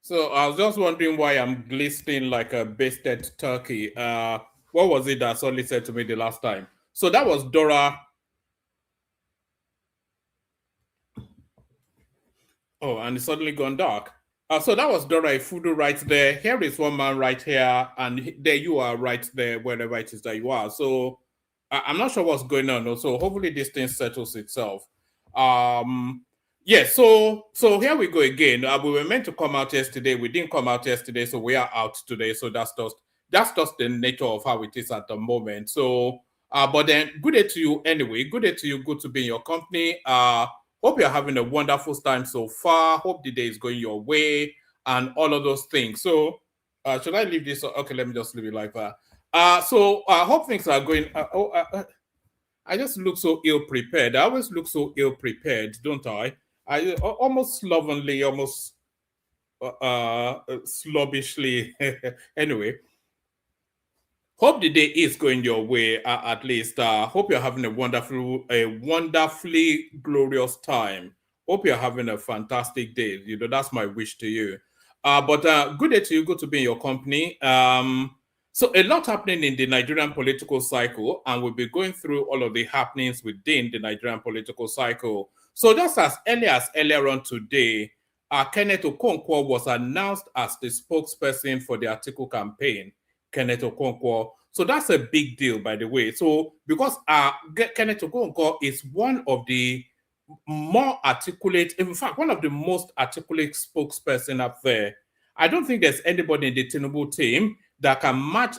So I was just wondering why I'm glistening like a basted turkey. What was it that Solly said to me the last time? So that was Dora. Oh, and it's suddenly gone dark. So that was Dora Ifudu right there. Here is one man right here, and there you are right there, wherever it is that you are. So I'm not sure what's going on. So hopefully this thing settles itself. Um, yeah. So here we go again. We were meant to come out yesterday. We didn't come out yesterday, so we are out today. So that's just the nature of how it is at the moment. So, but then good day to you anyway. Good day to you. Good to be in your company. Hope you're having a wonderful time so far. Hope the day is going your way and all of those things. So, should I leave this? Okay, let me just leave it like that. So I hope things are going. I just look so ill prepared. I always look so ill prepared, don't I? I almost slovenly, almost slubbishly. Anyway, hope the day is going your way. At least, hope you're having a wonderfully glorious time. Hope you're having a fantastic day. You know, that's my wish to you. But good day to you. Good to be in your company. So a lot happening in the Nigerian political cycle, and we'll be going through all of the happenings within the Nigerian political cycle. So just as earlier on today, Kenneth Okonkwo was announced as the spokesperson for the Atiku campaign. Kenneth Okonkwo. So that's a big deal, by the way. So because Kenneth Okonkwo is one of the more articulate, in fact, one of the most articulate spokesperson up there. I don't think there's anybody in the Tinubu team that can match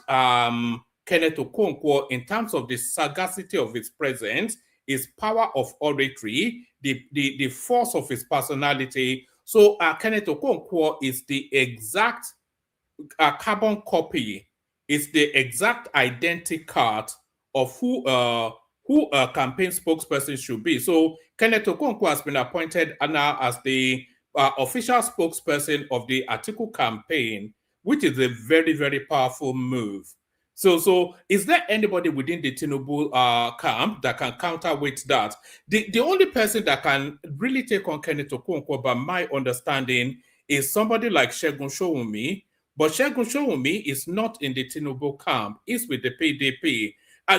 Kenneth Okonkwo in terms of the sagacity of his presence, his power of oratory, the force of his personality. So Kenneth Okonkwo is the exact carbon copy, is the exact identical of who a campaign spokesperson should be. So Kenneth Okonkwo has been appointed now as the official spokesperson of the Atiku campaign, which is a very, very powerful move. So is there anybody within the Tinubu camp that can counterweight that? The only person that can really take on Kenneth Okonkwo, by my understanding, is somebody like Segun Showunmi. But Segun Showunmi is not in the Tinubu camp; he's with the PDP.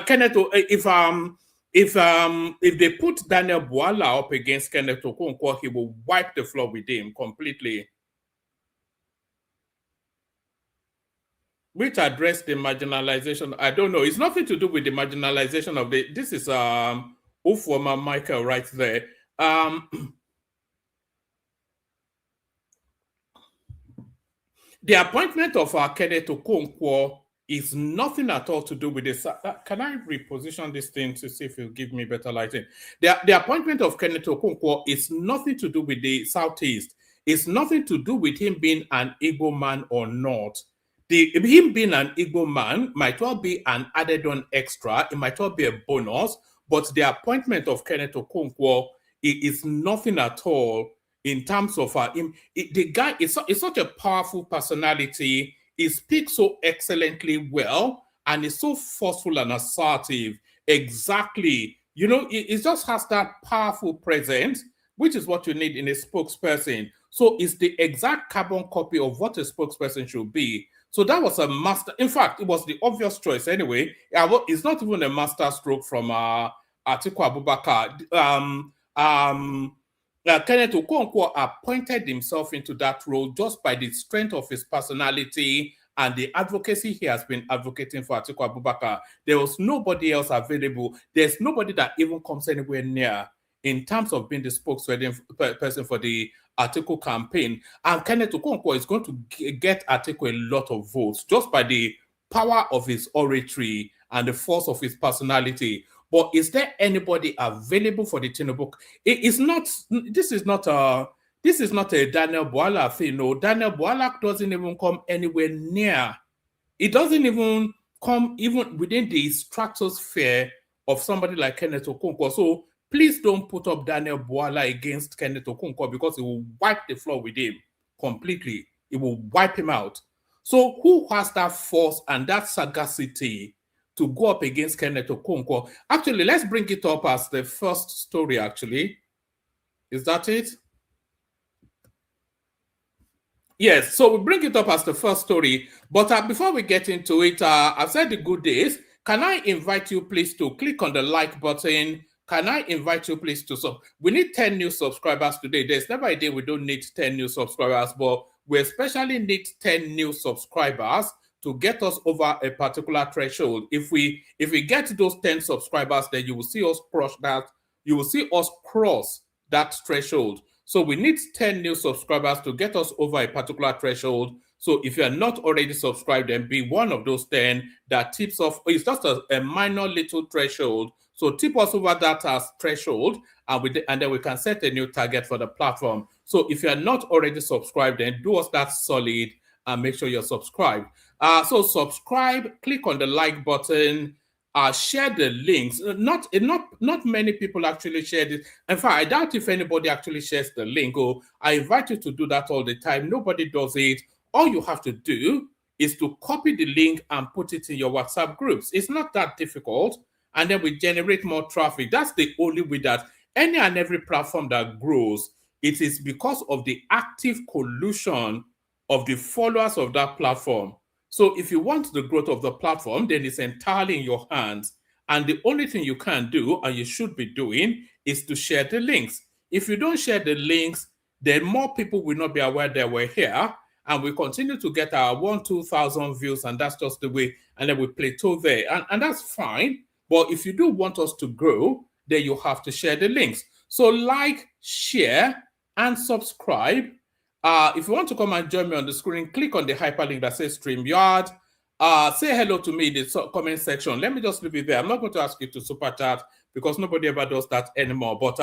Kenneth, if they put Daniel Bwala up against Kenneth Okonkwo, he will wipe the floor with him completely. Which address the marginalization? I don't know. It's nothing to do with the marginalization of the. This is Ufoma Michael right there. The appointment of Kenneth Okonkwo is nothing at all to do with this. Can I reposition this thing to see if it'll give me better lighting? The appointment of Kenneth Okonkwo is nothing to do with the Southeast. It's nothing to do with him being an Igbo man or not. Him being an Igbo man might well be an added on extra. It might well be a bonus. But the appointment of Kenneth Okonkwo is nothing at all in terms of him. The guy is such a powerful personality. He speaks so excellently well and is so forceful and assertive. Exactly. You know, it just has that powerful presence, which is what you need in a spokesperson. So it's the exact carbon copy of what a spokesperson should be. So that was a master. In fact, it was the obvious choice anyway. It's not even a master stroke from Atiku Abubakar. Kenneth Okonkwo appointed himself into that role just by the strength of his personality and the advocacy he has been advocating for Atiku Abubakar. There was nobody else available. There's nobody that even comes anywhere near in terms of being the spokesperson for the Atiku campaign. And Kenneth Okonkwo is going to get Atiku a lot of votes just by the power of his oratory and the force of his personality. But is there anybody available for the Tinubu? It's not. This is not a Daniel Bwala thing. No, Daniel Bwala doesn't even come anywhere near. It doesn't even come even within the stratosphere of somebody like Kenneth Okonkwo. So please don't put up Daniel Bwala against Kenneth Okonkwo because it will wipe the floor with him completely. It will wipe him out. So who has that force and that sagacity to go up against Kenneth Okonkwo? Actually, let's bring it up as the first story, actually. Is that it? Yes, so we bring it up as the first story. But before we get into it, I've said the good days. Can I invite you, please, to click on the like button? Can I invite you, please, to sub? We need 10 new subscribers today. There's never a day we don't need 10 new subscribers, but we especially need 10 new subscribers to get us over a particular threshold. If we get those 10 subscribers, then you will see us cross that. You will see us cross that threshold. So we need 10 new subscribers to get us over a particular threshold. So if you're not already subscribed, then be one of those 10 that tips off. It's just a minor little threshold. So tip us over that as threshold, and then we can set a new target for the platform. So if you're not already subscribed, then do us that solid and make sure you're subscribed. So subscribe, click on the like button, share the links. Not many people actually share this. In fact, I doubt if anybody actually shares the link. I invite you to do that all the time. Nobody does it. All you have to do is to copy the link and put it in your WhatsApp groups. It's not that difficult. And then we generate more traffic. That's the only way that any and every platform that grows, it is because of the active collusion of the followers of that platform. So if you want the growth of the platform, then it's entirely in your hands. And the only thing you can do, and you should be doing, is to share the links. If you don't share the links, then more people will not be aware that we're here. And we continue to get our 1,000-2,000 views, and that's just the way. And then we plateau there. And that's fine. But if you do want us to grow, then you have to share the links. So like, share, and subscribe. If you want to come and join me on the screen, click on the hyperlink that says StreamYard. Say hello to me in the comment section. Let me just leave it there. I'm not going to ask you to super chat because nobody ever does that anymore. But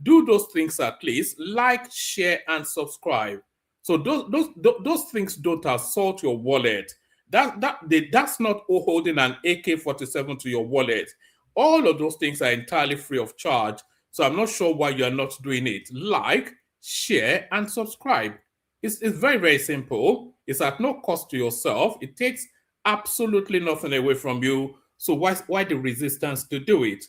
do those things at least. Like, share, and subscribe. So those things don't assault your wallet. That's not holding an AK-47 to your wallet. All of those things are entirely free of charge. So I'm not sure why you're not doing it. Like, share, and subscribe. It's very, very simple. It's at no cost to yourself. It takes absolutely nothing away from you. So why the resistance to do it?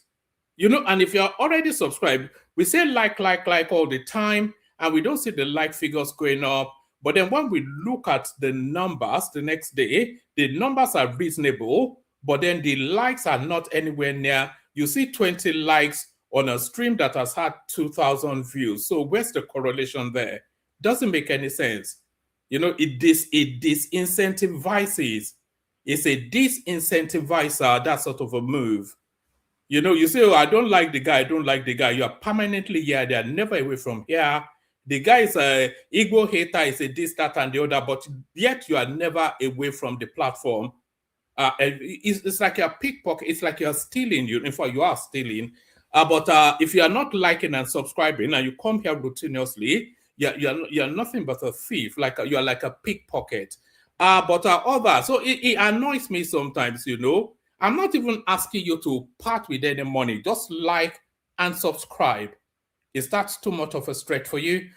And if you're already subscribed, we say like all the time, and we don't see the like figures going up. But then when we look at the numbers the next day, the numbers are reasonable, but then the likes are not anywhere near. You see 20 likes on a stream that has had 2,000 views. So where's the correlation there? Doesn't make any sense. It disincentivizes. It's a disincentivizer, that sort of a move. You say, I don't like the guy, You are permanently here. They are never away from here. The guy is a ego hater, is a this, that, and the other, but yet you are never away from the platform. It's like you're pickpocket. It's like you're stealing. In fact, you are stealing. But if you are not liking and subscribing and you come here routinely, you're nothing but a thief. You're like a pickpocket. But others. So it annoys me sometimes, I'm not even asking you to part with any money. Just like and subscribe. Is that too much of a stretch for you?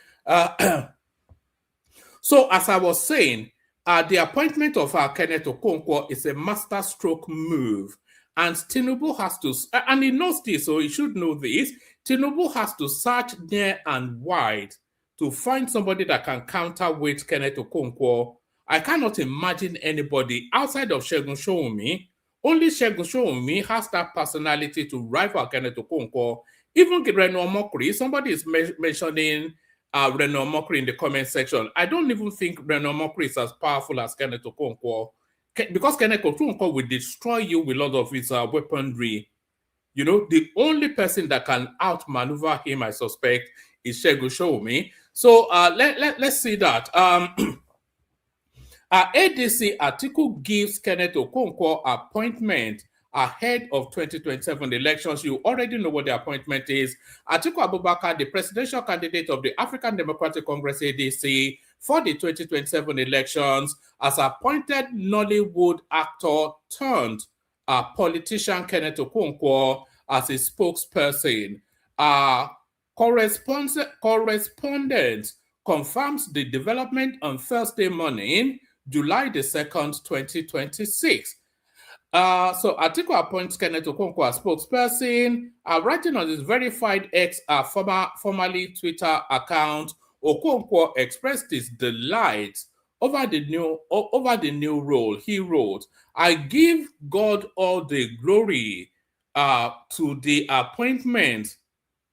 So as I was saying, the appointment of Kenneth Okonkwo is a masterstroke move. And Tinubu has to, and he knows this, so he should know this. Tinubu has to search near and wide to find somebody that can counterweight Kenneth Okonkwo. I cannot imagine anybody outside of Segun Showunmi. Only Segun Showunmi has that personality to rival Kenneth Okonkwo. Even Reno Omokri, somebody is mentioning Reno Omokri in the comment section. I don't even think Reno Omokri is as powerful as Kenneth Okonkwo. Because Kenneth Okonkwo will destroy you with a lot of his weaponry. The only person that can outmaneuver him, I suspect, is Segun Showunmi. So let's see that. ADC Atiku gives Kenneth Okonkwo appointment ahead of 2027 elections. You already know what the appointment is. Atiku Abubakar, the presidential candidate of the African Democratic Congress ADC for the 2027 elections, has appointed Nollywood actor turned politician Kenneth Okonkwo as his spokesperson. Correspondent confirms the development on Thursday morning, July the 2nd, 2026. So Atiku appoints Kenneth Okonkwo as spokesperson. Writing on his verified X, formerly Twitter account, Okonkwo expressed his delight over the new role, he wrote, "I give God all the glory to the appointment."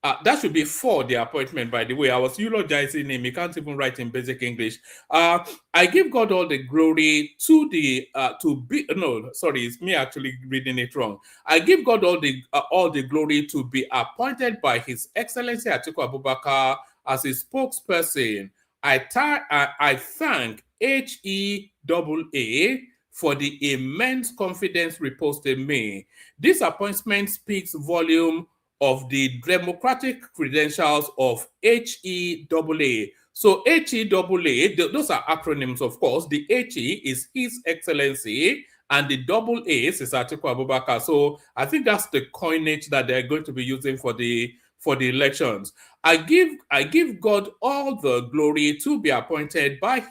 That should be for the appointment, by the way. I was eulogizing him. He can't even write in basic English. I give God all the glory to the to be no, sorry, it's me actually reading it wrong. I give God all the glory to be appointed by His Excellency Atiku Abubakar as his spokesperson. I thank HEAA for the immense confidence reposed in me. This appointment speaks volume of the democratic credentials of HEAA. So HEAA, those are acronyms, of course. The HE is His Excellency, and the double A is Atiku Abubakar. So I think that's the coinage that they're going to be using for the elections. I give God all the glory to be appointed by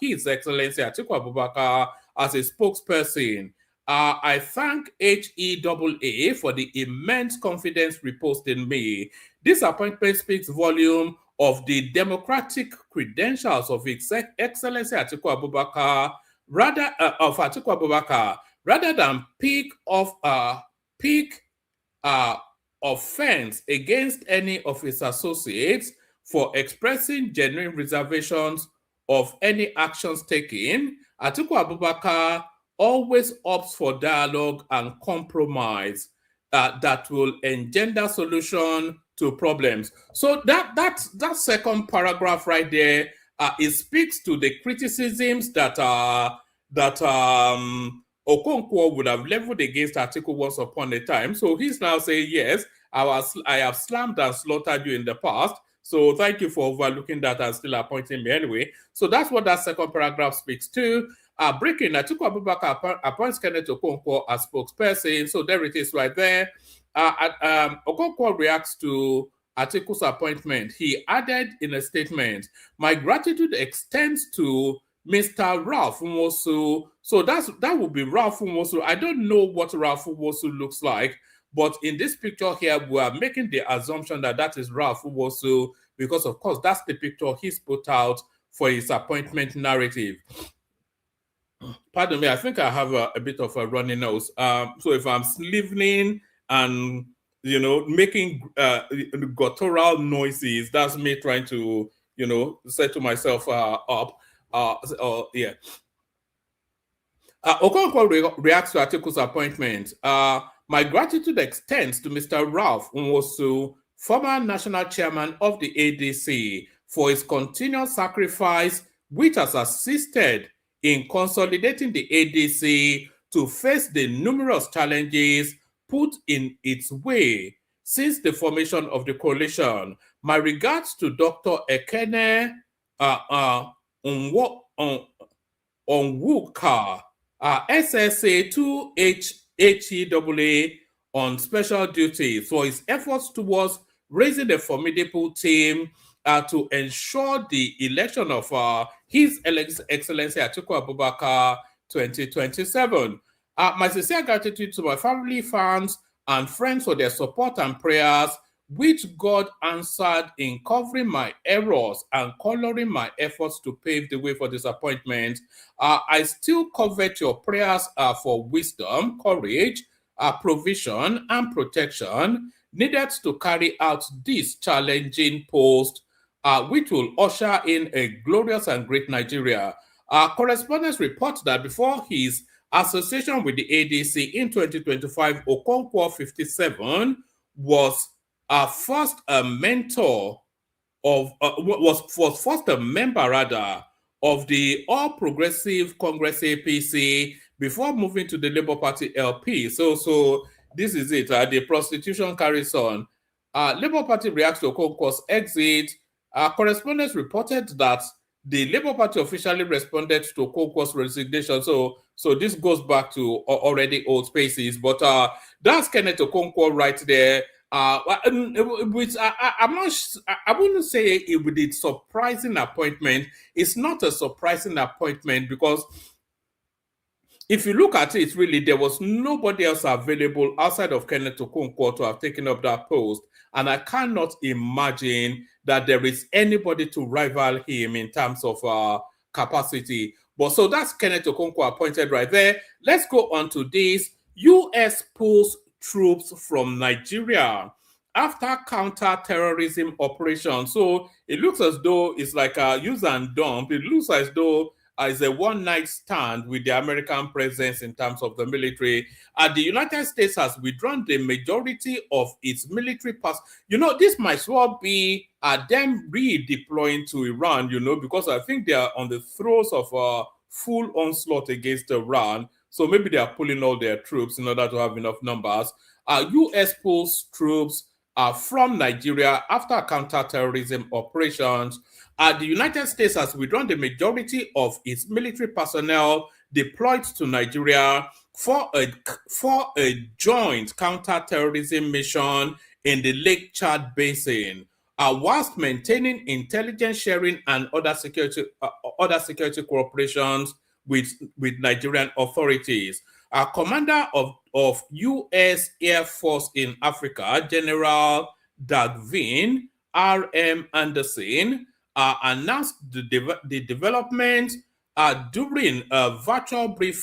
His Excellency Atiku Abubakar as a spokesperson. I thank HEAA for the immense confidence reposed in me. This appointment speaks volume of the democratic credentials of His Excellency Atiku Abubakar, rather than pick offense against any of his associates for expressing genuine reservations of any actions taken. Atiku Abubakar always opts for dialogue and compromise that will engender solution to problems. So that second paragraph right there, it speaks to the criticisms that Okonkwo would have leveled against Atiku once upon a time. So he's now saying, yes, I have slammed and slaughtered you in the past. So thank you for overlooking that and still appointing me anyway. So that's what that second paragraph speaks to. Breaking, Atiku Abubakar appoints Kenneth Okonkwo as spokesperson. So there it is right there. Okonkwo reacts to Atiku's appointment. He added in a statement, "My gratitude extends to Mr. Ralph Nwosu." So that would be Ralph Nwosu. I don't know what Ralph Nwosu looks like, but in this picture here, we are making the assumption that that is Ralph Nwosu because, of course, that's the picture he's put out for his appointment narrative. Pardon me, I think I have a bit of a runny nose. So if I'm sniveling and making guttural noises, that's me trying to settle myself up. Yeah. Okonkwo reacts to Atiku's appointment. My gratitude extends to Mr. Ralph Nwosu, former national chairman of the ADC, for his continuous sacrifice, which has assisted in consolidating the ADC to face the numerous challenges put in its way since the formation of the coalition. My regards to Dr. Ekene Onwuka, SSA 2HEAA on special duty for his efforts towards raising a formidable team to ensure the election of His Excellency Atiku Abubakar 2027. My sincere gratitude to my family, fans, and friends for their support and prayers, which God answered in covering my errors and coloring my efforts to pave the way for this appointment. I still covet your prayers for wisdom, courage, provision, and protection needed to carry out this challenging post, which will usher in a glorious and great Nigeria. Correspondents report that before his association with the ADC in 2025, Okonkwo 57 was first a mentor of was first a member rather of the All Progressive Congress APC before moving to the Labour Party LP. So this is it. The prostitution carries on. Labour Party reacts to Okonkwo's exit. Correspondents reported that the Labour Party officially responded to Okonkwo's resignation. So this goes back to already old spaces. But that's Kenneth Okonkwo right there. Which I wouldn't say it would be a surprising appointment. It's not a surprising appointment because if you look at it, really, there was nobody else available outside of Kenneth Okonkwo to have taken up that post. And I cannot imagine that there is anybody to rival him in terms of capacity. But so that's Kenneth Okonkwo appointed right there. Let's go on to this. U.S. pulls troops from Nigeria after counter-terrorism operation. So it looks as though it's like a use and dump. It looks as though it's a one-night stand with the American presence in terms of the military. The United States has withdrawn the majority of its military this might as well be them redeploying to Iran, because I think they are on the throes of a full onslaught against Iran. So maybe they are pulling all their troops in order to have enough numbers. U.S. pulls troops from Nigeria after counter-terrorism operations. The United States has withdrawn the majority of its military personnel deployed to Nigeria for a joint counter-terrorism mission in the Lake Chad Basin, whilst maintaining intelligence sharing and other security cooperations with Nigerian authorities. Commander of U.S. Air Force in Africa, General Dagvin R.M. Anderson, announced the development during a virtual press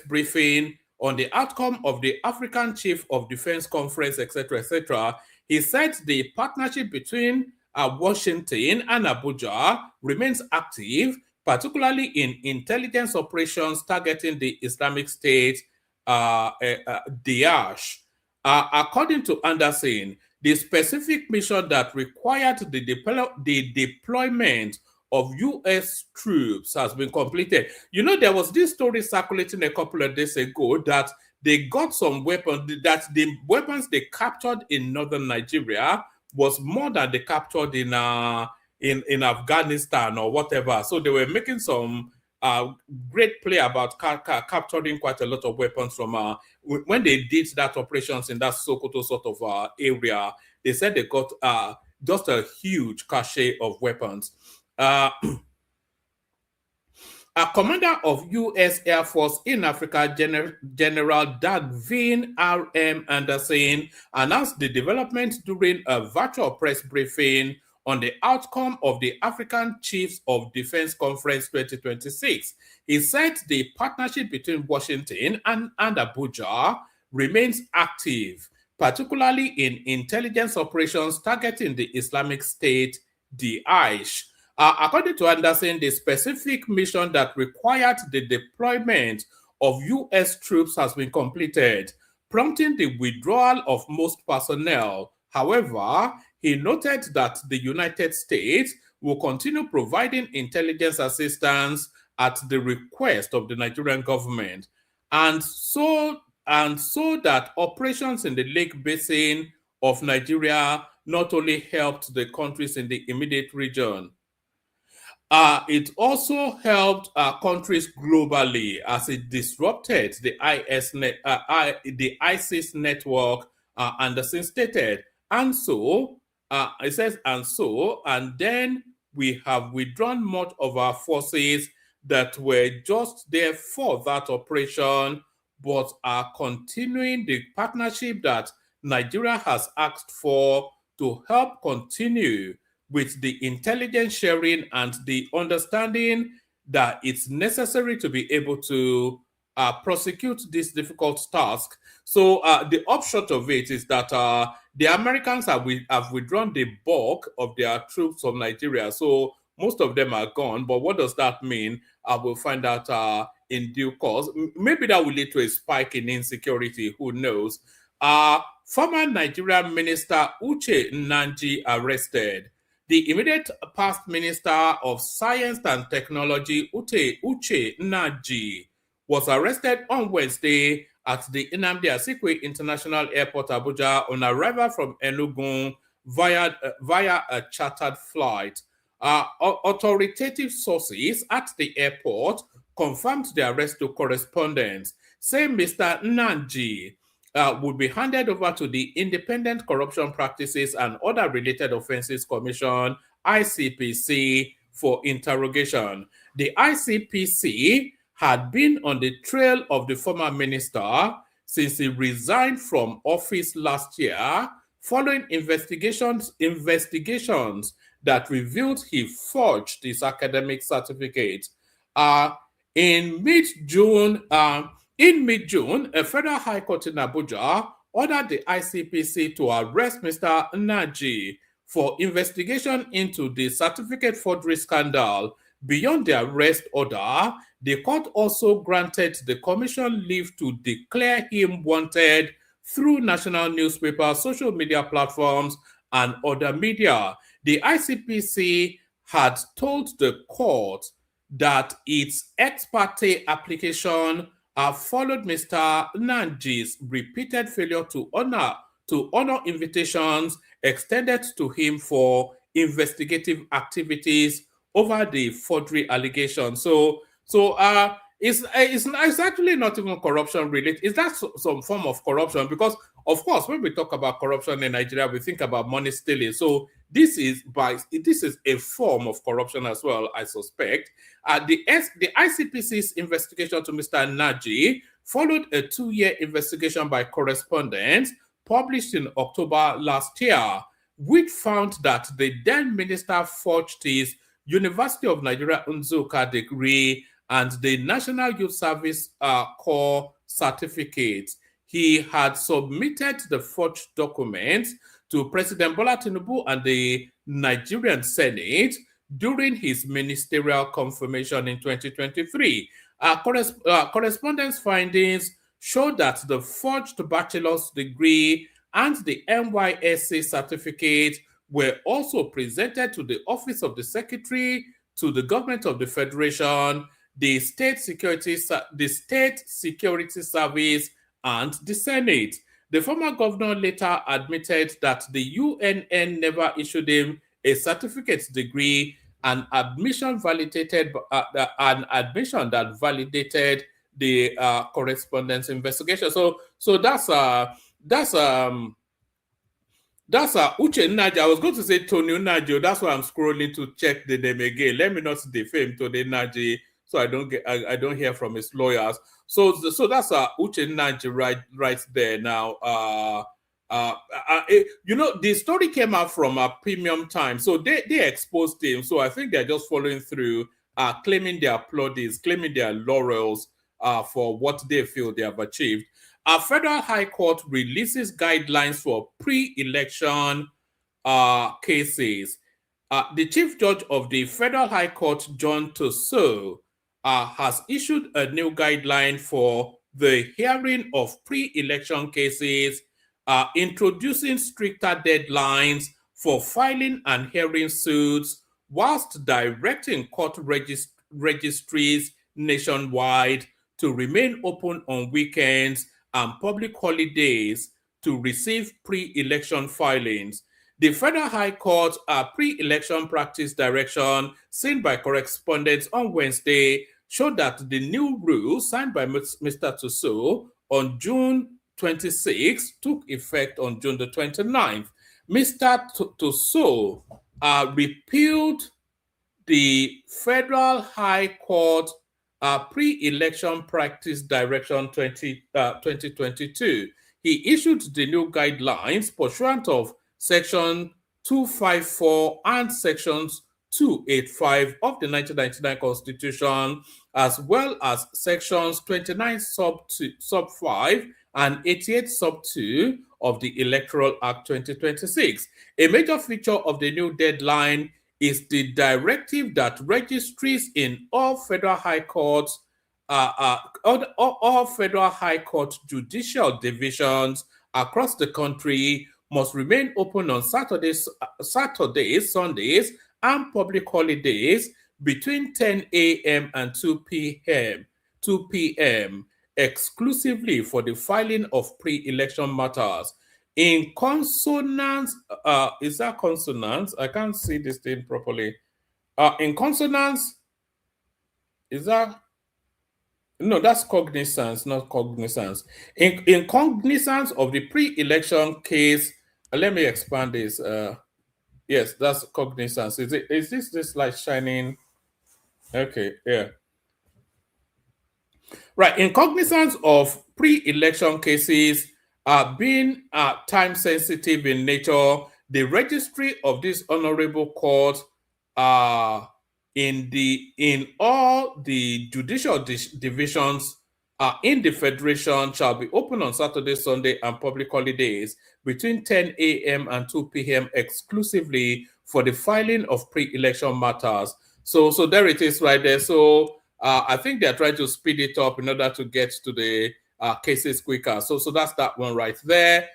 briefing on the outcome of the African Chief of Defense Conference, etc., etc. He said the partnership between Washington and Abuja remains active, particularly in intelligence operations targeting the Islamic State, Daesh. According to Anderson, the specific mission that required the deployment of U.S. troops has been completed. There was this story circulating a couple of days ago that they got some weapons, that the weapons they captured in northern Nigeria was more than they captured in Afghanistan or whatever. So they were making some great play about capturing quite a lot of weapons from when they did that operations in that Sokoto sort of area. They said they got just a huge cache of weapons. A commander of U.S. Air Force in Africa, General Dagvin R.M. Anderson, announced the development during a virtual press briefing on the outcome of the African Chiefs of Defense Conference 2026. He said the partnership between Washington and Abuja remains active, particularly in intelligence operations targeting the Islamic State, Daesh. According to Anderson, the specific mission that required the deployment of U.S. troops has been completed, prompting the withdrawal of most personnel. However, he noted that the United States will continue providing intelligence assistance at the request of the Nigerian government, and so that operations in the Lake Basin of Nigeria not only helped the countries in the immediate region, it also helped countries globally as it disrupted the ISIS network, Anderson stated. And so, it says, and then we have withdrawn much of our forces that were just there for that operation, but are continuing the partnership that Nigeria has asked for to help continue with the intelligence sharing and the understanding that it's necessary to be able to prosecute this difficult task. So the upshot of it is that the Americans have withdrawn the bulk of their troops from Nigeria. So most of them are gone. But what does that mean? We'll find out in due course. Maybe that will lead to a spike in insecurity. Who knows? Former Nigerian Minister Uche Nnaji arrested. The immediate past Minister of Science and Technology, Uche Nnaji, was arrested on Wednesday at the Nnamdi Azikiwe International Airport, Abuja, on arrival from Enugu via a chartered flight. Authoritative sources at the airport confirmed the arrest to correspondents, saying Mr. Nnaji would be handed over to the Independent Corruption Practices and Other Related Offences Commission, ICPC, for interrogation. The ICPC had been on the trail of the former minister since he resigned from office last year following investigations that revealed he forged his academic certificate. Uh, in mid-June, a federal high court in Abuja ordered the ICPC to arrest Mr. Naji for investigation into the certificate forgery scandal. Beyond the arrest order, the court also granted the commission leave to declare him wanted through national newspapers, social media platforms, and other media. The ICPC had told the court that its ex parte application followed Mr. Nanji's repeated failure to honor invitations extended to him for investigative activities over the forgery allegation. It's actually not even corruption related. Is that some form of corruption? Because of course, when we talk about corruption in Nigeria, we think about money stealing. So this is a form of corruption as well, I suspect. The ICPC's investigation to Mr. Naji followed a 2-year investigation by correspondents published in October last year, which found that the then minister forged his University of Nigeria Nzuka degree and the National Youth Service Corps certificate. He had submitted the forged documents to President Bola Tinubu and the Nigerian Senate during his ministerial confirmation in 2023. Correspondence findings show that the forged bachelor's degree and the NYSC certificate were also presented to the Office of the Secretary, to the Government of the Federation, the State Security Service, and the Senate. The former governor later admitted that the UNN never issued him a certificate degree, an admission that validated the correspondence investigation. So that's Uche Naji. I was going to say Tony Naji. That's why I'm scrolling to check the name again. Let me not defame Tony Naji, so I don't hear from his lawyers. So that's Uche Naji right there now. The story came out from a Premium Time, so they exposed him. So I think they're just following through, claiming their plaudits, claiming their laurels for what they feel they have achieved. A federal high court releases guidelines for pre-election cases. The chief judge of the federal high court, John Toso, has issued a new guideline for the hearing of pre-election cases, introducing stricter deadlines for filing and hearing suits, whilst directing court registries nationwide to remain open on weekends and public holidays to receive pre-election filings. The Federal High Court pre-election practice direction seen by correspondents on Wednesday showed that the new rules signed by Mr. Tuso on June 26 took effect on June the 29th. Mr. Tuso repealed the Federal High Court pre-election practice direction 2022. He issued the new guidelines pursuant of Section 254 and Sections 285 of the 1999 Constitution, as well as Sections 29 sub 5 and 88 sub 2 of the Electoral Act 2026. A major feature of the new deadline is the directive that registries in all federal high courts, all federal high court judicial divisions across the country must remain open on Saturdays, Sundays, and public holidays between 10 a.m. and 2 p.m. exclusively for the filing of pre-election matters. In consonance, is that consonance? I can't see this thing properly. In consonance, is that? No, that's cognizance, not cognizance. In cognizance of the pre-election case, let me expand this. Yes, that's cognizance. Is this light shining? Okay, yeah. Right, in cognizance of pre-election cases being time sensitive in nature, The registry of this honorable court in all the judicial divisions in the federation shall be open on Saturday, Sunday, and public holidays between 10 a.m. and 2 p.m. exclusively for the filing of pre-election matters. So there it is right there. So I think they're trying to speed it up in order to get to the cases quicker. So that's that one right there.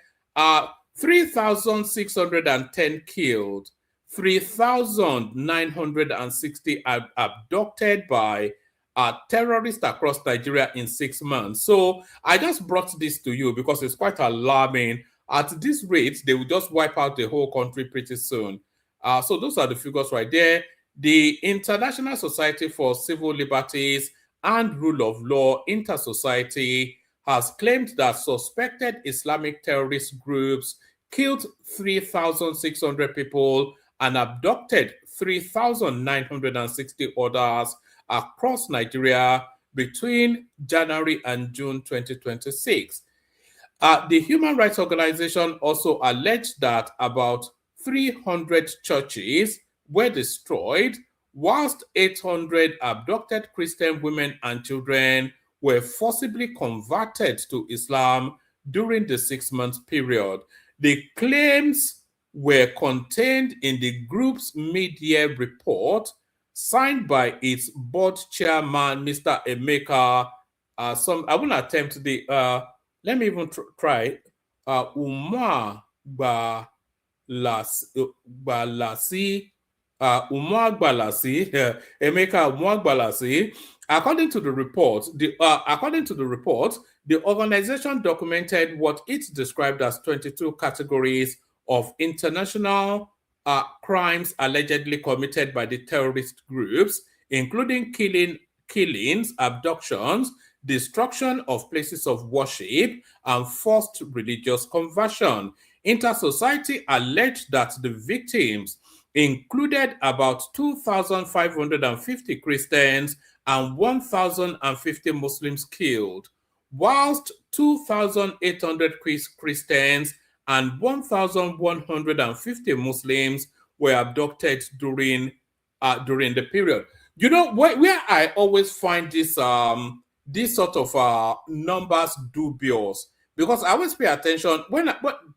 3,610 killed, 3,960 abducted by terrorists across Nigeria in 6 months. So I just brought this to you because it's quite alarming. At this rate, they will just wipe out the whole country pretty soon. So those are the figures right there. The International Society for Civil Liberties and Rule of Law, Intersociety, has claimed that suspected Islamic terrorist groups killed 3,600 people and abducted 3,960 others across Nigeria between January and June 2026. The Human Rights Organization also alleged that about 300 churches were destroyed, whilst 800 abducted Christian women and children were forcibly converted to Islam during the 6-month period. The claims were contained in the group's mid-year report signed by its board chairman, Mr. Emeka. I won't attempt the, let me even try, Umar Gbalasi, Emeka Umar Gbalasi. According to the report, the organization documented what it described as 22 categories of international crimes allegedly committed by the terrorist groups, including killings, abductions, destruction of places of worship, and forced religious conversion. Intersociety alleged that the victims included about 2,550 Christians and 1,050 Muslims killed, whilst 2,800 Christians and 1,150 Muslims were abducted during the period. You know, where I always find this sort of numbers dubious, because I always pay attention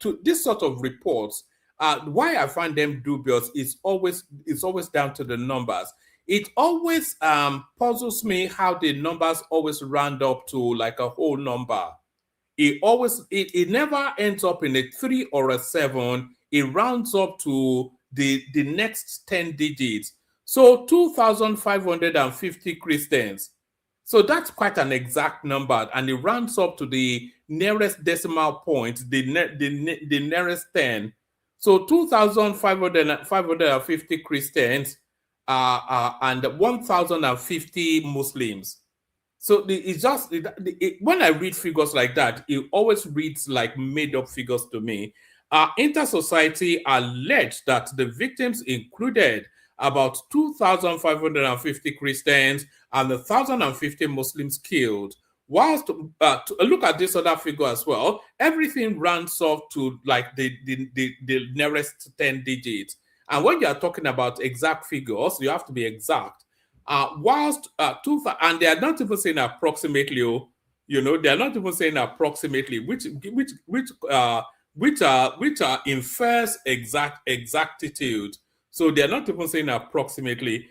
to this sort of reports. Why I find them dubious is always down to the numbers. It always puzzles me how the numbers always round up to like a whole number. It never ends up in a 3 or a 7. It rounds up to the next 10 digits. So 2,550 Christians. So that's quite an exact number, and it rounds up to the nearest decimal point, the nearest 10. So 2,550 Christians and 1,050 Muslims. So when I read figures like that, it always reads like made-up figures to me. Intersociety alleged that the victims included about 2,550 Christians and 1,050 Muslims killed. Whilst look at this other figure as well, everything rounds up to like the nearest 10 digits. And when you are talking about exact figures, you have to be exact. Whilst and they are not even saying approximately, they are not even saying approximately, which infers exactitude. So they are not even saying approximately.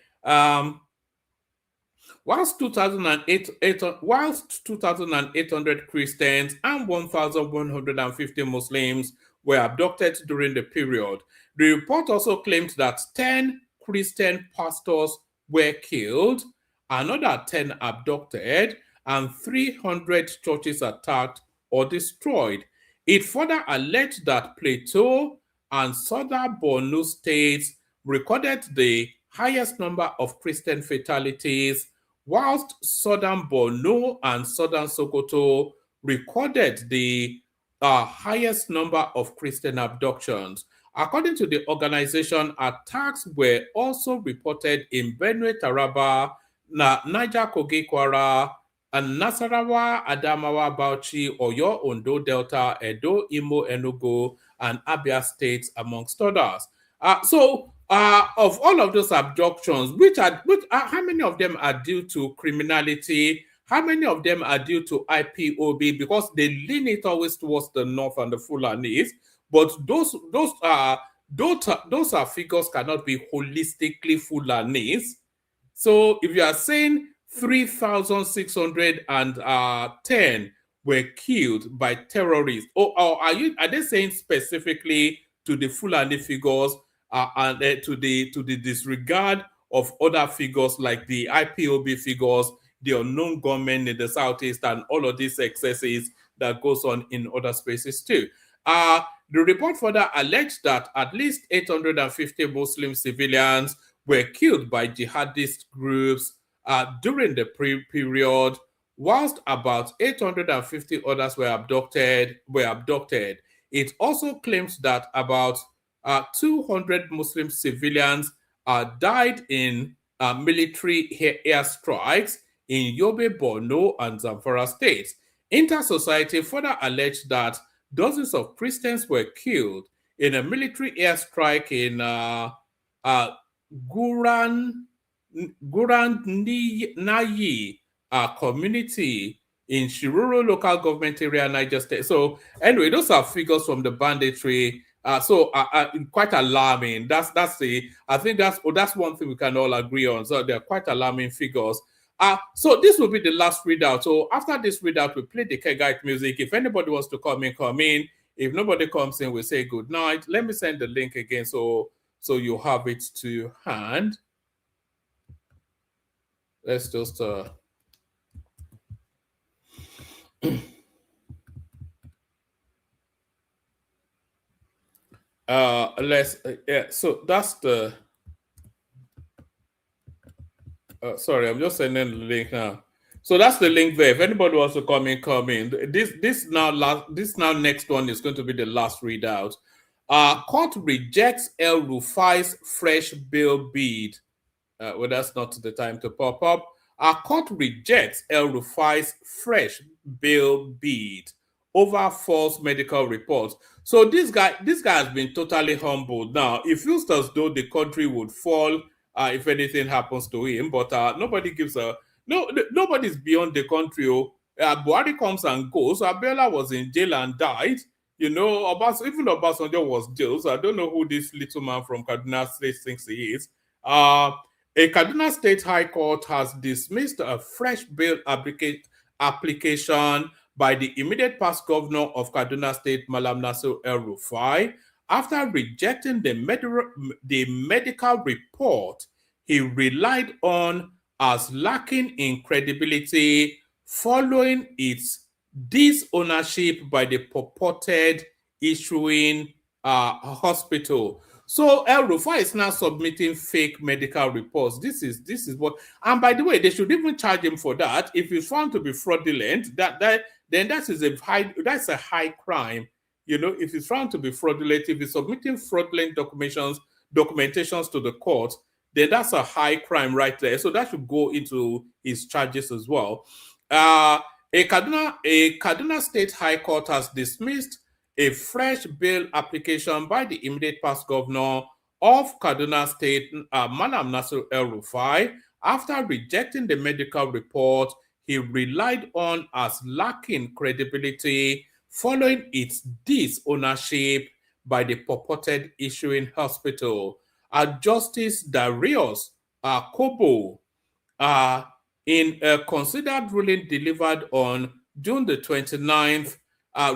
Whilst 2,800 Christians and 1,150 Muslims were abducted during the period, the report also claimed that 10 Christian pastors were killed, another 10 abducted, and 300 churches attacked or destroyed. It further alleged that Plateau and Southern Borno states recorded the highest number of Christian fatalities, whilst Southern Borno and Southern Sokoto recorded the highest number of Christian abductions. According to the organization, attacks were also reported in Benue, Taraba, Niger, Kogi, Kwara, and Nasarawa, Adamawa, Bauchi, Oyo, Ondo, Delta, Edo, Imo, Enugu, and Abia states, amongst others. Of all of those abductions, how many of them are due to criminality? How many of them are due to IPOB? Because they lean it always towards the north and the Fulanis. But those are figures cannot be holistically Fulanese. So if you are saying 3,610 were killed by terrorists, or are they saying specifically to the Fulani figures and to the disregard of other figures like the IPOB figures, the unknown gunmen in the southeast, and all of these excesses that goes on in other spaces too? The report further alleged that at least 850 Muslim civilians were killed by jihadist groups during the period, whilst about 850 others were abducted. It also claims that about 200 Muslim civilians died in military airstrikes in Yobe, Borno, and Zamfara states. Inter-Society further alleged that dozens of Christians were killed in a military airstrike in Nayi community in Shiroro local government area, Niger State. So anyway, those are figures from the banditry. Quite alarming. I think that's one thing we can all agree on. So they're quite alarming figures. So this will be the last readout. So after this readout, we play the Kegite music. If anybody wants to come in, come in. If nobody comes in, we say good night. Let me send the link again so you have it to hand. Let's just so that's the sorry, I'm just sending the link now. So that's the link there. If anybody wants to come in, come in. This now next one is going to be the last readout. Court rejects El-Rufai's fresh bail bid. Well, that's not the time to pop up. Court rejects El-Rufai's fresh bail bid over false medical reports. So this guy has been totally humbled. Now, it feels as though the country would fall if anything happens to him, but nobody's beyond the country. Buhari comes and goes. Abiola was in jail and died. Even Obasanjo was jailed. So I don't know who this little man from Kaduna State thinks he is. A Kaduna State High Court has dismissed a fresh bail application by the immediate past governor of Kaduna State, Malam Nasir El-Rufai, after rejecting the medical report he relied on as lacking in credibility following its disownership by the purported issuing hospital. So El-Rufai is now submitting fake medical reports. This is what, and by the way, they should even charge him for that. If he's found to be fraudulent, then that's a high crime. If he's found to be fraudulent, if he's submitting fraudulent documentations to the court, then that's a high crime right there. So that should go into his charges as well. A Kaduna State High Court has dismissed a fresh bail application by the immediate past governor of Kaduna State, Malam Nasir El-Rufai, after rejecting the medical report he relied on as lacking credibility following its disownership by the purported issuing hospital. Justice Darius Kobo, in a considered ruling delivered on June the 29th,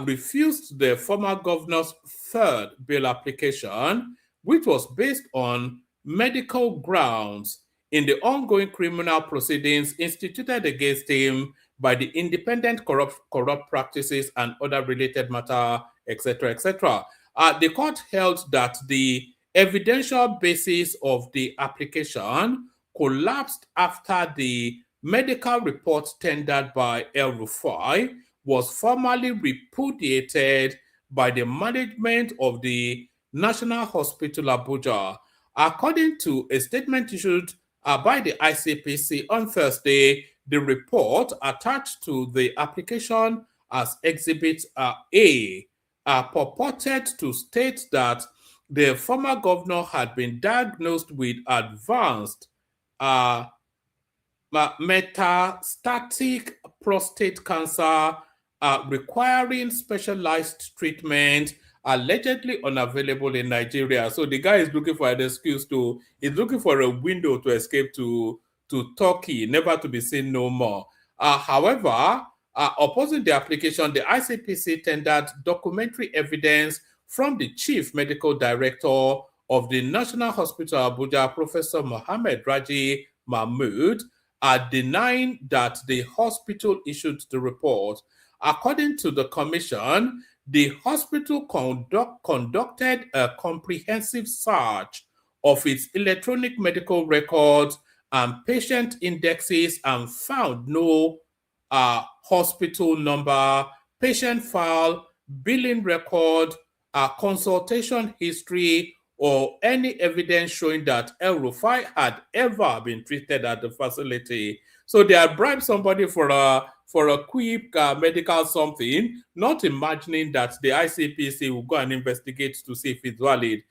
refused the former governor's third bail application, which was based on medical grounds in the ongoing criminal proceedings instituted against him by the Independent Corrupt Practices and Other Related Matter, etc., etc. The court held that the evidential basis of the application collapsed after the medical report tendered by El-Rufai was formally repudiated by the management of the National Hospital Abuja. According to a statement issued by the ICPC on Thursday, The report attached to the application as Exhibit A purported to state that the former governor had been diagnosed with advanced metastatic prostate cancer requiring specialized treatment, allegedly unavailable in Nigeria. So the guy is looking for an excuse he's looking for a window to escape to Turkey, never to be seen no more. However, opposing the application, the ICPC tendered documentary evidence from the chief medical director of the National Hospital Abuja, Professor Mohammed Raji Mahmood, denying that the hospital issued the report. According to the commission, the hospital conducted a comprehensive search of its electronic medical records and patient indexes and found no hospital number, patient file, billing record, consultation history, or any evidence showing that El-Rufai had ever been treated at the facility. So they had bribed somebody for a quick medical something, not imagining that the ICPC will go and investigate to see if it's valid.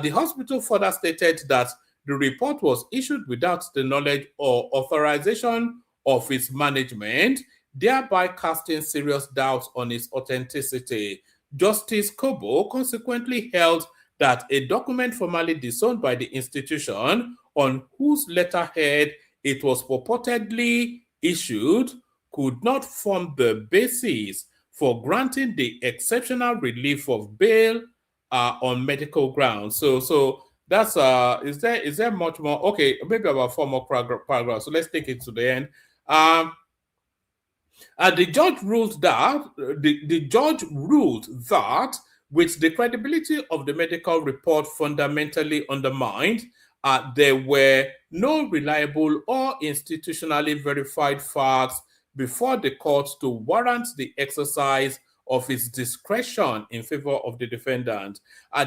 The hospital further stated that the report was issued without the knowledge or authorization of its management, thereby casting serious doubts on its authenticity. Justice Kobo consequently held that a document formally disowned by the institution on whose letterhead it was purportedly issued could not form the basis for granting the exceptional relief of bail on medical grounds. So that's is there much more? Okay, maybe about 4 more paragraphs. So let's take it to the end. The judge ruled that with the credibility of the medical report fundamentally undermined, there were no reliable or institutionally verified facts before the court to warrant the exercise of its discretion in favor of the defendant.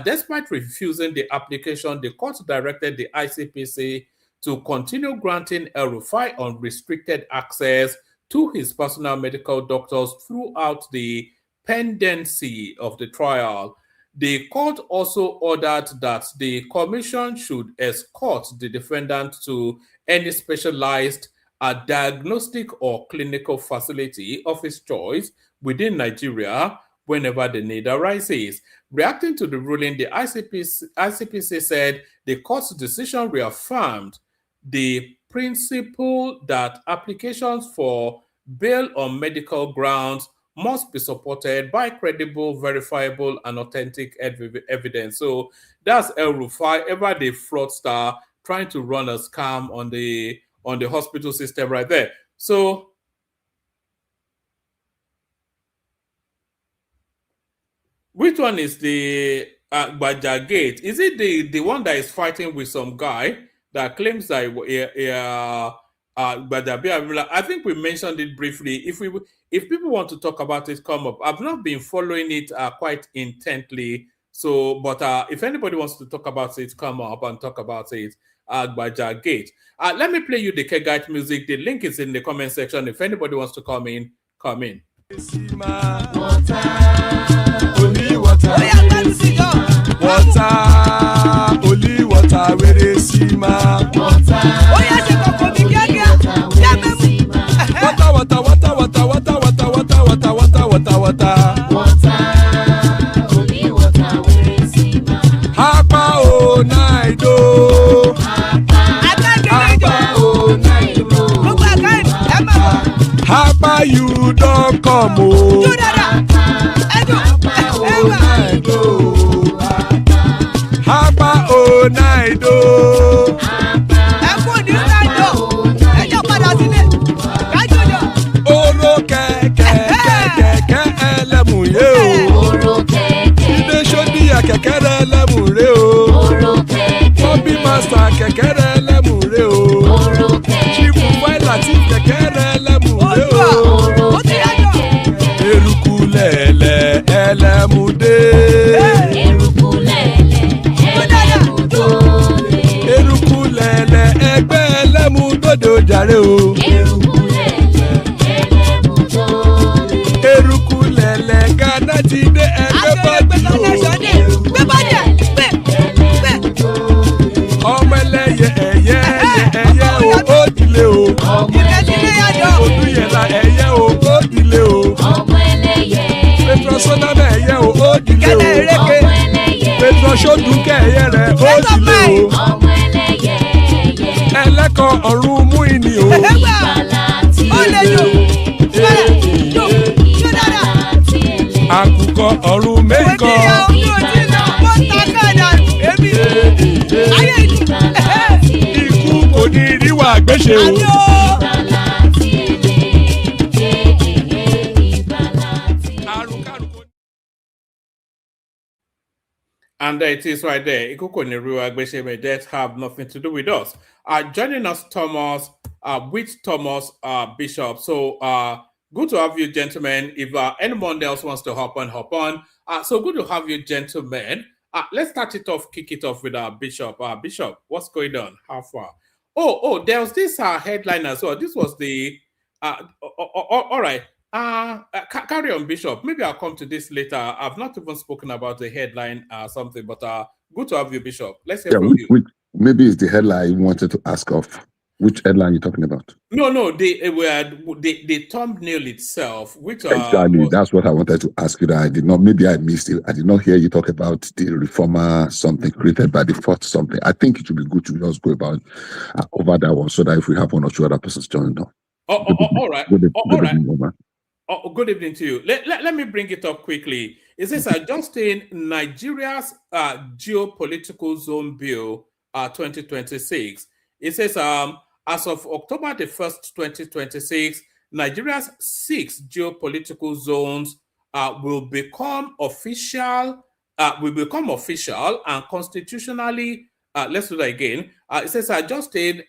Despite refusing the application, the court directed the ICPC to continue granting El-Rufai unrestricted access to his personal medical doctors throughout the pendency of the trial. The court also ordered that the commission should escort the defendant to any specialized diagnostic or clinical facility of his choice within Nigeria whenever the need arises. Reacting to the ruling, the ICPC said the court's decision reaffirmed the principle that applications for bail on medical grounds must be supported by credible, verifiable, and authentic evidence. So that's El-Rufai, ever the fraudster trying to run a scam on the hospital system right there. So which one is the Agbaja Gate? Is it the one that is fighting with some guy that claims that I think we mentioned it briefly. If people want to talk about it, come up. I've not been following it quite intently. So, but if anybody wants to talk about it, come up and talk about it. Agbaja Gate. Let me play you the Kegite music. The link is in the comment section. If anybody wants to come in, come in. Only water, where they see ma. Hapa o naido. Hapa you don't come o. Hapa o naido. Oro kẹ̀kẹ́ ẹlẹ́mù yé o. Ilé sọ́dí àkẹ́kẹ́ rẹ̀ ẹlẹ́mù rẹ̀ o. Bọ́bí Master kẹ̀kẹ́ rẹ̀ ẹlẹ́mù rẹ̀ o. Chief Wáìlà tí kẹ̀kẹ́ rẹ̀ ẹlẹ́mù rẹ̀ o. Eruku lẹ̀lẹ̀ ẹlẹ́mù dé. Eruku lẹ̀lẹ̀ ẹgbẹ́ ẹlẹ́mù dòde ojàre o. ti dé ẹgbẹ́ bọ́dì o. Gbé bọ́dì ẹ̀ gbé. Ọmọ ẹlẹ́yẹ ẹ̀yẹ ẹ̀yẹ o ó dilé o. Olúyẹ̀lá ẹ̀yẹ o ó dilé o. Petrosonama ẹ̀yẹ o ó dilé o. Petrosodunke ẹ̀yẹ rẹ̀ ó dilé o. Ẹlẹ́kọ̀ ọ̀run mú ìní o. Àkùkọ ọ̀run mẹ́kọ̀. Ikú kò ní ríwà gbéṣe o. And there it is right there. Ikuko Neru Agbeshe may that have nothing to do with us. Joining us, Thomas, with Thomas Bishop. So good to have you, gentlemen. If anyone else wants to hop on. So good to have you, gentlemen. Let's start it off, kick it off with our Bishop. Bishop, what's going on? How far? Oh, there was this headline as well. This was the all right. Carry on, Bishop. Maybe I'll come to this later. I've not even spoken about the headline or something, but good to have you, Bishop. Let's hear from you. Maybe it's the headline you wanted to ask of. Which headline are you talking about? No, the thumbnail itself, which exactly that's what I wanted to ask you. That I did not. Maybe I missed it. I did not hear you talk about the reformer something created by the fourth something. I think it would be good to just go about over that one, so that if we have one or two other persons joining on. All right. Good evening to you. Let me bring it up quickly. It says just in Nigeria's geopolitical zone bill 2026. It says as of October the 1st, 2026, Nigeria's 6 geopolitical zones will become official and constitutionally. Let's do that again. It says just in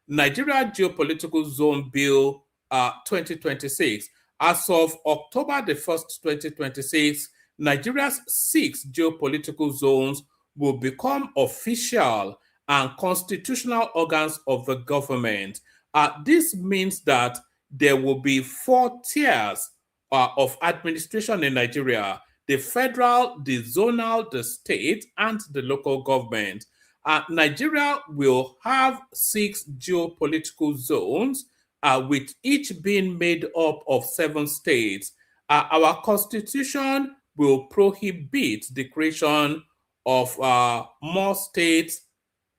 Nigeria geopolitical zone bill 2026. As of October the 1st, 2026, Nigeria's 6 geopolitical zones will become official and constitutional organs of the government. This means that there will be 4 tiers of administration in Nigeria: the federal, the zonal, the state, and the local government. Nigeria will have 6 geopolitical zones, with each being made up of 7 states. Our constitution will prohibit the creation of more states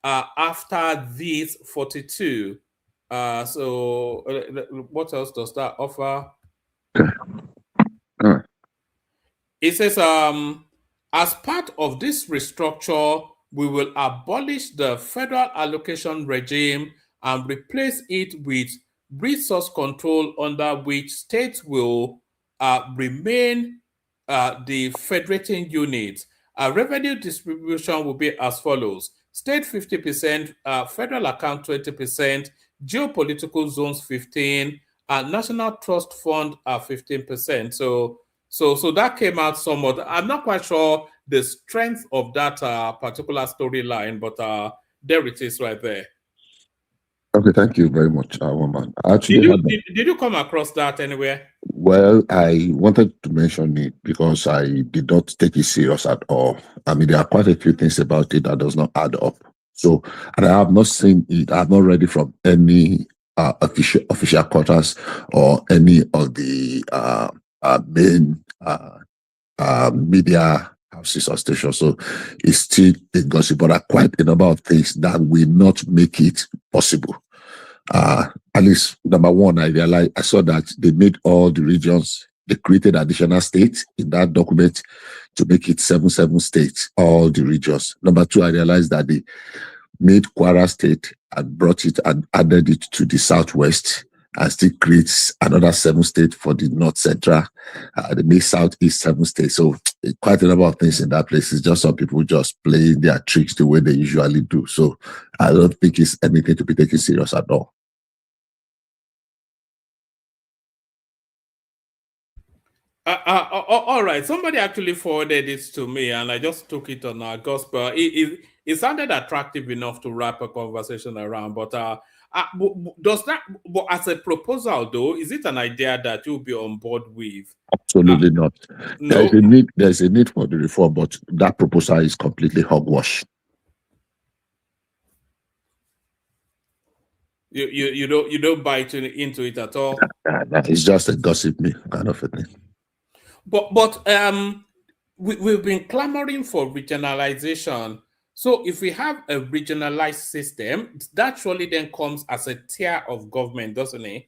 after these 42. So what else does that offer? It says, as part of this restructure, we will abolish the federal allocation regime and replace it with resource control, under which states will remain the federating unit. Revenue distribution will be as follows: state 50%, federal account 20%, geopolitical zones 15%, and national trust fund 15%. So that came out somewhat. I'm not quite sure the strength of that particular storyline, but there it is right there. Okay, thank you very much, Woman. Did you come across that anywhere? Well, I wanted to mention it because I did not take it serious at all. I mean, there are quite a few things about it that does not add up. So, and I have not seen it. I have not read it from any official quarters or any of the main media houses or stations. So it's still a gossip, but there are quite a number of things that will not make it possible. At least number one, I saw that they made all the regions, they created additional states in that document to make it 7 states, all the regions. Number two, I realized that they made Kwara State and brought it and added it to the Southwest, and still creates another 7 states for the North Central. They made Southeast 7 states. So quite a number of things in that place. It's just some people just playing their tricks the way they usually do. So I don't think it's anything to be taken serious at all. All right. Somebody actually forwarded this to me, and I just took it on our gospel. It sounded attractive enough to wrap a conversation around, but does that? But as a proposal, though, is it an idea that you'll be on board with? Absolutely not. There's No. a need. There's a need for the reform, but that proposal is completely hogwash. You don't buy into it at all. It's just a gossip me kind of a thing. But we've been clamoring for regionalization. So if we have a regionalized system, that surely then comes as a tier of government, doesn't it?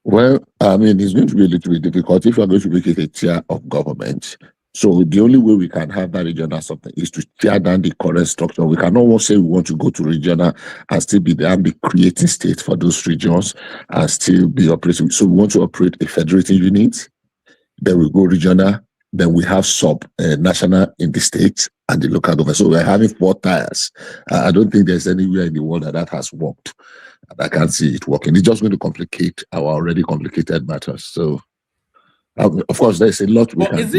Well, I mean, it's going to be a little bit difficult if you're going to make it a tier of government. So the only way we can have that regional something is to tear down the current structure. We cannot say we want to go to regional and still be there and be creating states for those regions and still be operating. So we want to operate a federating unit, then we go regional, then we have sub-national in the states and the local government. So we're having 4 tiers. I don't think there's anywhere in the world that has worked. And I can't see it working. It's just going to complicate our already complicated matters. So, of course, there's a lot we But can is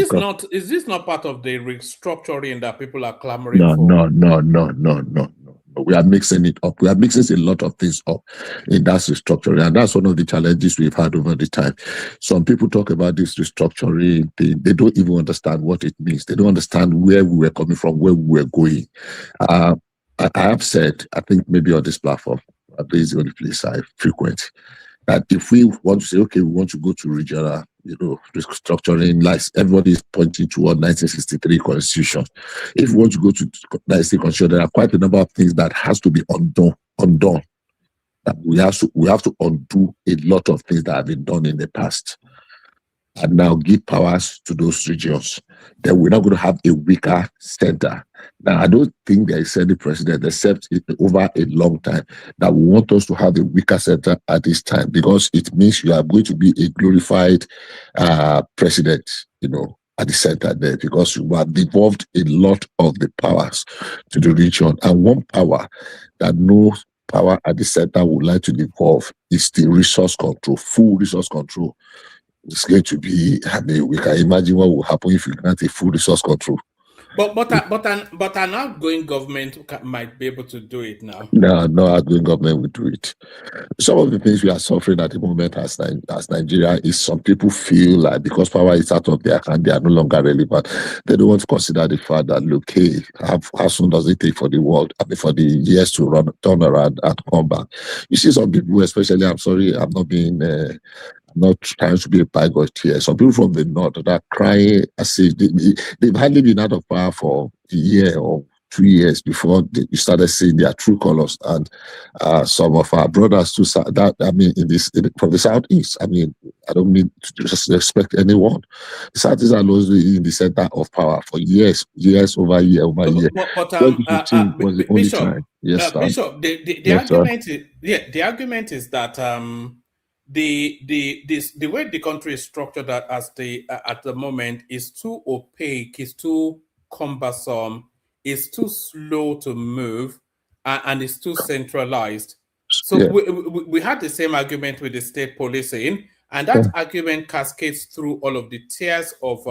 this not part of the restructuring that people are clamoring No. for? We are mixing it up. We are mixing a lot of things up in that restructuring. And that's one of the challenges we've had over the time. Some people talk about this restructuring thing. They don't even understand what it means. They don't understand where we were coming from, where we were going. I have said, I think maybe on this platform, this is the only place I frequent, that if we want to say, okay, we want to go to regional, restructuring, like everybody is pointing toward 1963 constitution. If we want to go to 1963 constitution, there are quite a number of things that has to be undone. That we have to undo a lot of things that have been done in the past, and now give powers to those regions. Then we're not going to have a weaker center. Now, I don't think there is any precedent, except over a long time, that we want us to have a weaker center at this time, because it means you are going to be a glorified president, at the center there, because you have devolved a lot of the powers to the region. And one power that no power at the center would like to devolve is the resource control, full resource control. It's going to be, I mean, we can imagine what will happen if you grant a full resource control. But an outgoing government might be able to do it now. No outgoing government will do it. Some of the things we are suffering at the moment as Nigeria is some people feel like because power is out of their account, they are no longer relevant. They don't want to consider the fact that, look, hey, how soon does it take for the world, I mean, for the years to turn around and come back? You see some people, especially, I'm sorry, I'm not being... not trying to be a bigot here. Some people from the north that are crying as if they've hardly been out of power for a year or 2 years before you started seeing their true colors. And some of our brothers too, that I mean, from the southeast. I mean, I don't mean to disrespect anyone. The southeast are always in the center of power for years over year. But was the only Bishop, time. Yes, Bishop, the yes, argument is the argument is that the way the country is structured at the moment is too opaque, is too cumbersome, is too slow to move, and it's too centralized. So we had the same argument with the state policing, and that argument cascades through all of the tiers of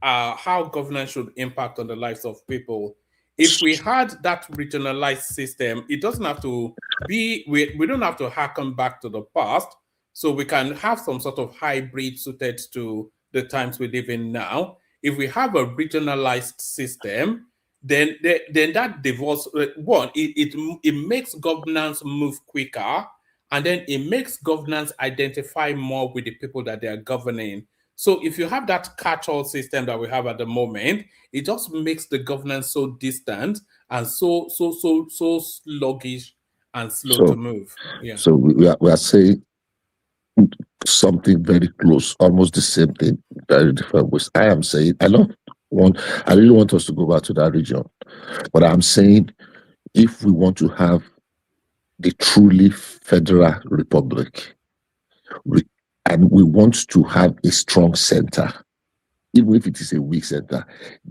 how governance should impact on the lives of people. If we had that regionalized system, it doesn't have to be, we don't have to harken back to the past. So we can have some sort of hybrid suited to the times we live in now. If we have a regionalized system, then that divorce, one, it makes governance move quicker, and then it makes governance identify more with the people that they are governing. So if you have that catch-all system that we have at the moment, it just makes the governance so distant and so sluggish and slow to move. Yeah. So we are saying something very close, almost the same thing, very different ways. I am saying I really want us to go back to that region, but I'm saying if we want to have the truly federal republic, and we want to have a strong center, even if it is a weak center,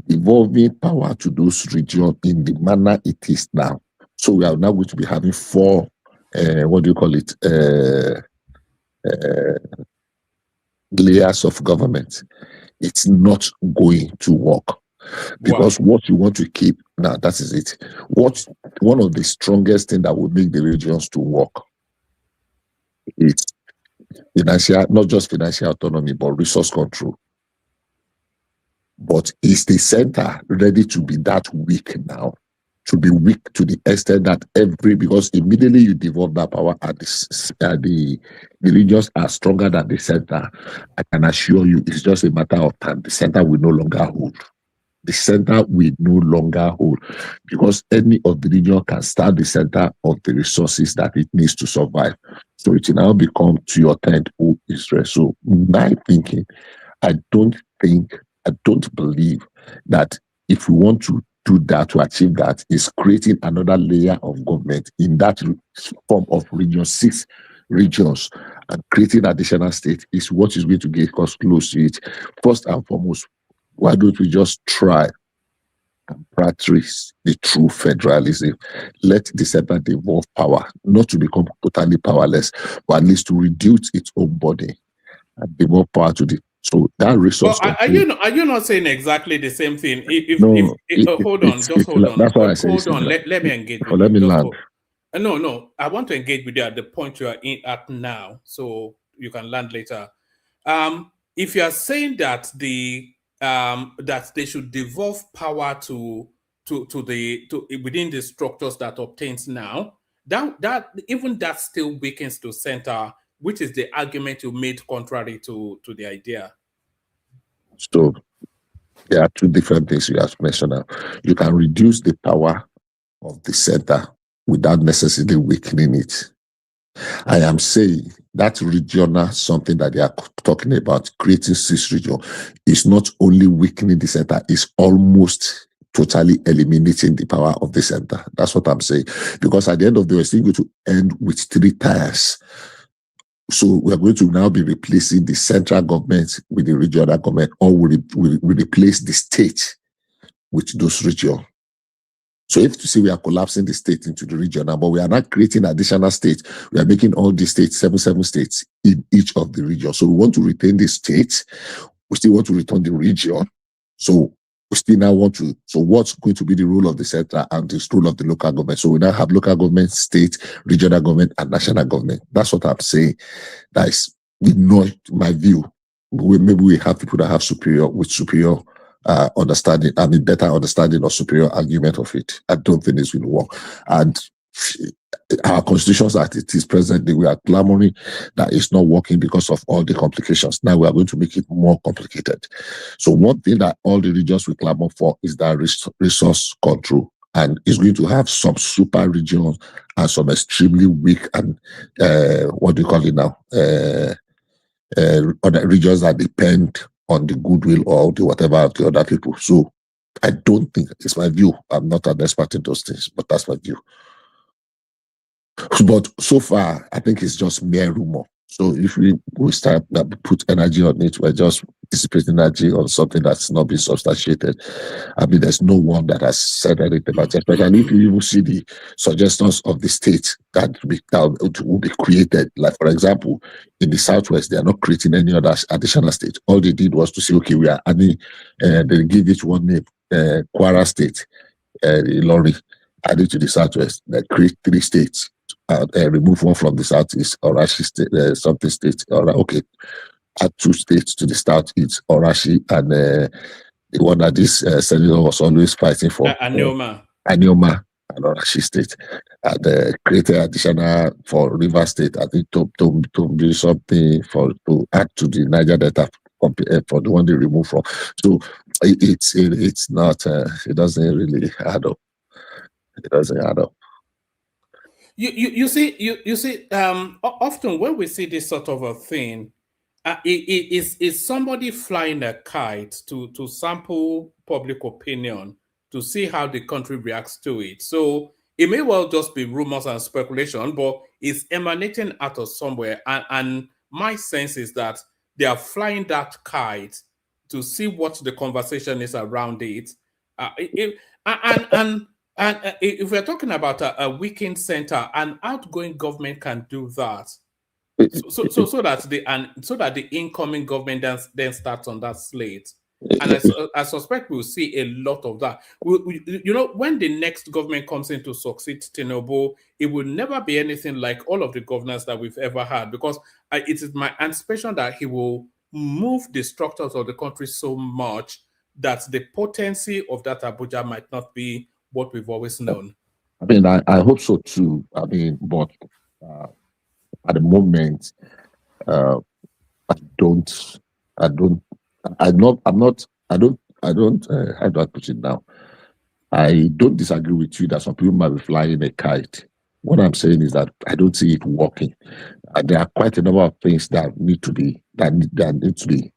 devolving power to those regions in the manner it is now. So we are now going to be having 4, what do you call it? layers of government, it's not going to work. Because what you want to keep now, that is it. One of the strongest things that will make the regions to work is financial, not just financial autonomy, but resource control. But is the center ready to be that weak now? To be weak to the extent that because immediately you devolve that power and the regions are stronger than the center, I can assure you it's just a matter of time. The center will no longer hold. The center will no longer hold because any of the region can start the center of the resources that it needs to survive. So it will now become to your tent, who is rest. So my thinking, I don't believe that if we want to do that, to achieve that, is creating another layer of government in that form of region, 6 regions, and creating additional states is what is going to get us close to it. First and foremost, why don't we just try and practice the true federalism? Let the center devolve power, not to become totally powerless, but at least to reduce its own body and devolve power to the. So that resource. But are you not saying exactly the same thing? Hold on, hold on. That's what I say. Hold on, let me engage with let you. me land. No, I want to engage with you at the point you are in at now, so you can land later. If you are saying that that they should devolve power to within the structures that obtains now, that even that still weakens the center, which is the argument you made contrary to the idea. So there are 2 different things you have mentioned now. You can reduce the power of the center without necessarily weakening it. I am saying that regional something that they are talking about, creating 6 regions, is not only weakening the center, it's almost totally eliminating the power of the center. That's what I'm saying. Because at the end of the day, we're still going to end with 3 tiers. So we are going to now be replacing the central government with the regional government, or we replace the state with those regions. So if to see we are collapsing the state into the region, but we are not creating additional states. We are making all the states, 7 states in each of the regions. So we want to retain the states. We still want to return the region. So we still now want to. So what's going to be the role of the center and the role of the local government? So we now have local government, state, regional government, and national government. That's what I'm saying. That is not my view. Maybe we have people that have superior understanding, better understanding or superior argument of it. I don't think this will work. And our constitutions as it is presently, we are clamoring that it's not working because of all the complications. Now we are going to make it more complicated. So one thing that all the regions will clamor for is that resource control. And it's going to have some super regions and some extremely weak and what do you call it now? Other regions that depend on the goodwill or the whatever of the other people. So I don't think, it's my view. I'm not an expert in those things, but that's my view. But so far, I think it's just mere rumor. So if we start put energy on it, we're just dissipating energy on something that's not been substantiated. I mean, there's no one that has said anything about it. But if you even see the suggestions of the states that will be created, like for example, in the Southwest, they are not creating any other additional state. All they did was to say, okay, we are adding, they give it one name, Kwara State, Lorry, added to the Southwest, they create 3 states. Remove one from the southeast, Orashi state, something state. Okay, add 2 states to the southeast, Orashi, and the one that this senator was always fighting for, Anioma, and Orashi state, and created additional for River State. I think to do something to add to the Niger Delta for the one they remove from. So it's not. It doesn't really add up. It doesn't add up. You see, often when we see this sort of a thing, is somebody flying a kite to sample public opinion to see how the country reacts to it. So it may well just be rumors and speculation, but it's emanating out of somewhere. And my sense is that they are flying that kite to see what the conversation is around it. And if we're talking about a weakened center, an outgoing government can do that. So that the incoming government then starts on that slate. And I suspect we'll see a lot of that. When the next government comes in to succeed Tinubu, it will never be anything like all of the governors that we've ever had, because it is my anticipation that he will move the structures of the country so much that the potency of that Abuja might not be what we've always known. I mean, I hope so too. I mean, but at the moment, I don't, how do I put it now? I don't disagree with you that some people might be flying a kite. What I'm saying is that I don't see it working. There are quite a number of things that need to be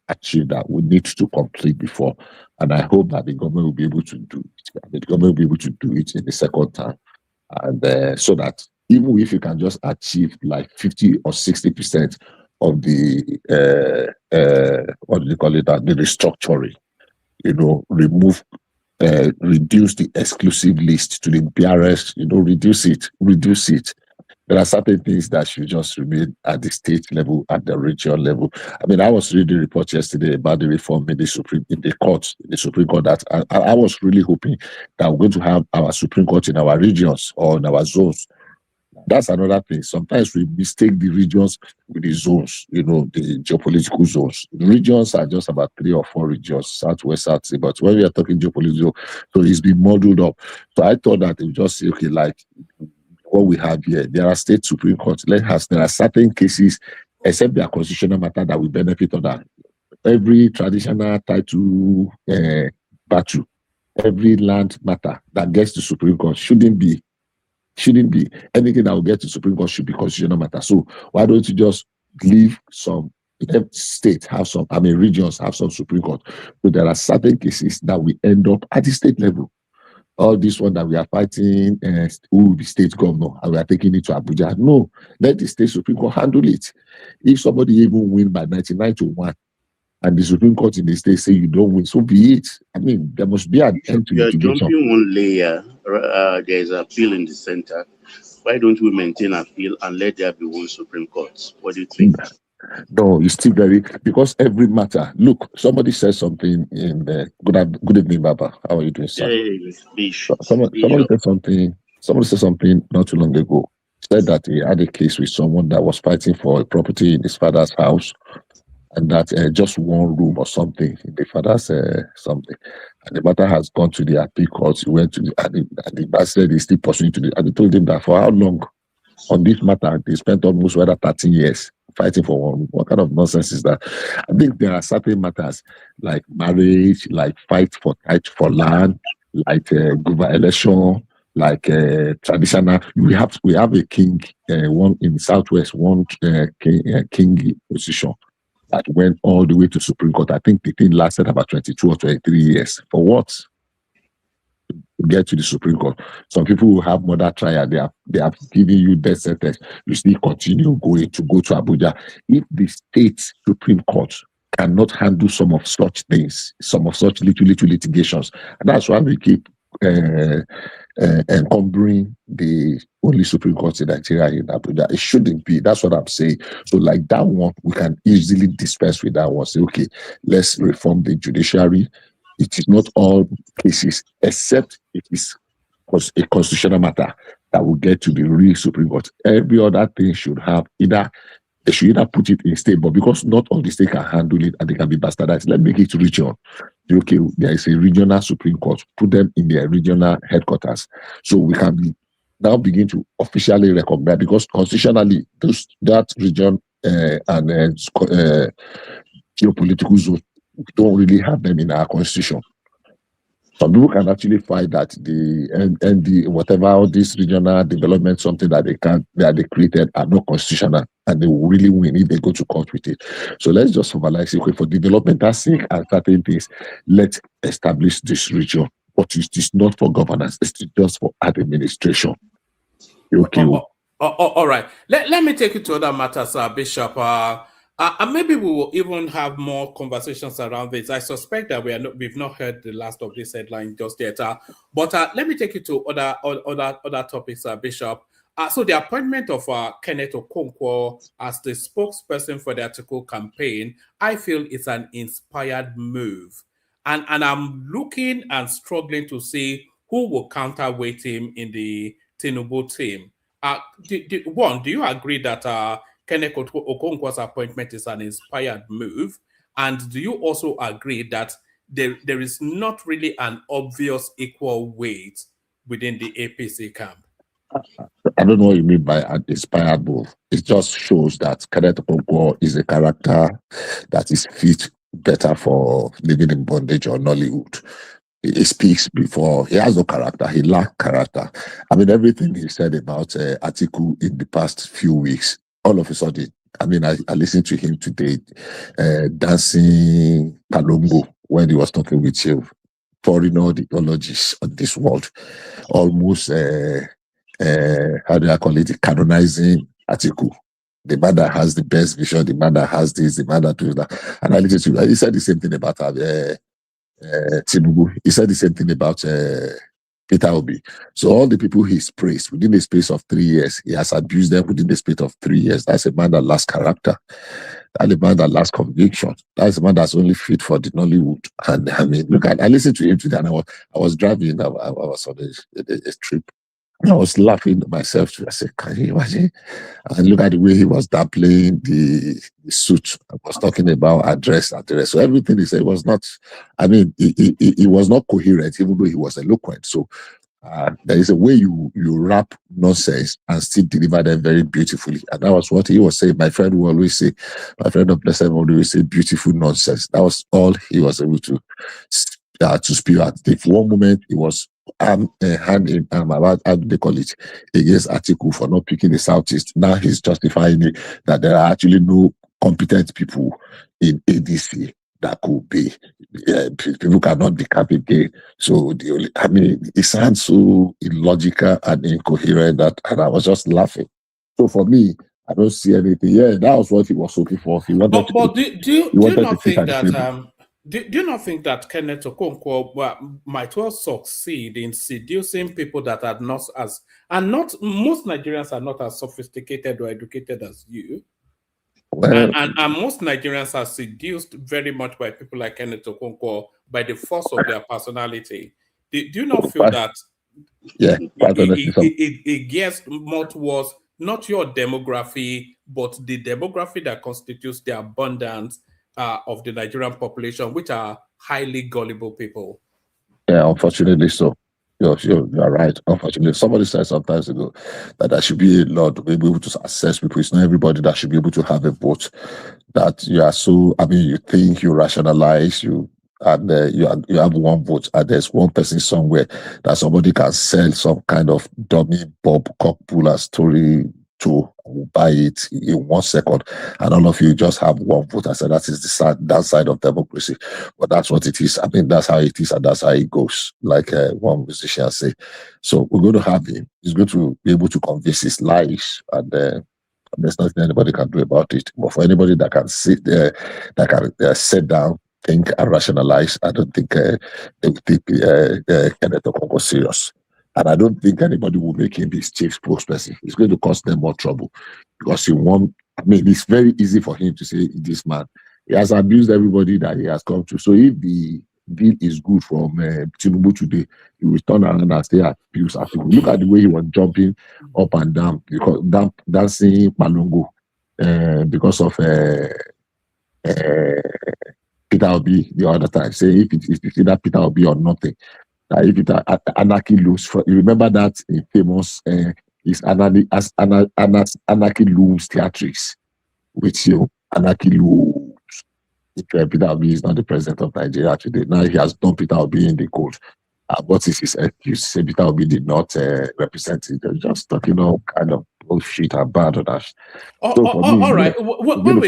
achieved, that we need to complete before. And I hope that the government will be able to do it. The government will be able to do it in the second time. And so that even if you can just achieve like 50 or 60% of the what do they call it, the restructuring, remove, reduce the exclusive list to the PRS, reduce it. There are certain things that should just remain at the state level, at the regional level. I mean, I was reading a report yesterday about the reform in the Supreme Court that I was really hoping that we're going to have our Supreme Court in our regions or in our zones. That's another thing. Sometimes we mistake the regions with the zones, the geopolitical zones. The regions are just about 3 or 4 regions, Southwest, South. But when we are talking geopolitical, so it's been modeled up. So I thought that it would just say, okay, like what we have here, there are state Supreme Courts. There are certain cases, except their constitutional matter, that will benefit on that. Every traditional title battle, every land matter that gets to Supreme Court shouldn't be anything that will get to Supreme Court should be constitutional matter. So why don't you just leave some states have some, regions have some Supreme Court. So there are certain cases that we end up at the state level. All this one that we are fighting, who will be state governor, and we are taking it to Abuja. No, let the state Supreme Court handle it. If somebody even win by 99-1, and the Supreme Court in the state say you don't win, so be it. I mean, there must be an end to You're litigation. jumping one layer. There is appeal in the center. Why don't we maintain appeal and let there be one Supreme Court? What do you think? No, it's still because every matter. Look, somebody said something in the good evening, Baba. How are you doing, sir? Hey, somebody said something not too long ago. Said that he had a case with someone that was fighting for a property in his father's house, and that just one room or something in the father's something, and the matter has gone to the appeal court. He went to the man said he's still pursuing to and they told him that for how long on this matter they spent almost 13 years fighting for one. What kind of nonsense is that? I think there are certain matters like marriage, like fight for land, like government election, like traditional. We have a king, one in the Southwest, one king position that went all the way to Supreme Court. I think the thing lasted about 22 or 23 years. For what? To get to the Supreme Court. Some people who have murder trial, they have given you death sentence. You still continue going to go to Abuja. If the state Supreme Court cannot handle some of such things, some of such little litigations, and that's why we keep encumbering the only Supreme Court in Nigeria in Abuja. It shouldn't be. That's what I'm saying. So like that one, we can easily dispense with that one. Say, okay, let's reform the judiciary. It is not all cases, except it is a constitutional matter that will get to the real Supreme Court. Every other thing should have they should either put it in state, but because not all the state can handle it and they can be bastardized, let's make it regional. Okay, there is a regional Supreme Court, put them in their regional headquarters. So we can now begin to officially recognize, because constitutionally, that region and geopolitical zone, we don't really have them in our constitution. Some people can actually fight that the whatever all this regional development, something that they created are not constitutional, and they will really win if they go to court with it. So let's just formalize it. Okay, for developmental sake and certain things, let's establish this region. But it is not for governance, it's just for administration. Okay. All right. Let me take you to other matters, Bishop. And maybe we will even have more conversations around this. I suspect that we've not heard the last of this headline just yet. But let me take you to other topics, Bishop. So the appointment of Kenneth Okonkwo as the spokesperson for the Atiku campaign, I feel is an inspired move. And I'm looking and struggling to see who will counterweight him in the Tinubu team. Do you agree that Kenneth Okonkwo's appointment is an inspired move? And do you also agree that there is not really an obvious equal weight within the APC camp? I don't know what you mean by an inspired move. It just shows that Kenneth Okonkwo is a character that is fit better for living in bondage or Nollywood. He speaks before, he has no character, he lacks character. I mean, everything he said about Atiku in the past few weeks, all of a sudden, I mean, I listened to him today dancing Palombo when he was talking with you, pouring all the ideologies of this world, almost, how do I call it, canonizing Atiku. The man that has the best vision, the man that has this, the man that does that. And I listened to him, he said the same thing about Tinubu. He said the same thing about Peter Obi. So all the people he's praised within the space of 3 years, he has abused them within the space of 3 years. That's a man that lacks character. That's a man that lacks conviction. That's a man that's only fit for the Nollywood. And I mean, look at, I listened to him today, and I was driving. I was on a trip. I was laughing to myself. I said, "Can you imagine?" And look at the way he was downplaying the suit. I was talking about address. So everything he said was not, I mean, he was not coherent, even though he was eloquent. So there is a way you wrap nonsense and still deliver them very beautifully. And that was what he was saying. My friend will always say, my friend of Blessed will always say beautiful nonsense. That was all he was able to spew out. For one moment, he was hand in arm about, how do they call it, against Atiku for not picking the Southeast. Now he's justifying it that there are actually no competent people in ADC that could be. People cannot decap again. So it sounds so illogical and incoherent and I was just laughing. So for me, I don't see anything. Yeah, that was what he was looking for. He wanted But do you not think that do you not think that Kenneth Okonkwo might well succeed in seducing people that are not as, and not most Nigerians are not as sophisticated or educated as you? Well, and most Nigerians are seduced very much by people like Kenneth Okonkwo by the force of their personality. Do you not feel that? Yeah, it gears more towards not your demography, but the demography that constitutes the abundance of the Nigerian population, which are highly gullible people. Yeah, unfortunately so. You're right. Unfortunately, somebody said some time ago that there should be a law to be able to assess people. It's not everybody that should be able to have a vote. That you are so, I mean, you think, you rationalize, and you have one vote, and there's one person somewhere that somebody can sell some kind of dummy Bob cockpuller story to buy it in 1 second, and all of you just have one vote. I said that is the downside of democracy, but that's what it is. I mean, that's how it is, and that's how it goes. Like one musician say. So we're going to have him. He's going to be able to convince his lies, and there's nothing anybody can do about it. But for anybody that can sit there, that can sit down, think and rationalize, I don't think they would take Kenneth Okonkwo serious. And I don't think anybody will make him his chief spokesperson. It's going to cause them more trouble because it's very easy for him to say, this man, he has abused everybody that he has come to. So if the deal is good from Tinubu today, he will turn around and say abuse Atiku. Look at the way he was jumping up and down, because dancing Palongo because of Peter Obi the other time. Say if it's either Peter Obi or nothing. If it anarchy looms, you remember that famous is anarchy looms theatrics, which anarchy looms. If Peter Obi is not the president of Nigeria today, now he has done Peter Obi in the court. What is his excuse? Say Peter Obi did not represent it. They're just talking all kind of bullshit and bad on that. All right. When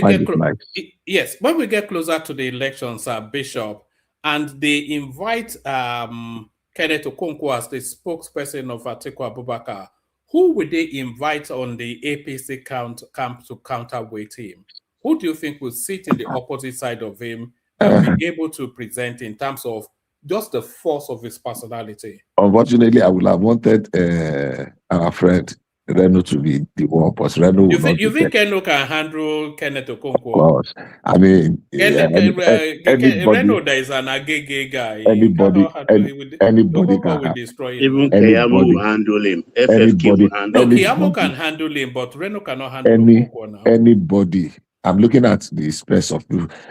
we get closer to the elections, Bishop, and they invite Kenneth Okonkwo as the spokesperson of Atiku Abubakar, who would they invite on the APC camp to counterweight him? Who do you think will sit in the opposite side of him and be able to present in terms of just the force of his personality? Unfortunately, I would have wanted our friend Reno to be the one, but Reno will not You be think Reno can handle Kenneth Okonkwo? course. I mean, anybody, Reno, there is an Agege guy. anybody, anybody Okonkwo can will have. destroy him. Even Man. Keyamo Anybody, will handle him. FFK anybody, will handle No, him. Kiyamo can handle him, but Reno cannot handle any Okonkwo now. anybody. I'm looking at the space of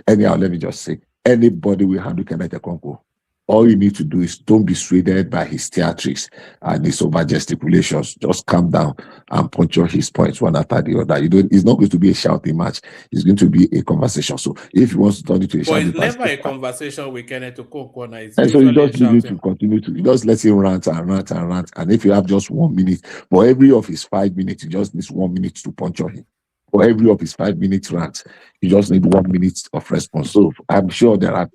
anyhow. Let me just say, anybody will handle Kenneth Okonkwo. All you need to do is don't be swayed by his theatrics and his over gesticulations. Just calm down and puncture his points one after the other. It's not going to be a shouting match. It's going to be a conversation. So if he wants to turn it to a But shouting it's match, never a conversation with Kenneth Okonkwo now. It's and so you usually just leave him to shouting. continue to, you just let him rant and rant and rant. And if you have just 1 minute, for every of his 5 minutes, you just need 1 minute to puncture him. For every of his 5 minutes rant, you just need 1 minute of response. So I'm sure there are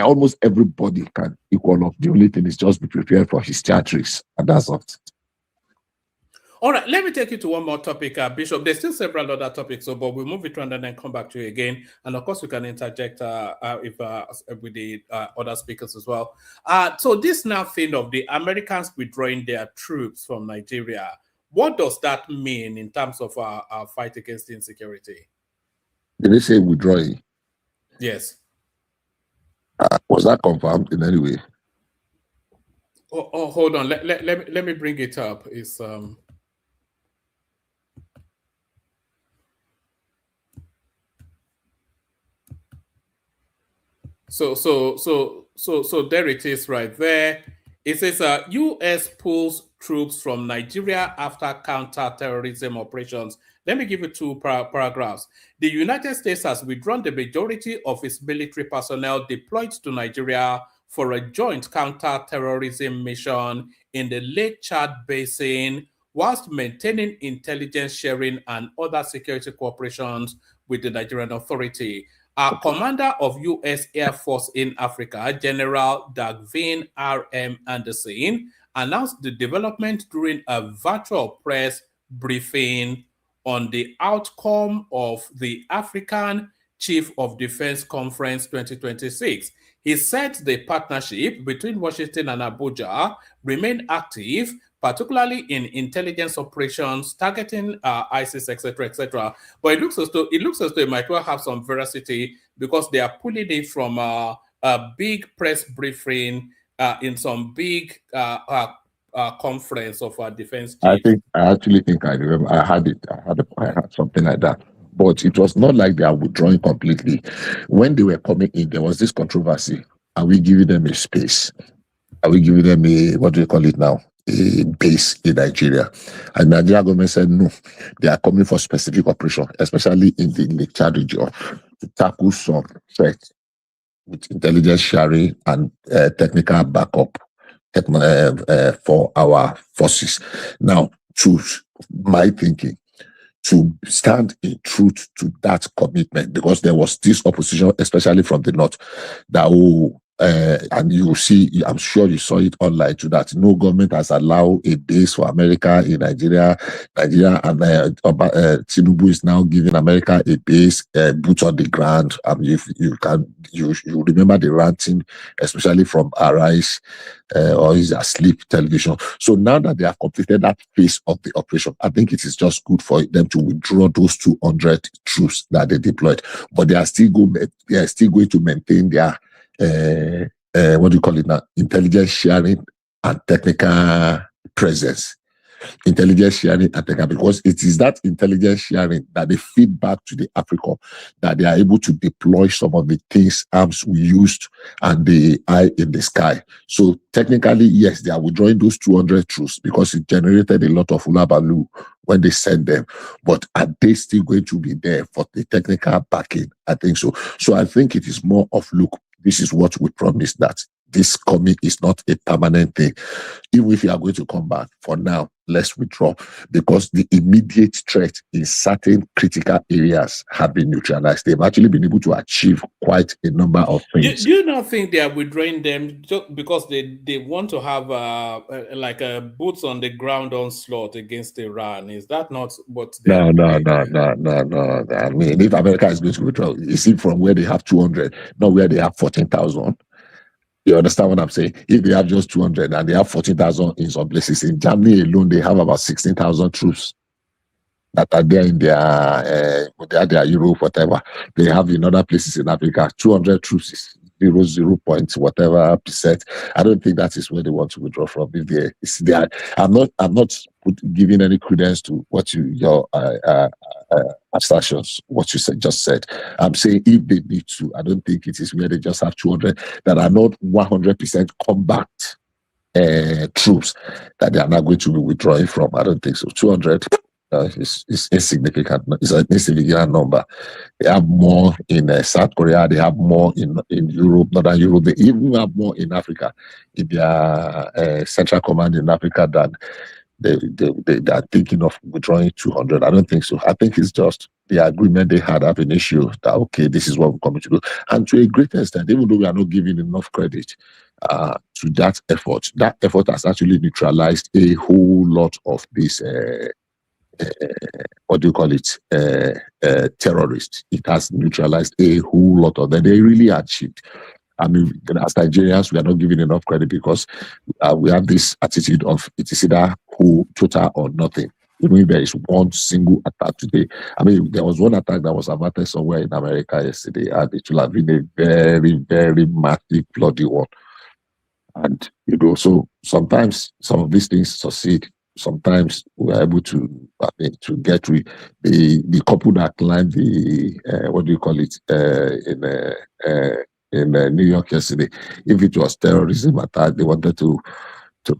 almost everybody can equal up. The only thing is just be prepared for his theatrics, and that's all. All right, let me take you to one more topic, Bishop. There's still several other topics, but we'll move it around and then come back to you again. And of course, we can interject with the other speakers as well. So this now thing of the Americans withdrawing their troops from Nigeria, what does that mean in terms of our fight against insecurity? Did they say withdrawing? Yes. Was that confirmed in any way? Oh, hold on. Let me bring it up. It's So there it is right there. It says U.S. pulls troops from Nigeria after counter-terrorism operations. Let me give you two paragraphs. The United States has withdrawn the majority of its military personnel deployed to Nigeria for a joint counter-terrorism mission in the Lake Chad Basin, whilst maintaining intelligence sharing and other security cooperations with the Nigerian Authority. Commander of U.S. Air Force in Africa, General Dagvin R.M. Anderson, announced the development during a virtual press briefing on the outcome of the African Chief of Defense Conference 2026. He said the partnership between Washington and Abuja remained active, particularly in intelligence operations targeting ISIS, etc., etc. But it looks as though it might well have some veracity because they are pulling it from a big press briefing in some big conference of our defense chiefs. I actually think I remember. I had something like that. But it was not like they are withdrawing completely. When they were coming in, there was this controversy. Are we giving them a space? Are we giving them what do you call it now? A base in Nigeria? And the Nigerian government said no. They are coming for specific operation, especially in the Lake Chad region, to tackle some threats with intelligence sharing and technical backup for our forces. Now, to my thinking, to stand in truth to that commitment, because there was this opposition, especially from the north, that and you see, I'm sure you saw it online too, that no government has allowed a base for America in Nigeria. And Tinubu is now giving America a base, boots on the ground. If you remember the ranting, especially from Arise or is Asleep television. So now that they have completed that phase of the operation, I think it is just good for them to withdraw those 200 troops that they deployed. But they are still going to maintain their what do you call it now? Intelligence sharing and technical presence. Intelligence sharing and technical, because it is that intelligence sharing that they feed back to the Africa, that they are able to deploy some of the things, arms we used and the eye in the sky. So technically, yes, they are withdrawing those 200 troops because it generated a lot of ulabalu when they sent them. But are they still going to be there for the technical backing? I think so. So I think it is more of, look, this is what we promised, that this coming is not a permanent thing. Even if you are going to come back, for now, let's withdraw, because the immediate threat in certain critical areas have been neutralized. They've actually been able to achieve quite a number of things. Do you not think they are withdrawing them just because they want to have like a boots on the ground onslaught against Iran? Is that not what they are No. doing? I mean, if America is going to withdraw, you see from where they have 200, not where they have 14,000. You understand what I'm saying? If they have just 200 and they have 14,000 in some places, in Germany alone, they have about 16,000 troops that are there in their Europe, whatever. They have in other places in Africa, 200 troops is 0 point whatever percent. I don't think that is where they want to withdraw from. If they, I'm not giving any credence to what your assertions, what you just said. I'm saying if they need to, I don't think it is where they just have 200 that are not 100% combat troops that they are not going to be withdrawing from. I don't think so. 200 is insignificant. It's an insignificant number. They have more in South Korea. They have more in Europe, Northern Europe. They even have more in Africa, in their central command in Africa than they are thinking of withdrawing 200. I don't think so. I think it's just the agreement they had have an issue that, okay, this is what we're coming to do. And to a great extent, even though we are not giving enough credit to that effort has actually neutralized a whole lot of these what do you call it, terrorists. It has neutralized a whole lot of them. They really achieved. I mean, as Nigerians, we are not giving enough credit because we have this attitude of it is either whole, total, or nothing. Even if there is one single attack today. I mean, there was one attack that was averted somewhere in America yesterday, and it will have been a very, very massive, bloody one. And, so sometimes some of these things succeed. Sometimes we're able to, to get the couple that climbed the, what do you call it, in New York yesterday. If it was terrorism attack, they wanted to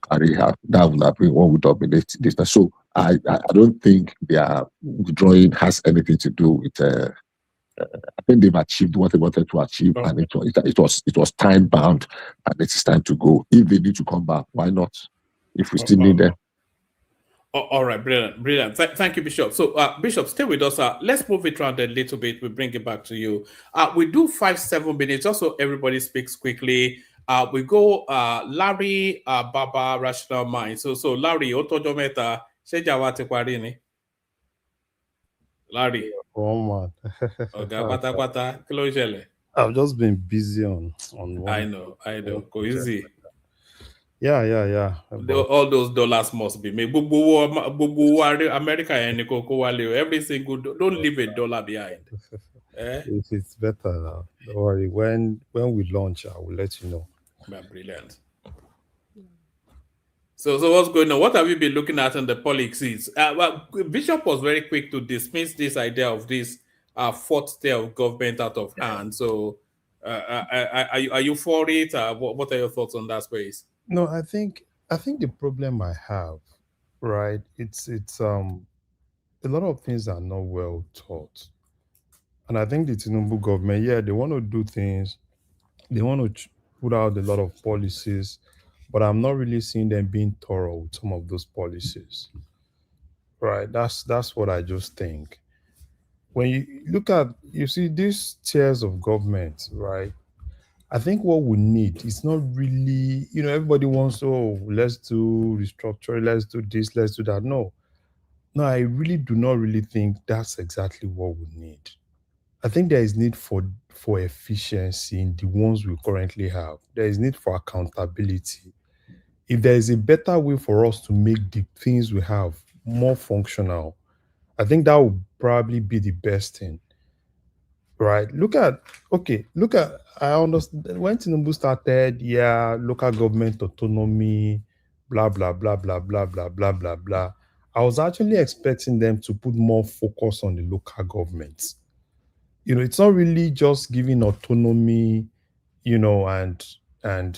carry out, that would have been what would dominate this. So I don't think their withdrawing has anything to do with. I think they've achieved what they wanted to achieve, and it was time bound, and it is time to go. If they need to come back, why not? If we still need them. All right, brilliant. Thank you, Bishop. So, Bishop, stay with us. Let's move it around a little bit. We bring it back to you. We do 5-7 minutes, just so everybody speaks quickly. We go Larry, Baba, Rational Mind. So Larry, Otojometa, Shejawati Kwarini. Larry. Oh man. I've just been busy on one. I know. Go easy. Yeah. All those dollars must be made. America and every single, don't leave a dollar behind. It's better now. Don't worry. When we launch, I will let you know. Brilliant. So what's going on? What have you been looking at in the policies? Well, Bishop was very quick to dismiss this idea of this fourth tier of government out of hand. So are you for it? What are your thoughts on that space? No, I think the problem I have, right? It's a lot of things are not well taught, and I think the Tinubu government, they want to do things, they want to put out a lot of policies, but I'm not really seeing them being thorough with some of those policies. Right? That's what I just think. When you see these tiers of government, right? I think what we need is not really, everybody wants to, let's do restructuring, let's do this, let's do that. No, I really do not really think that's exactly what we need. I think there is need for efficiency in the ones we currently have. There is need for accountability. If there is a better way for us to make the things we have more functional, I think that would probably be the best thing. Right? Look at, I understand when Tinubu started, local government autonomy, blah, blah, blah, blah, blah, blah, blah, blah, blah. I was actually expecting them to put more focus on the local governments. It's not really just giving autonomy, and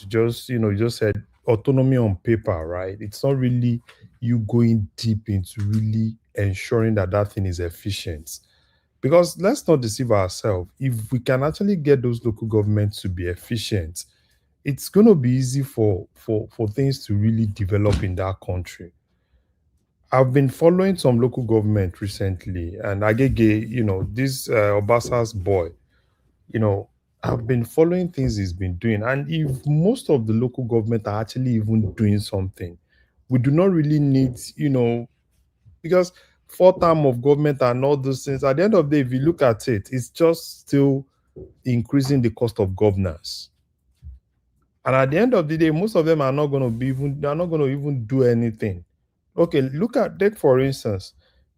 just, you just said autonomy on paper, right? It's not really you going deep into really ensuring that thing is efficient. Because let's not deceive ourselves. If we can actually get those local governments to be efficient, it's going to be easy for things to really develop in that country. I've been following some local government recently, and Agege, this Obasa's boy, I've been following things he's been doing. And if most of the local government are actually even doing something, we do not really need, because 4 term of government and all those things, at the end of the day, if you look at it, it's just still increasing the cost of governance. And at the end of the day, most of them are not going to be even, they're not going to even do anything. Okay, take for instance,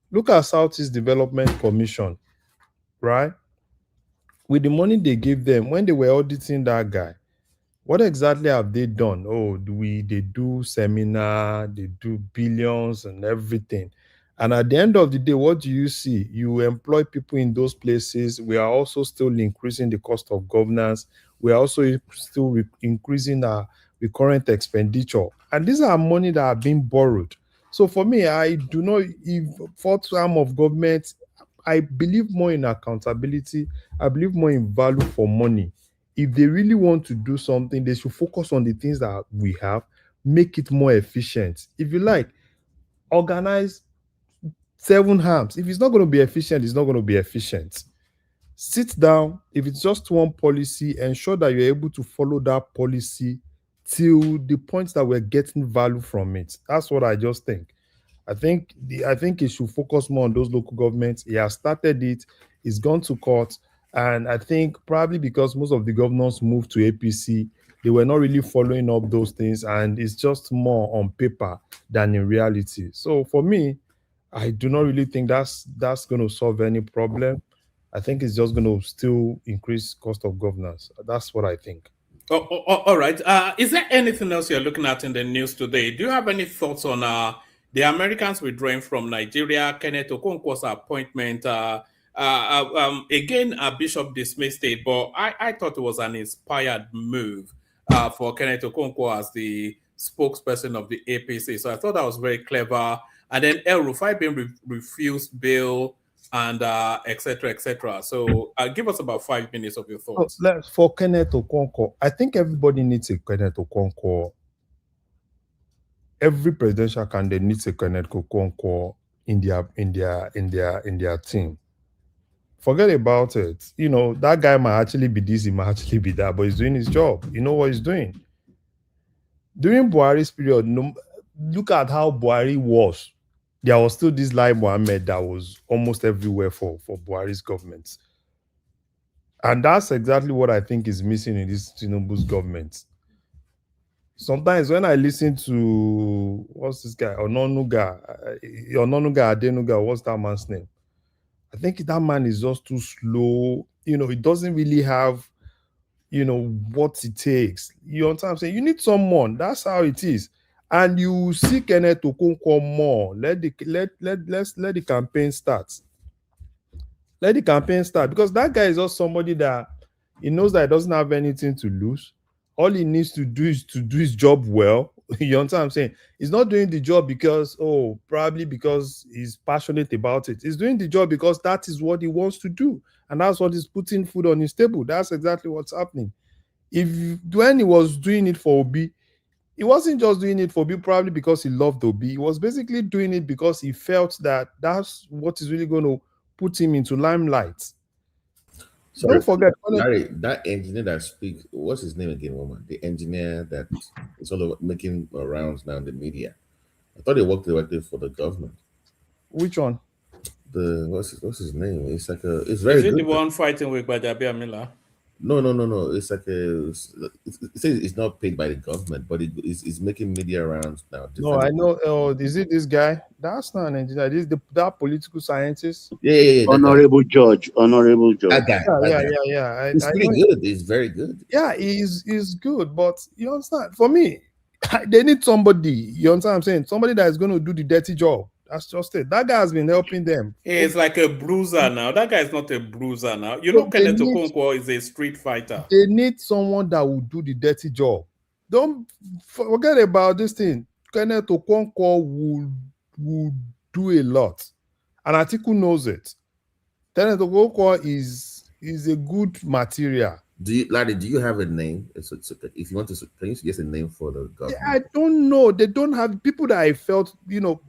look at Southeast Development Commission, right? With the money they gave them when they were auditing that guy, what exactly have they done? Oh, they do seminar, they do billions and everything. And at the end of the day, what do you see? You employ people in those places. We are also still increasing the cost of governance. We are also still increasing our recurrent expenditure. And these are money that are being borrowed. So for me, I do not, if fourth arm of government, I believe more in accountability. I believe more in value for money. If they really want to do something, they should focus on the things that we have, make it more efficient. If you like, organize 7 arms. If it's not going to be efficient, it's not going to be efficient. Sit down. If it's just one policy, ensure that you're able to follow that policy till the point that we're getting value from it. That's what I just think. I think it should focus more on those local governments. He has started it. It's gone to court, and I think probably because most of the governors moved to APC, they were not really following up those things, and it's just more on paper than in reality. So for me, I do not really think that's going to solve any problem. I think it's just going to still increase cost of governance. That's what I think. All right. Is there anything else you're looking at in the news today? Do you have any thoughts on the Americans withdrawing from Nigeria, Kenneth Okonkwo's appointment? Again, Bishop dismissed it, but I thought it was an inspired move for Kenneth Okonkwo as the spokesperson of the APC. So I thought that was very clever. And then El-Rufai being refused bail and etc. etc. So give us about 5 minutes of your thoughts. For Kenneth Okonkwo, I think everybody needs a Kenneth Okonkwo. Every presidential candidate needs a Kenneth Okonkwo in their team. Forget about it. You know, that guy might actually be this, he might actually be that, but he's doing his job. You know what he's doing. During Buhari's period, look at how Buhari was. There was still this Lai Mohammed that was almost everywhere for Buhari's government. And that's exactly what I think is missing in this Tinubu's government. Sometimes when I listen to, what's this guy? Ononuga Adenuga, what's that man's name? I think that man is just too slow. You know, he doesn't really have, you know, what it takes. You know what I'm saying? You need someone. That's how it is. And you see Kenneth Okonkwo more. Let the campaign start. Let the campaign start, because that guy is just somebody that he knows that he doesn't have anything to lose. All he needs to do is to do his job well. You understand what I'm saying? He's not doing the job because, probably because he's passionate about it. He's doing the job because that is what he wants to do. And that's what is putting food on his table. That's exactly what's happening. When he was doing it for Obi, he wasn't just doing it for Obi probably because he loved Obi. He was basically doing it because he felt that that's what is really going to put him into limelight. Sorry, don't forget, Larry, that engineer that speaks, what's his name again, woman? The engineer that is all over making rounds now in the media. I thought he worked directly for the government. Which one? What's his name? It's like it's very Is it good. the one fighting with Bajabi Amila? No. It's like it says it's not paid by the government, but it's making media rounds now. No, I know. Is it this guy? That's not an engineer. This is that political scientist. Yeah. Honorable Judge. That guy. Yeah. It's pretty good. It's very good. Yeah, he's good, but you understand? For me, they need somebody. You understand what I'm saying? Somebody that is going to do the dirty job. That's just it. That guy has been helping them. He's like a bruiser now. That guy is not a bruiser now. You know, Kenneth Okonkwo is a street fighter. They need someone that will do the dirty job. Don't forget about this thing. Kenneth Okonkwo will do a lot. And Atiku knows it. Kenneth Okonkwo is a good material. Larry, do you have a name? If you want to, can you suggest a name for the government? I don't know. They don't have people that I felt, you know,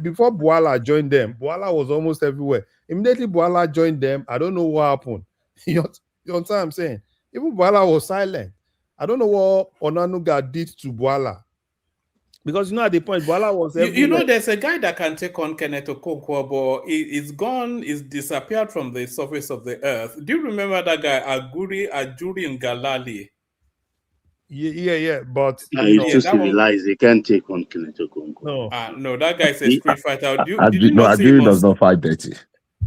before Bwala joined them, Bwala was almost everywhere. Immediately Bwala joined them, I don't know what happened. You understand what I'm saying? Even Bwala was silent. I don't know what Onanuga did to Bwala. Because, you know, at the point, Bwala was everywhere. You know, there's a guy that can take on Kenneth Okonkwo, but he's gone, he's disappeared from the surface of the earth. Do you remember that guy, Ajuri Ngalali? Yeah. But Now you he's know, too that one. civilized. He can't take on Kenneth Okonkwo. no, No, that guy's a He- street fighter. Did you No, not see him Ajuri on? does not fight dirty.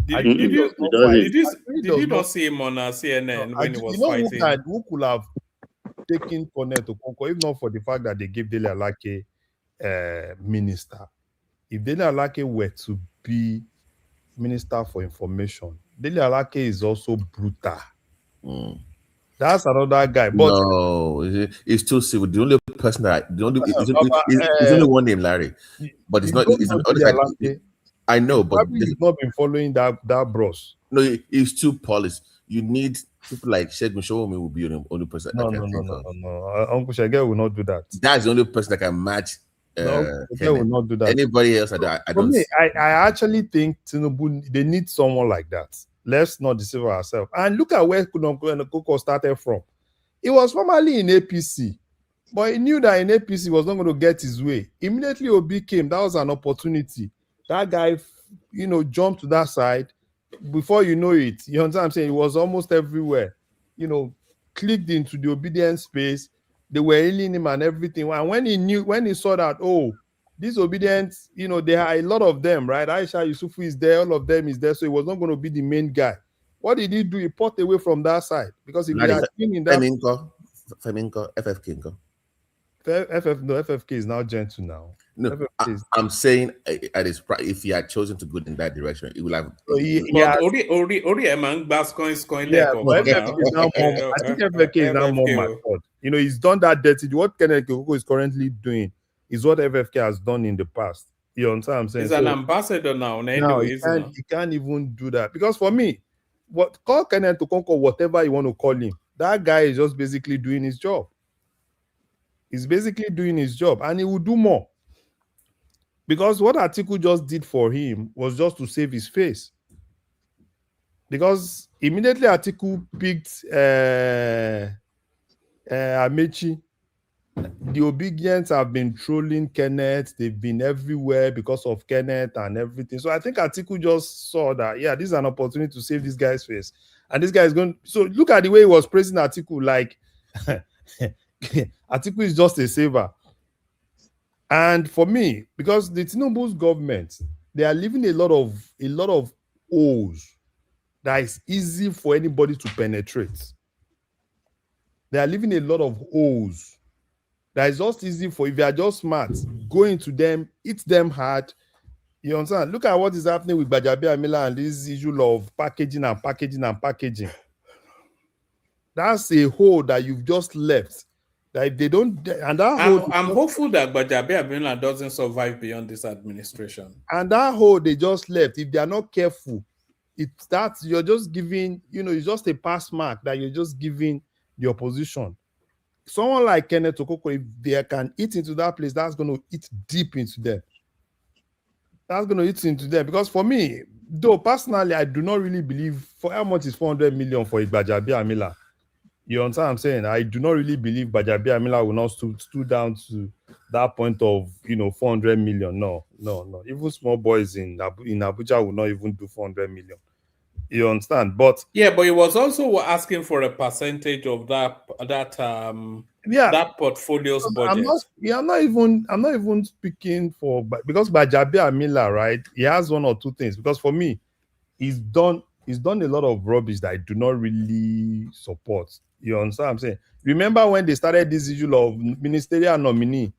Did, Ajuri did you does He not fight. doesn't. Ajuri did does you not. not see him on CNN when he You was know fighting? who could have taken Connect Okonkwo if not for the fact that they gave Dele Alake minister? If Dele Alake were to be minister for information, Dele Alake is also brutal. Mm. That's another guy. But No, it's too civil. The only person that the only Baba, it's only one named Larry, but it's you not. don't It's know on the Dele side. Alake. I know, but Probably you've not been following that bros. no, it's too polished. You need people like Shegun Showome will be the only person I No. can think of. Uncle Shege will not do that. That's the only person that can match. No, Uncle Shege Kenneth. will not do that. Anybody else? I For don't. me, I actually think Tinubu, they need someone like that. Let's not deceive ourselves. And look at where Koko started from. He was formerly in APC, but he knew that in APC he was not going to get his way. Immediately Obi came, that was an opportunity. That guy, jumped to that side. Before you know it, you understand what I'm saying? It was almost everywhere. Clicked into the obedience space. They were healing him and everything. And when he saw that, this obedience, there are a lot of them, right? Aisha Yusufu is there, all of them is there. So he was not going to be the main guy. What did he do? He put away from that side. Because if he had been in that Feminko, FFK. FFK is now gentle now. No, I'm saying at his if he had chosen to go in that direction, he would have. But Ori Emang Bascoin is going yeah, there. but FFK is now more. I think FFK is now more matured. He's done that dirty. What Kenneth Okonkwo is currently doing is what FFK has done in the past. You understand what I'm saying? He's an ambassador now. He can't even do that. Because for me, call Kenneth Okonkwo whatever you want to call him. That guy is just basically doing his job. He's basically doing his job, and he will do more. Because what Atiku just did for him was just to save his face. Because immediately Atiku picked Amechi, the obedience have been trolling Kenneth. They've been everywhere because of Kenneth and everything. So I think Atiku just saw that, this is an opportunity to save this guy's face. And this guy is going. So look at the way he was praising Atiku, like Atiku is just a saver. And for me, because the Tinubu's government, they are leaving a lot of holes that is easy for anybody to penetrate. They are leaving a lot of holes that is just easy for, if you are just smart, go into them, hit them hard. You understand? Look at what is happening with Gbajabiamila and this issue of packaging. That's a hole that you've just left. That if they don't, and that hole, I'm hopeful that Gbajabiamila doesn't survive beyond this administration. And that hole they just left, if they are not careful, you're just giving, it's just a pass mark that you're just giving the opposition. Someone like Kenneth Okonkwo, if they can eat into that place, that's going to eat deep into them. That's going to eat into them. Because for me, though personally, I do not really believe for how much is 400 million for Gbajabiamila. You understand what I'm saying? I do not really believe Gbajabiamila will not stood down to that point of 400 million. No. Even small boys in Abuja will not even do 400 million. You understand? But but he was also asking for a percentage of that portfolio's budget. I'm not even speaking for, because Gbajabiamila, right? He has one or two things. Because for me, he's done a lot of rubbish that I do not really support. You understand what I'm saying? Remember when they started this issue of ministerial nominee?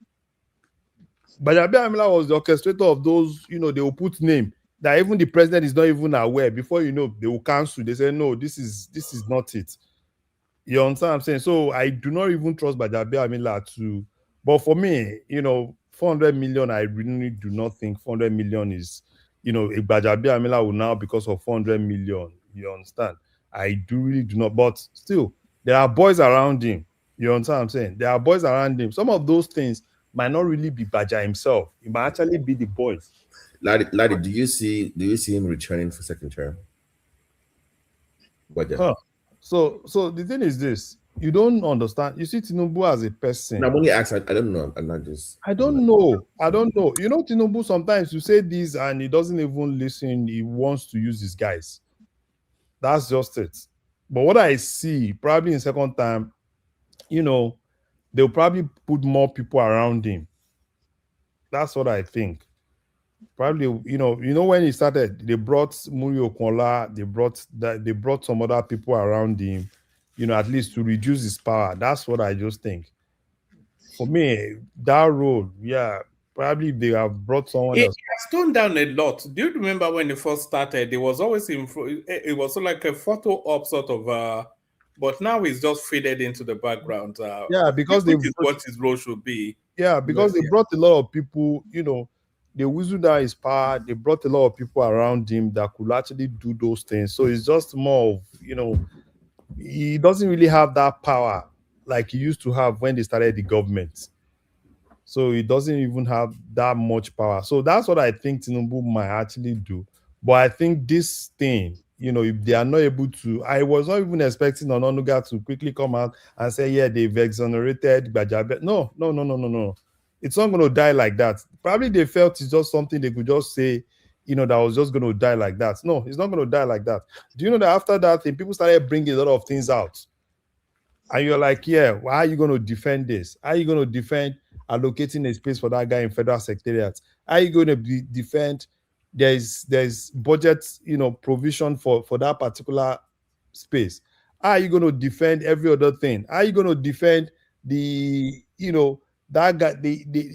Gbajabiamila was the orchestrator of those, they will put name that even the president is not even aware. Before they will cancel. They say, no, this is not it. You understand what I'm saying? So I do not even trust Gbajabiamila to, but for me, 400 million, I really do not think 400 million is, Gbajabiamila will now, because of 400 million, you understand? I really do not, but still, there are boys around him. You understand what I'm saying? There are boys around him. Some of those things might not really be Baja himself. It might actually be the boys. Larry, do you see him returning for second term? So the thing is this: you don't understand. You see Tinubu as a person. I'm only asking. I don't know. I'm not just. I don't know. Tinubu, sometimes you say this and he doesn't even listen. He wants to use his guys. That's just it. But what I see, probably in second time, they'll probably put more people around him. That's what I think. Probably, when he started, they brought Muri Okola, they brought some other people around him, at least to reduce his power. That's what I just think. For me, that role, yeah, probably they have brought someone It else. has toned down a lot. Do you remember when it first started? It was always it was like a photo op sort of, but now it's just faded into the background. Yeah, because Which is what his role should be. they brought a lot of people, they whistled down his power. They brought a lot of people around him that could actually do those things. So it's just more of, he doesn't really have that power like he used to have when they started the government. So he doesn't even have that much power. So that's what I think Tinubu might actually do. But I think this thing, if they are not able to, I was not even expecting Ononuga to quickly come out and say, yeah, they've exonerated Bajabe. No, no, no, no, no, no. It's not going to die like that. Probably they felt it's just something they could just say, that was just going to die like that. No, it's not going to die like that. Do you know that after that thing, people started bringing a lot of things out? And you're like, yeah, why are you going to defend this? How are you going to defend allocating a space for that guy in federal secretariat? How are you going to defend there's budget, provision for that particular space? How are you going to defend every other thing? How are you going to defend the, that guy?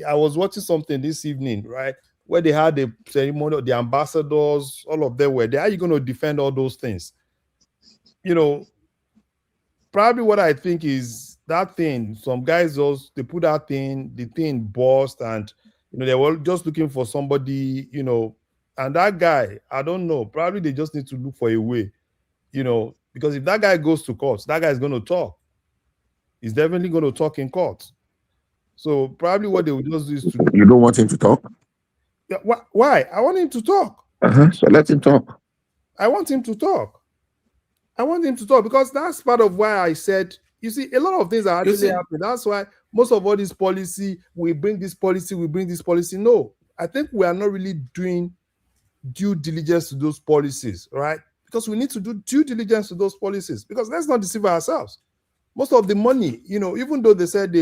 I was watching something this evening, right, where they had the ceremony, the ambassadors, all of them were there. How are you going to defend all those things? Probably what I think is that thing. Some guys also they put that thing, the thing burst, and they were just looking for somebody, and that guy, I don't know. Probably they just need to look for a way, because if that guy goes to court, that guy is going to talk. He's definitely going to talk in court. So probably what they would just do is to. You don't want him to talk? Yeah, why? I want him to talk. So let him talk. I want him to talk. I want him to talk because that's part of why I said, you see, a lot of things are actually happening. That's why most of all this policy, we bring this policy. No, I think we are not really doing due diligence to those policies, right? Because we need to do due diligence to those policies because let's not deceive ourselves. Most of the money, even though they said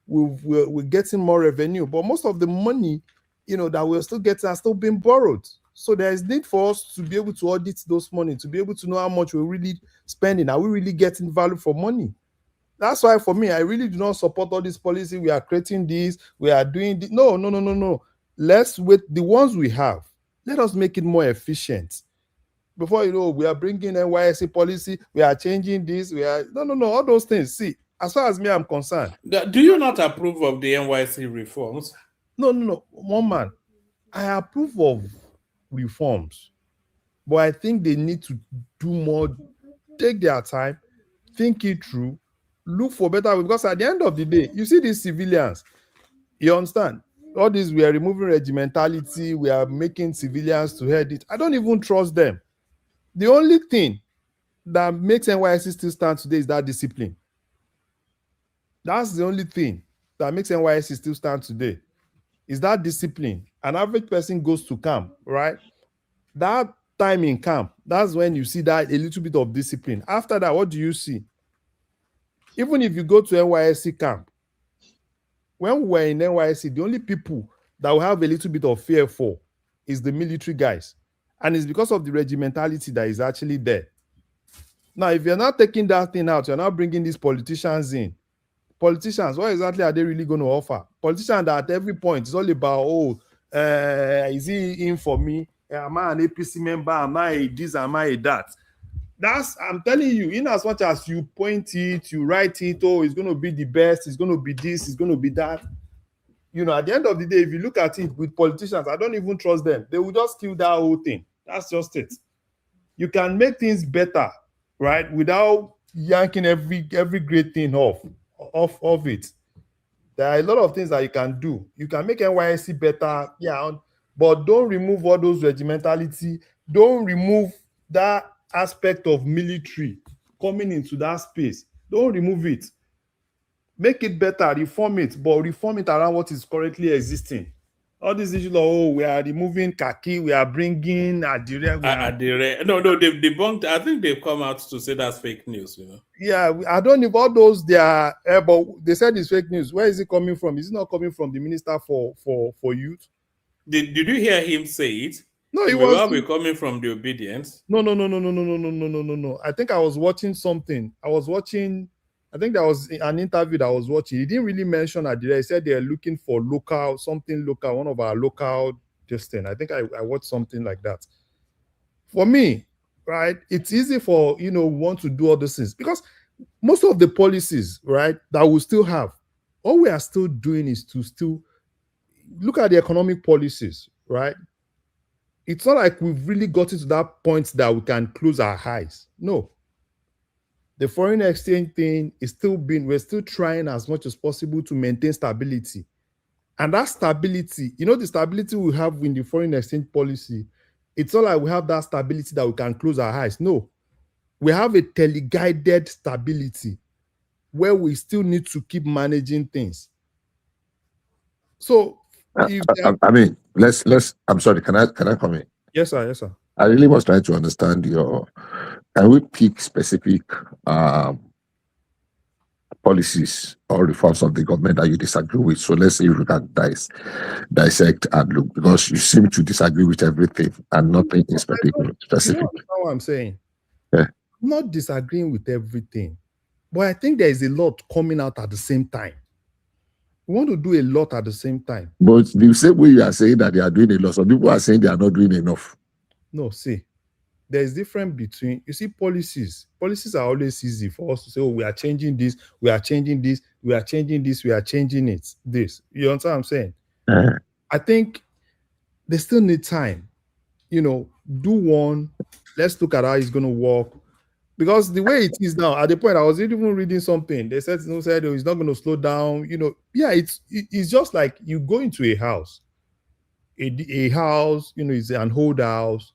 we're getting more revenue, but most of the money, that we're still getting are still being borrowed. So there is need for us to be able to audit those money, to be able to know how much we're really spending. Are we really getting value for money? That's why for me, I really do not support all this policy. We are creating this, we are doing this. No. Let's wait. The ones we have, let us make it more efficient. Before we are bringing NYSC policy, we are changing this, no, all those things. See, as far as me, I'm concerned. Do you not approve of the NYSC reforms? No. One man, I approve of reforms, but I think they need to do more, take their time, think it through, look for better, because at the end of the day, you see these civilians, you understand, all this, we are removing regimentality, we are making civilians to head it. I don't even trust them. The only thing that makes NYSC still stand today is that discipline. That's the only thing that makes NYSC still stand today. Is that discipline. An average person goes to camp, right? That time in camp, that's when you see that a little bit of discipline. After that, what do you see? Even if you go to NYSC camp, when we were in NYSC, the only people that will have a little bit of fear for is the military guys. And it's because of the regimentality that is actually there. Now, if you're not taking that thing out, you're not bringing these politicians in. Politicians, what exactly are they really going to offer? Politicians that at every point, it's all about, is he in for me? Am I an APC member? Am I a this? Am I a that? I'm telling you, in as much as you point it, you write it, it's going to be the best, it's going to be this, it's going to be that. At the end of the day, if you look at it with politicians, I don't even trust them. They will just kill that whole thing. That's just it. You can make things better, right? Without yanking every great thing off it. There are a lot of things that you can do. You can make NYSC better, but don't remove all those regimentality. Don't remove that aspect of military coming into that space. Don't remove it. Make it better, reform it, but reform it around what is currently existing. All these issues of, oh, we are removing khaki, we are bringing Adire. No, they've debunked. I think they've come out to say that's fake news. Yeah, I don't know about those. They are, but they said it's fake news. Where is it coming from? Is it not coming from the minister for youth? Did you hear him say it? No, it it was was be coming from the obedience. No. I think I was watching something. I think there was an interview that I was watching. He didn't really mention Adire. He said they're looking for something local, one of our local thing. I think I watched something like that. For me, right, it's easy for want to do all these things because most of the policies, right, that we still have, all we are still doing is to still look at the economic policies, right? It's not like we've really gotten to that point that we can close our eyes. No. The foreign exchange thing is we're still trying as much as possible to maintain stability. And that stability, the stability we have in the foreign exchange policy, it's not like we have that stability that we can close our eyes. No. We have a tele-guided stability where we still need to keep managing things. So, I mean, let's. I'm sorry. Can I come in? Yes, sir. Yes, sir. I really was trying to understand Can we pick specific policies or reforms of the government that you disagree with? So let's see if we can dissect and look, because you seem to disagree with everything and nothing in specific. You know what I'm saying? Yeah. I'm not disagreeing with everything, but I think there is a lot coming out at the same time. We want to do a lot at the same time. But the same way you are saying that they are doing a lot, some people are saying they are not doing enough. No, see, there's difference between, you see, policies. Policies are always easy for us to say, oh, we are changing this, we are changing this, we are changing this, we are changing it. This. You understand what I'm saying? I think they still need time. Do one, let's look at how it's going to work. Because the way it is now, at the point I was even reading something, they said, oh, it's not going to slow down. Yeah, it's just like you go into a house. A house, is an old house,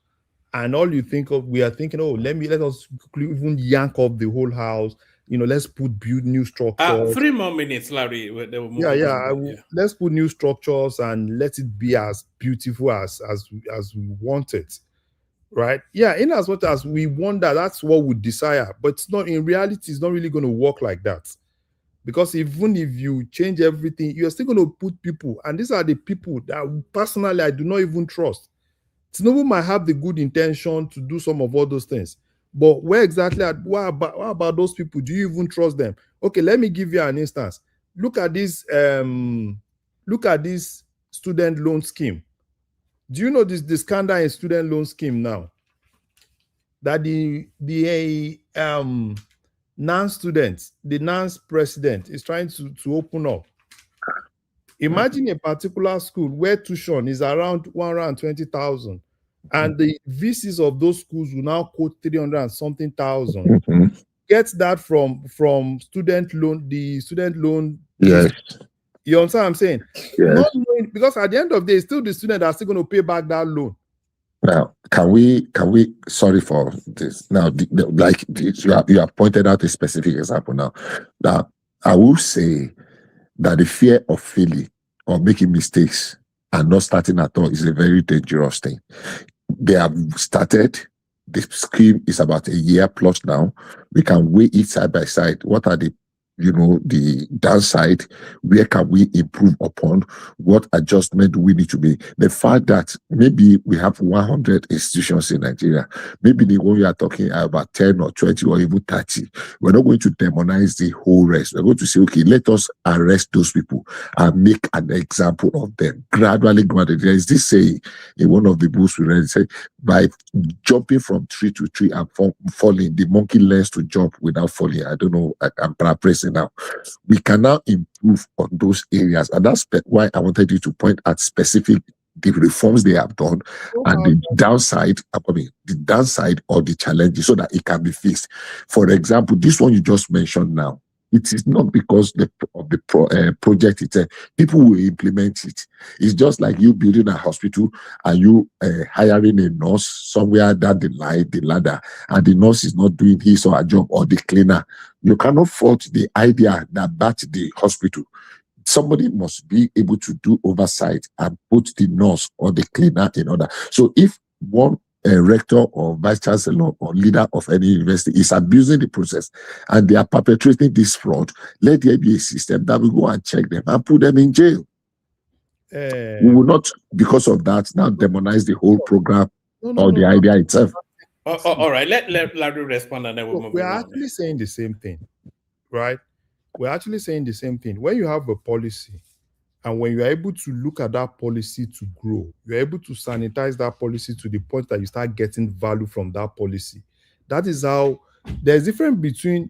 and all you think of, we are thinking, oh, let us even yank off the whole house. Let's build new structures. 3 more minutes, Larry. Let's put new structures and let it be as beautiful as we want it. Right? Yeah, in as much as we want that's what we desire, but it's not, in reality, it's not really going to work like that. Because even if you change everything, you're still going to put people, and these are the people that personally I do not even trust. Tinubu might have the good intention to do some of all those things, but what about those people? Do you even trust them? Okay, let me give you an instance. Look at this student loan scheme. Do you know the scandal in student loan scheme now? That the non-students, the non-president is trying to open up. Imagine a particular school where tuition is around 120,000, and the VCs of those schools will now quote 300 and something thousand. Get that from student loan, the student loan. Yes. You understand what I'm saying? Yes. Not knowing, because at the end of the day, still the student are still going to pay back that loan. Now, can we? Sorry for this. Now, you have pointed out a specific example. Now, I will say that the fear of failing or making mistakes and not starting at all is a very dangerous thing. They have started. The scheme is about a year plus now. We can weigh it side by side. What are the downside? Where can we improve upon? What adjustment do we need to make? The fact that maybe we have 100 institutions in Nigeria, maybe the one we are talking about 10 or 20 or even 30, we're not going to demonize the whole rest. We're going to say, okay, let us arrest those people and make an example of them. Gradually. There is this saying in one of the books we read, say, by jumping from tree to tree and falling, the monkey learns to jump without falling. I don't know, I'm paraphrasing now. We can now improve on those areas, and that's why I wanted you to point at specific the reforms they have done and the downside or the challenges, so that it can be fixed. For example, this one you just mentioned now, it is not because of the project itself. People will implement it. It's just like you building a hospital and you hiring a nurse somewhere down the ladder, and the nurse is not doing his or her job, or the cleaner. You cannot fault the idea that backed the hospital. somebody must be able to do oversight and put the nurse or the cleaner in order. So if one rector or vice chancellor or leader of any university is abusing the process and they are perpetrating this fraud, let there be a system that will go and check them and put them in jail. We will not, because of that, now demonize the whole program or the idea itself. All right, let Larry respond and then we'll move We're on. actually saying the same thing, right? We're actually saying the same thing. When you have a policy and when you're able to look at that policy to grow, you're able to sanitize that policy to the point that you start getting value from that policy. That is how there's difference between,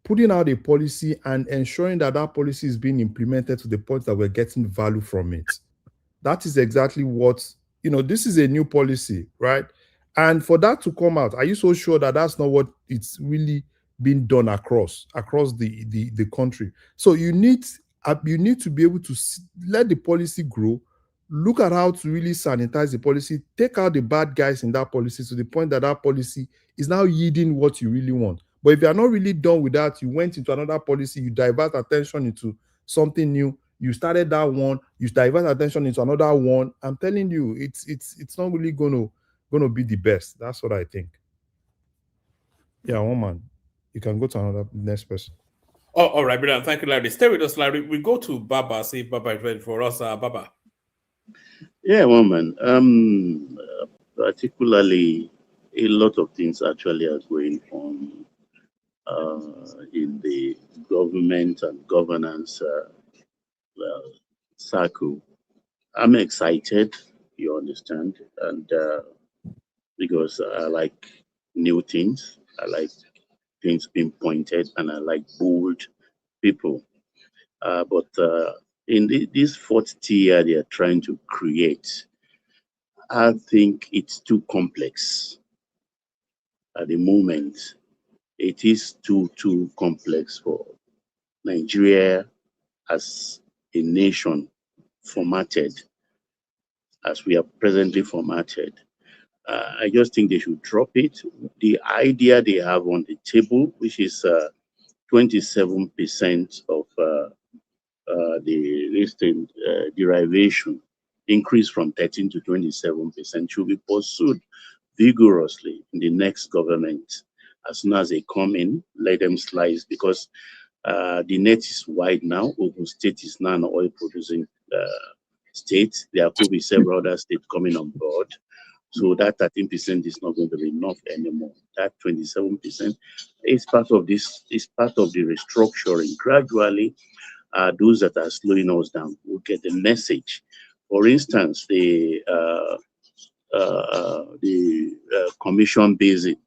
putting out a policy and ensuring that that policy is being implemented to the point that we're getting value from it. That is exactly what, this is a new policy, right? And for that to come out, are you so sure that that's not what it's really been done across the country? So you need to be able to let the policy grow, look at how to really sanitize the policy, take out the bad guys in that policy to the point that that policy is now yielding what you really want. But if you are not really done with that, you went into another policy, you divert attention into something new, you started that one, you divert attention into another one. I'm telling you, it's not really gonna be the best. That's what I think. Yeah, one man. You can go to another next person. Oh, all right, brilliant. Thank you, Larry. Stay with us, Larry. We go to Baba. See if Baba is ready for us. Baba. Yeah, woman. Particularly, a lot of things actually are going on in the government and governance circle. I'm excited, you understand, and because I like new things, I like things being pointed, and I like bold people. But in this fourth tier they are trying to create, I think it's too complex at the moment. It is too complex for Nigeria as a nation formatted as we are presently formatted. I just think they should drop it. The idea they have on the table, which is 27% of the listing derivation, increase from 13 to 27%, should be pursued vigorously in the next government. As soon as they come in, let them slice, because the net is wide now. Ogun State is now an oil producing state. There could be several other states coming on board. So that 13% is not going to be enough anymore. That 27% is part of this, is part of the restructuring. Gradually, those that are slowing us down will get the message. For instance, the commission basic.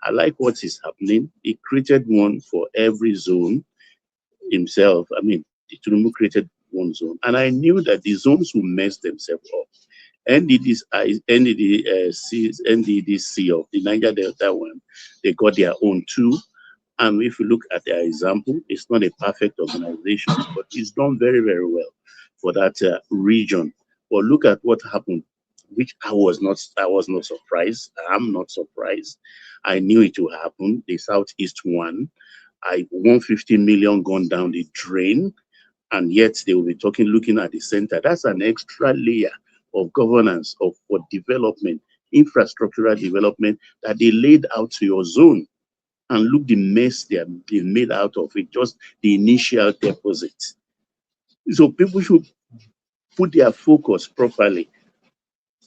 I like what is happening. He created one for every zone himself. I mean, Tinubu created one zone, and I knew that the zones will mess themselves up. NDDC of the Niger Delta one, they got their own too. And if you look at their example, it's not a perfect organization, but it's done very, very well for that region. But look at what happened, which I was not surprised. I'm not surprised. I knew it would happen. The Southeast one, 150 million gone down the drain, and yet they will be looking at the center. That's an extra layer of governance for development, infrastructural development that they laid out to your zone. And look the mess they made out of it, just the initial deposit. So people should put their focus properly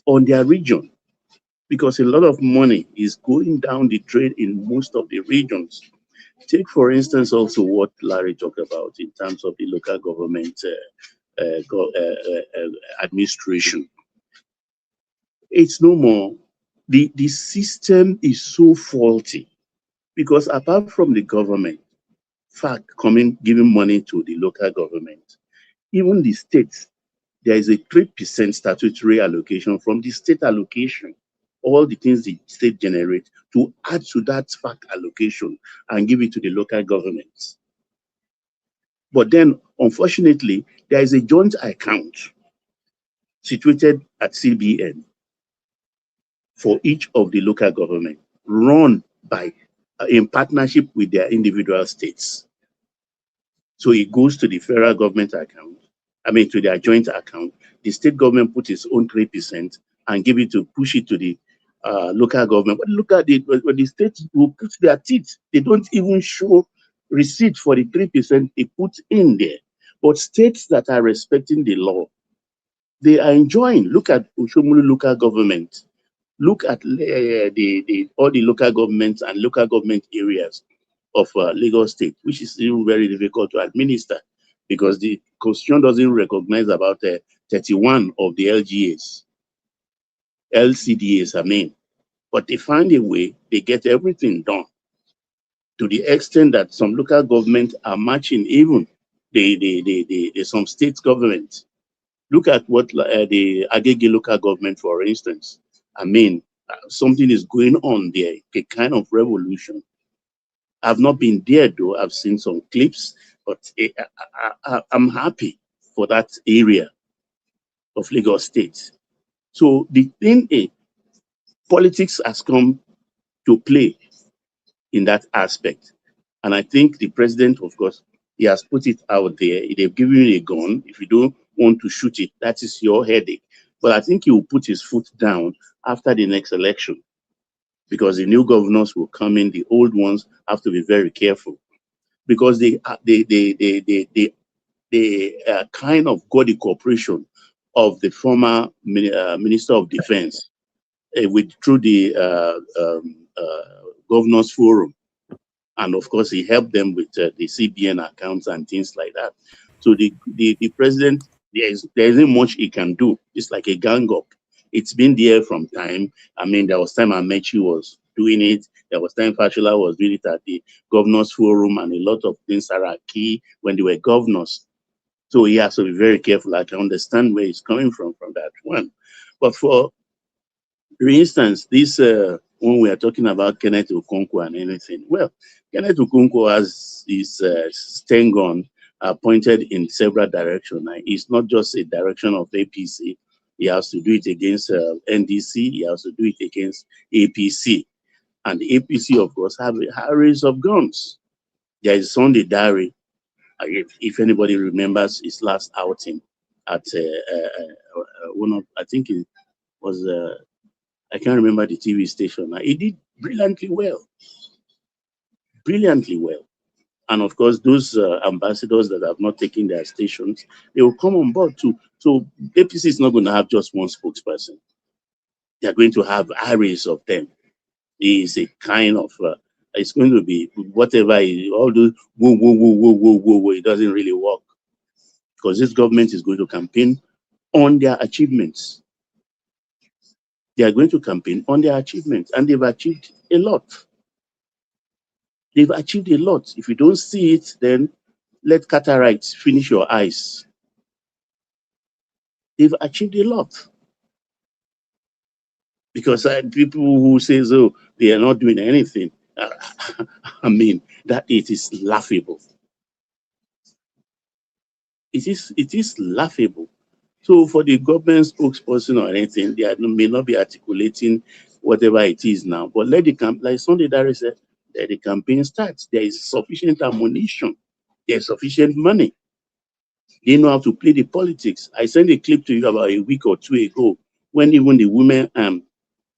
on their region, because a lot of money is going down the drain in most of the regions. Take, for instance, also what Larry talked about in terms of the local government administration. It's no more. The system is so faulty, because apart from the government, giving money to the local government, even the states, there is a 3% statutory allocation from the state allocation, all the things the state generate, to add to that FAC allocation and give it to the local governments. But then, unfortunately, there is a joint account situated at CBN for each of the local government, run by in partnership with their individual states. So it goes to the federal government account, to their joint account. The state government put its own 3% and give it to push it to the local government. But look at it, when the states will put their teeth, they don't even show receipt for the 3% they put in there. But states that are respecting the law, they are enjoying. Look at Ushomulu local government. Look at all the local governments and local government areas of Lagos State, which is still very difficult to administer because the constitution doesn't recognize about 31 of the LCDAs, but they find a way, they get everything done to the extent that some local governments are matching even some state governments. Look at what the Agege local government, for instance. Something is going on there, a kind of revolution. I've not been there though. I've seen some clips, but I'm happy for that area of Lagos State. So the thing is, politics has come to play in that aspect. And I think the president, of course, he has put it out there. They've given you a gun. If you don't want to shoot it, that is your headache. But I think he will put his foot down after the next election because the new governors will come in. The old ones have to be very careful because they kind of got the cooperation of the former Minister of Defense through the Governors Forum. And of course, he helped them with the CBN accounts and things like that. So the president, there isn't much he can do. It's like a gang up. It's been there from time. There was time Amechi was doing it. There was time Fashola was doing it at the Governors Forum, and a lot of things are key when they were governors. So he has to be very careful. I can understand where he's coming from that one. But for instance, this when we are talking about Kenneth Okonkwo and anything, well, Kenneth Okonkwo has his stern gun pointed in several directions. It's not just a direction of APC. He has to do it against NDC. He has to do it against APC. And the APC, of course, have a race of guns. There is Sunday Diary. If anybody remembers his last outing at one of, I think it was, I can't remember the TV station. He did brilliantly well. Brilliantly well. And of course, those ambassadors that have not taken their stations, they will come on board too. So APC is not going to have just one spokesperson. They are going to have arrays of them. It is a kind of, it's going to be whatever, all those whoa, it doesn't really work. Because this government is going to campaign on their achievements. They are going to campaign on their achievements, and they've achieved a lot. They've achieved a lot. If you don't see it, then let cataracts finish your eyes. They've achieved a lot. Because people who say, oh, they are not doing anything, that it is laughable. It is laughable. So for the government spokesperson or anything, they may not be articulating whatever it is now. But let the campaign, like Sunday Diary said, let the campaign starts. There is sufficient ammunition. There's sufficient money. They know how to play the politics. I sent a clip to you about a week or two ago when even the women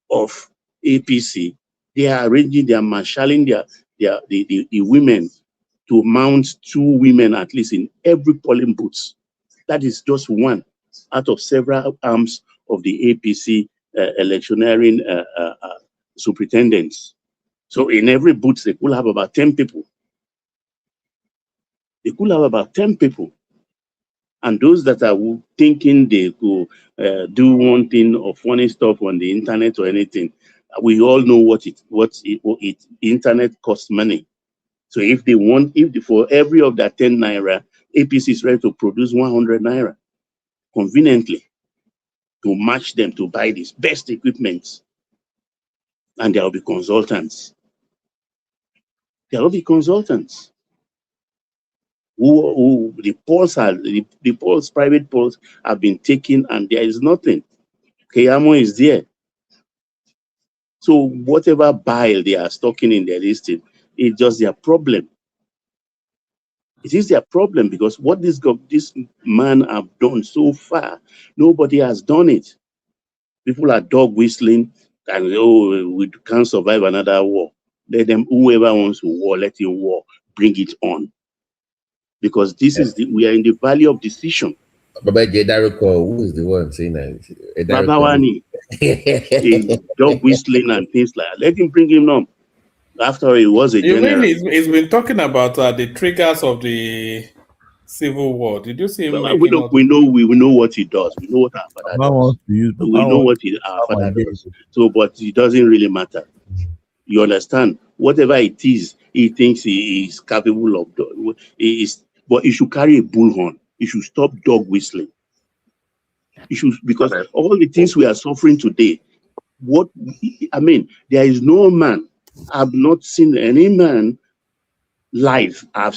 of APC, they are arranging, they are marshalling the women to mount 2 women at least in every polling booth. That is just one out of several arms of the APC electioneering superintendents. So in every booth, they could have about 10 people. They could have about 10 people. And those that are thinking they could do one thing or funny stuff on the internet or anything, we all know what internet costs money. So if they want, for every of that 10 naira, APC is ready to produce 100 naira conveniently to match them to buy this best equipment. And there will be consultants. There will be consultants who the polls are, the polls, private polls have been taken, and there is nothing. Keyamo is there. So whatever bile they are stocking in their listing, it's just their problem. It is their problem because what this man have done so far, nobody has done it. People are dog whistling and we can't survive another war. Let them, whoever wants to war, let him war, bring it on. Because this is we are in the valley of decision. Baba Jedariko, who is the one saying that? Babawani, dog whistling and things like that. Let him bring him on. After all, he was a You general. mean he's been talking about the triggers of the Civil War? Did you see him Well, making all we know what he does. We know what our father Baba does. wants to use. We know what our father does. So, but it doesn't really matter. You understand? Whatever it is, he thinks he is capable of doing. But he should carry a bullhorn. He should stop dog whistling. He should, because all the things we are suffering today. There is no man. I've not seen any man live. I've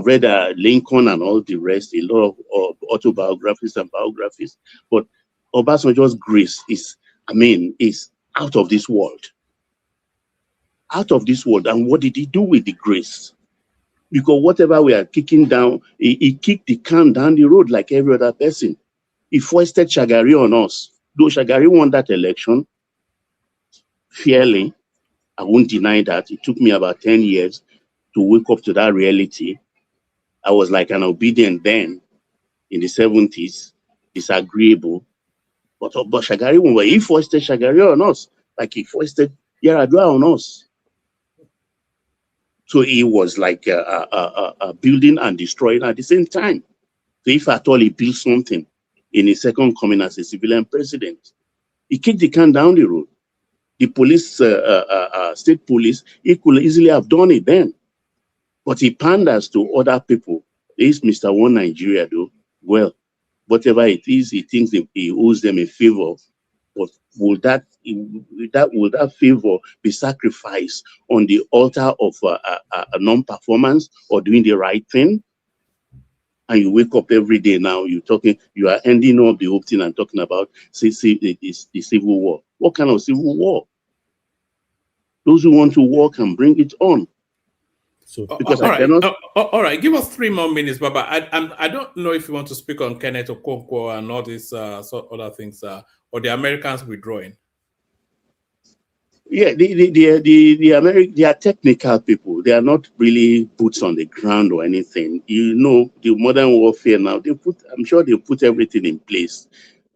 read Lincoln and all the rest, a lot of autobiographies and biographies. But Obasanjo's grace is out of this world. Out of this world. And what did he do with the grace? Because whatever we are kicking down, he kicked the can down the road like every other person. He foisted Shagari on us. Though Shagari won that election fairly, I won't deny that. It took me about 10 years to wake up to that reality. I was like an obedient then in the 70s, disagreeable. But Shagari won. He foisted Shagari on us, like he foisted Yaradua on us. So he was like building and destroying at the same time. So if at all he built something in his second coming as a civilian president, he kicked the can down the road. The police, state police, he could easily have done it then. But he panders to other people. He's Mr. One Nigeria, though. Well, whatever it is, he thinks he owes them a favor. But will that favor be sacrificed on the altar of a non-performance or doing the right thing? And you wake up every day now, you are ending up the whole thing and talking about the civil war. What kind of civil war? Those who want to war can bring it on. So, because all right, give us 3 more minutes, Baba. I don't know if you want to speak on Kenneth Okonkwo and all these other things, or the Americans withdrawing. Yeah, they are technical people. They are not really boots on the ground or anything. You know, the modern warfare now, I'm sure they put everything in place.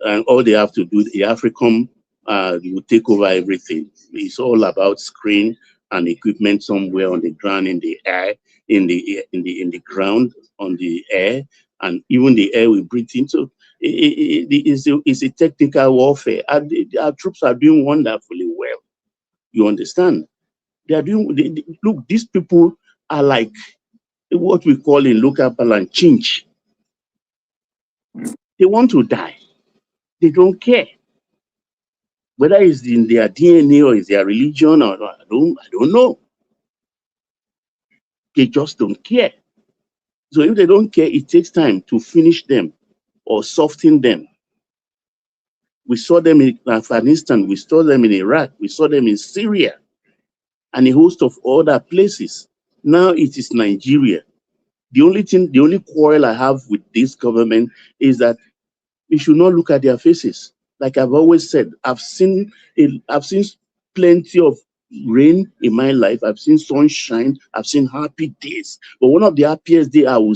And all they have to do, the AFRICOM will take over everything. It's all about screen and equipment somewhere on the ground, in the air, in the ground, on the air, and even the air we breathe in. So it's a technical warfare. And our troops are doing wonderfully well. You understand? They are doing. Look, these people are like what we call in local parlance chinch. They want to die. They don't care whether it's in their DNA or it's their religion or I don't know. They just don't care. So if they don't care, it takes time to finish them or soften them. We saw them in Afghanistan, we saw them in Iraq, we saw them in Syria, and a host of other places. Now it is Nigeria. The only quarrel I have with this government is that we should not look at their faces. Like I've always said, I've seen plenty of rain in my life. I've seen sunshine. I've seen happy days. But one of the happiest days I will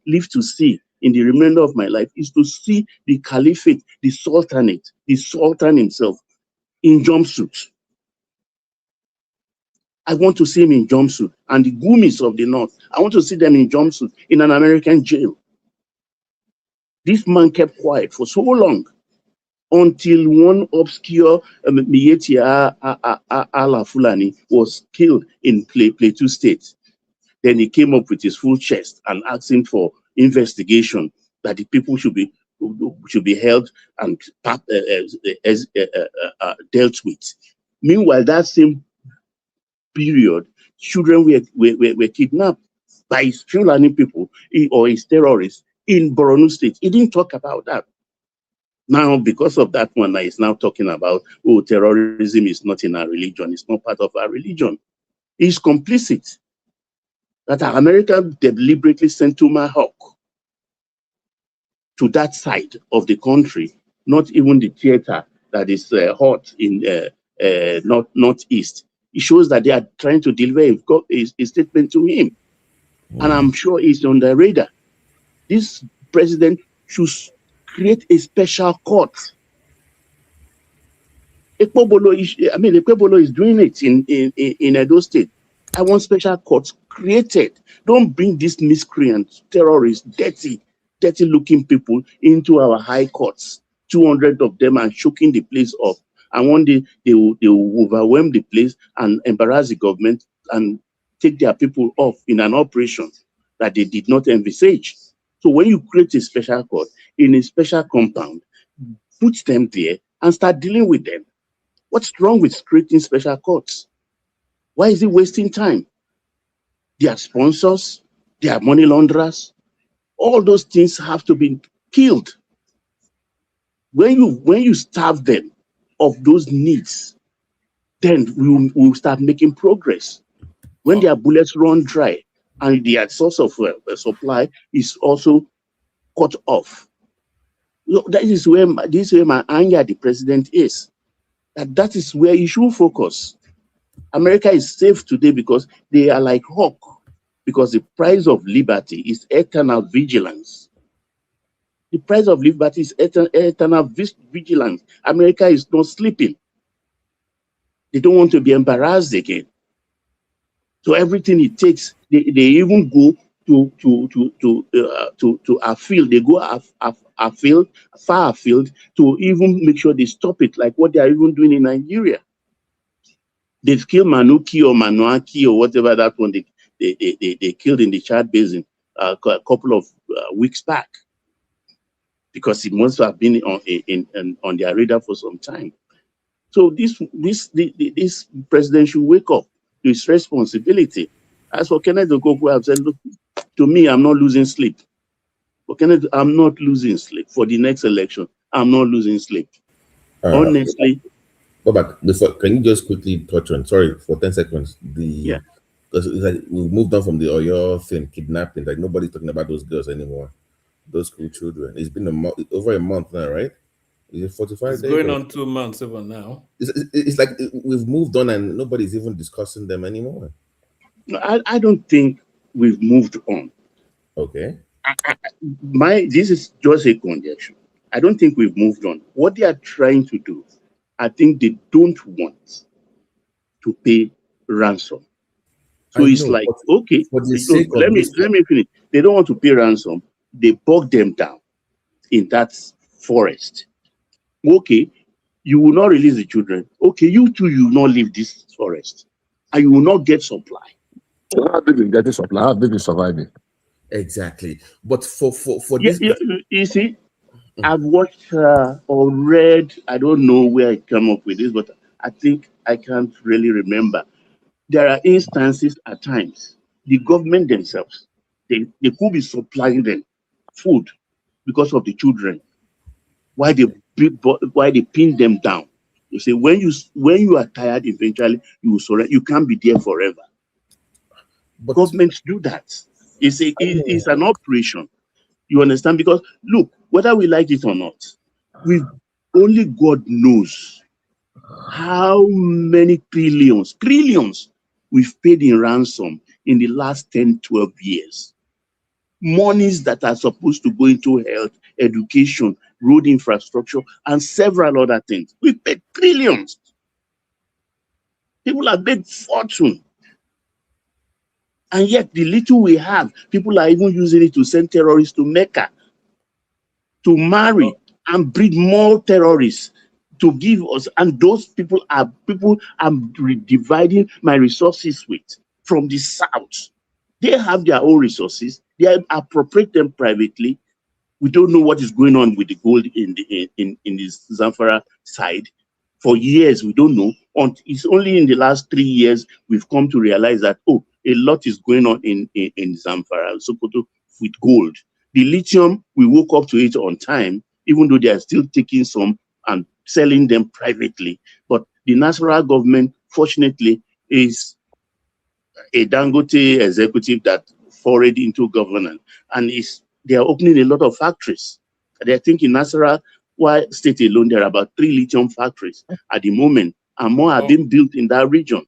live to see in the remainder of my life is to see the caliphate, the sultanate, the sultan himself in jumpsuit. I want to see him in jumpsuit. And the Gumis of the North, I want to see them in jumpsuit in an American jail. This man kept quiet for so long until one obscure Miyetti Allah Fulani was killed in Plateau State. Then he came up with his full chest and asking for investigation, that the people should be held and dealt with. Meanwhile, that same period, children were kidnapped by his Fulani people or his terrorists in Borno State. He didn't talk about that. Now, because of that one, he's now talking about, terrorism is not in our religion. It's not part of our religion. He's complicit. that America deliberately sent Tomahawk to that side of the country, not even the theater that is hot in northeast. It shows that they are trying to deliver a statement to him. And I'm sure it's on the radar. This president should create a special court. Ekpebolo is doing it in Edo State. I want special courts created. Don't bring these miscreants, terrorists, dirty looking people into our high courts. 200 of them are choking the place up. And one day they will overwhelm the place and embarrass the government and take their people off in an operation that they did not envisage. So when you create a special court in a special compound, put them there and start dealing with them. What's wrong with creating special courts? Why is it wasting time? Their sponsors, their money launderers, all those things have to be killed. When you starve them of those needs, then we'll start making progress. When their bullets run dry and their source of supply is also cut off. This is where my anger at the president is. That is where you should focus. America is safe today because they are like hawk, because the price of liberty is eternal vigilance. The price of liberty is eternal vigilance. America is not sleeping. They don't want to be embarrassed again. So everything it takes, they even go to afield. They go afield, far afield, to even make sure they stop it, like what they are even doing in Nigeria. They've killed Manuki or Manuaki or whatever that one they killed in the Chad Basin a couple of weeks back, because it must have been on their radar for some time. So this president should wake up to his responsibility. As for Kenneth Okonkwo, I've said, look, to me, I'm not losing sleep. For Kenneth, I'm not losing sleep. For the next election, I'm not losing sleep. Honestly. Go back. Before, can you just quickly touch on, sorry, for 10 seconds, because it's like we moved on from the Oyo thing, kidnapping, like nobody's talking about those girls anymore, those school children. It's been over a month now, right? Is it 45 it's days? Going on 2 months even now. It's like we've moved on and nobody's even discussing them anymore. No, I don't think we've moved on. Okay. This is just a conjecture. I don't think we've moved on. What they are trying to do, I think they don't want to pay ransom. So it's like, okay, let me finish. They don't want to pay ransom. They bog them down in that forest. Okay, you will not release the children. Okay, you too, you will not leave this forest, and you will not get supply. How did you get the supply? How did you survive it? Exactly. But for this, you see, I've watched or read, I don't know where I come up with this, but I think I can't really remember. There are instances at times, the government themselves, they could be supplying them food because of the children. Why they pin them down? You say when you are tired, eventually you will surrender. You can't be there forever. But governments do that. It's an operation. You understand? Because look, whether we like it or not, only God knows how many trillions we've paid in ransom in the last 10, 12 years. Monies that are supposed to go into health, education, road infrastructure, and several other things. We've paid trillions. People have made fortune. And yet the little we have, people are even using it to send terrorists to Mecca, to marry and breed more terrorists to give us. And those people I'm dividing my resources with from the south. They have their own resources. They appropriate them privately. We don't know what is going on with the gold in the Zamfara side. For years, we don't know. It's only in the last 3 years we've come to realize that, oh, a lot is going on in Zamfara, Sokoto, with gold. The lithium, we woke up to it on time, even though they are still taking some and selling them privately. But the national government, fortunately, is a Dangote executive that forayed into governance, and they are opening a lot of factories. They think in Nasarawa state alone, there are about 3 lithium factories at the moment, and more are being built in that region.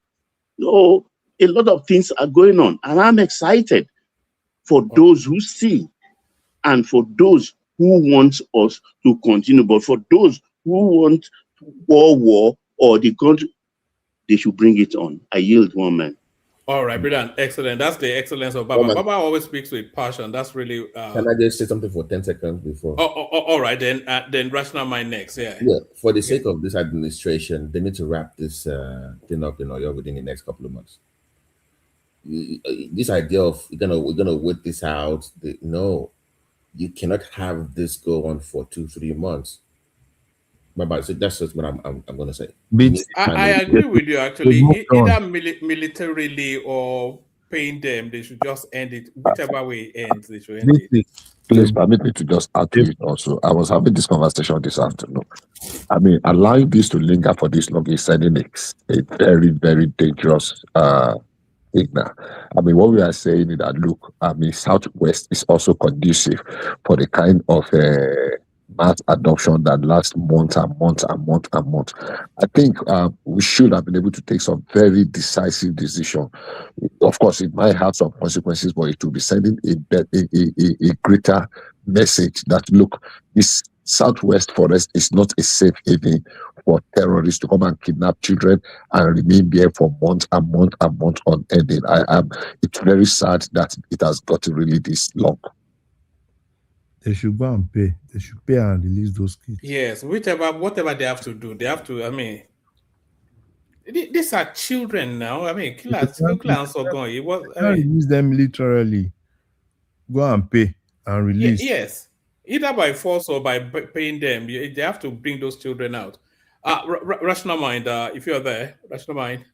So a lot of things are going on, and I'm excited for those who see and for those who want us to continue. But for those who want war or the country, they should bring it on. I yield, one man. All right, brilliant, excellent. That's the excellence of Baba. Baba always speaks with passion. That's really. Can I just say something for 10 seconds before? All right, then Rational Mind next. Yeah. For the sake of this administration, they need to wrap this thing up in Oyo within the next couple of months. This idea of we're gonna wait this out. No, you cannot have this go on for 2-3 months. Bye-bye. So that's just what I'm gonna say. I agree with you actually. Either militarily or paying them, they should just end it. Whichever way it ends, they should end it. Please permit me to just add to it also. I was having this conversation this afternoon. I mean, allowing this to linger for this long is sending a very, very dangerous thing now. I mean, what we are saying is that, look, I mean, Southwest is also conducive for the kind of mass adoption that lasts months and months and months and months. I think we should have been able to take some very decisive decision. Of course, it might have some consequences, but it will be sending a greater message that, look, this Southwest forest is not a safe haven for terrorists to come and kidnap children and remain there for months and months and months on ending. It's very sad that it has gotten really this long. They should go and pay. They should pay and release those kids. Yes, whatever they have to do, they have to. I mean, these are children now. I mean, killers are going. Release them literally. Go and pay and release. Yes, either by force or by paying them. They have to bring those children out. Rational Mind, if you're there, Rational Mind.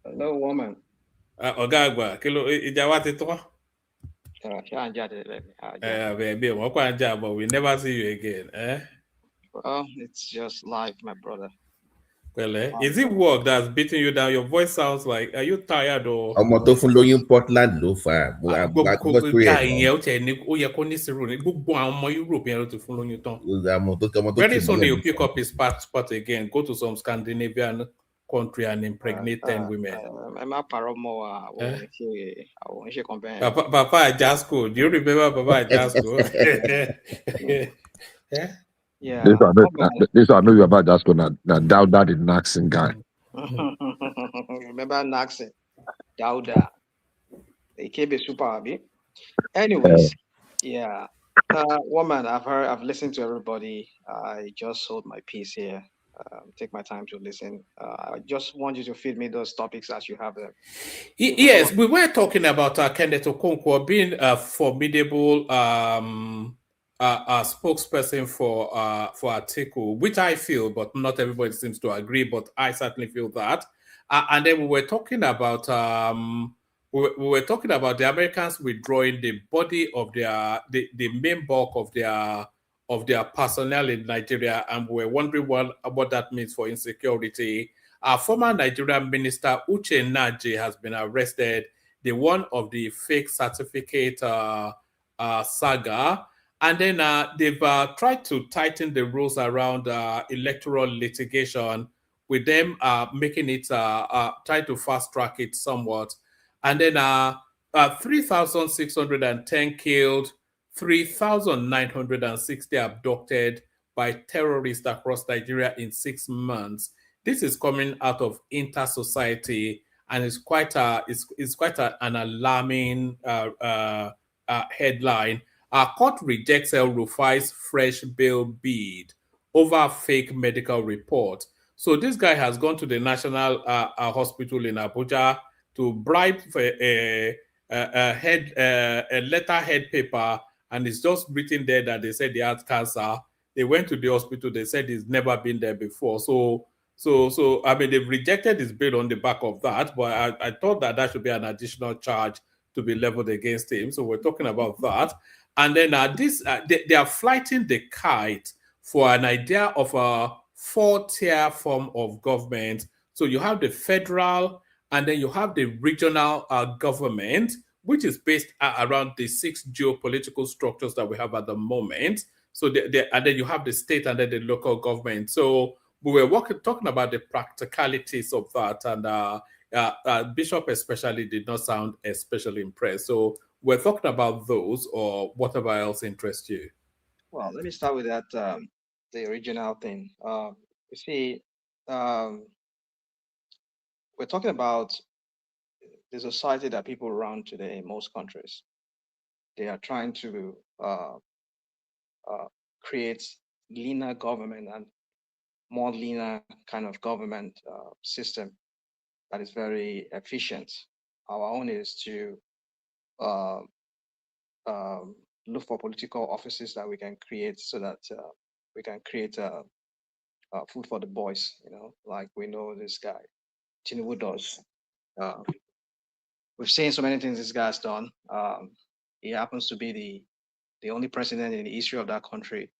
Hello, woman. Ogagwa, kilo ijawati to. Baby, but we never see you again. Well, it's just life, my brother. Well, is it work that's beating you down? Your voice sounds like, are you tired or? I'm not talking Portland, no fire. Very soon he'll pick up his passport again, go to some Scandinavian country and impregnate 10 women. Papa Jasko, do you remember Papa Jasko? Yeah. This I know you about Jasko. Now Dauda the Naxin guy. Remember Naxin? Dauda. They came a super happy. Anyways, yeah. Woman, I've listened to everybody. I just sold my piece here. Take my time to listen. I just want you to feed me those topics as you have them. Yes, we were talking about Kenneth Okonkwo being a formidable spokesperson for Atiku, which I feel, but not everybody seems to agree. But I certainly feel that. And then we were talking about we were talking about the Americans withdrawing the body of the main bulk of their personnel in Nigeria, and we were wondering what that means for insecurity. Our former Nigerian minister, Uche Naji, has been arrested, the one of the fake certificate saga. And then they've tried to tighten the rules around electoral litigation, with them making it, try to fast track it somewhat. And then 3,610 killed, 3,960 abducted by terrorists across Nigeria in 6 months. This is coming out of Inter-Society, and it's quite an alarming headline. Our court rejects El-Rufai's fresh bail bid over fake medical report. So this guy has gone to the National Hospital in Abuja to bribe for a letterhead paper, and it's just written there that they said they had cancer. They went to the hospital. They said he's never been there before. So I mean, they've rejected his bail on the back of that. But I thought that should be an additional charge to be leveled against him. So we're talking about that. And then they are flighting the kite for an idea of a 4-tier form of government. So you have the federal, And then you have the regional government, which is based around the 6 geopolitical structures that we have at the moment. So, and then you have the state and then the local government. So, we were talking about the practicalities of that, and Bishop especially did not sound especially impressed. So, we're talking about those or whatever else interests you. Well, let me start with that, the original thing. You see, we're talking about the society that people run today in most countries. They are trying to create leaner government and more leaner kind of government system that is very efficient. Our own is to uh, look for political offices that we can create so that we can create food for the boys, like we know this guy, Tinubu does. We've seen so many things this guy's done. He happens to be the only president in the history of that country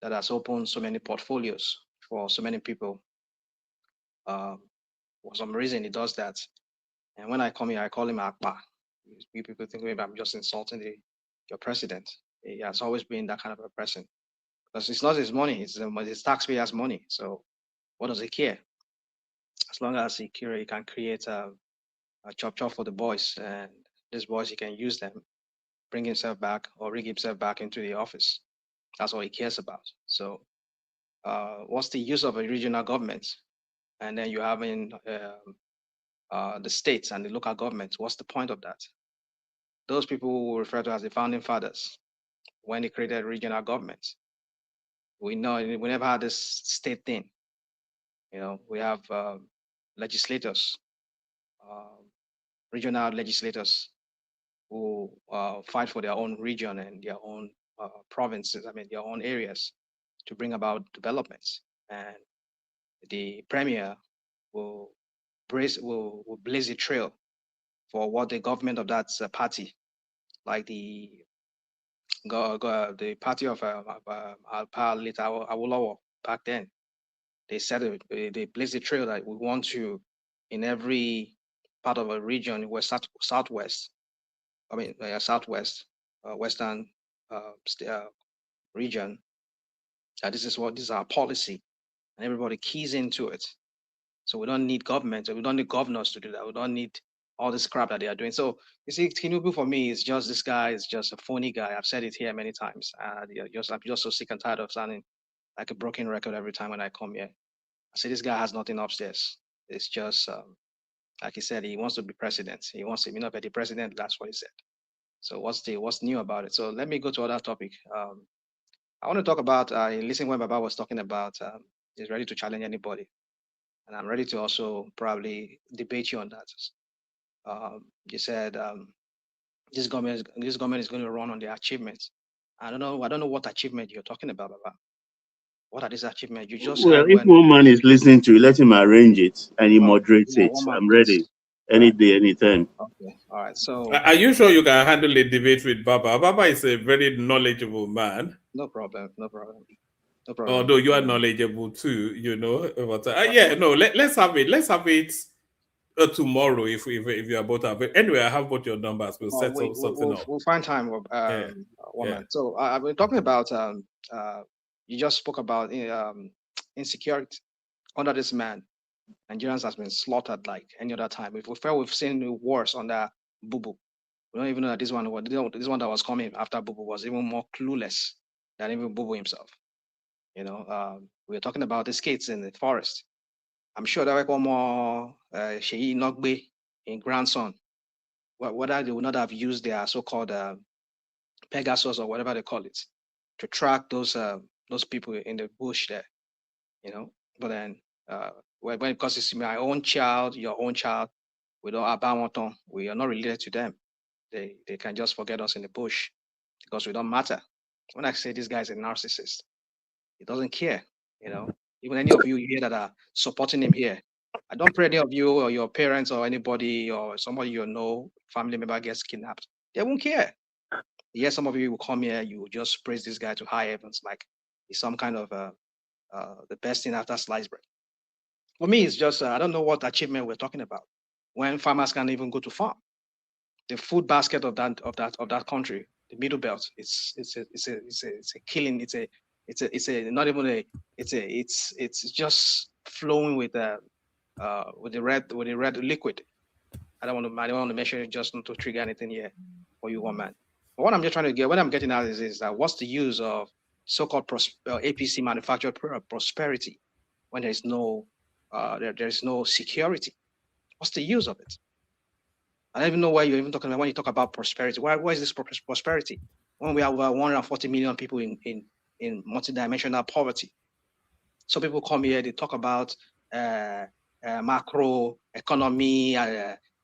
that has opened so many portfolios for so many people. For some reason, he does that. And when I come here, I call him Akpa. People think maybe I'm just insulting your president. He has always been that kind of a person because it's not his money; it's his taxpayers' money. So, what does he care? As long as he can create a chop for the boys, and these boys he can use them, bring himself back or rig himself back into the office. That's all he cares about. So, what's the use of a regional government? And then you have in the states and the local governments. What's the point of that? Those people who refer to as the founding fathers, when they created regional governments, we know we never had this state thing. We have legislators, regional legislators who fight for their own region and their own provinces, their own areas to bring about developments. And the premier will blaze a trail for what the government of that party, like the party of Alpa later Awolowo back then, they said they blazed a trail that we want to, in every part of a region, southwest, southwest, western region. This is our policy, and everybody keys into it. So we don't need government, or we don't need governors to do that. We don't need all this crap that they are doing. So you see, Tinubu for me is just this guy is just a phony guy. I've said it here many times. I'm just so sick and tired of sounding like a broken record every time when I come here. I say this guy has nothing upstairs. It's just like he said, he wants to be president. He wants to be not be the president. That's what he said. So what's new about it? So let me go to other topic. I want to talk about. Listen, when Baba was talking about, he's ready to challenge anybody, and I'm ready to also probably debate you on that. You said this government is going to run on their achievements. I don't know what achievement you're talking about, Baba. What are these achievements? You just Well, heard if when. one man is listening to you, let him arrange it and he moderates Yeah, it. one man, I'm please. ready. Any day, anytime. Okay, all right. So Are you sure you can handle a debate with Baba? Baba is a very knowledgeable man. no problem. Although you are knowledgeable too, But yeah, no, let's have it. Let's have it tomorrow if you are both available. Anyway, I have both your numbers. We'll set something up. We'll find time, Yeah. woman. Yeah. So I've been talking about you just spoke about insecurity under this man. Nigerians has been slaughtered like any other time. We've seen wars under Bubu. We don't even know that this one that was coming after Bubu was even more clueless than even Bubu himself. We were talking about the skates in the forest. I'm sure there were more Sheyi Nogbe in grandson. Whether they would not have used their so-called Pegasus or whatever they call it to track those people in the bush there, But then because it's my own child, your own child, we don't we are not related to them. They can just forget us in the bush because we don't matter. When I say this guy is a narcissist, he doesn't care, Even any of you here that are supporting him here, I don't pray any of you or your parents or anybody or somebody family member gets kidnapped. They won't care. Yes, some of you will come here, you will just praise this guy to high heavens like he's some kind of the best thing after sliced bread. For me, it's just I don't know what achievement we're talking about. when farmers can't even go to farm. The food basket of that country, the Middle Belt, it's a killing. It's just flowing with the red liquid. I don't want to mention it just not to trigger anything here for you, one man. But what I'm just trying to get, what I'm getting at is that what's the use of so-called APC manufactured prosperity when there is no security? What's the use of it? I don't even know why you're even talking about when you talk about prosperity. Why is this prosperity when we have over 140 million people in multidimensional poverty? So people come here, they talk about macro economy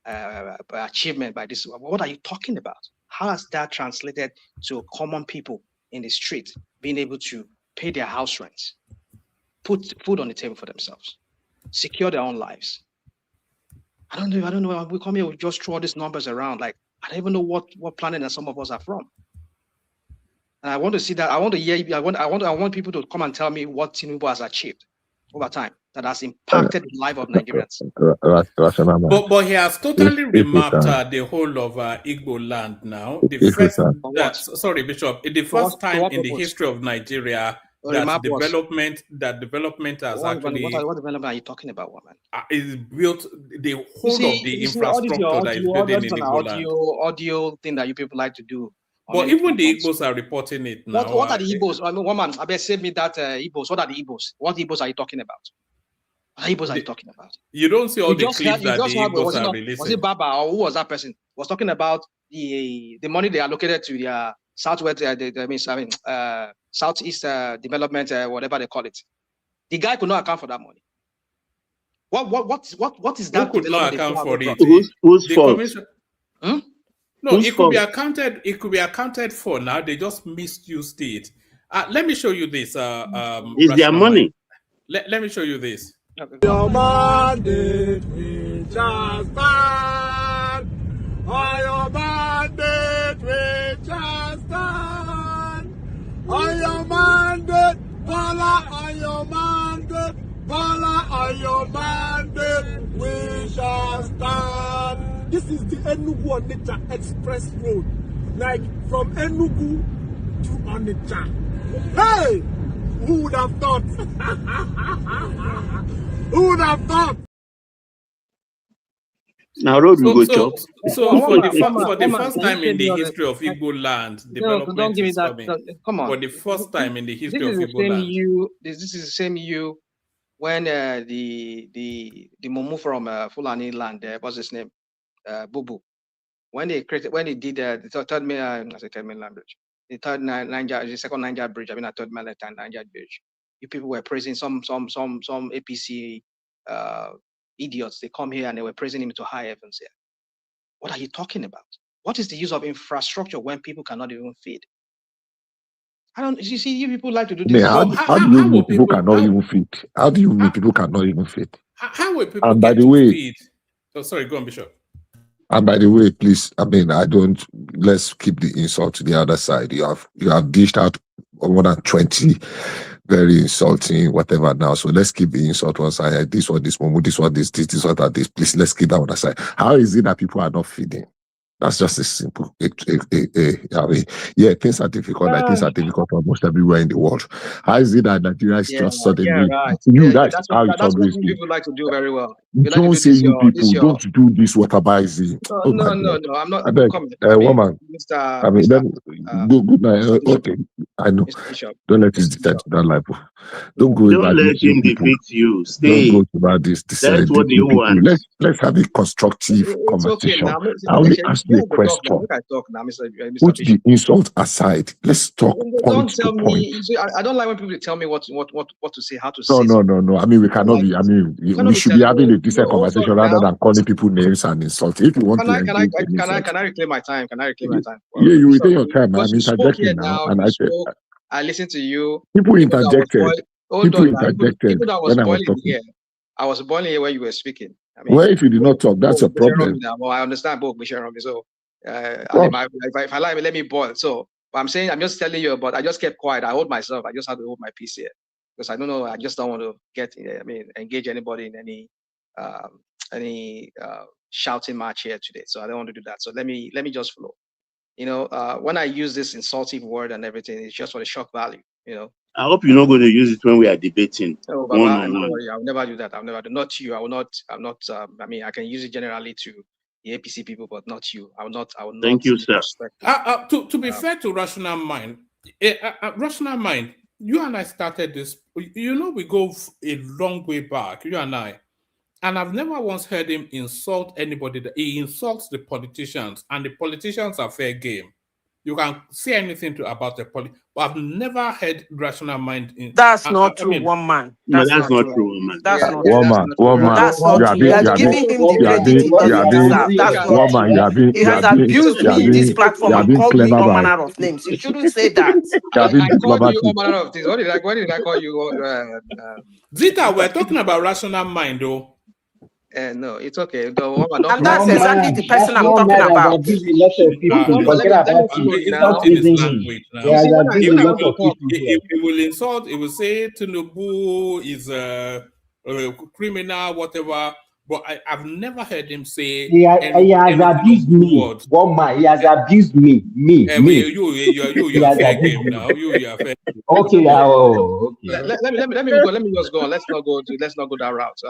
achievement by this. What are you talking about? How has that translated to common people in the street being able to pay their house rents, put food on the table for themselves, secure their own lives? I don't know. We come here, we just throw all these numbers around. Like, I don't even know what planet that some of us are from. And I want to see that. I want to hear. I want people to come and tell me what Tinubu has achieved over time that has impacted the life of Nigerians. But he has totally remapped the whole of Igbo land now. The first, sorry, Bishop, the first time in the history of Nigeria that development has actually. What development are you talking about, woman? Is built the whole of the infrastructure that is building in Igbo land. Audio thing that you people like to do. But even the Igbos are reporting it now. What are the Igbos? I mean, woman, I bet save me that Igbos. What are the Igbos? What Igbos are you talking about? What Igbos are you talking about? You don't see all the clips that the Igbos are releasing. Was it Baba or who was that person? Was talking about the money they allocated to their southwest, southeast development, whatever they call it. The guy could not account for that money. What is that? Who could not account for it? Whose fault? No, it could be accounted. It could be accounted for. Now they just misused it. Let me show you this. Is their money? Let me show you this. Your mandate we shall stand. On your mandate we shall stand. On your mandate, Bola, on your mandate, Bola, on your mandate we shall stand. This is the Enugu Onitsha Express Road, like from Enugu to Onitsha. Hey, who would have thought? Who would have thought? Now road we go chop. So for the first time in the history of Igbo land, development is coming. Come on. For the first time in the history of Igbo land. This is the same you when the Mumu from Fulani land, what's his name? Bubu, when they did the third mainland bridge, the second Niger bridge, a third mainland Niger bridge, you people were praising some APC idiots. They come here and they were praising him to high heavens here. What are you talking about? What is the use of infrastructure when people cannot even feed? You see, you people like to do this. How do you mean people cannot even feed? How do you mean people cannot even feed? How will people get to feed? Oh, sorry, go on, Bishop. And by the way, please, let's keep the insult to the other side. You have dished out more than 20 very insulting, whatever now. So let's keep the insult one side. This one, this one, this one, this one, this. Please, let's keep that one aside. How is it that people are not feeding? That's just a simple. Things are difficult. Things are difficult almost everywhere in the world. How is it that Nigeria is just suddenly? That's how it's always been. People like to do very well. Don't say you people don't do this whataboutism. No, I'm not. Woman. Good night. Okay, I know. Don't let this detect that level. Don't go. Don't let him defeat you. Stay. Don't go about this. That's what you want. Let's have a constructive conversation. I only ask you a question. Put the insult aside. Let's talk. Don't tell me. I don't like when people tell me what to say, how to say. No. I mean, we cannot be. I mean, we should be having a decent conversation rather than calling people names and insulting. If you want to, can I reclaim my time? Can I reclaim my time? Yeah, you retain your time. I'm interjecting now, and I listened to you. People interjected. People that was boiling here. I was boiling here when you were speaking. I mean, well, if you did not talk, that's a problem. Well, I understand both Michelle Romy. So if I like, let me boil. So but I'm saying, I'm just telling you about. I just kept quiet. I hold myself. I just had to hold my peace here because I don't know. I just don't want to engage anybody in any shouting match here today, so I don't want to do that. So let me just flow. You know, when I use this insultive word and everything, it's just for the shock value. You know. I hope you're not going to use it when we are debating Oh, one Baba, on don't one. worry, I'll never do that. I'll never do. Not you. I will not. I'm not. I mean, I can use it generally to the APC people, but not you. I will not. I will not. Thank you, sir. To be fair to Rational Mind, Rational Mind, you and I started this. You know, we go a long way back. You and I. And I've never once heard him insult anybody. He insults the politicians, and the politicians are fair game. You can say anything about the politics, but I've never heard Rational Mind. That's not true, one man. No, That's that's not true, man. That's Yeah, not yeah, true. that's not true. That's not true. He has given him the credit he doesn't deserve. That's not true. He has abused me in this platform and called me all manner of names. You shouldn't say that. I called you all manner of things. What did I call you? Zita, we're talking about Rational Mind, though. No, it's okay. And that's exactly the person I'm talking about. He will insult. He will say Tinubu is a criminal, whatever. But I've never heard him say he has abused me. One man, he has abused me. Me. You are fair game now. You are fair. Okay, okay. Let me go. Let me just go on. Let's not go that route.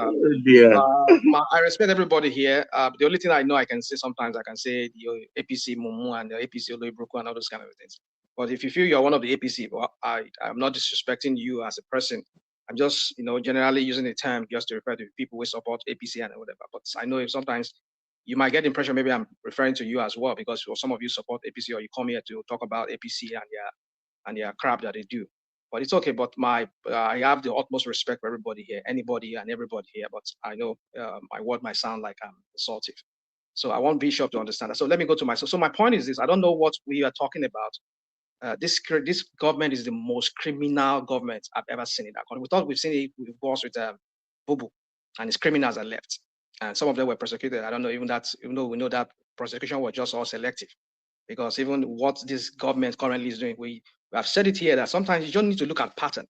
I respect everybody here. The only thing I know I can say sometimes, I can say the APC Mumu and the APC Oloibruku and all those kind of things. But if you feel you're one of the APC, well, I'm not disrespecting you as a person. I'm just, generally using the term just to refer to people who support APC and whatever. But I know if sometimes you might get the impression maybe I'm referring to you as well, because some of you support APC or you come here to talk about APC and their crap that they do. But it's okay. But I have the utmost respect for everybody here, anybody and everybody here. But I know my word might sound like I'm assaultive. So I want Bishop to understand that. So let me go to myself. So my point is this: I don't know what we are talking about. This government is the most criminal government I've ever seen in that country. We thought we've seen it with Bubu, and his criminals are left, and some of them were prosecuted. I don't know even though we know that prosecution was just all selective, because even what this government currently is doing, we have said it here that sometimes you don't need to look at pattern.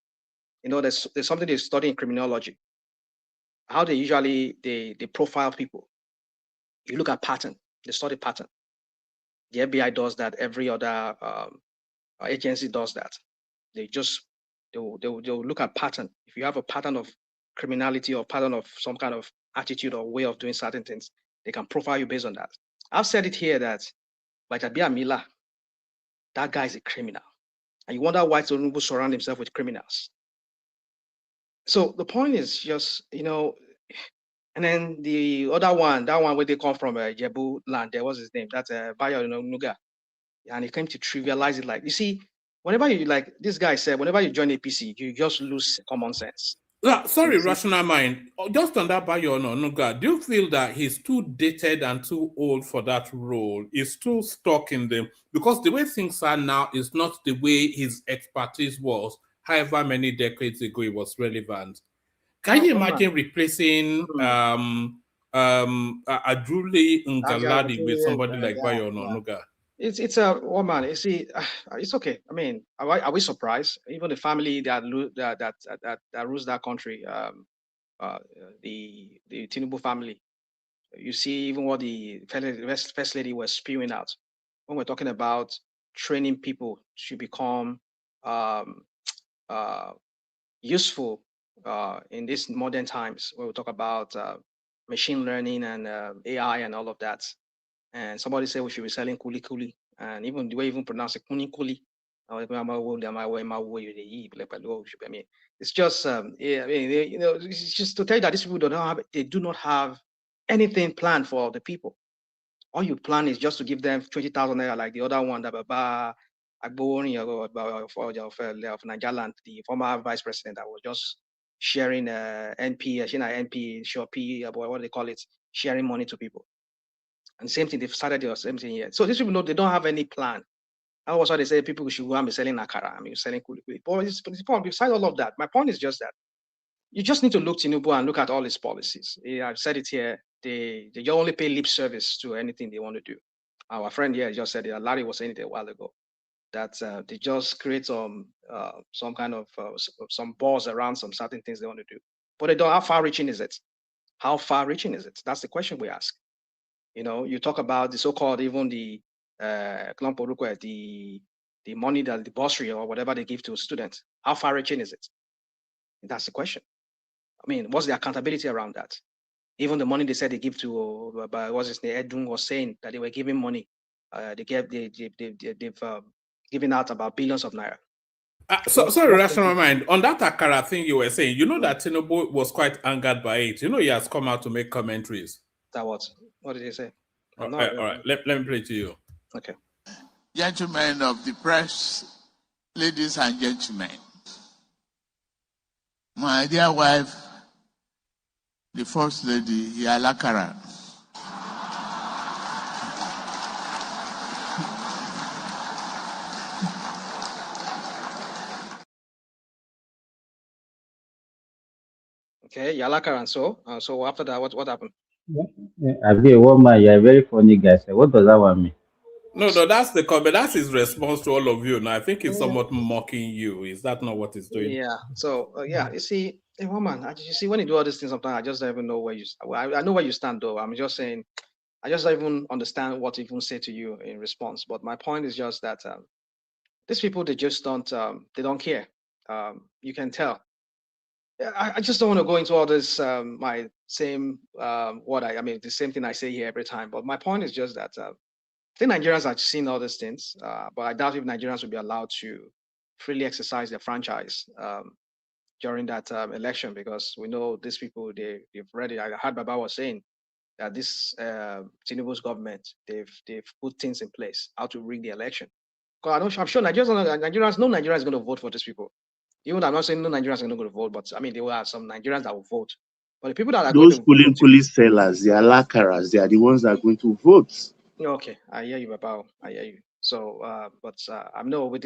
There's something they study in criminology, how they usually they profile people. You look at pattern, they study pattern. The FBI does that. Every other agency does that. They'll look at pattern. If you have a pattern of criminality or pattern of some kind of attitude or way of doing certain things, they can profile you based on that. I've said it here that like Abia Mila, that guy is a criminal. And you wonder why Tinubu surround himself with criminals. So the point is just, and then the other one, that one where they come from Jebu land, there was his name, that's Bayo Nuga. And he came to trivialize it. Like, you see, whenever you, like this guy said, whenever you join APC, you just lose common sense. Sorry, Rational Mind. Just on that Bayo Nuga, do you feel that he's too dated and too old for that role? He's too stuck in them? Because the way things are now is not the way his expertise was, however many decades ago it was relevant. Can you imagine replacing Adruli Ngaladi with somebody like Bayo Nuga? It's a woman. You see, it's okay. I mean, are we surprised? Even the family that rules that country, the Tinubu family. You see, even what the first lady was spewing out when we're talking about training people to become useful in these modern times. Where we talk about machine learning and AI and all of that. And somebody said we should be selling kuli kuli, and even the way you even pronounce it, kuni kuli. It's just it's just to tell you that these people do not have anything planned for the people. All you plan is just to give them 20,000 naira, like the other one that Baba Agbowoni of Nigerian, the former vice president, that was just sharing NP, Shopee, what do they call it, sharing money to people. And same thing, they've started the same thing here. So these people they don't have any plan. That was why they say people should go and be selling akara. I mean, selling kuli. But besides all of that, my point is just that you just need to look Tinubu and look at all his policies. I've said it here. They only pay lip service to anything they want to do. Our friend here just said it. Larry was saying it a while ago, that they just create some kind of some buzz around some certain things they want to do. But they don't. How far reaching is it? How far reaching is it? That's the question we ask. You know, you talk about the so-called even the money that the bursary or whatever they give to students. How far-reaching is it? That's the question. I mean, what's the accountability around that? Even the money they said they give to, what's his name, Edun was saying that they were giving money. They've given out about billions of naira. Sorry, rational mind. On that Akara thing you were saying, you know that Tinubu was quite angered by it. You know, he has come out to make commentaries. That what? What did he say? All right. Let me play to you. Okay. Gentlemen of the press, ladies and gentlemen, my dear wife, the First Lady, Yalakara. Okay, Yalakara, and so after that, what happened? Abi, woman, you're a very funny guy. So what does that one mean? No, that's the comment. That's his response to all of you. Now, I think it's somewhat mocking you. Is that not what he's doing? Yeah. So, you see, hey, woman, you see, when you do all these things, sometimes I just don't even know where you. I know where you stand, though. I'm just saying, I just don't even understand what to even say to you in response. But my point is just that these people, they just don't. They don't care. You can tell. I just don't want to go into all this. My same the same thing I say here every time. But my point is just that. I think Nigerians have seen all these things, but I doubt if Nigerians will be allowed to freely exercise their franchise during that election, because we know these people, they've already, I heard Baba was saying that this Tinubu's government, they've put things in place, how to rig the election. Because I'm sure Nigerians know Nigerians is going to vote for these people. Even though I'm not saying no Nigerians are going to vote, but I mean, there will have some Nigerians that will vote. But the people that are those going to police sellers, they are lacquerers, they are the ones that are going to vote. Okay, I hear you, Baba. I hear you. So, I know with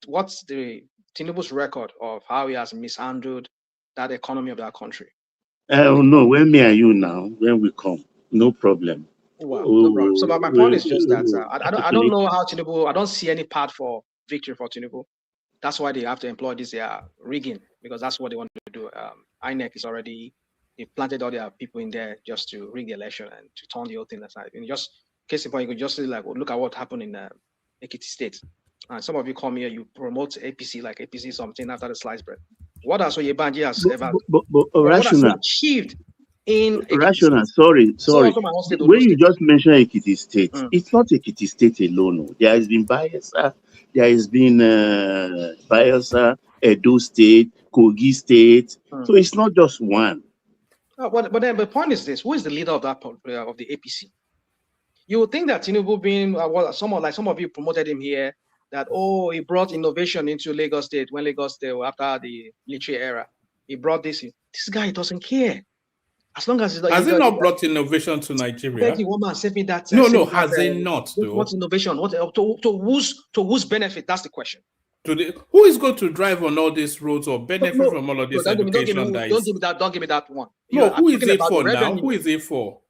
what's the Tinubu's record of how he has mishandled that economy of that country. No, when me and you now, when we come, no problem. Wow, no problem. So, my point is just that I don't know how Tinubu. I don't see any path for victory for Tinubu. That's why they have to employ this rigging, because that's what they want to do. INEC is already, they planted all their people in there just to rig the election and to turn the whole thing aside. And just case in point, you could just say like, look at what happened in Ekiti State. And some of you come here, you promote APC like APC something after the sliced bread. What has Oyebanji has ever? What has he achieved in Rational? Sorry. When you just mentioned Ekiti State, it's not Ekiti State alone. There has been Bayelsa, there has been Bayelsa, Edo State, Kogi State. So it's not just one. But then the point is this: who is the leader of that of the APC? You would think that Tinubu being some of you promoted him here, that he brought innovation into Lagos State when Lagos State after the military era. He brought this in. This guy doesn't care. As long as has he not brought innovation to Nigeria? The woman sent me that. No, has he not? What innovation? What to whose benefit? That's the question. Who is going to drive on all these roads or benefit from all of this education? Don't give me that one. No, who is it for now? Who is it for?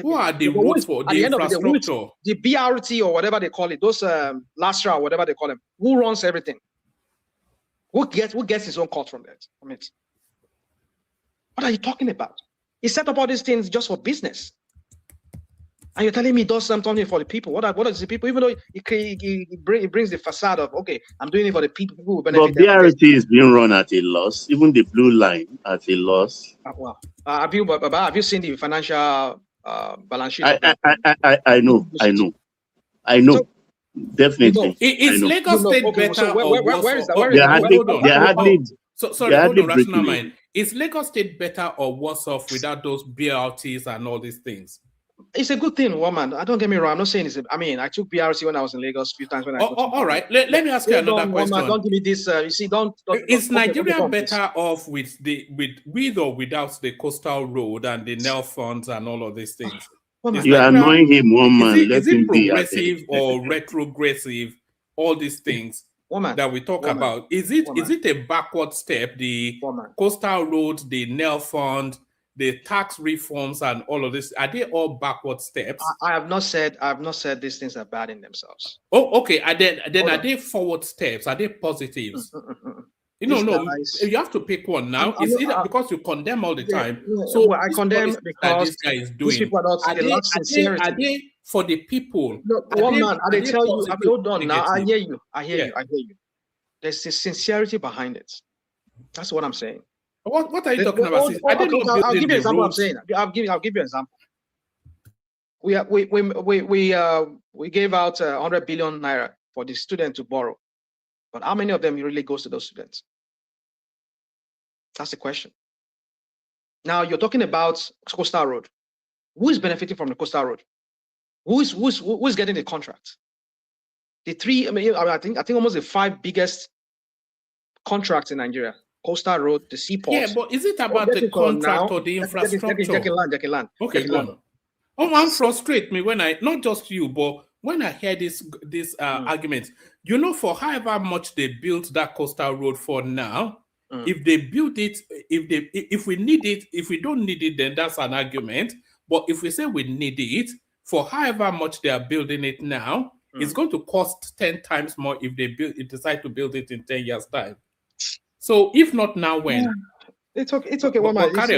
Who are the roads for? The infrastructure. The BRT or whatever they call it, those LASTRA or whatever they call them. Who runs everything? Who gets his own cut from that? I mean, what are you talking about? He set up all these things just for business. And you're telling me he does something for the people. What is the people? Even though he brings the facade of, okay, I'm doing it for the people who benefit. But BRT is being run at a loss. Even the blue line at a loss. Well, have you seen the financial balance sheet? I know. So, definitely. Is Lagos State better or worse? Sorry, hold on, rational mind. Is Lagos State better or worse off without those BRTs and all these things? It's a good thing, woman. Don't get me wrong. I'm not saying I took BRT when I was in Lagos a few times. All right. Let me ask you another question. Woman, don't give me this. You see, Is Nigeria better off with or without the coastal road and the NEL funds and all of these things? You are annoying him, woman. Is it progressive or retrogressive? All these things that we talk about. Is it a backward step? The coastal road, the NEL fund, the tax reforms and all of this, are they all backward steps? I have not said these things are bad in themselves. Oh, okay. And then are they forward steps? Are they positives? No, you have to pick one now. It's either because you condemn all the time. So well, I condemn because this guy is doing. These people are not. They lack sincerity. Are they for the people? No, one man. I tell you. Hold on now. I hear you. There's a sincerity behind it. That's what I'm saying. What are you talking about? I'll give you an example. I'm saying. I'll give you an example. We gave out 100 billion naira for the student to borrow, but how many of them really goes to those students? That's the question. Now you're talking about Coastal Road. Who is benefiting from the Coastal Road? Who's getting the contract? The three. I think almost the 5 biggest contracts in Nigeria: Coastal Road, the seaport. Yeah, but is it about the contract or the infrastructure? Land. Okay, go on. Man frustrate me when not just you, but when I hear this argument. You know, for however much they built that Coastal Road for now, if they build it, if we need it, if we don't need it, then that's an argument. But if we say we need it, for however much they are building it now, it's going to cost 10 times more if they decide to build it in 10 years' time. So if not now, when? It's okay. Woman, let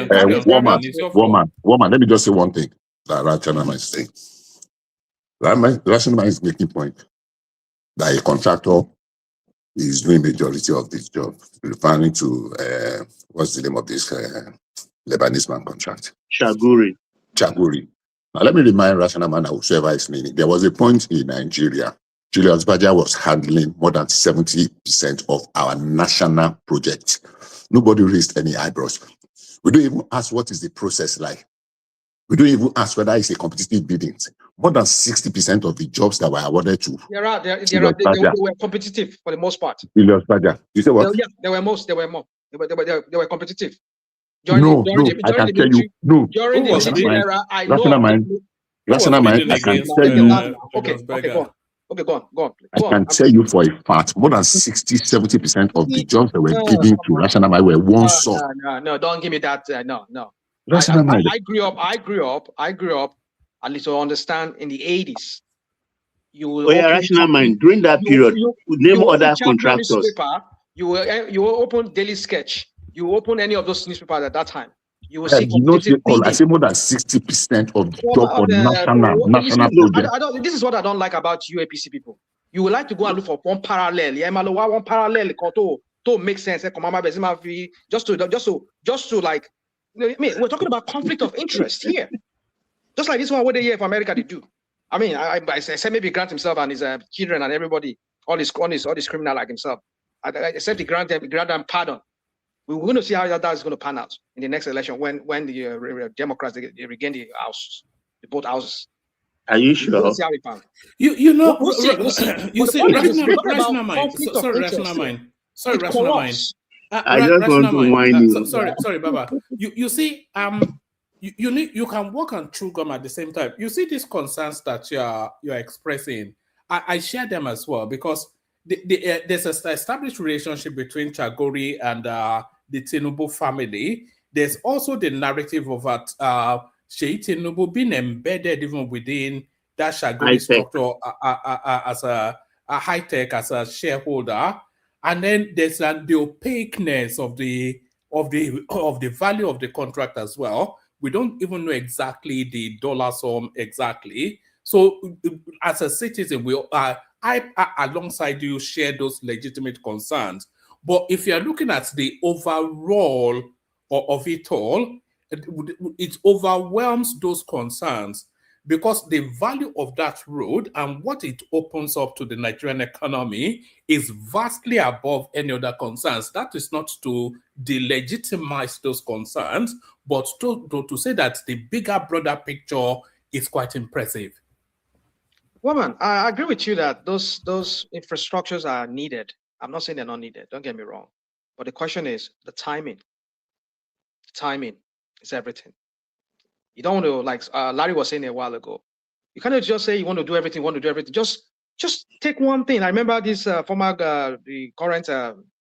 me just say one thing that Rachanama is saying. Rachanama is making point that a contractor is doing majority of this job, referring to what's the name of this Lebanese man contract? Chaguri. Now let me remind Rachanama and whoever is meaning. There was a point in Nigeria. Julius Baja was handling more than 70% of our national projects. Nobody raised any eyebrows. We don't even ask what is the process like. We don't even ask whether it's a competitive bidding. More than 60% of the jobs that were awarded to they were competitive for the most part. Julius Baja. You say what? Yeah, they were more. They were competitive. I can tell you. No. During the military era, I know. Rationalmente, I can tell you. Okay, go on. I can tell you for a fact, more than 60-70% of the jobs that were given to Rationalmente were one source. No, don't give me that. No. I grew up, at least to understand, in the 80s. Rationalmente, during that period, name other contractors. You will open Daily Sketch. You open any of those newspapers at that time. You will I see I say more than 60% of the job for national project. This is what I don't like about UAPC people. You would like to go and look for one parallel. One parallel to make sense. Just to like, we're talking about conflict of interest here. Just like this one, what they hear from America, they do. I mean, I said maybe Grant himself and his children and everybody, all this criminal like himself. I said the grant them pardon. We're going to see how that is going to pan out in the next election when the Democrats they regain the house, both houses. Are you sure? We'll see how it pans. You know, we'll see. You see, rational mind. Sorry, rational mind. I just want to whine you. Sorry, Baba. You see, you can work on true gum at the same time. You see these concerns that you're expressing. I share them as well because there's an established relationship between Chagori and the Tinubu family. There's also the narrative of Sheikh Tinubu being embedded even within that Chagori structure as a high tech, as a shareholder. And then there's the opaqueness of the value of the contract as well. We don't even know exactly the dollar sum exactly. So as a citizen, I alongside you share those legitimate concerns. But if you're looking at the overall of it all, it overwhelms those concerns because the value of that road and what it opens up to the Nigerian economy is vastly above any other concerns. That is not to delegitimize those concerns, but to say that the bigger, broader picture is quite impressive. Woman, I agree with you that those infrastructures are needed. I'm not saying they're not needed. Don't get me wrong. But the question is the timing. Timing is everything. You don't want to, like Larry was saying a while ago, you cannot just say you want to do everything, Just take one thing. I remember this former, the current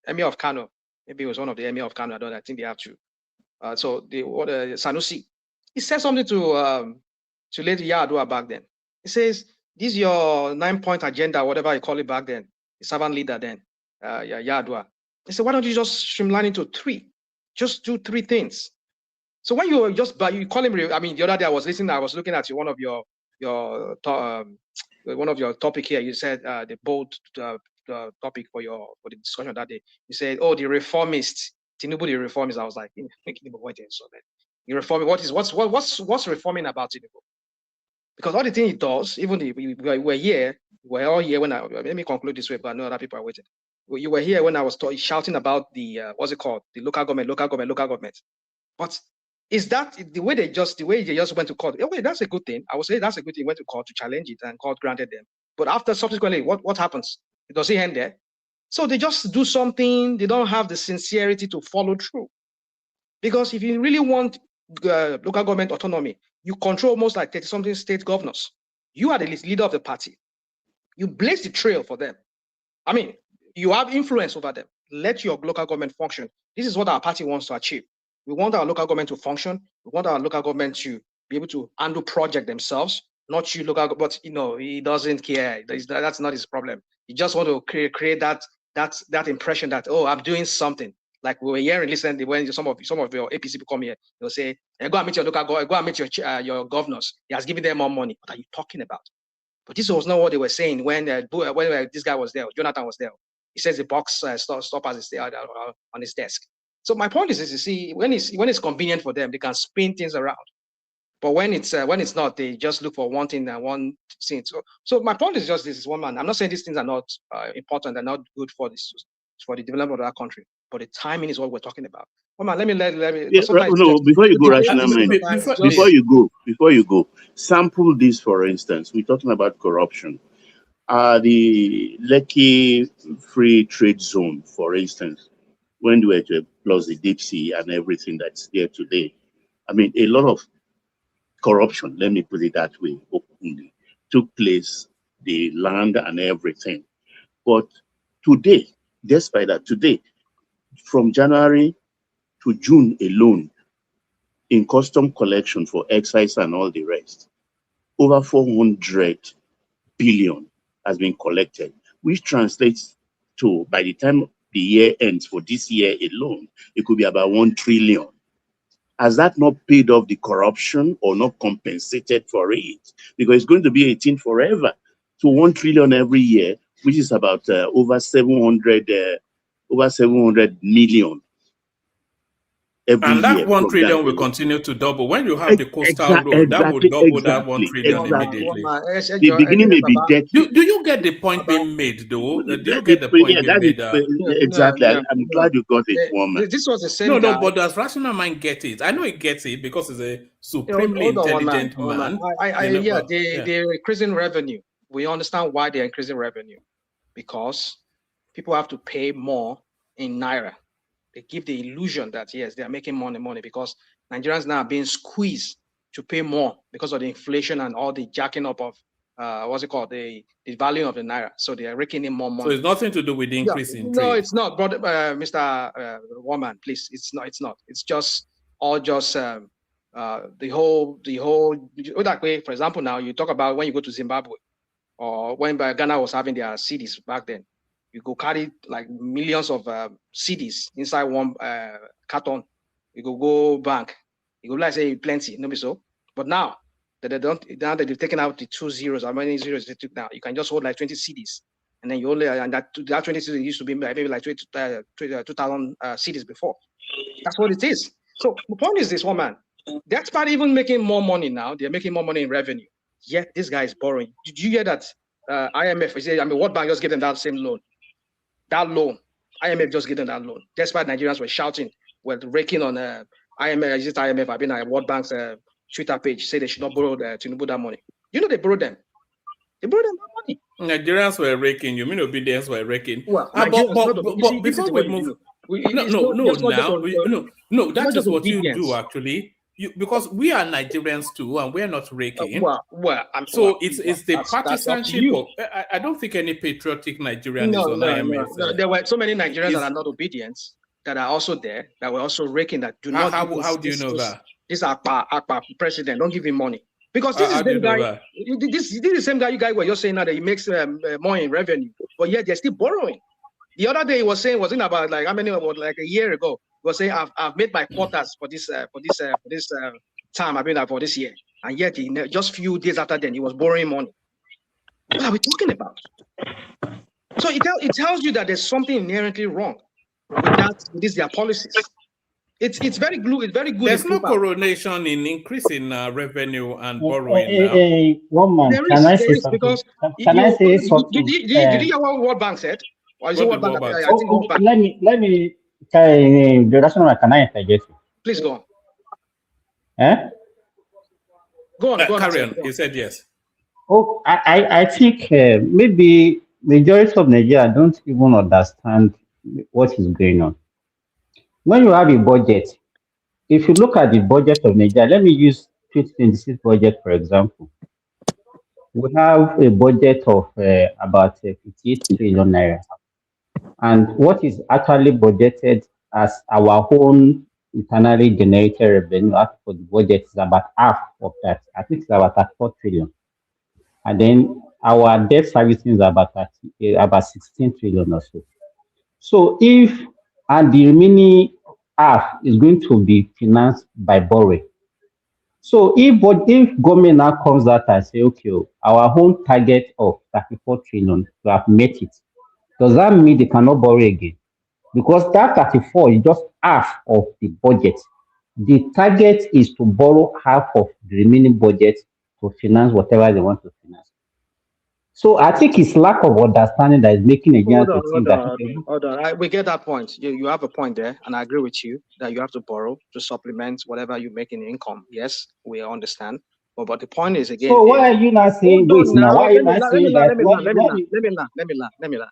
Emir of Kano. Maybe it was one of the Emir of Kano. I think they have to. Sanusi. He said something to Lady Yadua back then. He says, this is your 9-point agenda, whatever you call it back then, the servant leader then, Yadua. He said, why don't you just streamline into 3? Just do 3 things. So when you just you call him, I mean, the other day I was listening, I was looking at one of your topic here. You said the bold topic for the discussion that day. You said, oh, the reformist, Tinubu, the reformist. I was like, what is so that? The reformist, what's reforming about Tinubu? Because all the thing he does, even we're all here when let me conclude this way, but I know other people are waiting. You were here when I was shouting about the what's it called, the local government. But is that the way they just went to court? Okay, that's a good thing. I would say that's a good thing. Went to court to challenge it, and court granted them. But after subsequently, what happens? Does it end there? So they just do something. They don't have the sincerity to follow through. Because if you really want local government autonomy, you control almost like 30-something state governors. You are the leader of the party. You blaze the trail for them. I mean, you have influence over them. Let your local government function. This is what our party wants to achieve. We want our local government to function. We want our local government to be able to handle project themselves, not you local. But he doesn't care. That's not his problem. He just want to create that impression that, oh, I'm doing something. Like we were hearing recently when some of your APC people come here, they'll say, hey, go and meet your local government, go and meet your governors. He has given them more money. What are you talking about? But this was not what they were saying when this guy was there, Jonathan was there. He says the box stoppers is there on his desk. So my point is, you see, when it's convenient for them, they can spin things around. But when it's not, they just look for one thing and one thing. So my point is just this: is one man. I'm not saying these things are not important, they're not good for the development of our country. But the timing is what we're talking about. One man, let me. Yeah, no, before you go, rational mind. Before you go, sample this. For instance, we're talking about corruption. The Lekki Free Trade Zone, for instance, when we were to plus the deep sea and everything that's there today, I mean, a lot of corruption, let me put it that way, openly, took place, the land and everything. But today, despite that, today, from January to June alone, in custom collection for excise and all the rest, over 400 billion has been collected, which translates to, by the time the year ends for this year alone, it could be about 1 trillion. Has that not paid off the corruption or not compensated for it? Because it's going to be 18 forever. So 1 trillion every year, which is about over 700 million every and that year. 1 trillion will continue to double. When you have the coastal road, that will double that 1 trillion immediately. The beginning may be debt. Do you get the point being made, though? Do you get the point being made? Exactly. I'm glad you got it, woman. This was the same guy. But does rational mind get it? I know he gets it because he's a supremely intelligent man. They're increasing revenue. We understand why they're increasing revenue. Because people have to pay more in Naira. They give the illusion that, yes, they are making money because Nigerians now are being squeezed to pay more because of the inflation and all the jacking up of, the value of the Naira. So they are raking in more money. So it's nothing to do with the increase in trade. No, it's not, brother, Mr. Woman, please. It's not. It's just the whole, that way, for example, now you talk about when you go to Zimbabwe or when Ghana was having their CDs back then. You go carry like millions of CDs inside one carton. You go bank. You go like say plenty, no be so. But now that they've taken out the 2 zeros, how many zeros they took now? You can just hold like 20 CDs, and then you only that 20 CDs used to be maybe like 2,000 CDs before. That's what it is. So the point is this, one man. That's not even making more money now. They're making more money in revenue. Yet this guy is borrowing. Did you hear that? IMF, World Bank just gave them that same loan. That loan, IMF just gave them that loan. Despite Nigerians were shouting, were raking on IMF, I've been at World Bank's Twitter page, say they should not borrow Tinubu that money. You know they borrowed them. They borrowed them that money. Nigerians were raking. You mean obedience were raking? Well, but before we move, that is what you do actually. Because we are Nigerians too, and we're not raking. It's the partisanship. I don't think any patriotic Nigerian is on IMF. No. There were so many Nigerians that are not obedient that are also there that were also raking that do not. How do you know that? This Akpa president, don't give him money because this is the guy. This is the same guy you guys were just saying now that he makes more in revenue, but yet they're still borrowing. The other day he was saying, wasn't about like how many, like a year ago, he was saying I've made my quotas for this time. I mean, for this year, and yet just few days after then he was borrowing money. What are we talking about? So it tells you that there's something inherently wrong with their policies. It's very good. It's very good. There's no correlation in increasing revenue and borrowing. One man, there can I is say something? because Can I say something? Did you hear what World Bank said? Or is it World Bank? I think World Bank. Let me. Can I interject? Please go on. Eh? Go on. Carry on. You said yes. Oh, I think maybe majority of Nigeria don't even understand what is going on. When you have a budget, if you look at the budget of Nigeria, let me use 2026 budget for example. We have a budget of about 58 trillion naira, and what is actually budgeted as our own internally generated revenue for the budget is about half of that. I think it's about 4 trillion. And then our debt servicing is about 16 trillion or so. So the remaining half is going to be financed by borrowing. So if government now comes out and say, okay, our own target of 34 trillion, we have met it, does that mean they cannot borrow again? Because that 34 is just half of the budget. The target is to borrow half of the remaining budget to finance whatever they want to finance. So I think it's lack of understanding that is making Nigerians to think that. Hold on. We get that point. You have a point there, and I agree with you that you have to borrow to supplement whatever you make in income. Yes, we understand. But the point is again. So why are you not saying this now? Why are you not saying that? Let me learn.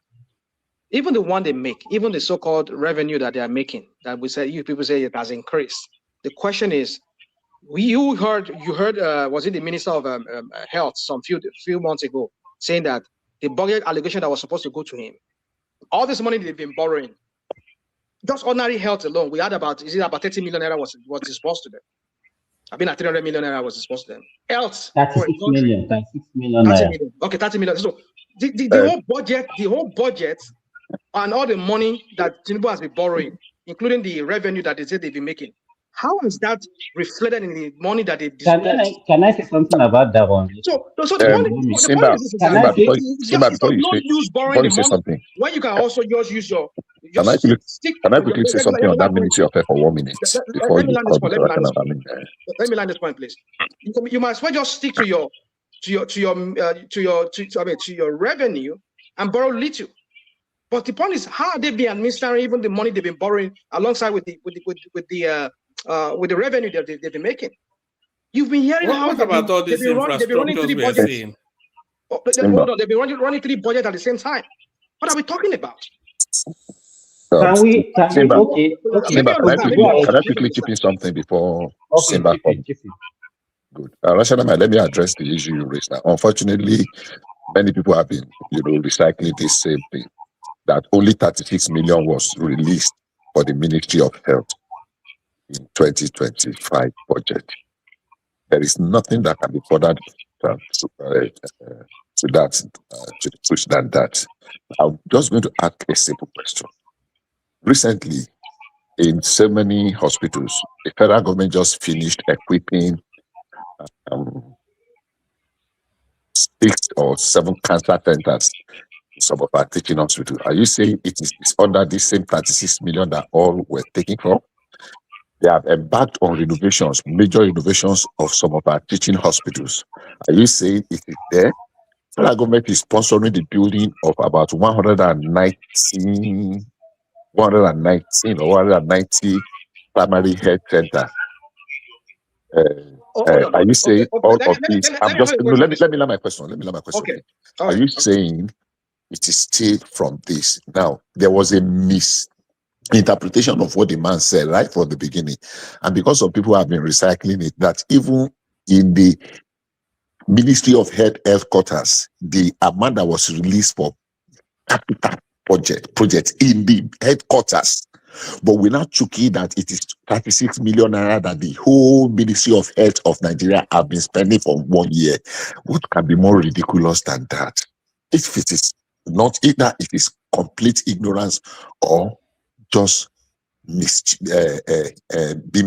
Even the one they make, even the so-called revenue that they are making, that people say it has increased. The question is, you heard, was it the Minister of Health some few months ago saying that the budget allocation that was supposed to go to him, all this money they've been borrowing, just ordinary health alone, we had about 30 million naira was disbursed to them. I mean, 300 million naira was disbursed to them. Health 36 million. 30 million. Okay, 30 million. So the whole budget, and all the money that Tinubu has been borrowing, including the revenue that they said they've been making, how is that reflected in the money that they disburse? Can I say something about that one? So the point is not use borrowing the money something. when you can also just use your. Can I quickly say something on that Ministry of Health for 1 minute before you call Let me land this point, please. You might as well just stick to your revenue and borrow little. But the point is, how are they being administering even the money they've been borrowing alongside with the revenue that they've been making? You've been hearing what about all these infrastructures we are seeing? Hold on, they've been running 3 budgets at the same time. What are we talking about? Can I quickly chip in something before Simba comes? Good. Rashadama, let me address the issue you raised now. Unfortunately, many people have been, recycling this same thing. That only 36 million was released for the Ministry of Health in 2025 budget. There is nothing that can be further to push than that. I'm just going to ask a simple question. Recently, in so many hospitals, the federal government just finished equipping 6 or 7 cancer centers. Some of our teaching hospitals. Are you saying it's under this same 36 million that all were taken from? They have embarked on renovations, major renovations of some of our teaching hospitals. Are you saying it is there? The federal government is sponsoring the building of about 190 primary health centers. Are you saying all of these? Let me learn my question. Okay. Are you saying it is still from this? Now, there was a misinterpretation of what the man said right from the beginning. And because some people have been recycling it, that even in the Ministry of Health quarters, the amount that was released for capital project in the headquarters. But we're not chucky that it is 36 million naira that the whole Ministry of Health of Nigeria have been spending for 1 year. What can be more ridiculous than that? If it is not either it is complete ignorance or just being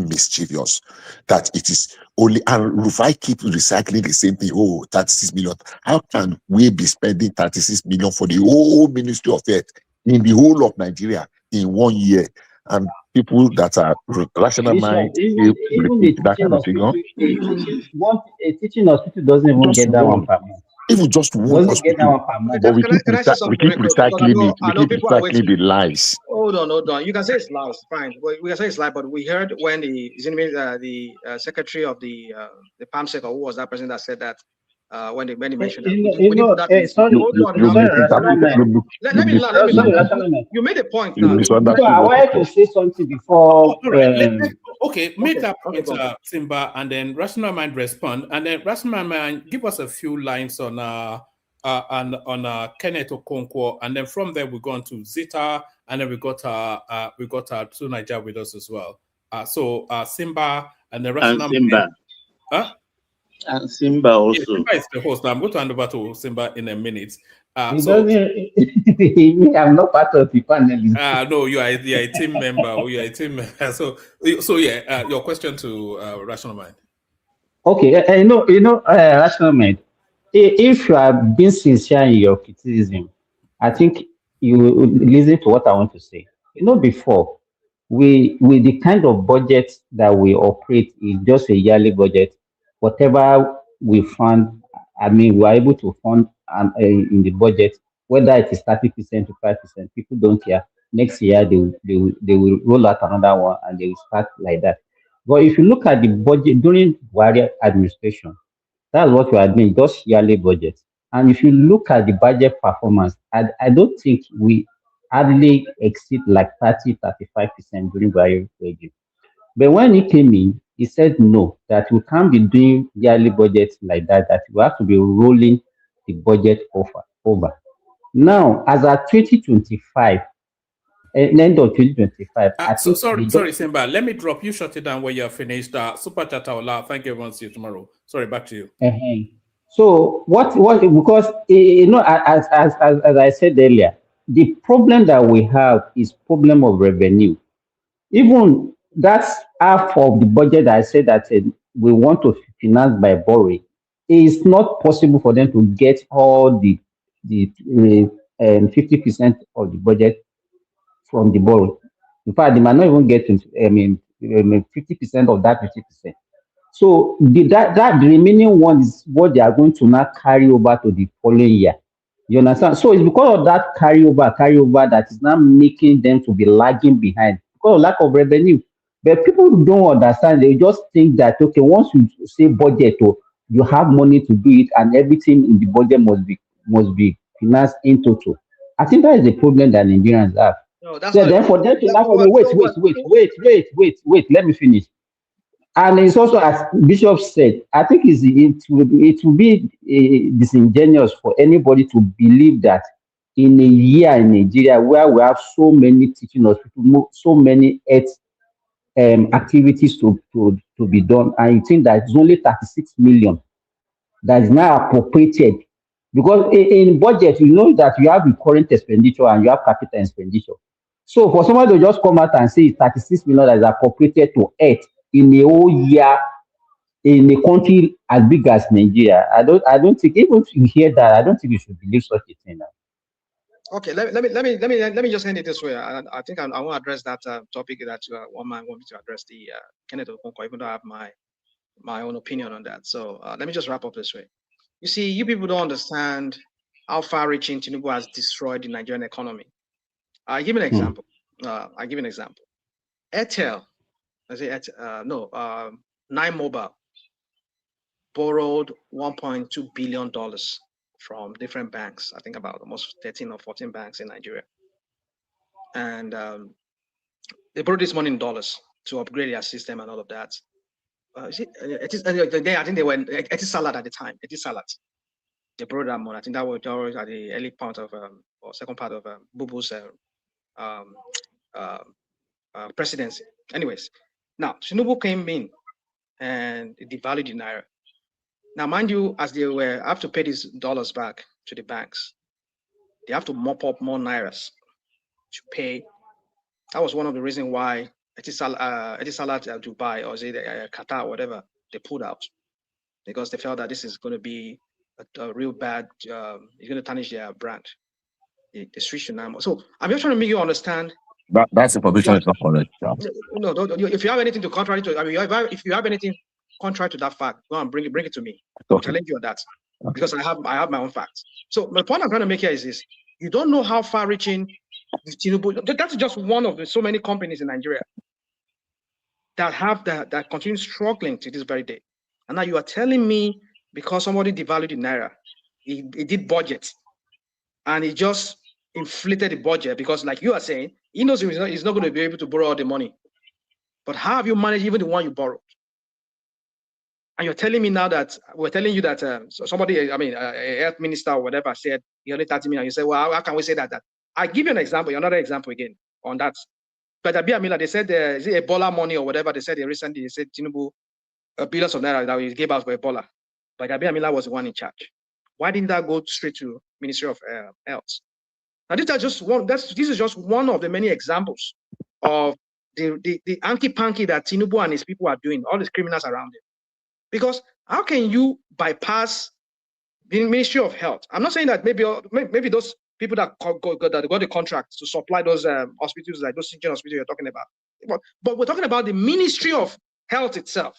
mischievous, that it is only, and Rufai keep recycling the same thing. Oh, 36 million. How can we be spending 36 million for the whole Ministry of Health in the whole of Nigeria in 1 year? And people that are rational Bishop, mind even repeat the that teaching kind of thing. hospital, a teaching hospital doesn't even Just get that one one, per month. even just one Doesn't get that hospital, one per month. but we keep Can I say we something keep real quick? Because recycling it. We I know keep people are recycling waiting. the lies. Hold on. You can say it's lies, fine. We can say it's lies, but we heard when the secretary of the PAMSEC, or who was that person that said that when he mentioned that we need that. Sorry, Hold on You now. sorry, rational misinterpret. man. Let me land. Sorry, rational man. You made a point You now. Before misunderstood I what he wanted to said. say something Oh, before. all right. Okay, make Okay, that okay, point, go on. Simba, and then Rational Mind respond, and then Rational Mind give us a few lines on Kenneth Okonkwo, and then from there we go on to Zita, and then we got two Nigeria with us as well. So Simba and the Rational Simba. Mind. And Simba also. Yeah, Simba is the host. I'm going to hand over to Simba in a minute. He doesn't. I'm not part of the panel. No, you are a team member. Or you are a team member. So yeah, your question to Rational Mind. Okay, rational mind. If you are being sincere in your criticism, I think you would listen to what I want to say. Before we with the kind of budget that we operate in just a yearly budget, whatever we fund, I mean, we are able to fund in the budget, whether it is 30% to 5%, people don't care. Next year they will roll out another one and they will start like that. But if you look at the budget during Buhari administration, that's what we are doing, just yearly budget. And if you look at the budget performance, I don't think we hardly exceed like 35% during Buhari regime. But when he came in, he said no, that we can't be doing yearly budget like that we have to be rolling the budget over. Now, as at 2025, end of 2025, I think they Sorry, just Simba. Let me drop you. Shut it down when you're finished. Super chat Ola. Thank you, everyone. See you tomorrow. Sorry, back to you. So what because as I said earlier, the problem that we have is problem of revenue. Even that's half of the budget that I said that we want to finance by borrowing. It's not possible for them to get all the 50% of the budget from the borrow. In fact, they might not even get 50% of that 50%. So the remaining one is what they are going to now carry over to the following year. You understand? So it's because of that carryover that is now making them to be lagging behind because of lack of revenue. But people don't understand. They just think that okay, once you say budget, you have money to do it, and everything in the budget must be financed in total. I think that is the problem that Nigerians have. No, that's So not a then for problem. them to now wait, let me finish. And it's also, as Bishop said, I think it will be disingenuous for anybody to believe that in a year in Nigeria where we have so many teaching hospitals, so many health activities to be done, and you think that it's only 36 million that is now appropriated. Because in budget, you know that you have the current expenditure and you have capital expenditure. So for someone to just come out and say it's 36 million that is appropriated to health in a whole year in a country as big as Nigeria, I don't think even if you hear that, I don't think you should believe such a thing now. Okay, let me just end it this way. I think I want to address that topic that one man want me to address, the Kenneth Okonkwo, even though I have my own opinion on that. So let me just wrap up this way. You see, you people don't understand how far-reaching Tinubu has destroyed the Nigerian economy. I give an example. Airtel, Nine Mobile borrowed $1.2 billion from different banks. I think about almost 13 or 14 banks in Nigeria. And they borrowed this money in dollars to upgrade their system and all of that. I think they were Etisalat at the time. Etisalat. They borrowed that money. I think that was at the early part of or second part of Bubu's presidency. Anyways, now Tinubu came in and devalued the naira. Now, mind you, as they were have to pay these dollars back to the banks, they have to mop up more nairas to pay. That was one of the reasons why Etisalat Dubai, or is it Qatar, or whatever, they pulled out, because they felt that this is going to be a real bad, it's going to tarnish their brand. They switched to Naira. So I'm just trying to make you understand. That's information is not correct. Yeah. No, if you have anything to contrary to, I mean, if you have anything contrary to that fact, go and bring it to me. I'll challenge you on that, because I have my own facts. So my point I'm trying to make here is this: you don't know how far-reaching Tinubu. That's just one of the so many companies in Nigeria that have that continue struggling to this very day. And now you are telling me because somebody devalued the naira, he did budget, and he just inflated the budget because, like you are saying, he knows he's not going to be able to borrow all the money. But how have you managed even the one you borrowed? And you're telling me now that we're telling you that somebody, I mean, a health minister or whatever, said he only 30 million. You say, well, how can we say that? I give you an example, another example again on that. But Amila, they said is it Ebola money or whatever? They said recently, they said Tinubu billions of naira that he gave out for Ebola. But Amila was the one in charge. Why didn't that go straight to Ministry of Health? Now this is just one of the many examples of the anti-panky that Tinubu and his people are doing, all these criminals around him. Because how can you bypass the Ministry of Health? I'm not saying that maybe those people that got the contract to supply those hospitals, like those teaching hospitals you're talking about, but we're talking about the Ministry of Health itself.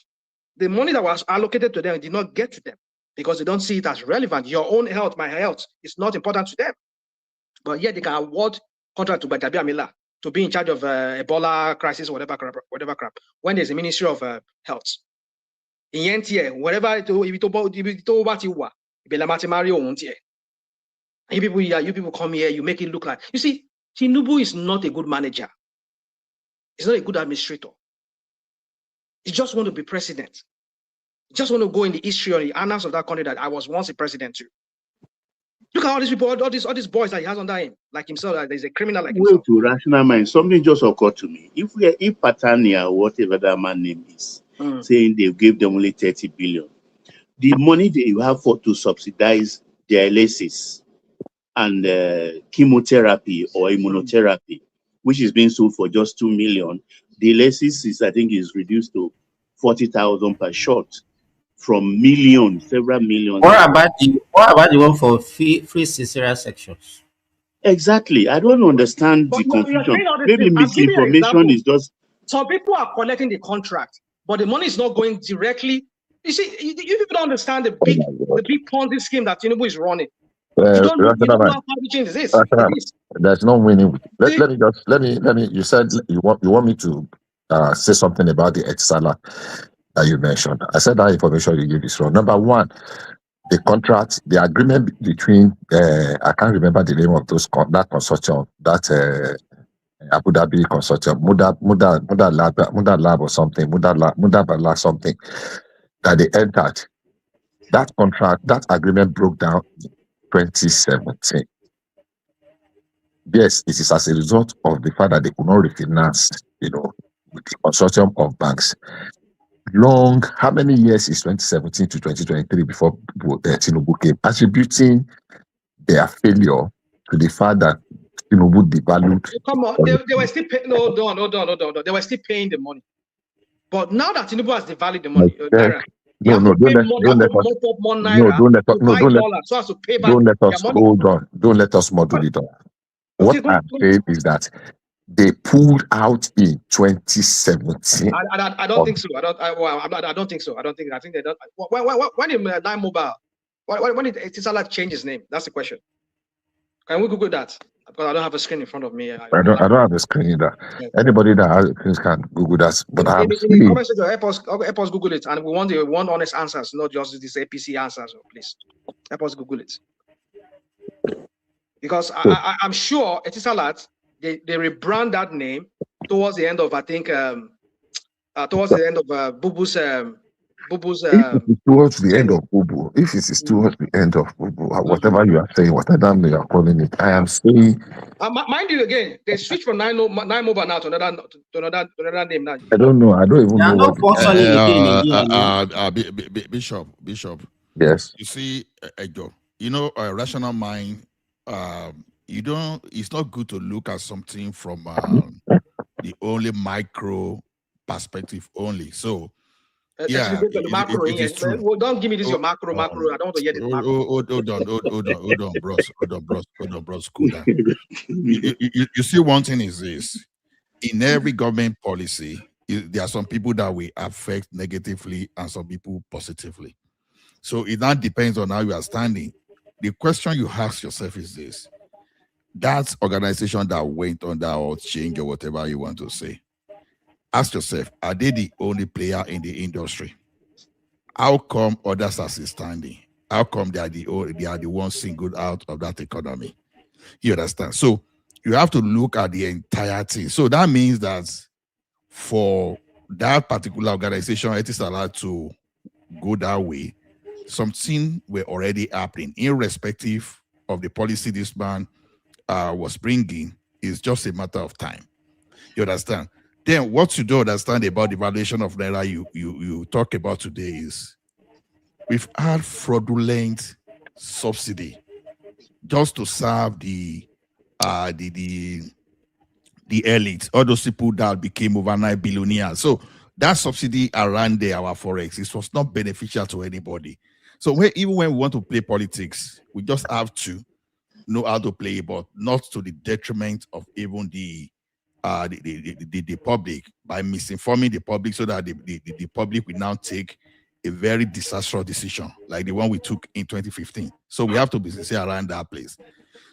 The money that was allocated to them did not get to them because they don't see it as relevant. Your own health, my health, is not important to them. But yet they can award contract to Badabi Amila to be in charge of Ebola crisis or whatever crap, when there's a Ministry of Health. In wherever you people come here, you make it look like, you see, Tinubu is not a good manager. He's not a good administrator. He just want to be president. He just want to go in the history or the annals of that country that I was once a president too. Look at all these people, all these boys that he has under him, like himself, like there's a criminal like himself. To rational mind, something just occurred to me. If Patania, whatever that man's name is, saying they gave them only 30 billion, the money that you have to subsidize dialysis and chemotherapy or immunotherapy, which is being sold for just 2 million, dialysis is reduced to 40,000 per shot from millions, several millions. What about the one for free cesarean sections? Exactly. I don't understand the confusion. Maybe misinformation is just. Some people are collecting the contract, but the money is not going directly. You see, you people don't understand the big Ponzi scheme that Tinubu is running. You don't know how change this. There's no winning. Let me. You said you want me to say something about the Etisalat that you mentioned. I said that information you gave is wrong. Number one, the contract, the agreement between I can't remember the name of that consortium, that Abu Dhabi consortium, Muda Lab or something, Muda something, that they entered. That contract, that agreement broke down in 2017. Yes, it is as a result of the fact that they could not refinance, with the consortium of banks. How many years is 2017 to 2023 before Tinubu came, attributing their failure to the fact that Tinubu devalued. Come on, they were still paying. No. They were still paying the money. But now that Tinubu has devalued the money, don't let us model it on. What I'm saying is that they pulled out in 2017. I don't think so. I don't think so. I think they don't. When did Nine Mobile? When did Etisalat change his name? That's the question. Can we Google that? Because I don't have a screen in front of me. I don't have a screen either. Yeah. Anybody that has a screen can Google that. But in the comment section, help us Google it, and we want honest answers, not just these APC answers. Please help us Google it. Because I'm sure Etisalat, they rebrand that name towards the end of Bubu's towards the end of Bubu. If it is towards the end of Bubu, whatever you are saying, whatever name you are calling it, I am saying. Mind you, again, they switched from Nine Mobile now to another name now. I don't know. I don't even know what. Bishop. Yes. You see, Ejo. Rational mind it's not good to look at something from the only micro perspective only. So yeah, Especially the macro it is here. true. Well, don't give me this Oh, your macro. I don't want to hear the macro. hold on, bros, cool down. You see, one thing is this: in every government policy, there are some people that will affect negatively and some people positively. So it now depends on how you are standing. The question you ask yourself is this: that organization that went under or change or whatever you want to say, ask yourself, are they the only player in the industry? How come others are still standing? How come they are the ones singled out of that economy? You understand? So you have to look at the entire thing. So that means that for that particular organization, it is allowed to go that way. Something were already happening, irrespective of the policy this man was bringing. Is just a matter of time. You understand? Then what you don't understand about the valuation of Naira you talk about today is we've had fraudulent subsidy just to serve the elite, all those people that became overnight billionaires. So that subsidy around there, our forex, it was not beneficial to anybody. So even when we want to play politics, we just have to know how to play, but not to the detriment of even the public, by misinforming the public so that the public will now take a very disastrous decision like the one we took in 2015. So we have to be sincere around that place.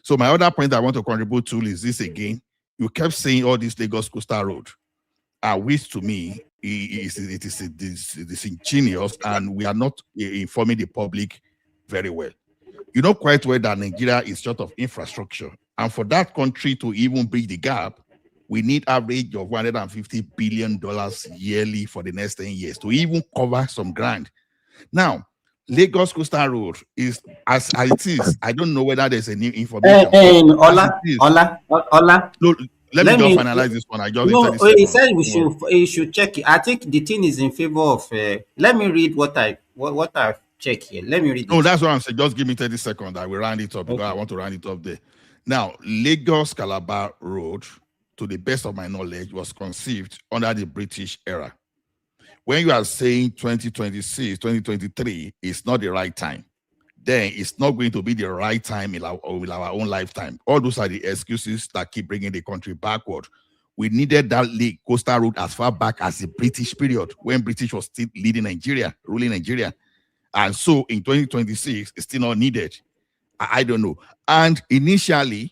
So my other point I want to contribute to is this again. You kept saying all this Lagos Coastal Road, which to me it is disingenuous, and we are not informing the public very well. You know quite well that Nigeria is short of infrastructure, and for that country to even bridge the gap, we need average of $150 billion yearly for the next 10 years to even cover some ground. Now, Lagos Coastal Road is as it is. I don't know whether there's any information. Ola. No, let me just finalize this one. I just he said we should check it. I think the thing is in favor of. Let me read what I've checked here. Let me read. No, that's what I'm saying. Just give me 30 seconds. I will round it up because I want to round it up there. Now, Lagos Calabar Road, to the best of my knowledge, was conceived under the British era. When you are saying 2026, 2023 is not the right time, then it's not going to be the right time in our own lifetime. All those are the excuses that keep bringing the country backward. We needed that coastal road as far back as the British period, when British was still leading Nigeria, ruling Nigeria. And so in 2026, it's still not needed. I don't know. And initially,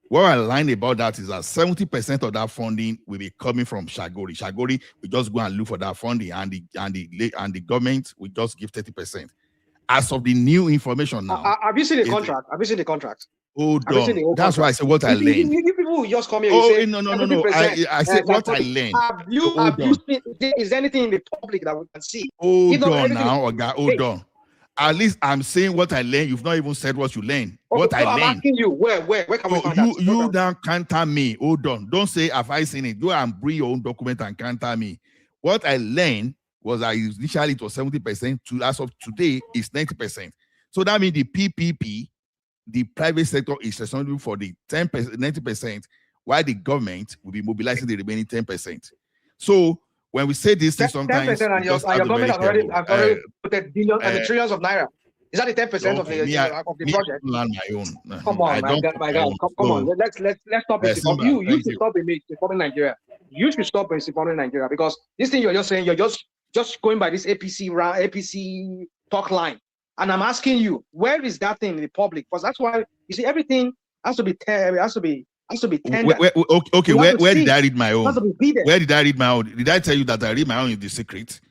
what I learned about that is that 70% of that funding will be coming from Shagori. Shagori will just go and look for that funding, and the government will just give 30%. As of the new information now, have you seen the contract? Have you seen the contract? Hold on. That's why I said what I learned. You people will just come here. Oh, no. I said what I learned. Have you seen? Is there anything in the public that we can see? Hold on now, Oga. Hold on. At least I'm saying what I learned. You've not even said what you learned. What I learned. I'm asking you, where can we find that? You don't counter me. Hold on. Don't say, have I seen it? Go and bring your own document and counter me. What I learned was that initially it was 70%. As of today, it's 90%. So that means the PPP, the private sector, is responsible for the 10%, 90%, while the government will be mobilizing the remaining 10%. So when we say this thing, sometimes 10% and your government has already put billions and trillions of naira. Is that the 10% of the project? Land my own. Come on, my guy. Come on. Let's stop misinforming. You should stop misinforming Nigeria. You should stop misinforming Nigeria, because this thing you're just saying, you're just going by this APC talk line. And I'm asking you, where is that thing in the public? Because that's why you see everything has to be tender. Okay, where did I read my own? Where did I read my own? Did I tell you that I read my own in the secret?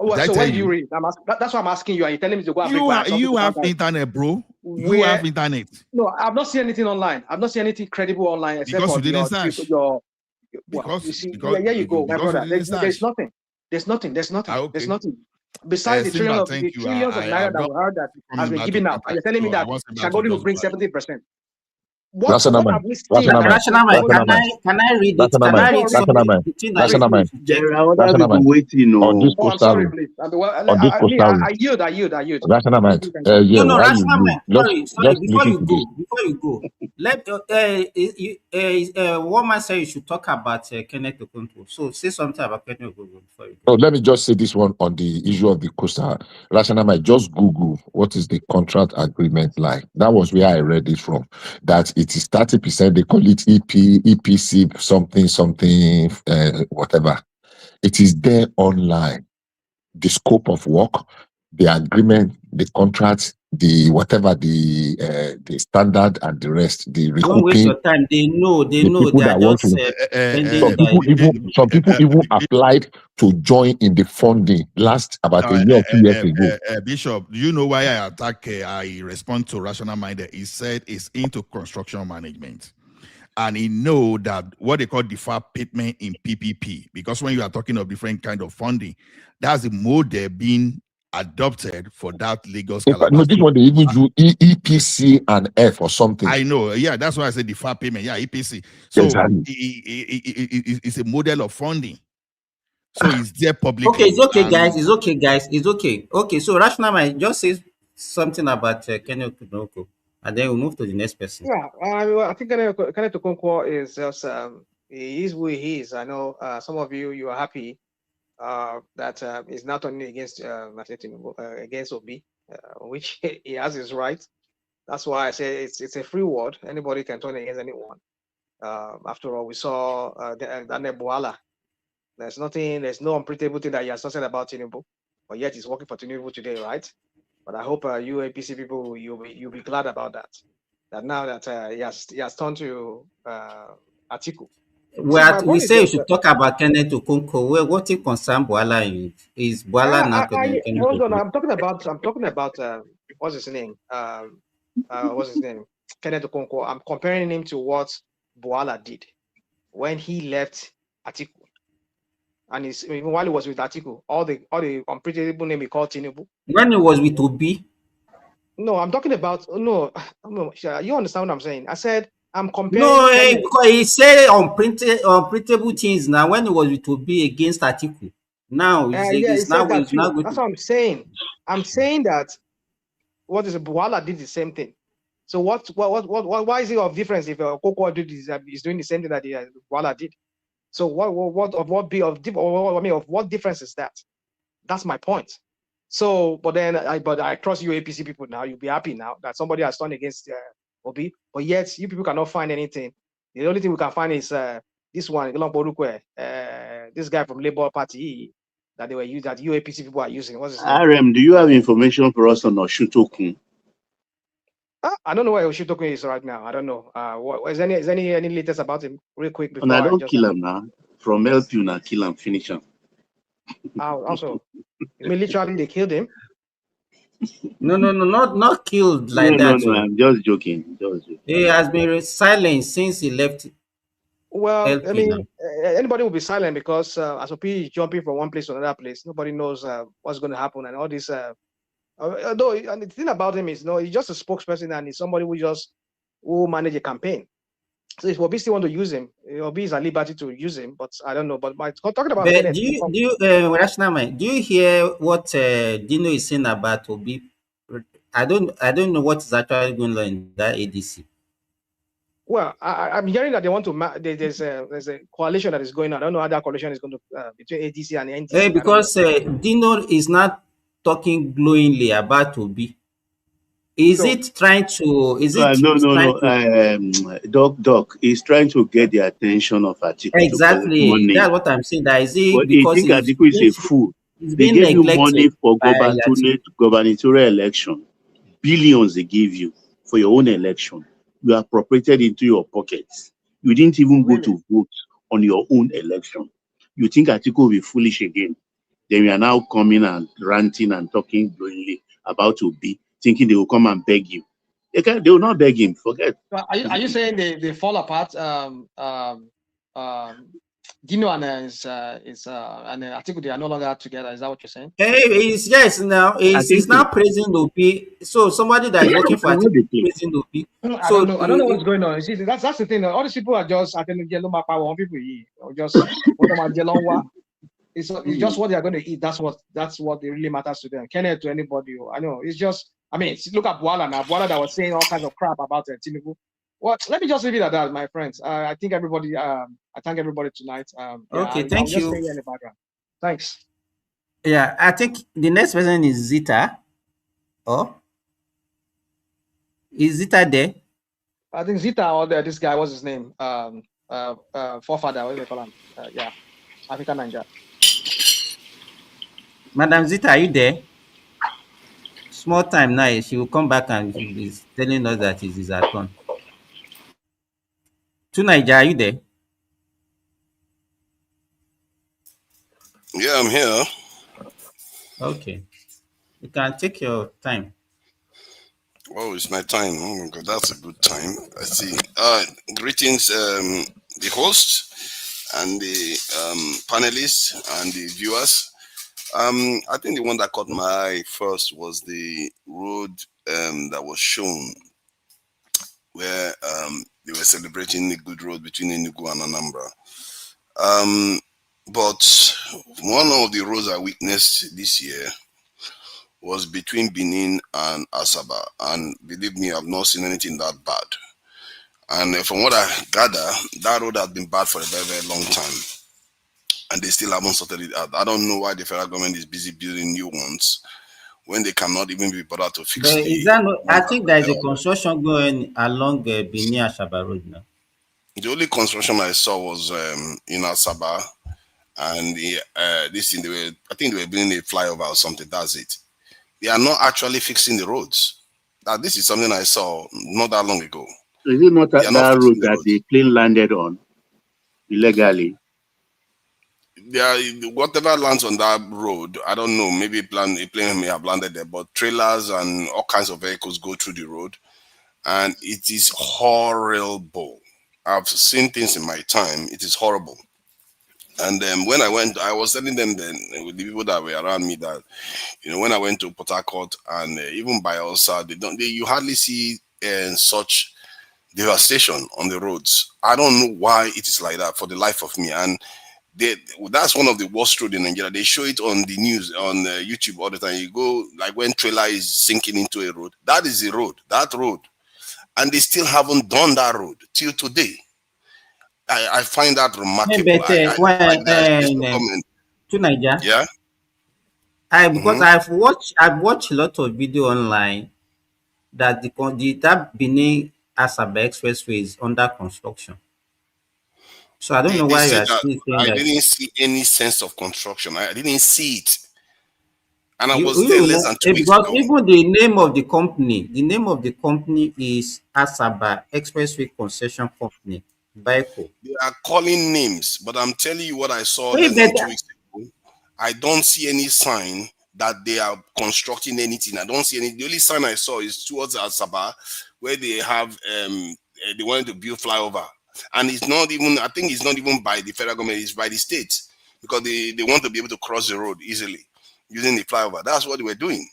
So where do you read? That's why I'm asking you. Are you telling me to go and you have internet, bro. You have internet. No, I've not seen anything online. I've not seen anything credible online except because for you didn't search. Here you go, my brother. There's nothing. There's nothing. Besides the trillions of naira that we heard that has been given out, you're telling me that Shagori will bring 70%. What have we seen? Rational mind, can I read it? Can I read the thing that you check? There are other people waiting. Oh, I'm sorry, please. I yield. Rational mind. No, Why rational you mind. Sorry. Before you go, let one man say you should talk about Kenneth Okonkwo. So say something about Kenneth Okonkwo before you go. Oh, let me just say this one on the issue of the coastal rational mind. Just Google what is the contract agreement like. That was where I read it from. That it is 30%. They call it EPC, something, whatever. It is there online. The scope of work, the agreement, the contract, the whatever, the standard and the rest, the recouping. Don't waste your time. They know. They are just some people even applied to join in the funding last about a year or 2 years ago. Bishop, do you know why I attack? I respond to rational minded. He said it's into construction management. And he know that what they call deferred payment in PPP, because when you are talking of different kind of funding, that's the model being adopted for that Lagos. No, this one they even do EPC and F or something. I know, yeah, that's why I said deferred payment, yeah, EPC. So exactly. It's a model of funding. So it's there publicly. Okay, it's okay, guys. It's okay. Okay, so Rational Mind just says something about Kenneth Okonkwo. And then we'll move to the next person. Yeah, I think Kenneth Okonkwo is just he is who he is. I know some of you are happy that he's not only against against Obi, which he has his right. That's why I say it's a free word. Anybody can turn against anyone. After all, we saw Daniel Buala. There's no unpredictable thing that he has not said about Tinubu, but yet he's working for Tinubu today, right? But I hope you APC people, you'll be glad about that. That now that he has turned to Atiku. We say you should talk about Kenneth Okonkwo. What it concern Buala? Is Buala not Kenneth Okonkwo? I'm talking about what's his name? Kenneth Okonkwo. I'm comparing him to what Buala did when he left Atiku. And even while he was with Atiku, all the unpredictable name he called Tinubu. When he was with Obi? No, I'm talking about no. You understand what I'm saying? I said I'm comparing. No, because he said unprintable things now when he was with Obi against Atiku. Now he's now that's what I'm saying. I'm saying that what is Buala did the same thing. So why is it of difference if Okonkwo is doing the same thing that Buala did? So what difference is that? That's my point. So, but I trust you APC people now. You'll be happy now that somebody has turned against Obi, but yet you people cannot find anything. The only thing we can find is this one, this guy from Labour Party that they were using, that you APC people are using. What's his name? RM, do you have information for us on Oshutokun? I don't know where Oshutokun is right now. I don't know. Is any latest about him? Real quick before. And I don't kill him now. From LP now, kill him, finish him. Also, I mean, literally they killed him. No, not killed like that. No, I'm just joking. He has been silent since he left. Well, LP, I mean, anybody will be silent because as OP is jumping from one place to another place, nobody knows what's going to happen and all this. Although, and the thing about him is, he's just a spokesperson and he's somebody who manage a campaign. So if Obi still want to use him, Obi is at liberty to use him. But I don't know. But talking about do you Rational Mind, do you hear what Dino is saying about Obi? I don't know what is actually going on in that ADC. Well, I'm hearing that they want to. There's a coalition that is going on. I don't know how that coalition is going to between ADC and NDC. Because Dino is not talking glowingly about Obi. Is it trying to? Is it no. Doc is trying to get the attention of Atiku. Exactly, that's what I'm saying. That is it. But because think Atiku is a fool. They gave you money for gubernatorial election. Billions they give you for your own election. You are appropriated into your pockets. You didn't even go to vote on your own election. You think Atiku will be foolish again? Then we are now coming and ranting and talking glowingly about Obi, thinking they will come and beg you. They will not beg him. Forget. Are you saying they fall apart? Dino and Atiku, they are no longer together. Is that what you're saying? Hey, yes, now he's now praising Obi. So somebody that is working for Atiku praising Obi. I don't know. I don't know what's going on. See, that's the thing. All these people are just attending yellow map power people just what am I it's just what they are going to eat. That's what really matters to them. Can't to anybody. I know. It's just. I mean, look at Boala now. Boala that was saying all kinds of crap about Tinubu. Well, let me just leave it at that, my friends. I think everybody. I thank everybody tonight. Okay, I'll thank just you. stay here in the background. Thanks. Yeah, I think the next person is Zita. Oh, is Zita there? I think Zita or this guy, what's his name? Forefather, what do they call him? Yeah, African Ninja. Madam Zita, are you there? Small time now, she will come back and she is telling us that it is her turn. To Niger, are you there? Yeah, I'm here. Okay. You can take your time. Oh, it's my time. Oh my God, that's a good time. I see. Greetings, the host and the panelists and the viewers. I think the one that caught my eye first was the road that was shown where they were celebrating the good road between Enugu and Anambra. But one of the roads I witnessed this year was between Benin and Asaba, and believe me, I've not seen anything that bad. And from what I gather, that road has been bad for a very, very long time, and they still haven't sorted it out. I don't know why the federal government is busy building new ones when they cannot even be bothered to fix But the is that not, I ones that think were there is there a already. construction going along Benin Ashaba Road now. The only construction I saw was in Asaba, and this thing I think they were building a flyover or something. That's it. They are not actually fixing the roads. Now, this is something I saw not that long ago. Is it not They are not that fixing road the that roads. the plane landed on illegally? They are, whatever lands on that road, I don't know. Maybe a plane may have landed there, but trailers and all kinds of vehicles go through the road, and it is horrible. I've seen things in my time. It is horrible. And when I went, I was telling them then with the people that were around me that when I went to Port Harcourt and even by Ulsa, you hardly see such devastation on the roads. I don't know why it is like that for the life of me. And that's one of the worst roads in Nigeria. They show it on the news on YouTube all the time. You go like when trailer is sinking into a road. That is the road. That road, and they still haven't done that road till today. I find that Yeah, remarkable. but Like there's no when government. to Niger, Yeah. because I've watched a lot of video online that that Benin Asaba Expressway is under construction. So I don't know They why you say are that still saying I that. didn't see any sense of construction. I didn't see it, and I was there You less know, than 2 weeks because ago. even the name of the company is Asaba Expressway Concession Company, BICO. They are calling names, but I'm telling you what I saw Wait, less than 2 weeks ago. I don't see any sign that they are constructing anything. I don't see any. The only sign I saw is towards Asaba, where they have they wanted to build flyover, and it's not even. I think it's not even by the federal government. It's by the state because they want to be able to cross the road easily using the flyover. That's what they were doing.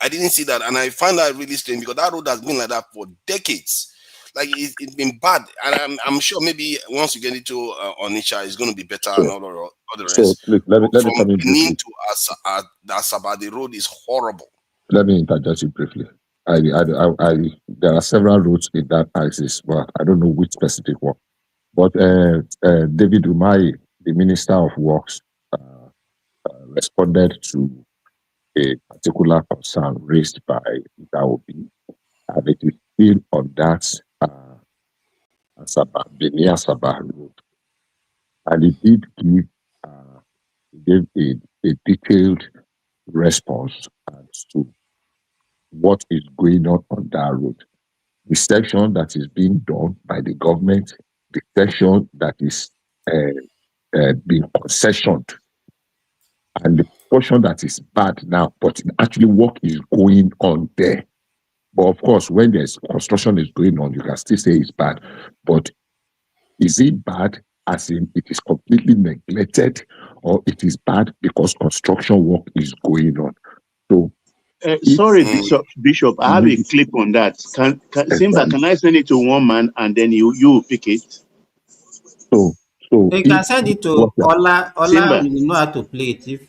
I didn't see that, and I find that really strange because that road has been like that for decades. Like it's been bad, and I'm sure maybe once you get into Onitsha, it's going to be better and So, all the so rest. please, But let me from come in Benin briefly. to Asaba, the road is horrible. Let me interject you briefly. There are several routes in that axis, but I don't know which specific one. But David Umai, the Minister of Works, responded to a particular concern raised by Daobi, and it is still on that Benin Asaba road. And he did give a detailed response as to what is going on that road. The section that is being done by the government, the section that is being concessioned, and the portion that is bad now, but actually work is going on there. But of course, when there's construction is going on, you can still say it's bad. But is it bad as in it is completely neglected, or it is bad because construction work is going on. So Sorry, Bishop, I have a clip on that. Simba, can I send it to one man and then you pick it? So You can send it to Ola. Ola will know how to play it if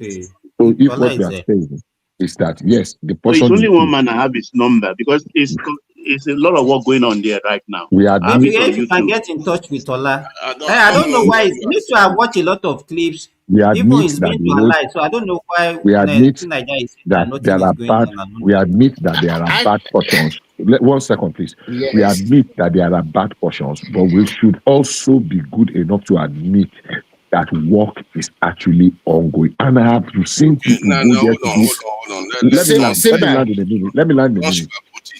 Ola what we is are there. saying is that yes, the So portion it's only one man I have his number because it's a lot of work going on there right now. we are Maybe if you can get in touch with Ola. I don't know why. It needs to have watched a lot of clips. we Even admit it's that been the to road, Allied, so I don't know why we admit Nigeria is saying that nothing there is are going bad, on. we admit that there are bad portions. 1 second, please. We Yes. admit that there are bad portions, but we should also be good enough to admit that work is actually ongoing. And I have seen people go there to do. Hold on. Let me land Simba. in a minute. Let me land in a minute.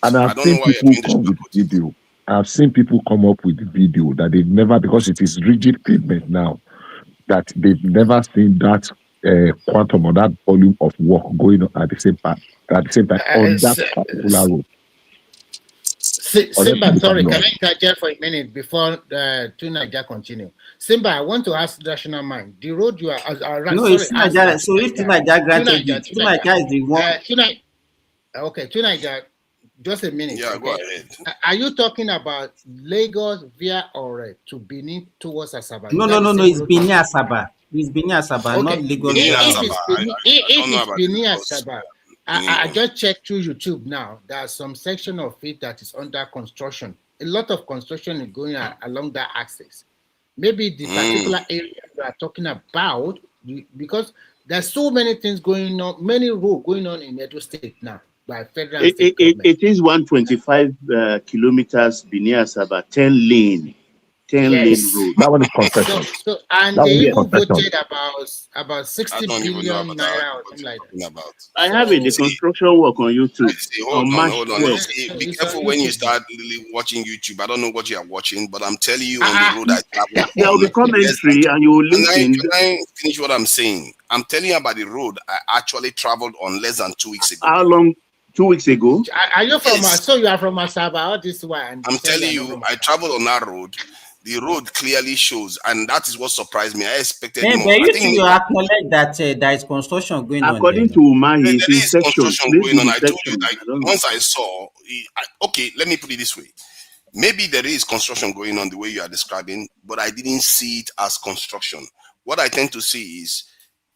And I've I don't seen know why you're people trying to come with sugarcoat it. video. I've seen people come up with video that they've never, because it is rigid pavement now, that they've never seen that quantum or that volume of work going on at the same time on that particular road. Simba, sorry, can I interject for a minute before Two Niger continue? Simba, I want to ask National Mind. The road you are No, sorry, it's Nigeria. So if Nigeria granted it, Nigeria is the one. Okay, Two Niger, just a minute. Yeah, okay? go ahead. Are you talking about Lagos via Ore to Benin towards Asaba? No. It's Benin Asaba. It's Benin Asaba, Okay. not Lagos. If it's Benin Asaba, I just checked through YouTube now. There's some section of it that is under construction. A lot of construction is going on along that axis. Maybe the particular area we are talking about, because there's so many things going on, many roads going on in Edo State now by federal and state government. It is 125 kilometers Benin Asaba, 10 lane road. That one is concession. So and that they even concession. voted about 60 billion naira or something like that. I have it, the construction work on YouTube. Hold on. Be careful when you start watching YouTube. I don't know what you are watching, but I'm telling you on the road I travel. There will be commentary and you will listen. Can I finish what I'm saying? I'm telling you about the road I actually traveled on less than 2 weeks ago. How long? 2 weeks ago? Are you from so you are from Asaba? All this one. I'm telling you, I traveled on that road. The road clearly shows, and that is what surprised me. I expected more. But you acknowledge that there is construction going on. According to Umahi, there is construction going on. I told you, like once I saw. Okay, let me put it this way. Maybe there is construction going on the way you are describing, but I didn't see it as construction. What I tend to see is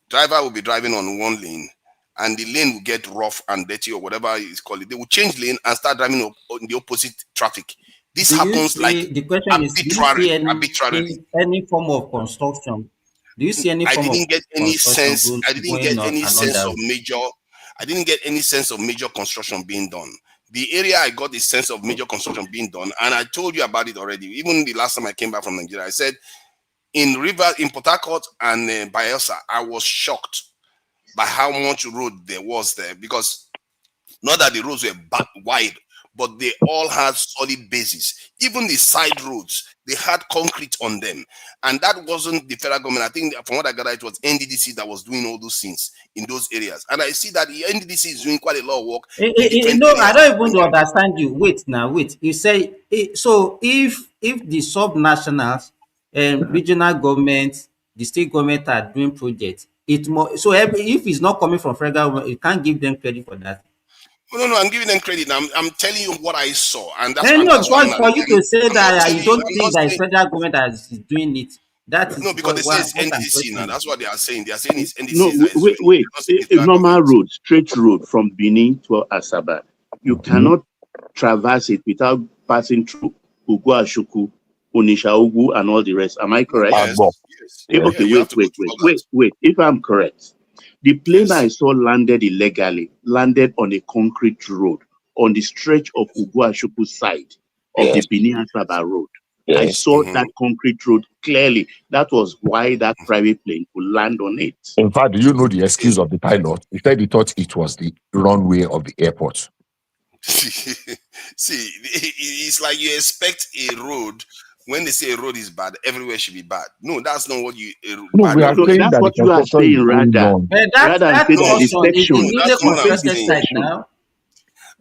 driver will be driving on one lane, and the lane will get rough and dirty or whatever it's called. They will change lane and start driving on the opposite traffic. This happens like the question is, do you see any form of construction? Do you see any form of construction? I didn't get any sense of major. I didn't get any sense of major construction being done. The area I got the sense of major construction being done, and I told you about it already. Even the last time I came back from Nigeria, I said in Port Harcourt and Bayelsa, I was shocked by how much road there was there, because not that the roads were wide, but they all had solid bases. Even the side roads, they had concrete on them. And that wasn't the federal government. I think from what I gather, it was NDDC that was doing all those things in those areas. And I see that the NDDC is doing quite a lot of work. I don't even understand you. Wait. You say, so if the sub-nationals and regional governments, the state government are doing projects, so if it's not coming from federal government, you can't give them credit for that. No, I'm giving them credit. I'm telling you what I saw, and that's why. For you to say that you don't think that federal government is doing it, that is because they say it's NDC now. That's what they are saying. They are saying it's NDC. No, wait. It's normal road, straight road from Benin to Asaba. You cannot traverse it without passing through Uguashuku, Onisha-Ogu, and all the rest. Am I correct? Yes. Okay, wait. If I'm correct. The plane I saw landed illegally, landed on a concrete road on the stretch of Uguashuku side of the Benin Asaba road. I saw that concrete road clearly. That was why that private plane could land on it. In fact, do you know the excuse of the pilot? He said he thought it was the runway of the airport. See, it's like you expect a road. When they say a road is bad, everywhere should be bad. No, that's not what you. No, we are saying that's what you are saying, rather.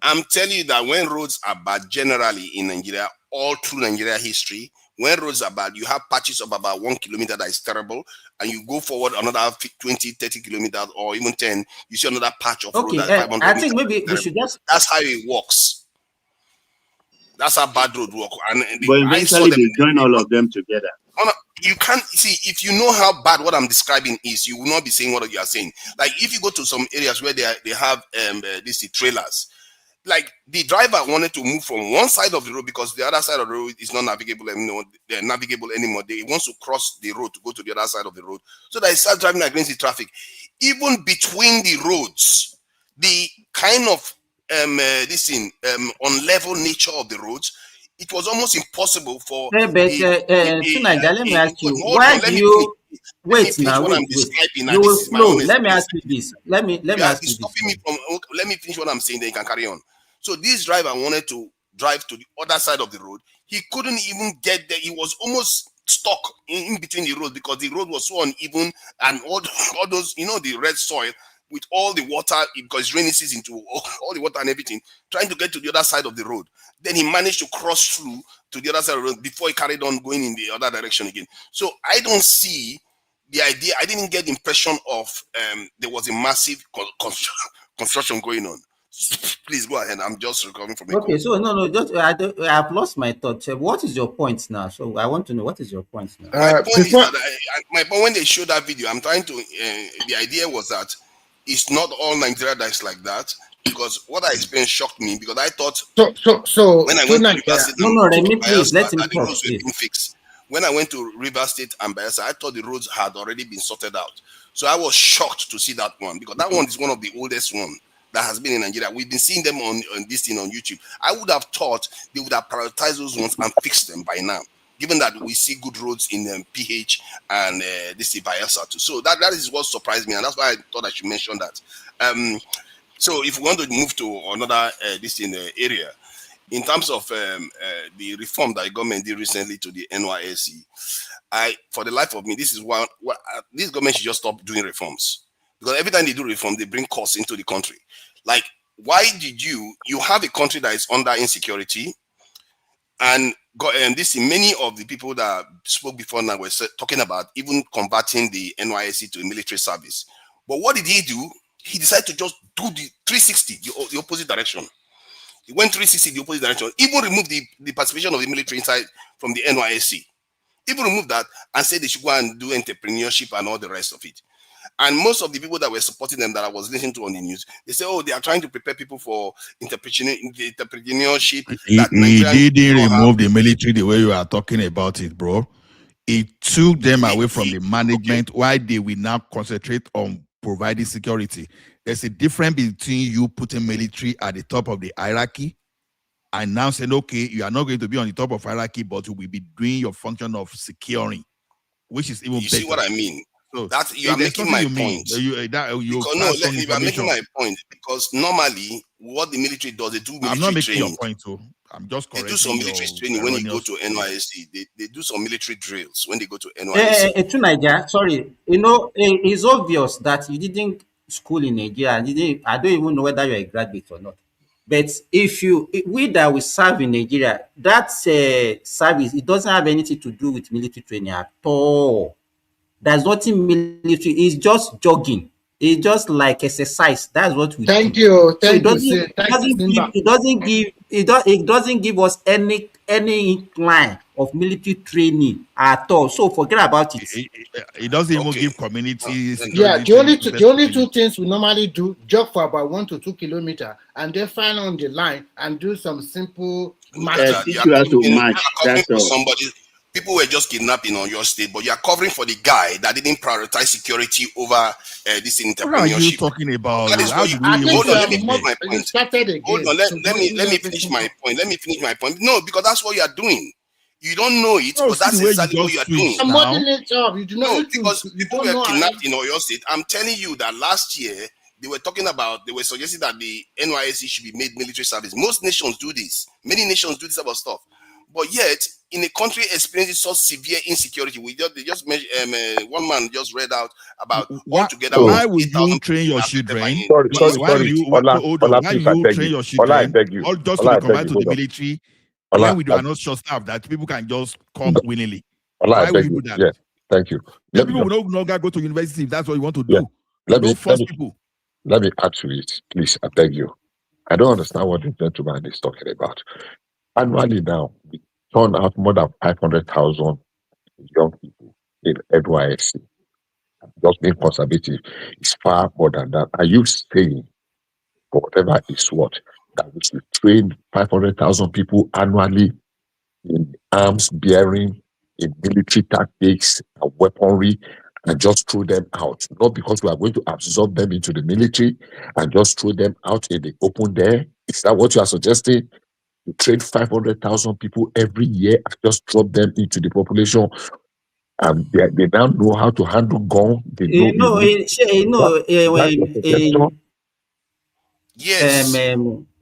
I'm telling you that when roads are bad, generally in Nigeria, all through Nigeria history, When roads are bad, you have patches of about 1 kilometer that is terrible, and you go forward another 20, 30 kilometers, or even 10, you see another patch of road that 500 I meters. think maybe we should just. That's how it works. That's how bad road work. And but eventually they join all of them together. You can't see, if you know how bad what I'm describing is, you will not be saying what you are saying. Like if you go to some areas where they have these trailers, like the driver wanted to move from one side of the road because the other side of the road is not navigable anymore. They're navigable anymore. They want to cross the road to go to the other side of the road, so they start driving against the traffic. Even between the roads, the kind of unlevel nature of the roads, it was almost impossible for. Let me ask you, why do you wait now? Wait. You will flow. Let me ask you this. Let me ask you this. Let me finish what I'm saying, then you can carry on. So this driver wanted to drive to the other side of the road. He couldn't even get there. He was almost stuck in between the road because the road was so uneven, and all those, the red soil with all the water, because rainy season, into all the water and everything, trying to get to the other side of the road. Then he managed to cross through to the other side of the road before he carried on going in the other direction again. So I don't see the idea. I didn't get the impression of there was a massive construction going on. Please go ahead. I'm just recovering from it. Okay, so no, just I've lost my thought. What is your point now? So I want to know, what is your point now? My point is that my point, when they showed that video, I'm trying to. The idea was that it's not all Nigeria that is like that, because what I experienced shocked me, because I thought. So when I went to Rivers State, please let him talk. When I went to Rivers State and Bayelsa, I thought the roads had already been sorted out. So I was shocked to see that one, because that one is one of the oldest ones that has been in Nigeria. We've been seeing them on this thing on YouTube. I would have thought they would have prioritized those ones and fixed them by now, given that we see good roads in PH and this is Bayelsa too. So that is what surprised me, and that's why I thought I should mention that. So if we want to move to another this in the area, in terms of the reform that the government did recently to the NYSC, for the life of me, this is what this government should just stop doing reforms, because every time they do reform, they bring costs into the country. Like, why did you have a country that is under insecurity, and this many of the people that spoke before now were talking about even converting the NYSC to a military service. But what did he do? He decided to just do the 360, the opposite direction. He went 360 the opposite direction, even removed the participation of the military inside from the NYSC. Even removed that and said they should go and do entrepreneurship and all the rest of it. And most of the people that were supporting them that I was listening to on the news, they say, oh, they are trying to prepare people for entrepreneurship. He didn't remove the military the way you are talking about it, bro. It took them away from the management. Okay. Why they will now concentrate on providing security. There's a difference between you putting military at the top of the hierarchy and now saying, okay, you are not going to be on the top of hierarchy, but you will be doing your function of securing, which is even better. You see what I mean? So that you are making my point. You are making my point, because normally what the military does, they do military I'm not making training. your point, too. I'm just correcting. They do some military training when you go to NYSC. They do some military drills when they go to NYSC. To Nigeria, sorry, it's obvious that you didn't school in Nigeria. I don't even know whether you're a graduate or not. But we that we serve in Nigeria, that service, it doesn't have anything to do with military training at all. There's nothing military. It's just jogging. It's just like exercise. That's what we do. Thank you. It doesn't give us any incline of military training at all. So forget about it. It doesn't even give community. Yeah, the only two things we normally do: jog for about 1 to 2 kilometers, and then find on the line and do some simple match. You have to match. That's all. Somebody. People were just kidnapping on your state, but you are covering for the guy that didn't prioritize security over this entrepreneurship. What are you talking about? Hold on, let me finish my point. Hold on, let me finish my point. Let me finish my point. No, because that's what you are doing. You don't know it, but that's exactly what you are doing. I'm modeling it up. You do not. No, because people were kidnapped in your state. I'm telling you that last year they were suggesting that the NYSC should be made military service. Most nations do this. Many nations do this about stuff. But yet, in a country experiencing such severe insecurity, one man just read out about altogether. Why would you train your children? Why would you train your children all just to convert to the military When we are not short-staffed, that people can just come willingly. Why would you do that? Yeah, thank you. People will no longer go to university if that's what you want to do. Yeah. Let me add to it, please. I beg you. I don't understand what the gentleman is talking about. Annually now, we turn out more than 500,000 young people in NYSC. Just being conservative is far more than that. Are you saying, for whatever is what, that we should train 500,000 people annually in arms bearing, in military tactics and weaponry, and just throw them out? Not because we are going to absorb them into the military and just throw them out in the open there. Is that what you are suggesting? To train 500,000 people every year and just drop them into the population, and they now know how to handle gun. They know. Yes.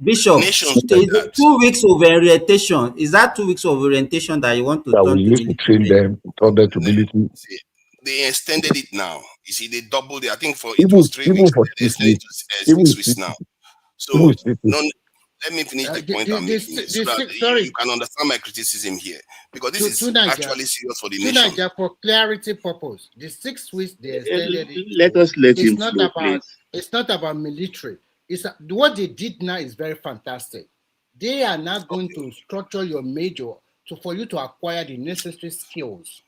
Bishop, Nations like that. 2 weeks of orientation. Is that 2 weeks of orientation that you want to turn we used to train them, turn them to military? They extended it now. You see, they doubled it. I think it was 3 weeks. They extended it to 6 weeks now. So let me finish the point I'm making so that you can understand my criticism here, because this is actually serious for the nation. For clarity purpose, the 6 weeks they extended it. Let him flow, please. It's not about military. It's what they did now is very fantastic. They are now going to structure your major for you to acquire the necessary skills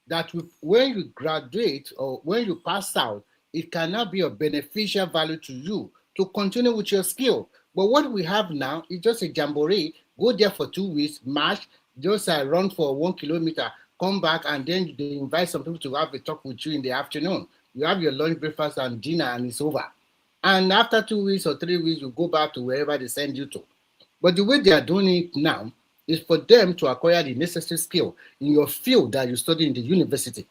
that when you graduate or when you pass out, it cannot be of beneficial value to you to continue with your skill. But what we have now is just a jamboree. Go there for 2 weeks, march, just run for 1 kilometer, come back, and then they invite some people to have a talk with you in the afternoon. You have your lunch, breakfast, and dinner, and it's over. And after 2 weeks or 3 weeks, you go back to wherever they send you to. But the way they are doing it now is for them to acquire the necessary skill in your field that you study in the university,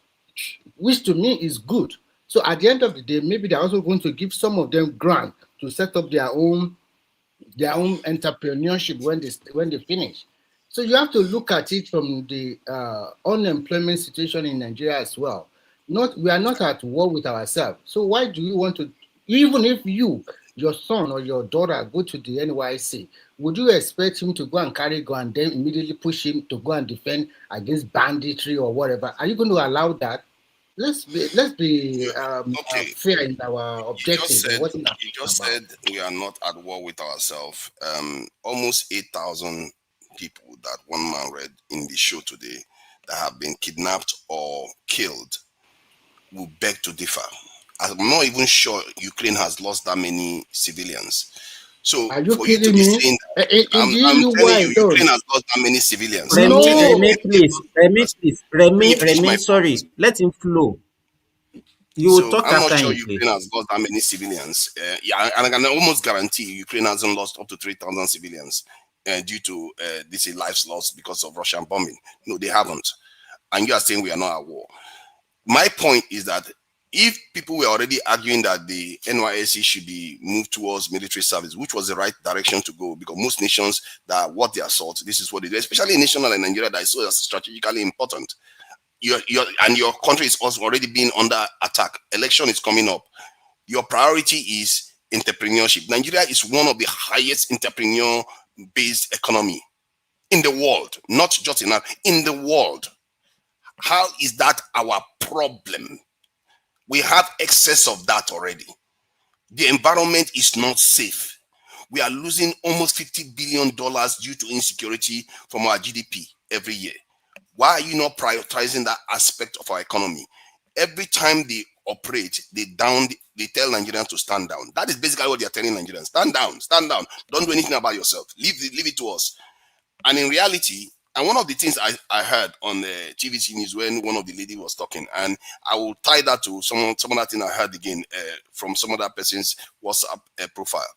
which to me is good. So at the end of the day, maybe they're also going to give some of them grant to set up their own entrepreneurship when they finish. So you have to look at it from the unemployment situation in Nigeria as well. We are not at war with ourselves. So why do you want to, even if your son or your daughter go to the NYC, would you expect him to go and carry gun and then immediately push him to go and defend against banditry or whatever? Are you going to allow that? Let's be fair in our objectives. You just said we are not at war with ourselves. Almost 8,000 people that one man read in the show today that have been kidnapped or killed will beg to differ. I'm not even sure Ukraine has lost that many civilians. So are you for kidding you to be me? saying that, I'm telling you, Ukraine has lost that many civilians. Remy, sorry, let him flow. I'm not sure Ukraine has lost that many civilians. And I can almost guarantee Ukraine hasn't lost up to 3,000 civilians due to this lives lost because of Russian bombing. No, they haven't. And you are saying we are not at war. My point is that if people were already arguing that the NYSC should be moved towards military service, which was the right direction to go, because most nations that what they assault, this is what they do, especially a nation like Nigeria that is so strategically important. Your country is also already being under attack. Election is coming up. Your priority is entrepreneurship. Nigeria is one of the highest entrepreneur-based economy in the world, not just in the world. How is that our problem? We have excess of that already. The environment is not safe. We are losing almost $50 billion due to insecurity from our GDP every year. Why are you not prioritizing that aspect of our economy? Every time they operate, they tell Nigerians to stand down. That is basically what they are telling Nigerians. Stand down, stand down. Don't do anything about yourself. Leave it to us. And in reality, and one of the things I heard on the TVC news when one of the lady was talking, and I will tie that to some other thing I heard again from some other person's WhatsApp profile.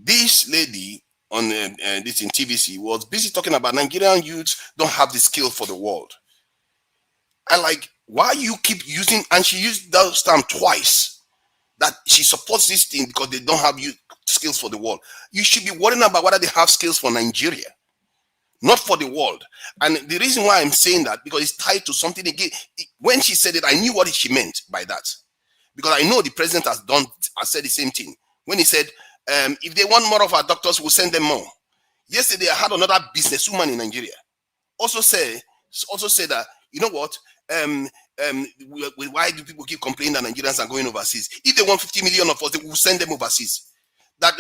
This lady on this in TVC was busy talking about Nigerian youths don't have the skill for the world. I like, why you keep using, and she used that term twice, that she supports this thing because they don't have skills for the world. You should be worrying about whether they have skills for Nigeria, not for the world. And the reason why I'm saying that, because it's tied to something again. When she said it, I knew what she meant by that, because I know the president has said the same thing when he said, if they want more of our doctors, we'll send them more. Yesterday, I had another businesswoman in Nigeria also say that, you know what, why do people keep complaining that Nigerians are going overseas? If they want 50 million of us, they will send them overseas. That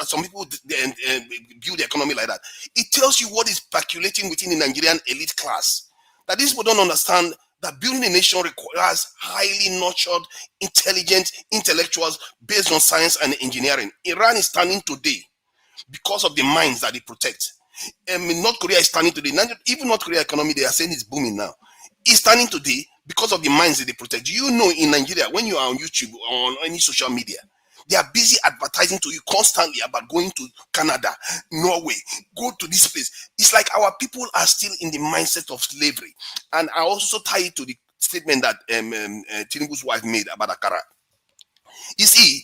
some people view the economy like that. It tells you what is percolating within the Nigerian elite class. That these people don't understand that building a nation requires highly nurtured, intelligent intellectuals based on science and engineering. Iran is standing today because of the minds that it protects. North Korea is standing today. Even North Korea economy, they are saying it's booming now. It's standing today because of the minds that they protect. Do you know in Nigeria, when you are on YouTube or on any social media, they are busy advertising to you constantly about going to Canada, Norway, go to this place. It's like our people are still in the mindset of slavery. And I also tie it to the statement that Tinubu's wife made about Akara. You see,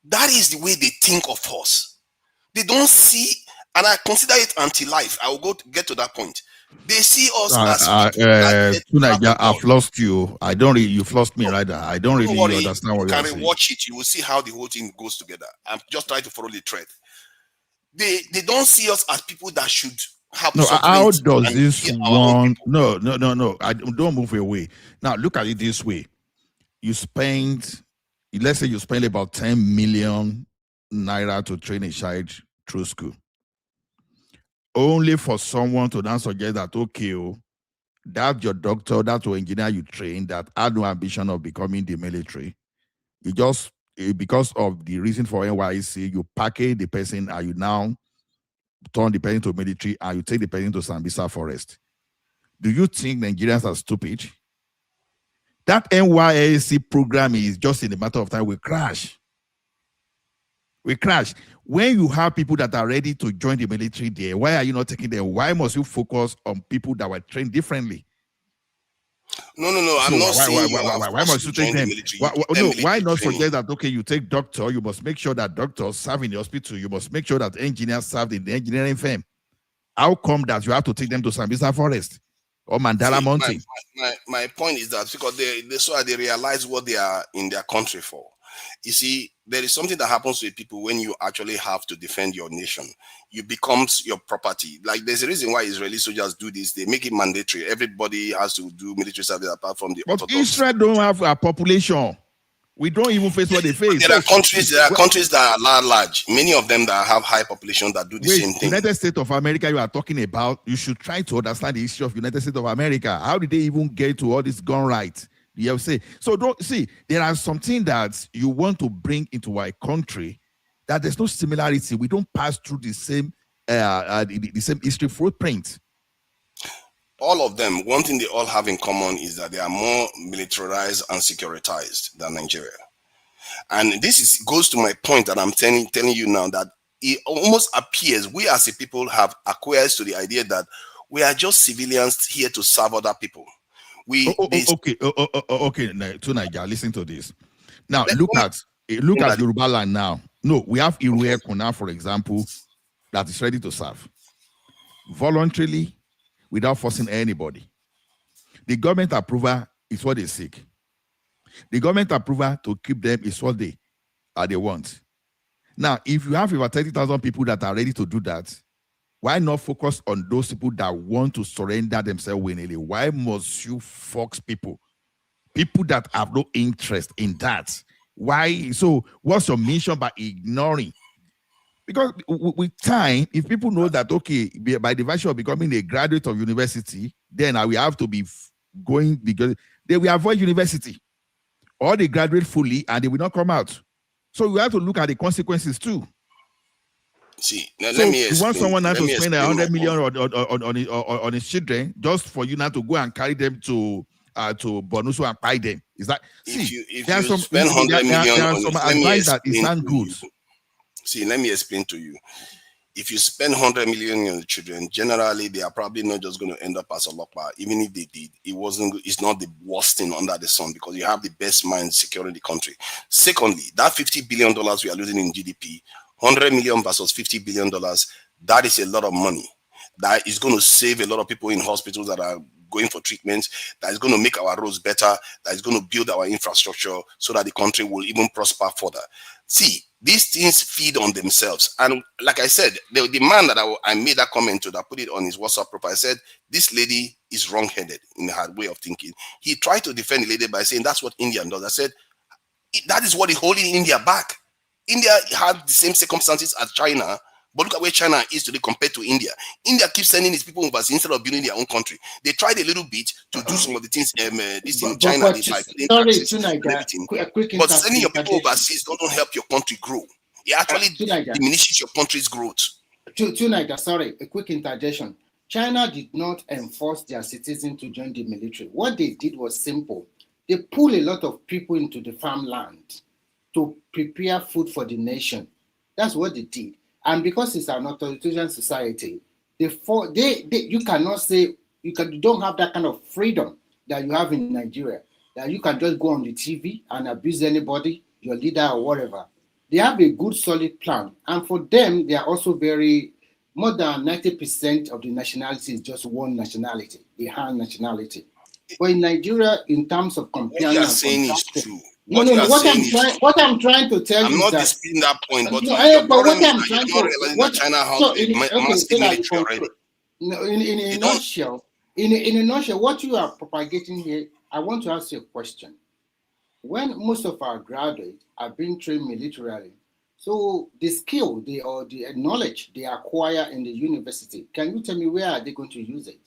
that is the way they think of us. They don't see, and I consider it anti-life. I will get to that point. They see us as people I've lost you. I don't really. You've lost me right there. I don't really understand what you're saying. Watch it. You will see how the whole thing goes together. I'm just trying to follow the thread. They don't see us as people that should have. No, how does this one? No. I don't move away. Now look at it this way. Let's say you spend about 10 million naira to train a child through school. Only for someone to then suggest that, okay, that's your doctor, that's your engineer you train, that had no ambition of becoming the military. You just, because of the reason for NYC, you package the person and you now turn the person to military and you take the person to Sambisa Forest. Do you think Nigerians are stupid? That NYSC program is just in a matter of time will crash. We crash. When you have people that are ready to join the military there, why are you not taking them? Why must you focus on people that were trained differently? No. I'm not saying why must you take them? Why not suggest that, okay, you take doctor, you must make sure that doctors serve in the hospital, you must make sure that engineers serve in the engineering firm. How come that you have to take them to Sambisa Forest or Mandala Mountain? My point is that because they realize what they are in their country for. You see, there is something that happens to people when you actually have to defend your nation. You becomes your property. Like there's a reason why Israeli soldiers do this. They make it mandatory. Everybody has to do military service apart from the Orthodox. Israel don't have a population. We don't even face what they face. There are countries that are large. Many of them that have high population that do the same thing. United States of America you are talking about, you should try to understand the issue of United States of America. How did they even get to all this gun rights? You say so. Don't see there are something that you want to bring into our country that there's no similarity. We don't pass through the same history footprint. All of them, one thing they all have in common is that they are more militarized and securitized than Nigeria. And this goes to my point that I'm telling you now, that it almost appears we as a people have acquiesced to the idea that we are just civilians here to serve other people. Okay. To Nigeria, listen to this. Now look at Yoruba land now. No, we have Iruhe Kuna, for example, that is ready to serve voluntarily without forcing anybody. The government approval is what they seek. The government approval to keep them is what they want. Now, if you have about 30,000 people that are ready to do that, why not focus on those people that want to surrender themselves willingly? Why must you force people that have no interest in that? Why? So what's your mission by ignoring? Because with time, if people know that, okay, by the virtue of becoming a graduate of university, then I will have to be going, because they will avoid university, or they graduate fully and they will not come out. So we have to look at the consequences too. See, let me explain. You want someone now to spend 100 million on his children just for you now to go and carry them to Bonusu and buy them? Is that there are some advice that is not good. See, let me explain to you. If you spend 100 million on the children, generally they are probably not just going to end up as a lockbar. Even if they did, it's not the worst thing under the sun, because you have the best minds securing the country. Secondly, that $50 billion we are losing in GDP, 100 million versus $50 billion, that is a lot of money. That is going to save a lot of people in hospitals that are going for treatment, that is going to make our roads better, that is going to build our infrastructure so that the country will even prosper further. See, these things feed on themselves. And like I said, the man that I made that comment to, that put it on his WhatsApp profile, I said, this lady is wrong-headed in her way of thinking. He tried to defend the lady by saying that's what India does. I said, that is what is holding India back. India had the same circumstances as China, but look at where China is today compared to India. India keeps sending its people overseas instead of building their own country. They tried a little bit to do some of the things this in China did, like but sending your people overseas don't help your country grow. It actually diminishes your country's growth. Sorry, a quick interjection. China did not enforce their citizens to join the military. What they did was simple. They pulled a lot of people into the farmland to prepare food for the nation. That's what they did. And because it's an authoritarian society, you cannot say, you don't have that kind of freedom that you have in Nigeria, that you can just go on the TV and abuse anybody, your leader or whatever. They have a good, solid plan. And for them, they are also more than 90% of the nationality is just one nationality, the Han nationality. But in Nigeria, in terms of comparing, what you are saying is true. What I'm trying to tell you is that I'm not disputing that point, but what I'm trying to realize that China has a massive military already. In a nutshell, what you are propagating here, I want to ask you a question. When most of our graduates are being trained militarily, so the skill, the knowledge they acquire in the university, can you tell me where are they going to use it?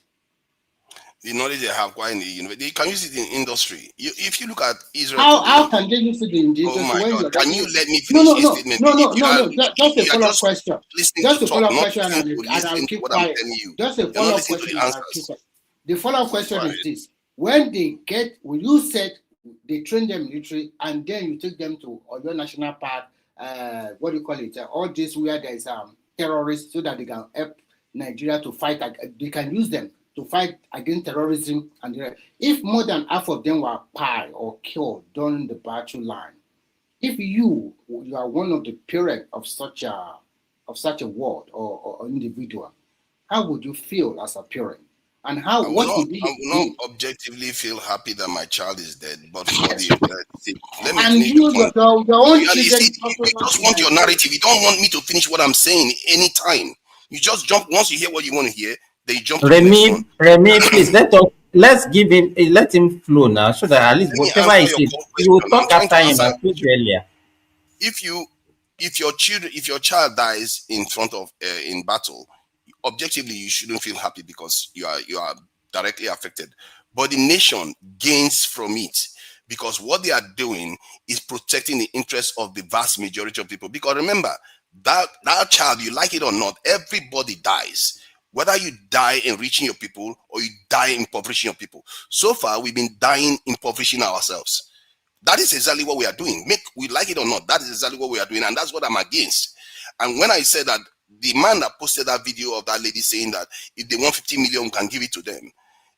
The knowledge they have acquired in the university, they can use it in industry. If you look at Israel, how can they use it in the industry? Oh my God! Can you let me finish this statement? No. Just a follow-up question. Just a follow-up question, and I'll keep quiet. Just a follow-up question. The follow-up question is this: when you said they train them military, and then you take them to your national park, what do you call it? All this where there is terrorists, so that they can help Nigeria to fight. They can use them to fight against terrorism. And if more than half of them were killed or killed during the battle line, if you are one of the parents of such a ward or individual, how would you feel as a parent? And I will not objectively feel happy that my child is dead, but for let me finish the point. You just want your narrative. You don't want me to finish what I'm saying anytime. You just jump once you hear what you want to hear. They jump. Remy, please let him flow now, so that at least whatever he says, you will talk after him. I told you earlier. If your child dies in front of in battle, objectively you shouldn't feel happy because you are directly affected. But the nation gains from it because what they are doing is protecting the interests of the vast majority of people. Because remember, that child, you like it or not, everybody dies. Whether you die enriching your people or you die impoverishing your people. So far, we've been dying impoverishing ourselves. That is exactly what we are doing. We like it or not, that is exactly what we are doing, and that's what I'm against. And when I said that, the man that posted that video of that lady saying that if they want 50 million, we can give it to them.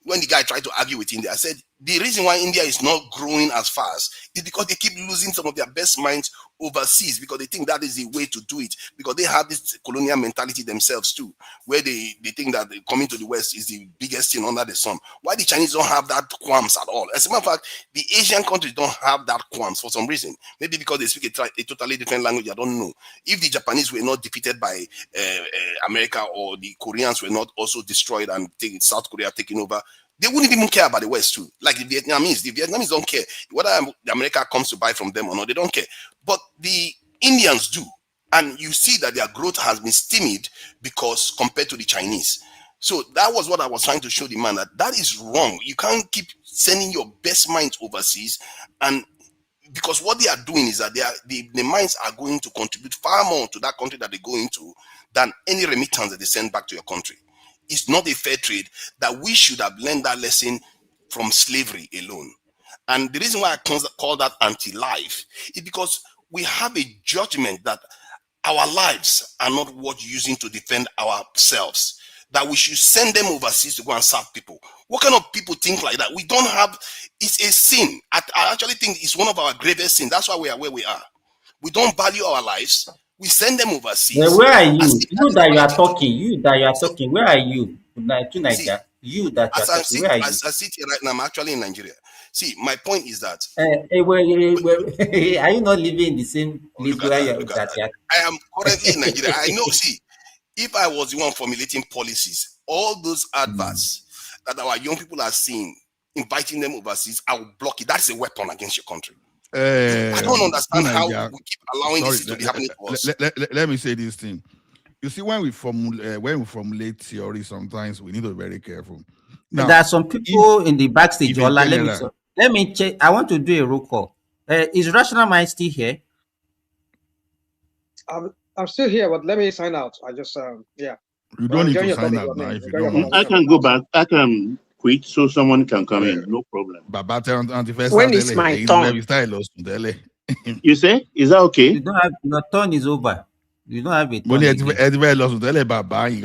When the guy tried to argue with India, I said, the reason why India is not growing as fast is because they keep losing some of their best minds overseas, because they think that is the way to do it, because they have this colonial mentality themselves too, where they think that coming to the West is the biggest thing under the sun. Why the Chinese don't have that qualms at all? As a matter of fact, the Asian countries don't have that qualms for some reason. Maybe because they speak a totally different language, I don't know. If the Japanese were not defeated by America, or the Koreans were not also destroyed and South Korea taken over, they wouldn't even care about the West too. Like the Vietnamese don't care whether America comes to buy from them or not. They don't care. But the Indians do. And you see that their growth has been stymied because compared to the Chinese. So that was what I was trying to show the man, that is wrong. You can't keep sending your best minds overseas, and because what they are doing is that the minds are going to contribute far more to that country that they go into than any remittance that they send back to your country. It's not a fair trade. That we should have learned that lesson from slavery alone. And the reason why I call that anti-life is because we have a judgment that our lives are not worth using to defend ourselves, that we should send them overseas to go and serve people. What kind of people think like that? We don't have, it's a sin. I actually think it's one of our gravest sins. That's why we are where we are. We don't value our lives. We send them overseas. Where are you? You that you are talking. Where are you? You that you are talking. Where are you? As I sit here right now, I'm actually in Nigeria. See, my point is that Are you not living in the same place look at where that. you're Look at that. I am currently in Nigeria. I know. See, if I was the one formulating policies, all those adverts that our young people are seeing, inviting them overseas, I will block it. That's a weapon against your country. I don't understand how we keep allowing this to be happening to us. Let me say this thing. You see, when we formulate theory, sometimes we need to be very careful. Now, there are some people in the backstage. Let me check. I want to do a roll call. Is Rational Mind still here? I'm still here, but let me sign out. I just yeah. You don't need to sign out now if you don't want. I can go back. I can quit so someone can come in. No problem. When is my turn? You say? Is that okay? You don't have, your turn is over. You don't have a turn.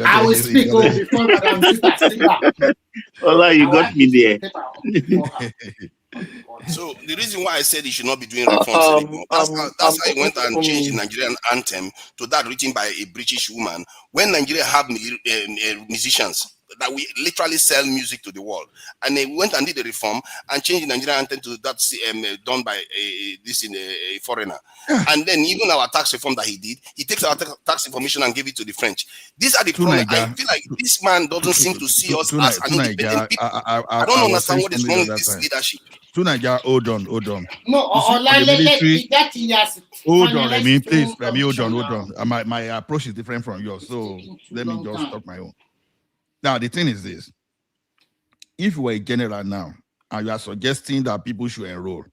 I will speak before Madam Sister. Allah, you got me there. So the reason why I said he should not be doing reforms anymore, that's how he went and changed the Nigerian anthem to that written by a British woman. When Nigeria have musicians that we literally sell music to the world, and they went and did the reform and changed the Nigerian anthem to that done by a foreigner. And then even our tax reform that he did, he takes our tax information and gave it to the French. These are the problems. I feel like this man doesn't seem to see us as an independent people. I don't understand what is wrong with this leadership. Hold on. No, hold on, Remy, please. Remy, hold on. My approach is different from yours, so let me just talk my own. Now, the thing is this. If you were a general now, and you are suggesting that people should enroll,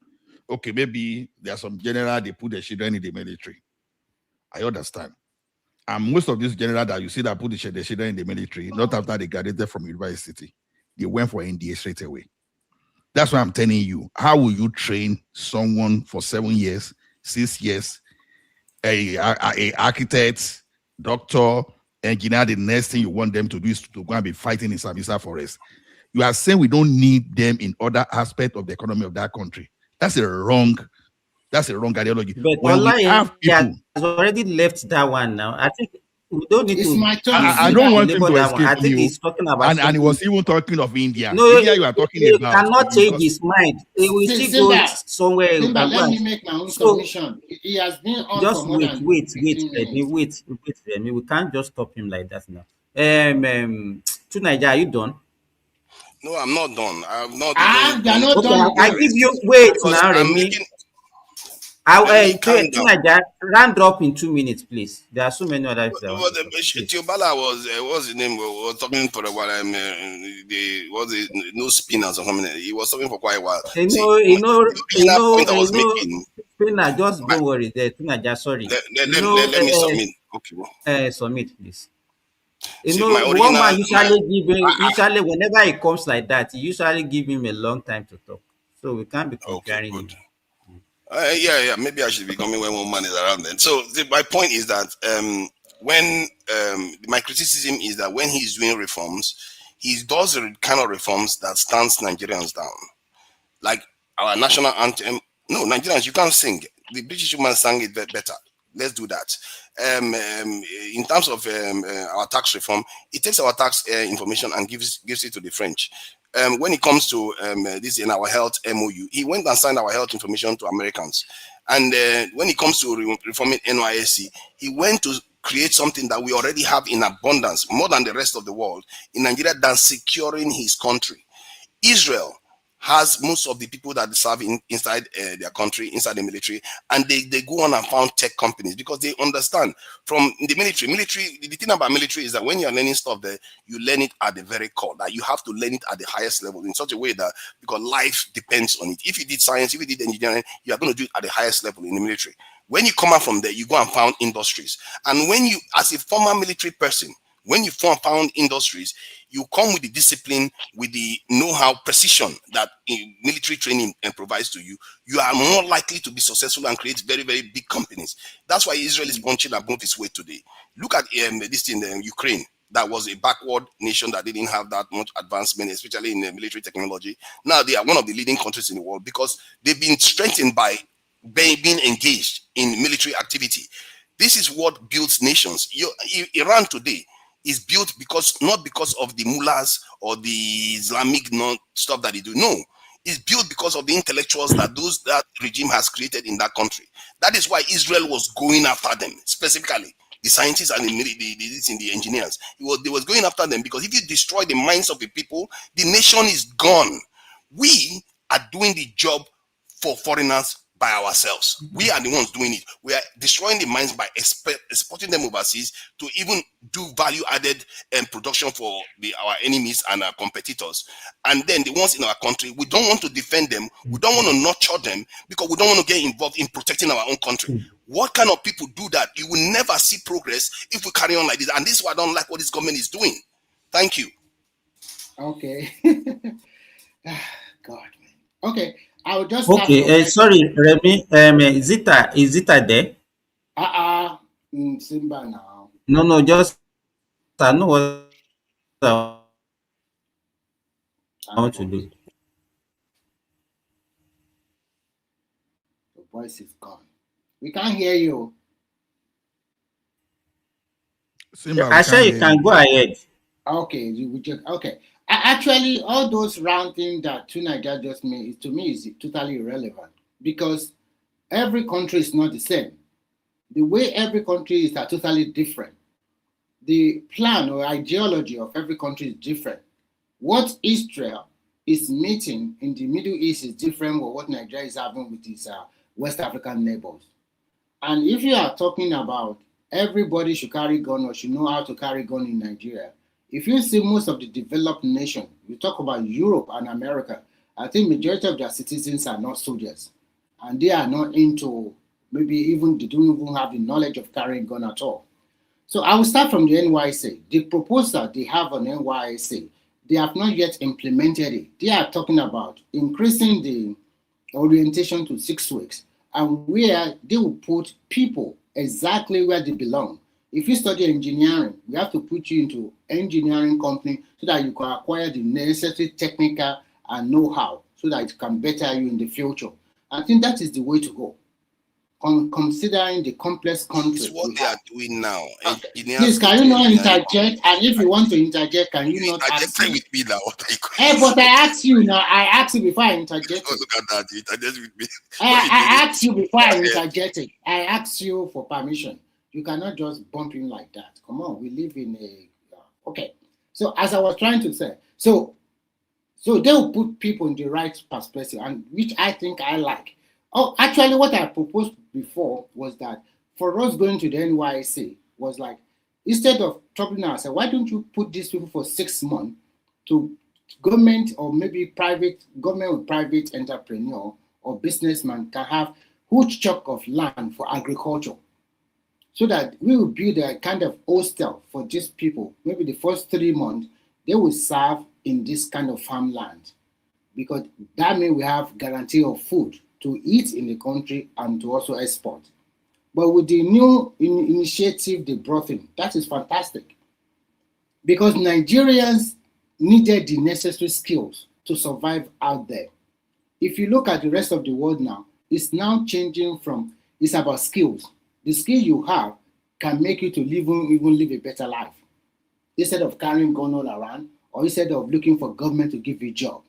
okay, maybe there are some general, they put their children in the military. I understand. And most of these general that you see that put their children in the military, not after they graduated from university, they went for NDA straight away. That's why I'm telling you. How will you train someone for 7 years, 6 years, a architect, doctor, engineer? The next thing you want them to do is to go and be fighting in Sambisa forest. You are saying we don't need them in other aspects of the economy of that country. That's a wrong ideology. But when we have people has already left that one now. I think we don't need to. My turn. I don't want him to escape I think you. he's talking about and he was even talking of India. No, India you are talking he about. cannot change his mind. He will still go somewhere. Let me make my own submission. He has been on just for more than wait. Let me. We can't just stop him like that now. To Nigeria, are you done? No, I'm not done. I'm not. I give you wait now, Remy. Round up in 2 minutes, please. There are so many others. Tiobala was what's his name? Was talking for a while. No spinners or something. He was talking for quite a while. Spinner, just don't worry. There, Tinaja, sorry. Let me submit. Okay. Submit, please. One man usually whenever it comes like that, you usually give him a long time to talk. So we can't be comparing him. Yeah. Maybe I should be coming when one man is around then. So my point is that when my criticism is that when he's doing reforms, he does the kind of reforms that stands Nigerians down. Like our national anthem. No, Nigerians, you can't sing. The British woman sang it better. Let's do that. In terms of our tax reform, it takes our tax information and gives it to the French. When it comes to this in our health MOU, he went and signed our health information to Americans. And when it comes to reforming NYSC, he went to create something that we already have in abundance, more than the rest of the world, in Nigeria, than securing his country. Israel has most of the people that serve inside their country, inside the military, and they go on and found tech companies because they understand from the military. The thing about military is that when you're learning stuff there, you learn it at the very core, that you have to learn it at the highest level in such a way that because life depends on it. If you did science, if you did engineering, you are going to do it at the highest level in the military. When you come out from there, you go and found industries. And when you, as a former military person, when you found industries, you come with the discipline, with the know-how, precision that military training provides to you. You are more likely to be successful and create very, very big companies. That's why Israel is bunching above its way today. Look at this in Ukraine. That was a backward nation that didn't have that much advancement, especially in military technology. Now they are one of the leading countries in the world because they've been strengthened by being engaged in military activity. This is what builds nations. Iran today is built not because of the mullahs or the Islamic stuff that they do. No, is built because of the intellectuals that regime has created in that country. That is why Israel was going after them, specifically the scientists and the engineers. They was going after them because if you destroy the minds of the people, the nation is gone. We are doing the job for foreigners by ourselves. We are the ones doing it. We are destroying the minds by exporting them overseas to even do value-added production for our enemies and our competitors. And then the ones in our country, we don't want to defend them. We don't want to nurture them because we don't want to get involved in protecting our own country. What kind of people do that? You will never see progress if we carry on like this. And this is why I don't like what this government is doing. Thank you. Okay. God. Okay. I'll just okay. Sorry, Remy. Is it there? Simba now. No. Just I know what I want to do. The voice is gone. We can't hear you. Simba, I say you can go ahead. Okay, okay. Actually, all those round things that Tuniger just made, to me, is totally irrelevant because every country is not the same. The way every country is totally different. The plan or ideology of every country is different. What Israel is meeting in the Middle East is different from what Nigeria is having with its West African neighbors. And if you are talking about everybody should carry gun or should know how to carry gun in Nigeria, if you see most of the developed nations, you talk about Europe and America, I think majority of their citizens are not soldiers. And they are not into, maybe even they don't even have the knowledge of carrying gun at all. So I will start from the NYC. The proposal they have on NYC, they have not yet implemented it. They are talking about increasing the orientation to 6 weeks and where they will put people exactly where they belong. If you study engineering, we have to put you into engineering company so that you can acquire the necessary technical and know-how so that it can better you in the future. I think that is the way to go. Considering the complex country. It's what they are doing now. Please, can you not interject? And if you want to interject, can you not ask me? With me now. Hey, but I asked you now. I asked you before I interjected. Oh, look at that. You interject with me. I asked you before I interjected. I asked you for permission. You cannot just bump in like that. Come on, we live in a... Okay. So as I was trying to say, so they will put people in the right perspective, and which I think I like. Oh, actually, what I proposed before was that for us going to the NYC was like, instead of troubling ourselves, why don't you put these people for 6 months to government or maybe private, government or private entrepreneur or businessman can have huge chunk of land for agriculture so that we will build a kind of hostel for these people. Maybe the first 3 months, they will serve in this kind of farmland because that means we have guarantee of food to eat in the country and to also export. But with the new initiative they brought in, that is fantastic. Because Nigerians needed the necessary skills to survive out there. If you look at the rest of the world now, it's now changing from, it's about skills. The skill you have can make you to even live a better life. Instead of carrying gun all around, or instead of looking for government to give you a job.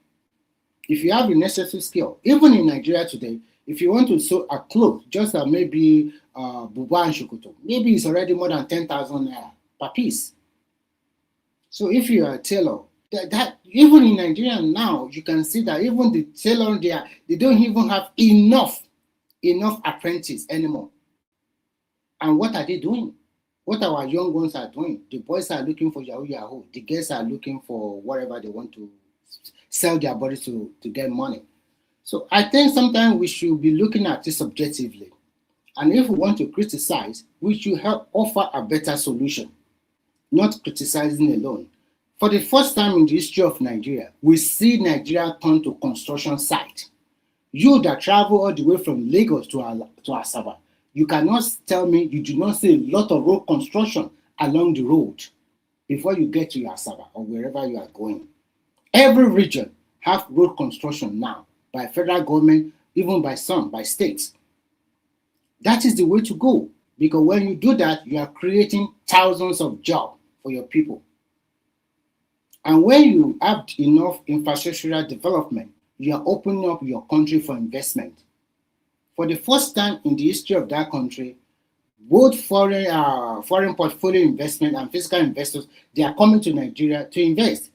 If you have the necessary skill, even in Nigeria today, if you want to sew a cloth, just maybe buba and shukuto, maybe it's already more than 10,000 naira per piece. So if you are a tailor, that even in Nigeria now, you can see that even the tailor there, they don't even have enough apprentices anymore. And what are they doing? What our young ones are doing? The boys are looking for Yahoo Yahoo. The girls are looking for whatever they want to sell their bodies to get money. So I think sometimes we should be looking at this objectively. And if we want to criticize, we should help offer a better solution, not criticizing alone. For the first time in the history of Nigeria, we see Nigeria turn to construction site. You that travel all the way from Lagos to Asaba, you cannot tell me you do not see a lot of road construction along the road before you get to your Asaba or wherever you are going. Every region have road construction now by federal government, even by some, by states. That is the way to go, because when you do that, you are creating thousands of jobs for your people. And when you have enough infrastructural development, you are opening up your country for investment. For the first time in the history of that country, both foreign portfolio investment and physical investors, they are coming to Nigeria to invest.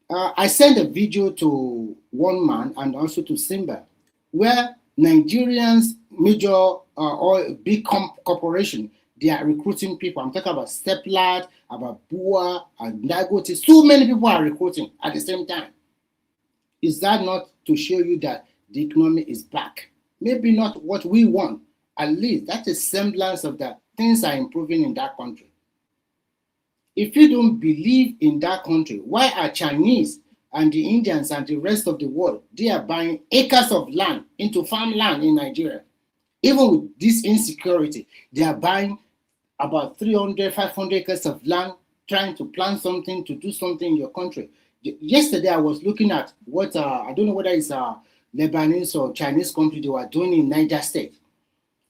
I sent a video to One Man and also to Simba, where Nigerians, major or big corporation, they are recruiting people. I'm talking about Seplat, about Bua, and Dagote. So many people are recruiting at the same time. Is that not to show you that the economy is back? Maybe not what we want. At least that's a semblance of that. Things are improving in that country. If you don't believe in that country, why are Chinese and the Indians and the rest of the world, they are buying acres of land into farmland in Nigeria? Even with this insecurity, they are buying about 300, 500 acres of land, trying to plant something, to do something in your country. Yesterday, I was looking at what, I don't know whether it's a Lebanese or Chinese country they were doing in Niger State,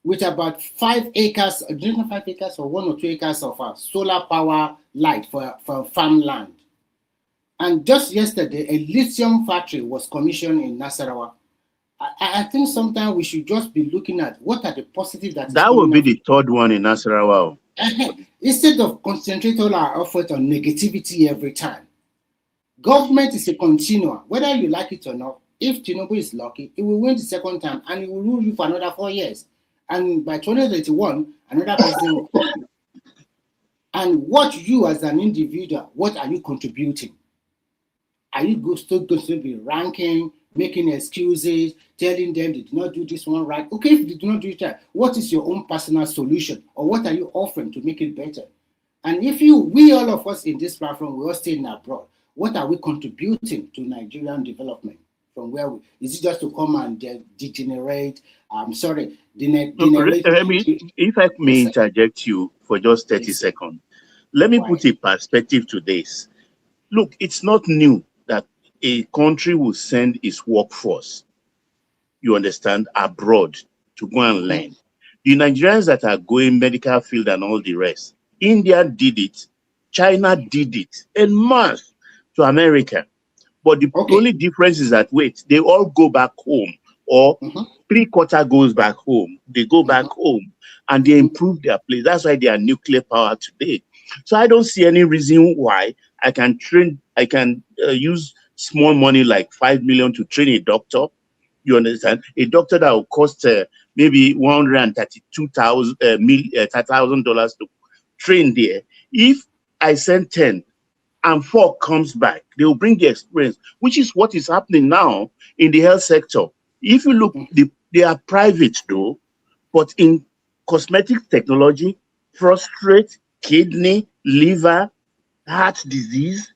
with about 5 acres, 5 acres or 1 or 2 acres of solar power light for farmland. And just yesterday, a lithium factory was commissioned in Nasarawa. I think sometimes we should just be looking at what are the positives that will be the third one in Nasarawa. Instead of concentrating all our effort on negativity every time. Government is a continuum, whether you like it or not. If Tinubu is lucky, he will win the second time and he will rule you for another 4 years. And by 2031, another president will come. And what you as an individual, what are you contributing? Are you still going to be ranking, making excuses, telling them they did not do this one right? Okay, if they do not do it right, what is your own personal solution? Or what are you offering to make it better? And if we all of us in this platform, we all staying abroad, what are we contributing to Nigerian development? From where is it just to come and degenerate? If I may interject you for just 30 seconds, let me put a perspective to this. Look, it's not new that a country will send its workforce, you understand, abroad to go and learn. The Nigerians that are going medical field and all the rest, India did it, China did it, en masse to America. But the only difference is that, wait, they all go back home, or 3/4 goes back home. They go back home and they improve their place. That's why they are nuclear power today. So I don't see any reason why I can use small money like 5 million to train a doctor. You understand? A doctor that will cost maybe $132,000 to train there. If I send 10 and 4 comes back, they will bring the experience, which is what is happening now in the health sector. If you look, they are private though, but in cosmetic technology, prostate, kidney, liver, heart disease,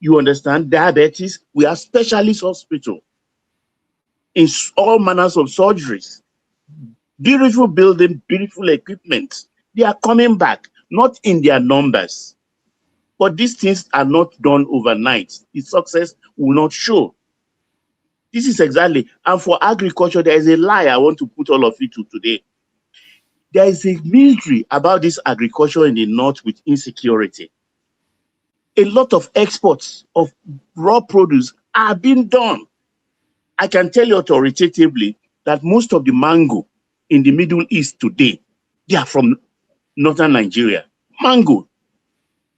you understand, diabetes, we are specialist hospital in all manners of surgeries. Beautiful building, beautiful equipment. They are coming back, not in their numbers. But these things are not done overnight. The success will not show. This is exactly, and for agriculture, there is a lie I want to put all of you to today. There is a mystery about this agriculture in the north with insecurity. A lot of exports of raw produce are being done. I can tell you authoritatively that most of the mango in the Middle East today, they are from northern Nigeria. Mango,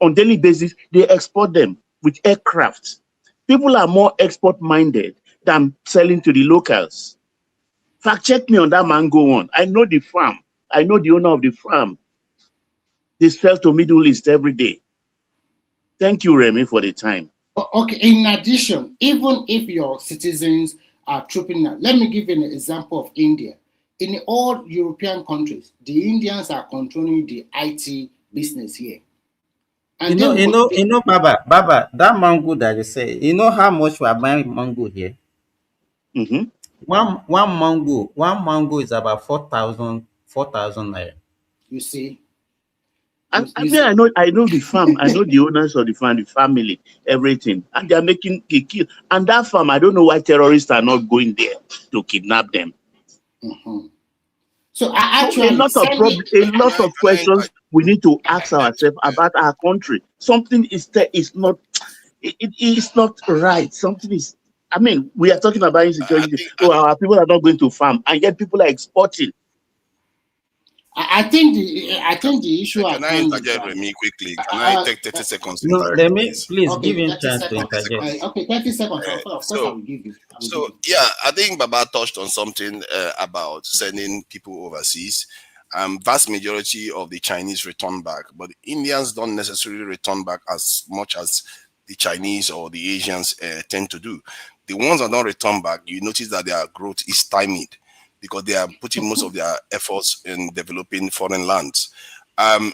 on daily basis, they export them with aircraft. People are more export-minded than selling to the locals. Fact check me on that mango one. I know the farm. I know the owner of the farm. They sell to Middle East every day. Thank you, Remy, for the time. Okay, in addition, even if your citizens are trooping out, let me give you an example of India. In all European countries, the Indians are controlling the IT business here. And Baba, that mango that you say, you know how much we are buying mango here? One mango is about 4,000 naira. You see? I know the farm, I know the owners of the farm, the family, everything, and they are making a kill. And that farm, I don't know why terrorists are not going there to kidnap them. So actually, a lot of questions we need to ask ourselves about our country. Something is not right. Something is I mean, we are talking about insecurity. Our people are not going to farm, and yet people are exporting. I think the issue Can I interject, Remy, quickly? Can I take 30 seconds? To No, Remy, please okay, give him 30 chance to seconds. interject. Okay, 30 seconds. Of course, I will give you. Yeah, I think Baba touched on something about sending people overseas. Vast majority of the Chinese return back, but Indians don't necessarily return back as much as the Chinese or the Asians tend to do. The ones that don't return back, you notice that their growth is stymied because they are putting most of their efforts in developing foreign lands.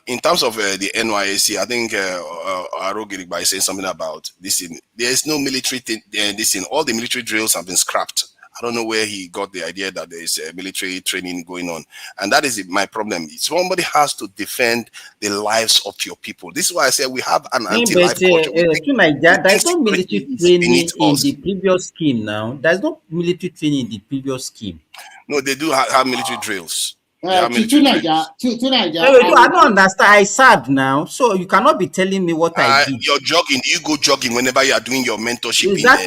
In terms of the NYSC, I think Arogiri by saying something about this. There is no military thing. All the military drills have been scrapped. I don't know where he got the idea that there is military training going on, and that is my problem. Somebody has to defend the lives of your people. This is why I say we have an anti-life culture. There's no military training in the previous scheme now. There's no military training in the previous scheme. No, they do have military drills. I don't understand. I served now, so you cannot be telling me what I did. You're jogging. You go jogging whenever you are doing your mentorship. Is that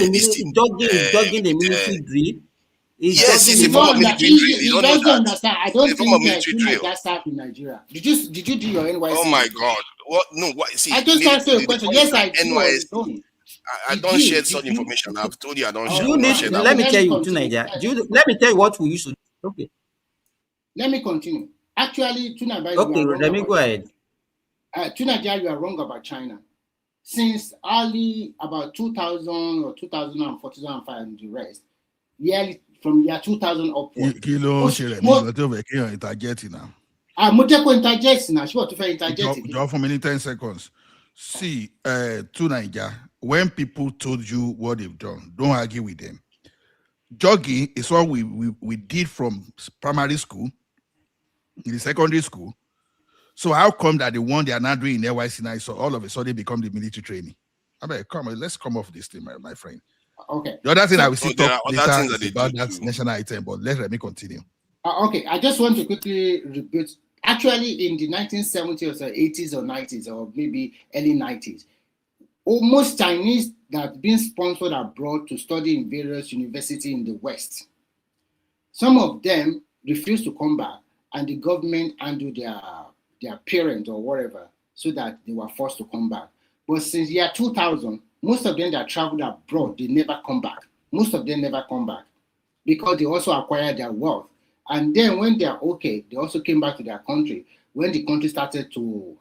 jogging the military drill? Yes, it's a form of military drill. You don't know that. I don't think that served in Nigeria. Did you do your NYC? Oh my God! What? No. What? See, I just asked you a question. Yes, I do. I don't share such information. I've told you I don't share. Let me tell you, to Nigeria. Let me tell you what we used to do. Okay. Let me continue. Actually, Tunaja, okay, let me go ahead. Tunaja, you are wrong about China. Since early about 2000 or 2004, 2005, and the rest, yearly from year 2000 upward. Just for many 10 seconds. See, Tunaja, when people told you what they've done, don't argue with them. Jogging is what we did from primary school, in the secondary school. So how come that the one they are not doing in NYC now, so all of a sudden become the military training? I mean, come on, let's come off this thing, my friend. Okay. The other thing I will see talk later is about that national item, but let me continue. Okay, I just want to quickly repeat. Actually, in the 1970s or 80s or 90s or maybe early 90s, almost Chinese that have been sponsored abroad to study in various universities in the West. Some of them refused to come back, and the government handled their parents or whatever, so that they were forced to come back. But since year 2000, most of them that traveled abroad, they never come back. Most of them never come back because they also acquired their wealth. And then when they are okay, they also came back to their country. When the country started to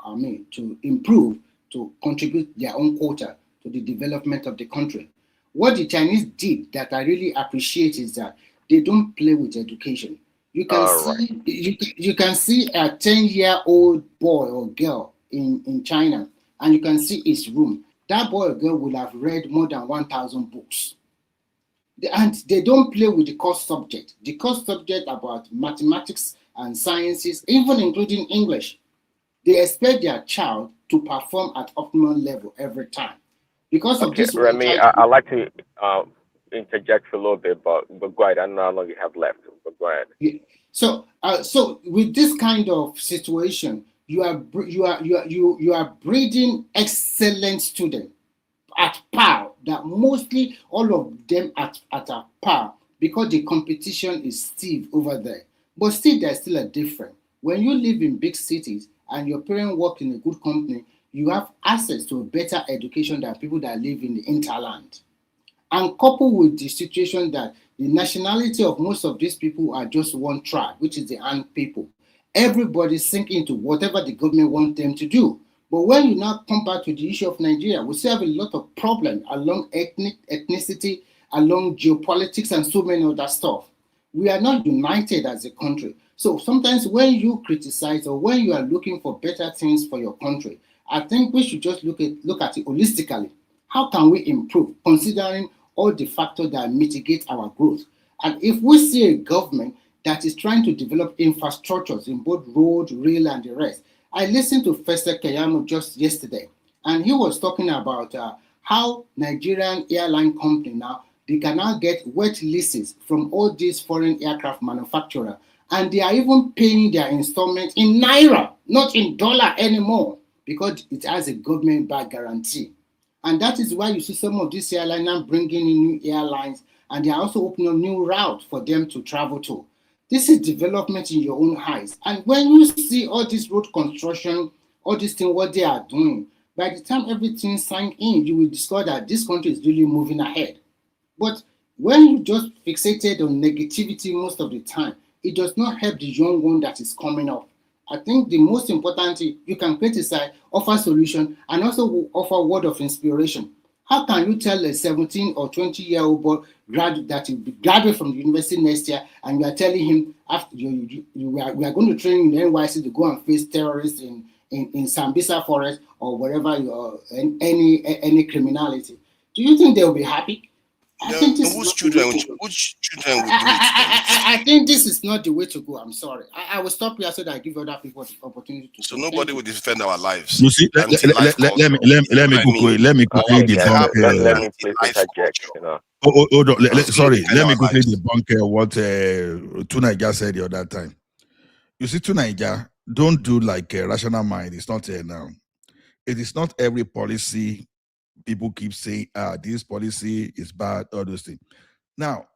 improve, to contribute their own quota to the development of the country. What the Chinese did that I really appreciate is that they don't play with education. You can see a 10-year-old boy or girl in China, and you can see his room. That boy or girl will have read more than 1,000 books. And they don't play with the core subject. The core subject about mathematics and sciences, even including English. They expect their child to perform at optimal level every time. Because of this, Remy, I'd like to interject for a little bit, but go ahead. I don't know how long you have left, but go ahead. Yeah. So with this kind of situation, you are breeding excellent students at par. That mostly all of them at a par because the competition is stiff over there. But still, there's still a difference. When you live in big cities and your parents work in a good company, you have access to a better education than people that live in the hinterland. And coupled with the situation that the nationality of most of these people are just one tribe, which is the Han people. Everybody sink into whatever the government wants them to do. But when you now come back to the issue of Nigeria, we still have a lot of problems along ethnicity, along geopolitics, and so many other stuff. We are not united as a country. So sometimes when you criticize or when you are looking for better things for your country, I think we should just look at it holistically. How can we improve, considering all the factors that mitigate our growth? And if we see a government that is trying to develop infrastructures in both road, rail, and the rest. I listened to Fester Keyamo just yesterday, and he was talking about how Nigerian airline company now, they can now get wet leases from all these foreign aircraft manufacturers, and they are even paying their installment in Naira, not in dollar anymore, because it has a government-backed guarantee. And that is why you see some of these airlines now bringing in new airlines, and they are also opening a new route for them to travel to. This is development in your own eyes. And when you see all this road construction, all these things, what they are doing, by the time everything signed in, you will discover that this country is really moving ahead. But when you just fixated on negativity most of the time, it does not help the young one that is coming up. I think the most important thing, you can criticize, offer solution, and also offer word of inspiration. How can you tell a 17 or 20-year-old boy that will graduate from the university next year, and you are telling him after we are going to train in NYC to go and face terrorists in Sambisa Forest or wherever you are, any criminality? Do you think they will be happy? I think this which children will do it? I think this is not the way to go. I'm sorry. I will stop here so that I give other people the opportunity to. So nobody will defend our lives. You see, let me quickly debunk. Let me please interject. Hold on. Sorry, let me quickly debunk what Tunaija said the other time. You see, Tunaija, don't do like a rational mind. It's not here now. It is not every policy. People keep saying, this policy is bad, all those things. Now,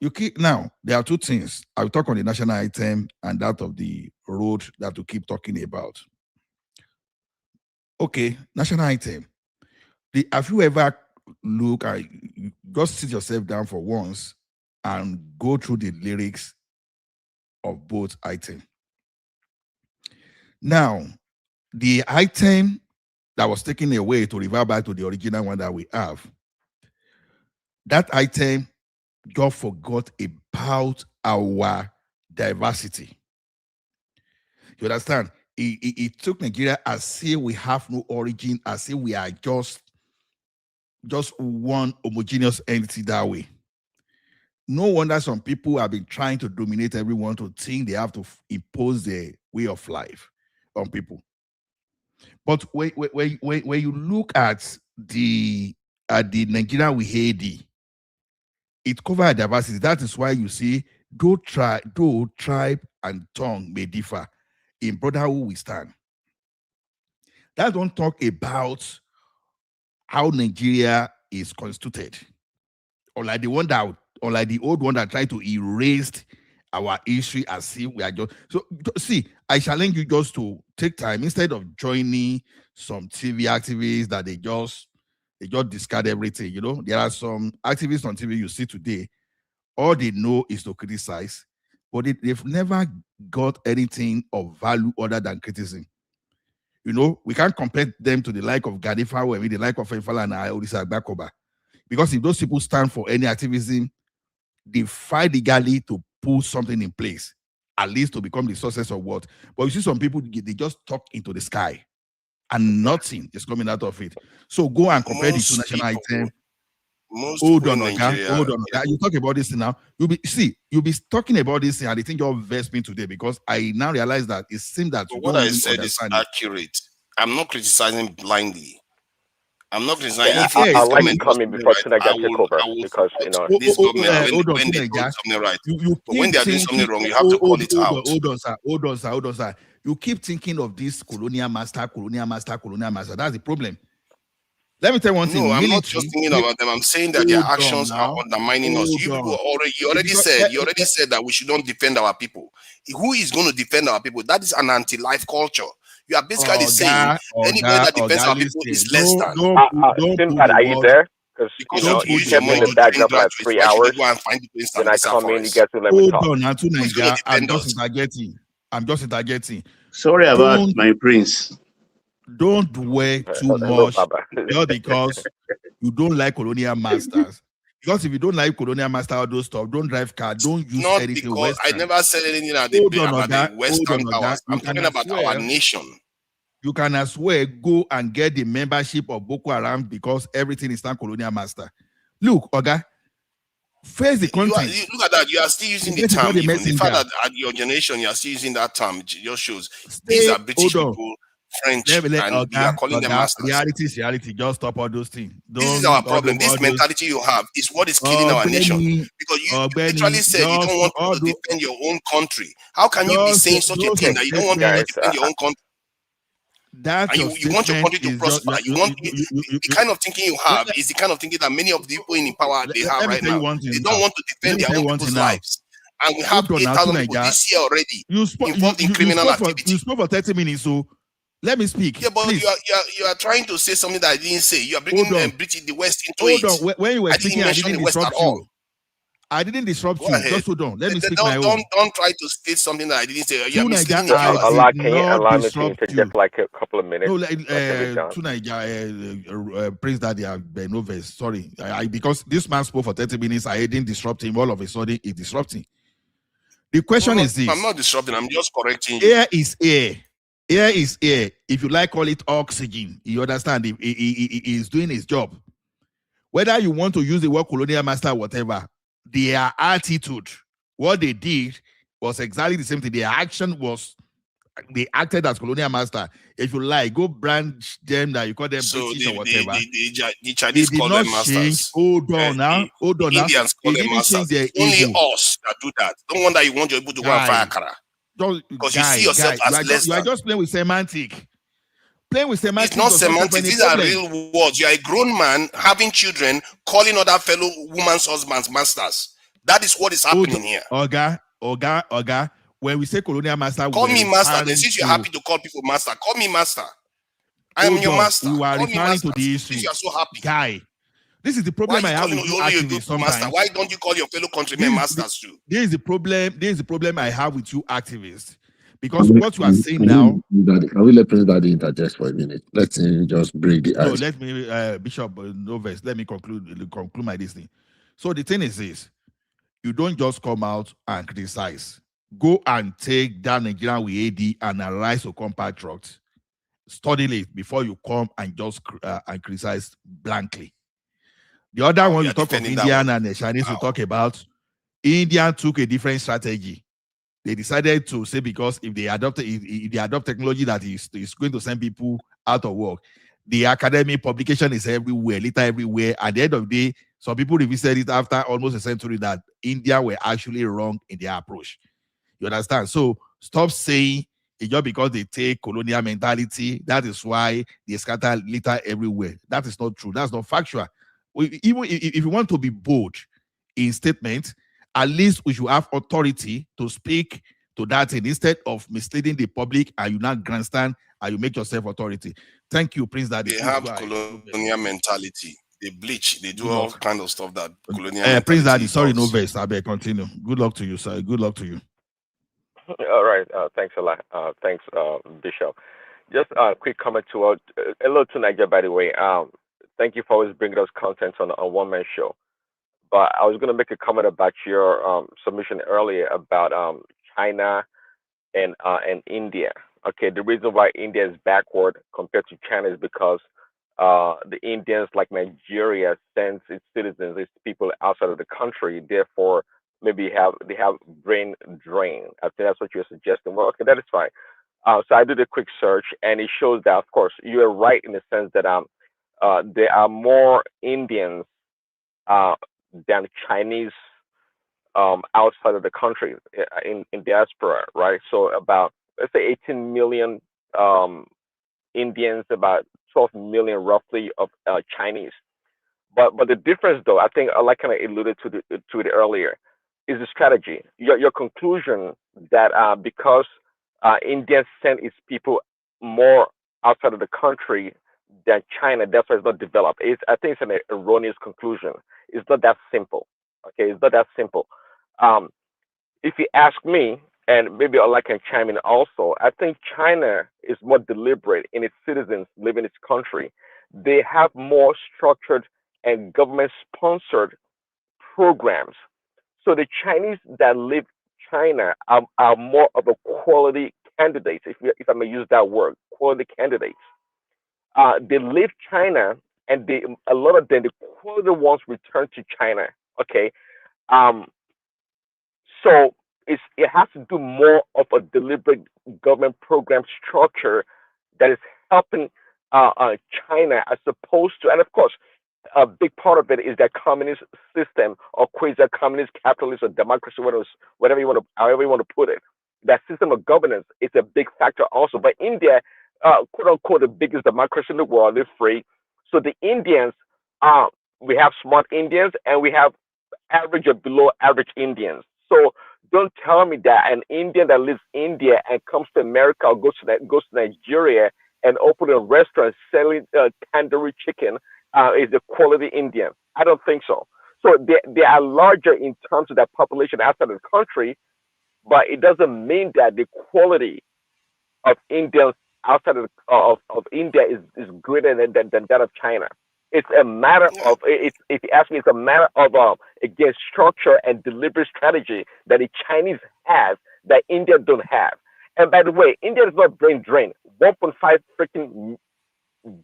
there are two things. I will talk on the national item and that of the road that we keep talking about. Okay, national item. Have you ever just sit yourself down for once and go through the lyrics of both items? Now, the item that was taken away to revert back to the original one that we have, that item just forgot about our diversity. You understand? It took Nigeria as if we have no origin, as if we are just one homogeneous entity that way. No wonder some people have been trying to dominate everyone to think they have to impose their way of life on people. But when you look at the Nigeria we hate, it covers diversity. That is why you see, though tribe and tongue may differ, in brotherhood we stand. That don't talk about how Nigeria is constituted, or like the old one that tried to erase our history as if we are just. So see, I challenge you just to take time instead of joining some TV activists that they just discard everything. You know, there are some activists on TV you see today, all they know is to criticize, but they've never got anything of value other than criticism. You know, we can't compare them to the like of Ganifa or the like of Efala and Odisa Agbakoba. Because if those people stand for any activism, they fight legally to put something in place, at least to become the sources of what. But you see some people, they just talk into the sky and nothing is coming out of it. So go and compare the two national items. Hold on, Oga. You talk about this now. You'll be talking about this and I think you're versed me today because I now realize that it seems that what I said is accurate. I'm not criticizing blindly. I'm not criticizing. I like to come in before Tunaija take over because this government when they do something right, but when they are doing something wrong, you have to call it out. Hold on, sir. You keep thinking of this colonial master. That's the problem. Let me tell you one thing. No, I'm not just thinking about them. I'm saying that their actions are undermining us. You people already said that we should not defend our people. Who is going to defend our people? That is an anti-life culture. You are basically saying anybody that defends our people is less than. Simpat, are you there? Because you kept me in the back up like 3 hours. Then I come in, you get to let me talk. Hold on, I'm just interjecting. Sorry about my prince. Don't dwell too much just because you don't like colonial masters. Because if you don't like colonial master all those stuff, don't drive car, don't use not anything. Because Western. I never said anything about the Western powers. I'm talking about our nation. You can as well go and get the membership of Boko Haram because everything is not colonial master. Look, Oga, face the content. Look at that. You are still using the term. Even the fact that at your generation you are still using that term just shows these are British people. French, and we are calling them masters. Reality. Just stop all those things. This is our problem. This mentality you have is what is killing our nation. Because you literally said you don't want to defend your own country. How can you be saying such a thing that you don't want to defend your own country? That and you want your country to prosper. The kind of thinking you have is the kind of thinking that many of the people in power they have right now. They don't want to defend their own people's lives. And we have 8,000 people this year already involved in criminal activity. You spoke for 30 minutes, so let me speak. Yeah, but please. you are trying to say something that I didn't say. You are bringing British the West into it. Hold on. When you were speaking, I didn't disrupt you. I didn't disrupt you. Just hold on. Let me speak my own. Don't try to state something that I didn't say. You are misleading the viewers. Allah, can you allow me to interject like a couple of minutes? No, Prince Daddy Benovez. Sorry, because this man spoke for 30 minutes. I didn't disrupt him. All of a sudden, he disrupting. The question is this: I'm not disrupting. I'm just correcting you. Air is air. Air is air. If you like, call it oxygen. You understand? He is doing his job. Whether you want to use the word colonial master, whatever. Their attitude, what they did was exactly the same thing. Their action was, they acted as colonial master. If you like, go brand them that you call them British or whatever. The Chinese call them masters. Hold on now. Indians call them masters. Only us that do that. Don't wonder you want your people to go and fire Kara. Because you see yourself as less than. You are just playing with semantic. Playing with semantics. It's not semantics. These are real words. You are a grown man having children, calling other fellow women's husbands masters. That is what is happening here. Oga. When we say colonial master, call me master. Then since you're happy to call people master, call me master. I am your master. You are referring to the issue. You are so happy. Guy, this is the problem I have with you activists sometimes. Master? Why don't you call your fellow countrymen masters too? This is the problem I have with you activists. Because what you are saying now... Can we let President Daddy interject for a minute? Let him just break the ice. No, let me, Bishop Noves, let me conclude my listening. So the thing is this. You don't just come out and criticize. Go and take that Nigerian with AD and analyze your compatriots. Study it before you come and just and criticize blankly. The other one you talk of Indian and the Chinese, you talk about, India took a different strategy. They decided to say because if they adopt technology that is going to send people out of work, the academic publication is everywhere, little everywhere. At the end of the day, some people revisited it after almost a century that India were actually wrong in their approach. You understand? So stop saying it's just because they take colonial mentality. That is why they scatter litter everywhere. That is not true. That's not factual. Even if you want to be bold in statement, at least we should have authority to speak to that thing instead of misleading the public and you not grandstand and you make yourself authority. Thank you, Prince Daddy. They have colonial mentality. They bleach. They do all kind of stuff that colonial Prince Daddy, sorry, no verse. I beg, continue. Good luck to you, sir. Good luck to you. All right. Thanks a lot. Thanks, Bishop. Just a quick comment to hello to Nigeria, by the way. Thank you for always bringing us content on a one-man show. But I was going to make a comment about your submission earlier about China and India. Okay, the reason why India is backward compared to China is because the Indians, like Nigeria, sends its citizens, its people outside of the country. Therefore, maybe they have brain drain. I think that's what you're suggesting. Well, okay, that is fine. So I did a quick search, and it shows that, of course, you are right in the sense that there are more Indians than Chinese outside of the country in diaspora, right? So about, let's say 18 million Indians, about 12 million roughly of Chinese. But the difference, though, I think, like kind of alluded to it earlier, is the strategy. Your conclusion that because India sent its people more outside of the country than China, that's why it's not developed. I think it's an erroneous conclusion. It's not that simple. Okay, it's not that simple. If you ask me, and maybe I can chime in also, I think China is more deliberate in its citizens living in its country. They have more structured and government-sponsored programs. So the Chinese that live China are more of a quality candidates, if I may use that word, quality candidates. They leave China, and a lot of them, the quality ones return to China. Okay, so it has to do more of a deliberate government program structure that is helping China as opposed to, and of course, a big part of it is that communist system or quasi-communist capitalist or democracy, however you want to put it. That system of governance is a big factor also. But India quote unquote, the biggest democracy in the world. They're free. So the Indians, we have smart Indians and we have average or below average Indians. So don't tell me that an Indian that lives in India and comes to America or goes to Nigeria and open a restaurant selling tandoori chicken is a quality Indian. I don't think so. So they are larger in terms of their population outside of the country, but it doesn't mean that the quality of Indians outside of India is greater than that of China. It's a matter of if you ask me, it's a matter of again structure and deliberate strategy that the Chinese have that India don't have. And by the way, India is not brain drained. 1.5 freaking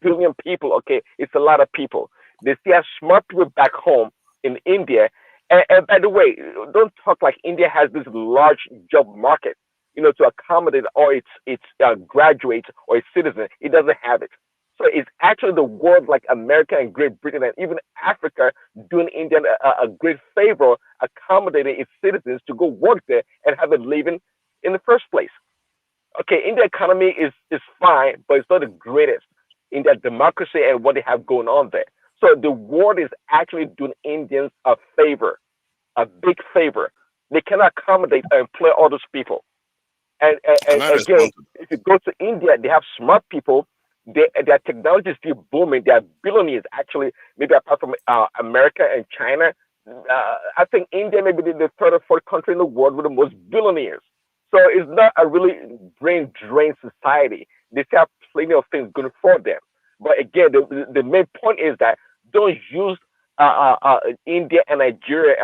billion people. Okay, it's a lot of people. They still have smart people back home in India. And by the way, don't talk like India has this large job market, to accommodate all its graduates or its citizens. It doesn't have it. So it's actually the world like America and Great Britain and even Africa doing India a great favor, accommodating its citizens to go work there and have a living in the first place. Okay, India economy is fine, but it's not the greatest in their democracy and what they have going on there. So the world is actually doing Indians a favor, a big favor. They cannot accommodate or employ all those people. And again, if you go to India, they have smart people. Their technology is still booming. They are billionaires, actually, maybe apart from America and China. I think India may be the third or fourth country in the world with the most billionaires. So it's not a really brain drained society. They still have plenty of things good for them. But again, the main point is that don't use India and Nigeria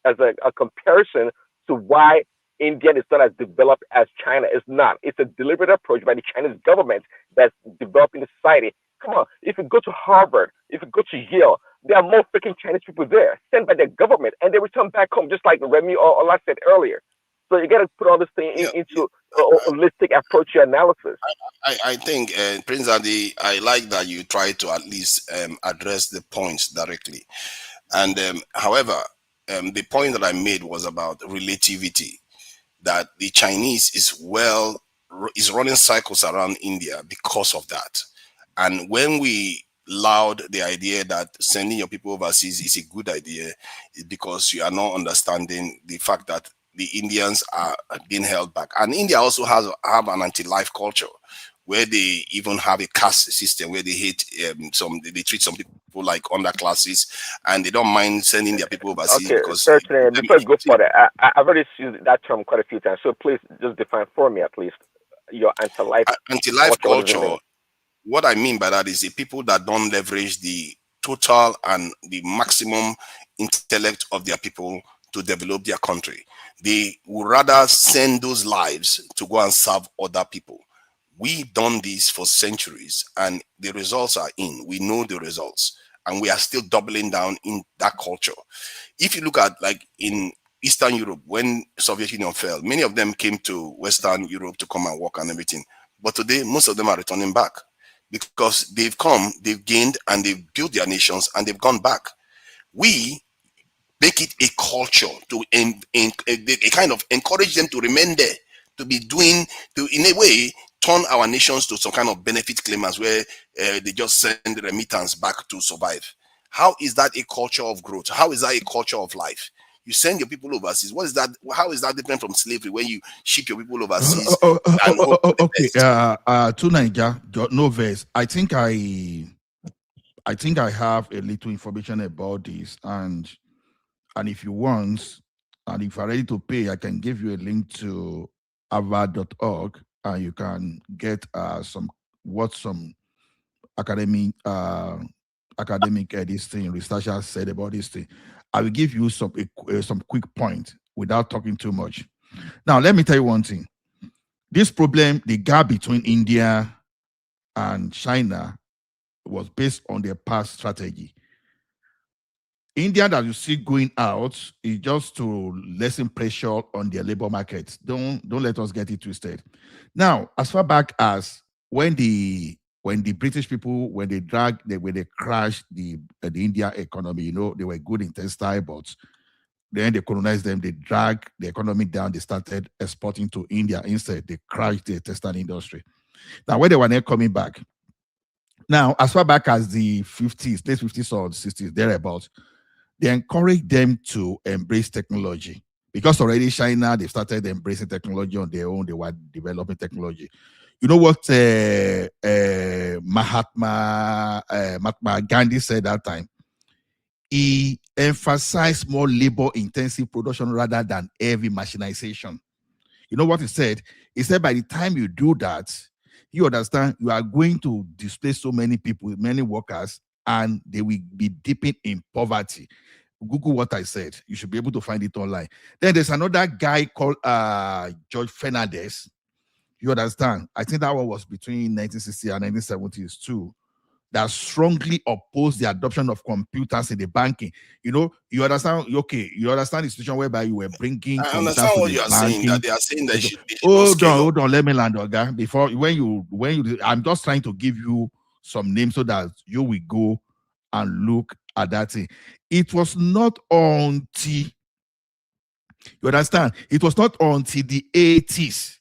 as a comparison to why India is not as developed as China. It's not. It's a deliberate approach by the Chinese government that's developing the society. Come on, if you go to Harvard, if you go to Yale, there are more freaking Chinese people there sent by their government, and they return back home, just like Remy or Ola said earlier. So you got to put all this thing into a holistic approach to analysis. I think, Prince Adi, I like that you try to at least address the points directly. And however, the point that I made was about relativity, that the Chinese is running cycles around India because of that. And when we loud the idea that sending your people overseas is a good idea, is because you are not understanding the fact that the Indians are being held back. And India also have an anti-life culture where they even have a caste system where they hate they treat some people like underclasses, and they don't mind sending their people overseas. Okay, because certainly. Before I go further, I've already used that term quite a few times. So please just define for me at least your anti-life culture. What I mean by that is the people that don't leverage the total and the maximum intellect of their people to develop their country. They would rather send those lives to go and serve other people. We've done this for centuries, and the results are in. We know the results, and we are still doubling down in that culture. If you look at, like, in Eastern Europe, when Soviet Union fell, many of them came to Western Europe to come and work and everything. But today, most of them are returning back because they've come, they've gained, and they've built their nations, and they've gone back. We make it a culture to a kind of encourage them to remain there, to be doing, to in a way turn our nations to some kind of benefit claimants where they just send remittance back to survive. How is that a culture of growth? How is that a culture of life? You send your people overseas. What is that? How is that different from slavery when you ship your people overseas? Okay, to Niger, no verse. I think I have a little information about this, and if you want, and if you're ready to pay, I can give you a link to harvard.org, and you can get some academic this thing researchers said about this thing. I will give you some quick point without talking too much. Now, let me tell you one thing. This problem, the gap between India and China, was based on their past strategy. India that you see going out is just to lessen pressure on their labor market. Don't let us get it twisted. Now, as far back as when the British people, when they crashed the India economy, they were good in textile, but then they colonized them, they dragged the economy down, they started exporting to India. Instead, they crashed the textile industry. Now, when they were then coming back, now, as far back as the 50s, late 50s or 60s, thereabouts, they encouraged them to embrace technology because already China, they started embracing technology on their own. They were developing technology. You know what Mahatma Gandhi said that time? He emphasized more labor-intensive production rather than heavy machinization. You know what he said? He said, by the time you do that, you understand, you are going to displace so many people, many workers, and they will be dipping in poverty. Google what I said. You should be able to find it online. Then there's another guy called George Fernandez. You understand? I think that one was between 1960 and 1970s too. That strongly opposed the adoption of computers in the banking. You know, you understand? Okay, you understand the situation whereby you were bringing I computers understand to what the you are saying, banking. that they are saying that they should not Hold scale up. on, let me land, Oga. Before when you, I'm just trying to give you some names so that you will go and look at that thing. It was not until you understand. It was not until the 80s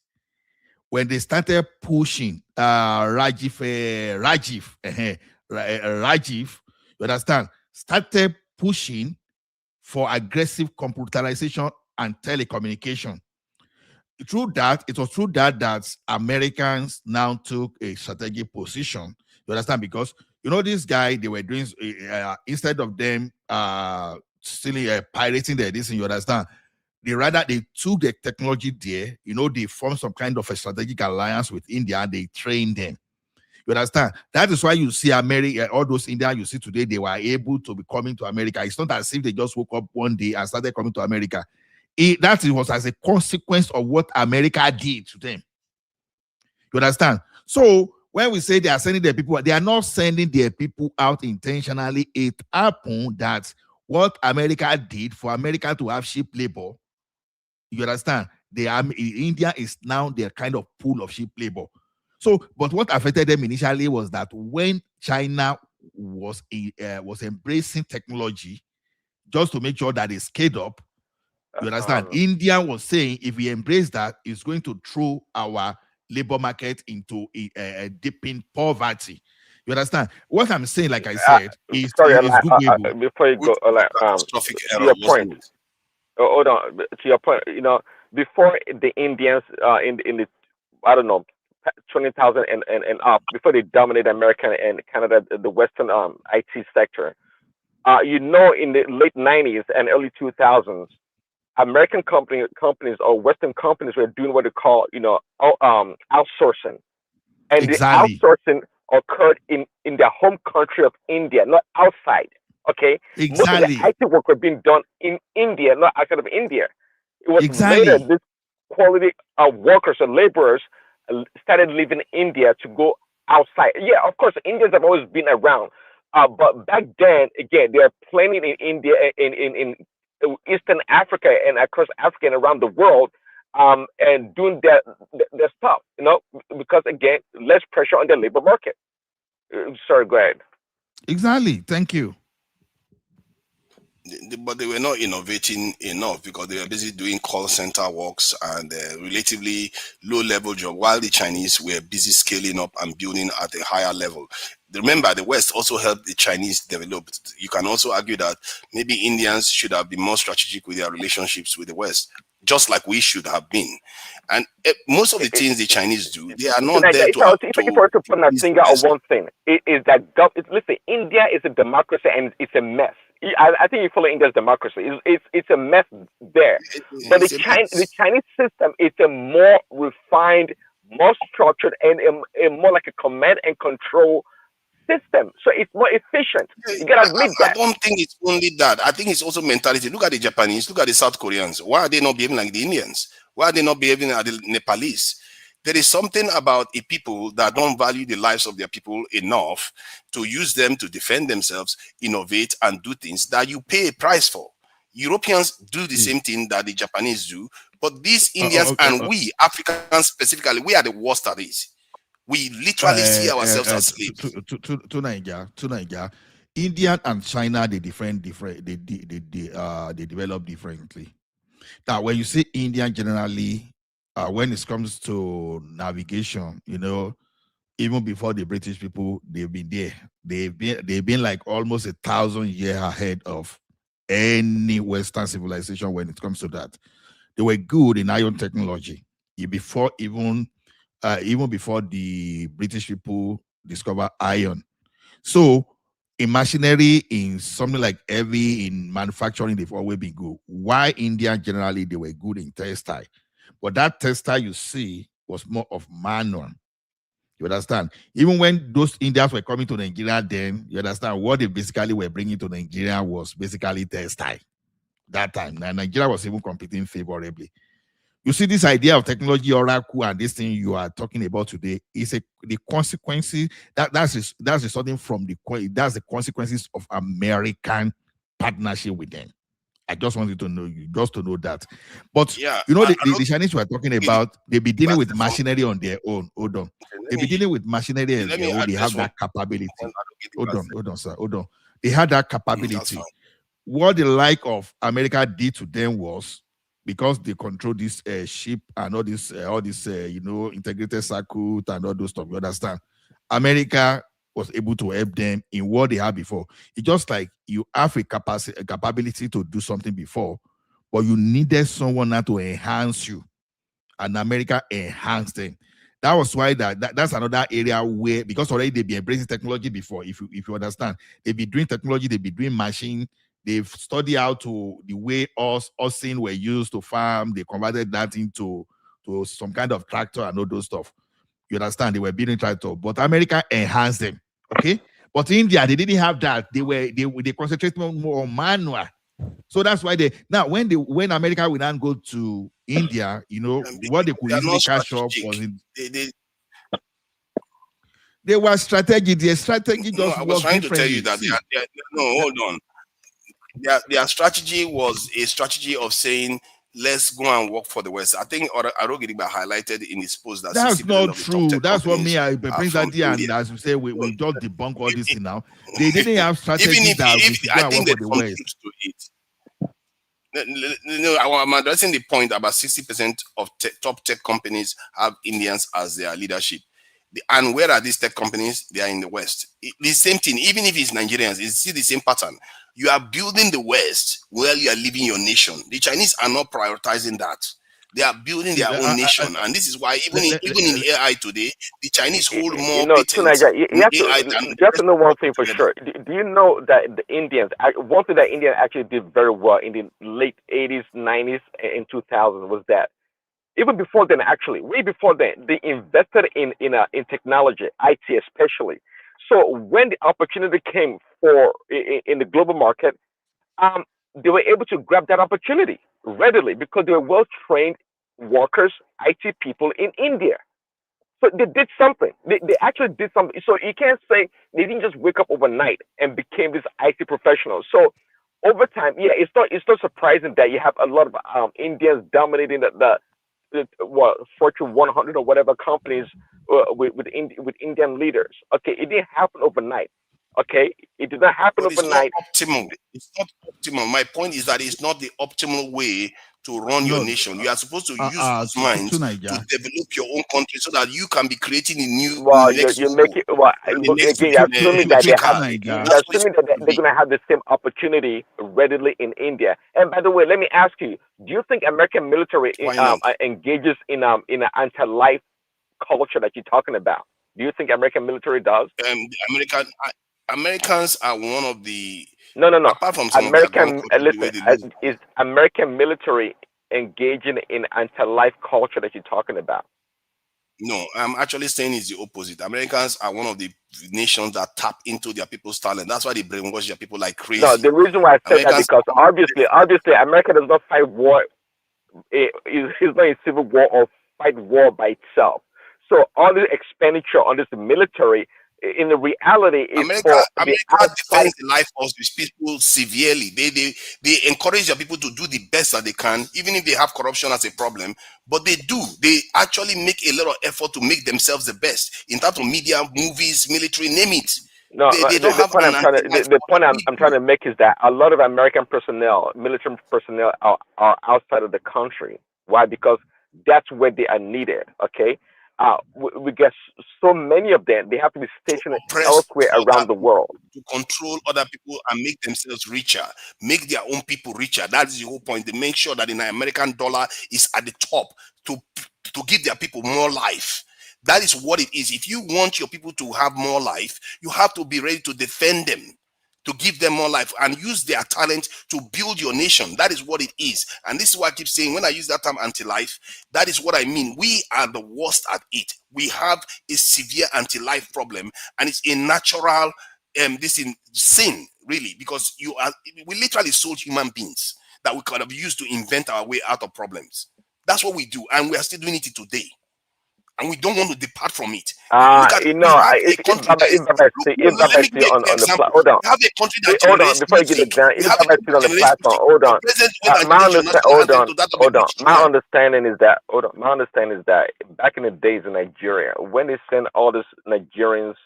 when they started pushing Rajiv, you understand, started pushing for aggressive computerization and telecommunication. Through that, it was through that Americans now took a strategic position. You understand? Because you know this guy, they were doing instead of them stealing, pirating their this, you understand? They took the technology there, you know, they formed some kind of a strategic alliance with India and they trained them. You understand? That is why you see America, all those Indians you see today, they were able to be coming to America. It's not as if they just woke up one day and started coming to America. That was as a consequence of what America did to them. You understand? So when we say they are sending their people, they are not sending their people out intentionally. It happened that what America did for America to have cheap labor, you understand? India is now their kind of pool of cheap labor. So, but what affected them initially was that when China was embracing technology, just to make sure that they scaled up, you understand? India was saying if we embrace that, it's going to throw our labor market into a deepening poverty. You understand? What I'm saying, like I said, is Googleable. Before you go, catastrophic to error, your wasn't point. it? Hold on. To your point, you know, before the Indians in the I don't know 20,000 and up, before they dominated America and Canada, the Western IT sector, you know, in the late 90s and early 2000s, American companies or Western companies were doing what they call, you know, outsourcing, and Exactly. the outsourcing occurred in their home country of India, not outside. Okay, most of the Exactly. IT work were being done in India, not outside of India. It was later Exactly. this quality workers or laborers started leaving India to go outside. Yeah, of course, Indians have always been around, but back then, again, they are plenty in India, in Eastern Africa, and across Africa and around the world, and doing their stuff. You know, because again, less pressure on the labor market. Sorry, go ahead. Exactly. Thank you. But they were not innovating enough because they were busy doing call center works and relatively low level job, while the Chinese were busy scaling up and building at a higher level. Remember, the West also helped the Chinese develop. You can also argue that maybe Indians should have been more strategic with their relationships with the West, just like we should have been. And most of the things the Chinese do, they are not there If I were to put my finger on one thing, it is that listen, India is a democracy and it's a mess. I think you follow India's democracy. It's a mess there. But the Chinese system is a more refined, more structured, and a more like a command and control system. So it's more efficient. You gotta admit that. I don't think it's only that. I think it's also mentality. Look at the Japanese, look at the South Koreans. Why are they not behaving like the Indians? Why are they not behaving like the Nepalese? There is something about a people that don't value the lives of their people enough to use them to defend themselves, innovate, and do things that you pay a price for. Europeans do the same thing that the Japanese do, but these Indians and we, Africans specifically, we are the worst at this. We literally see ourselves as slaves. To Nigeria, India and China, they develop differently. Now, when you say Indian generally, when it comes to navigation, you know, even before the British people, they've been there. They've been like almost 1,000 years ahead of any Western civilization when it comes to that. They were good in iron technology before even before the British people discover iron. So in machinery, in something like heavy, in manufacturing, they've always been good. Why India generally they were good in textile, but that textile you see was more of manual. You understand? Even when those Indians were coming to Nigeria, then you understand what they basically were bringing to Nigeria was basically textile. That time, now Nigeria was even competing favorably. You see, this idea of technology oracle and this thing you are talking about today is the consequences that's resulting from that's the consequences of American partnership with them. I just wanted to know you just to know that. But Yeah, you know, I the Chinese were talking about they be dealing with machinery on their own. Hold on. They be dealing with machinery on let their me own. They address have one that capability. point. I don't get the Hold on, sir. Hold on. They had that That's capability. fine. What the like of America did to them was because they control this ship and all this integrated circuit and all those stuff. You understand? America was able to help them in what they had before. It's just like you have a capability to do something before, but you needed someone now to enhance you, and America enhanced them. That was why that's another area where, because already they've been embracing technology before. If you understand, they've been doing technology, they've been doing machine. They've studied how to the way oxen were used to farm. They converted that into some kind of tractor and all those stuff. You understand? They were building tractor, but America enhanced them. Okay, but India they didn't have that. They concentrated more on manual. So that's why when America will now go to India, what they could They are easily not catch up strategic. was they were strategy. Their strategy No, just I was worked trying to tell you differently. that no, hold on. Their strategy was a strategy of saying, let's go and work for the West. I think Arogidiba highlighted in his post that That's 60% not of the top true. tech That's what companies me, are Prince from Adi, India. and as we say, we just debunk all this thing now. They didn't have Even strategy that we if should I go and think work for there's the some West. truth to it. No, I'm addressing the point about 60% of top tech companies have Indians as their leadership. And where are these tech companies? They are in the West. The same thing, even if it's Nigerians, it's still the same pattern. You are building the West while you are leaving your nation. The Chinese are not prioritizing that. They are building their own nation, and this is why even in AI today, the Chinese hold more patents Tunaja, in AI than the you have rest to know of the one world thing for together. sure. Do you know that the Indians, one thing that India actually did very well in the late 80s, 90s, and 2000s was that even before then, actually, way before then, they invested in technology, IT especially. So when the opportunity came for in the global market, um, they were able to grab that opportunity readily because they were well trained workers, IT people in India. So they did something. They actually did something. So you can't say they didn't just wake up overnight and became this IT professional. So over time, yeah, it's not surprising that you have a lot of Indians dominating Fortune 100 or whatever companies with Indian leaders. Okay, it didn't happen overnight. Okay, it did not happen But it's not overnight. optimal. It's not optimal. My point is that it's not the optimal way to run your No, nation. You are supposed to use those minds to to Niger. develop your own country so that you can be creating Well, the next you make Google it. Well, and the next again, you're assuming that they Twitter. have. Niger. You're That's what it's assuming that supposed to they're be. going to have the same opportunity readily in India. And by the way, let me ask you: do you think American military Why not? engages in an anti-life culture that you're talking about? Do you think American military does? Americans are one of the, No, no, no. apart from some of their ground American, culture, the way listen, they live. is American military engaging in anti-life culture that you're talking about? No, I'm actually saying it's the opposite. Americans are one of the nations that tap into their people's talent. That's why they brainwash their people like No, crazy. the reason why I said that Americans because obviously, America does not fight war. It's not a civil war or fight war by itself. So all the expenditure on this military, in the reality, is America for the America outside. defends the life of these people severely. They encourage their people to do the best that they can, even if they have corruption as a problem. But they do. They actually make a lot of effort to make themselves the best in terms of media, movies, military, name it. No, They the, don't the have point an I'm trying to anti-life the point culture. I'm trying to make is that a lot of American personnel, military personnel, are outside of the country. Why? Because that's where they are needed. Okay. we get so many of them. They have to be stationed Oppress elsewhere other around the world. people, to control other people and make themselves richer, make their own people richer. That's the whole point. They make sure that the American dollar is at the top to give their people more life. That is what it is. If you want your people to have more life, you have to be ready to defend them, to give them more life and use their talent to build your nation. That is what it is. And this is why I keep saying, when I use that term anti-life, that is what I mean. We are the worst at it. We have a severe anti-life problem, and it's a natural this in sin, really, because we literally sold human beings that we could have used to invent our way out of problems. That's what we do, and we are still doing it today. And we don't want to depart from it. Look at, we have a country that is, look, let me give you an example. Hold on. We have a country that Hold on, generates before you get music. it done, We if have a Baba country is on that the generates platform, music. hold The on. president went and My changed your understand, national hold anthem on, to that of a hold on. British My man. understanding is that, hold on. My understanding is that back in the days in Nigeria, when they sent all these Nigerians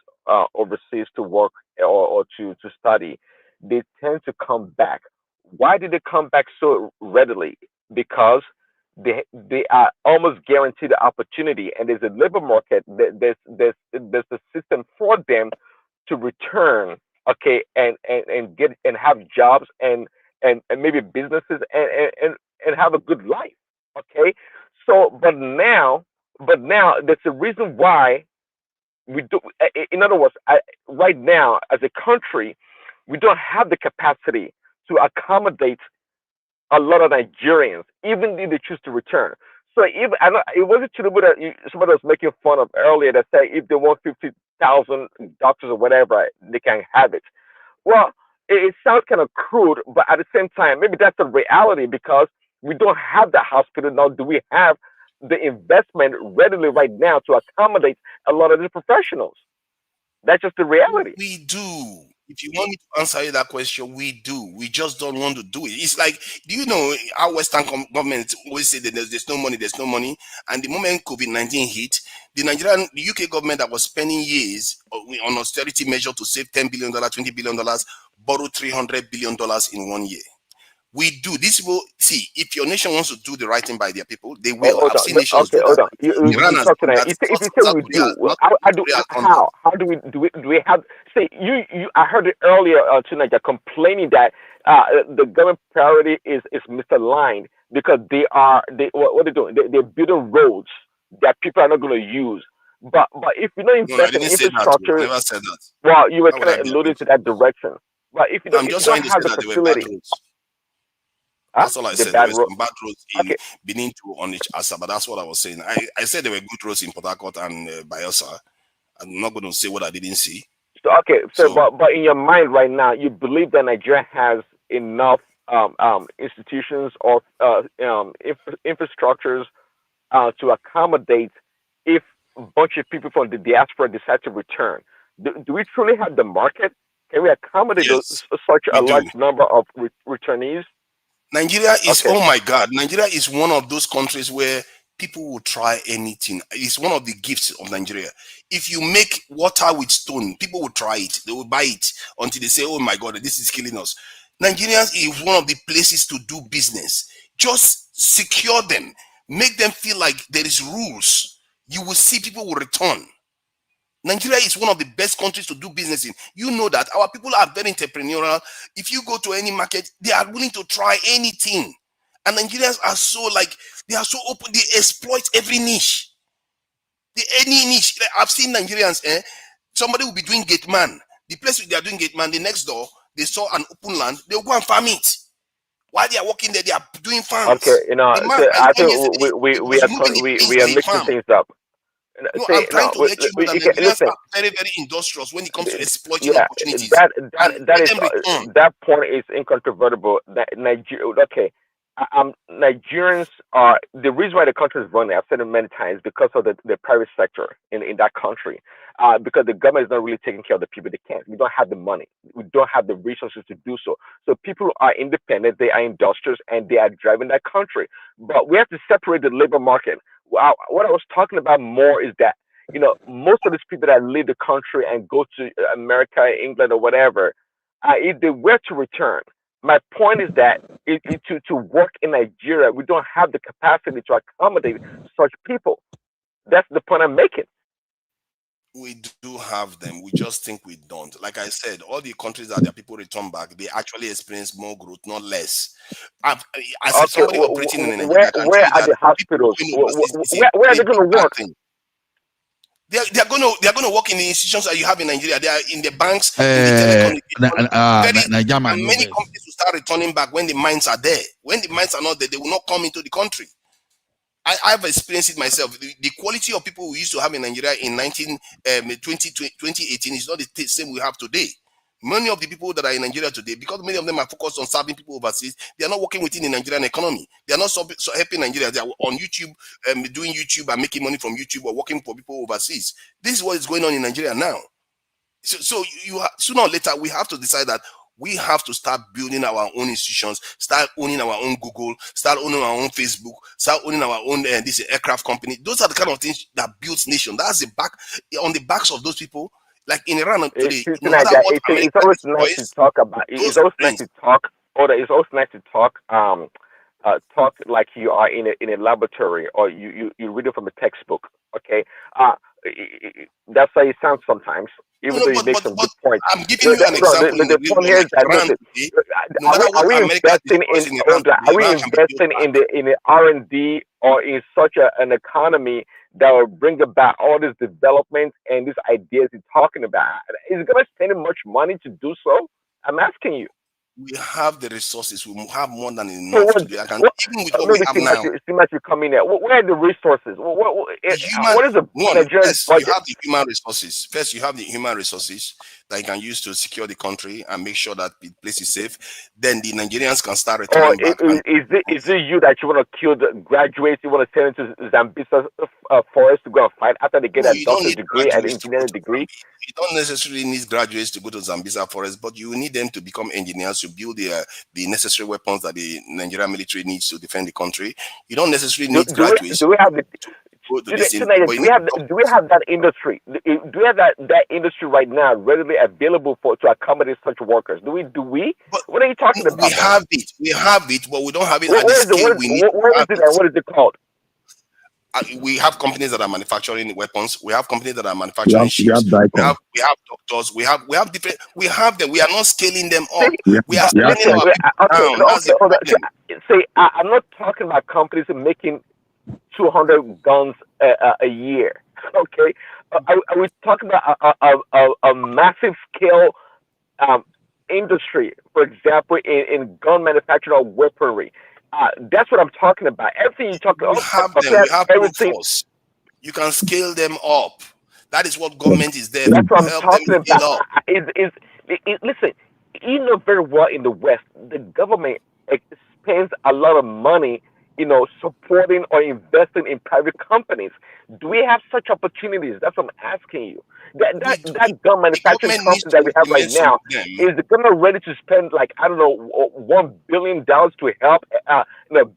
overseas to work or to study, they tend to come back. Why did they come back so readily? Because they are almost guaranteed the opportunity, and there's a labor market. There's a system for them to return, okay, and get and have jobs and maybe businesses and have a good life, okay. So, but now there's a reason why we do. In other words, right now as a country, we don't have the capacity to accommodate a lot of Nigerians, even if they choose to return. So if I know it wasn't Tinubu that somebody was making fun of earlier that said if they want 50,000 doctors or whatever, they can have it. Well, it sounds kind of crude, but at the same time, maybe that's the reality because we don't have the hospital now. Do we have the investment readily right now to accommodate a lot of these professionals? That's just the reality. We do. If you want me to answer you that question, we do. We just don't want to do it. It's like, do you know how Western governments always say that there's no money, there's no money, and the moment COVID-19 hit, the UK government that was spending years on austerity measure to save $10 billion, $20 billion, borrowed $300 billion in 1 year. We do. This will see if your nation wants to do the right thing by their people, they will. Hold I've on. seen nations Okay, do hold that. on. Iran You has talk done tonight. that. If you South, say South we Korea, do, North I do. Korea has done that. How do we have? See, you. I heard it earlier tonight. You're complaining that the government priority is misaligned because what they're doing. They're building roads that people are not going to use. But if you don't No, I invest in didn't say that. I infrastructure, never said that. well, you were How would I kind of be alluding to agreeing? that direction. But if I'm you just don't trying to say have the that they were bad facility, roads. That's all I the said. There bad were road. some bad roads in Okay, Benin to Onitsha, but that's what I was saying. I said there were good roads in Port Harcourt and Bayelsa. I'm not going to say what I didn't see. So So but in your mind right now, you believe that Nigeria has enough institutions or infrastructures to accommodate if a bunch of people from the diaspora decide to return. Do we truly have the market? Can we accommodate yes, such we a do. large number of returnees? Nigeria is, Okay, oh my God, Nigeria is one of those countries where people will try anything. It's one of the gifts of Nigeria. If you make water with stone, people will try it. They will buy it until they say, oh my God, this is killing us. Nigerians is one of the places to do business. Just secure them, make them feel like there is rules. You will see people will return. Nigeria is one of the best countries to do business in. You know that our people are very entrepreneurial. If you go to any market, they are willing to try anything. And Nigerians are so like they are so open. They exploit every niche. Any niche. Like, I've seen Nigerians. Somebody will be doing gate man. The place they are doing gate man, the next door they saw an open land. They'll go and farm it. While they are working there, they are doing okay. farms. A man, So I I came think yesterday. He we was are removing the beans we are on a mixing farm. things up. No, Say I'm trying no. to let you know that You can Nigerians listen. are very, very industrious when it comes to exploiting Yeah, opportunities that and that let is them return. that point is incontrovertible. That Nigeria, okay, Nigerians are the reason why the country is running. I've said it many times because of the private sector in that country. Because the government is not really taking care of the people. They can't. We don't have the money. We don't have the resources to do so. So people are independent. They are industrious, and they are driving that country. But we have to separate the labor market. What I was talking about more is that most of these people that leave the country and go to America, England, or whatever, if they were to return, my point is that to work in Nigeria, we don't have the capacity to accommodate such people. That's the point I'm making. We do have them. We just think we don't. Like I said, all the countries that their people return back, they actually experience more growth, not less. As Okay, somebody operating in Nigeria, I can tell where you are that the people hospitals? going overseas is a Where are very they going big to bad work? thing. They're going to work in the institutions that you have in Nigeria. They are in the banks, in the telecommunications. Many companies will start returning back when the mines are there. When the mines are not there, they will not come into the country. I've experienced it myself. The quality of people we used to have in Nigeria in 2018 is not the same we have today. Many of the people that are in Nigeria today, because many of them are focused on serving people overseas, they are not working within the Nigerian economy. They are not so helping Nigeria. They are on YouTube, doing YouTube and making money from YouTube or working for people overseas. This is what is going on in Nigeria now. So sooner or later, we have to decide that we have to start building our own institutions, start owning our own Google, start owning our own Facebook, start owning our own this aircraft company. Those are the kind of things that builds nation. That's on the backs of those people. Like in Iran today, no matter what it's always nice to talk about. It's always nice to talk. It's always nice to talk. Talk like you are in a laboratory or you read it from a textbook. Okay. That's how it sounds sometimes. Even though you make some good points. I'm giving you an example. The point here is that are we investing in the R&D or in such an economy that will bring about all this development and these ideas you're talking about? Is it going to spend much money to do so? I'm asking you. We have the resources. We have more than enough to do. Even with what we have now. You come in there. Where are the resources? What is the Nigerian first, budget? you have the human resources. First, you have the human resources that you can use to secure the country and make sure that the place is safe. Then the Nigerians can start returning back. Is it you that you want to kill the graduates? You want to send them to Zambisa forest to go and fight after they get a doctorate degree and engineering degree? You don't necessarily need graduates to go to Zambisa forest, but you need them to become engineers to build the necessary weapons that the Nigerian military needs to defend the country. You don't necessarily need graduates. Do we have the do we have that industry? Do we have that industry right now readily available to accommodate such workers? Do we? But what are you talking about? We have it, but we don't have it at the scale we need. What is it called? We have companies that are manufacturing weapons. We have companies that are manufacturing ships. We have doctors. We have different. We have them. We are not scaling them up. We are scaling our people down. See, I'm not talking about companies making 200 guns a year. Okay, are we talking about a massive scale industry? For example, in gun manufacturing or weaponry. That's what I'm talking about. Everything you talk about. We have them. We have everything. You can scale them up. That is what government is there. That's what I'm talking about. Listen, you know very well in the West, the government spends a lot of money, supporting or investing in private companies. Do we have such opportunities? That's what I'm asking you. That gun manufacturing company that we have right now is the government ready to spend $1 billion to help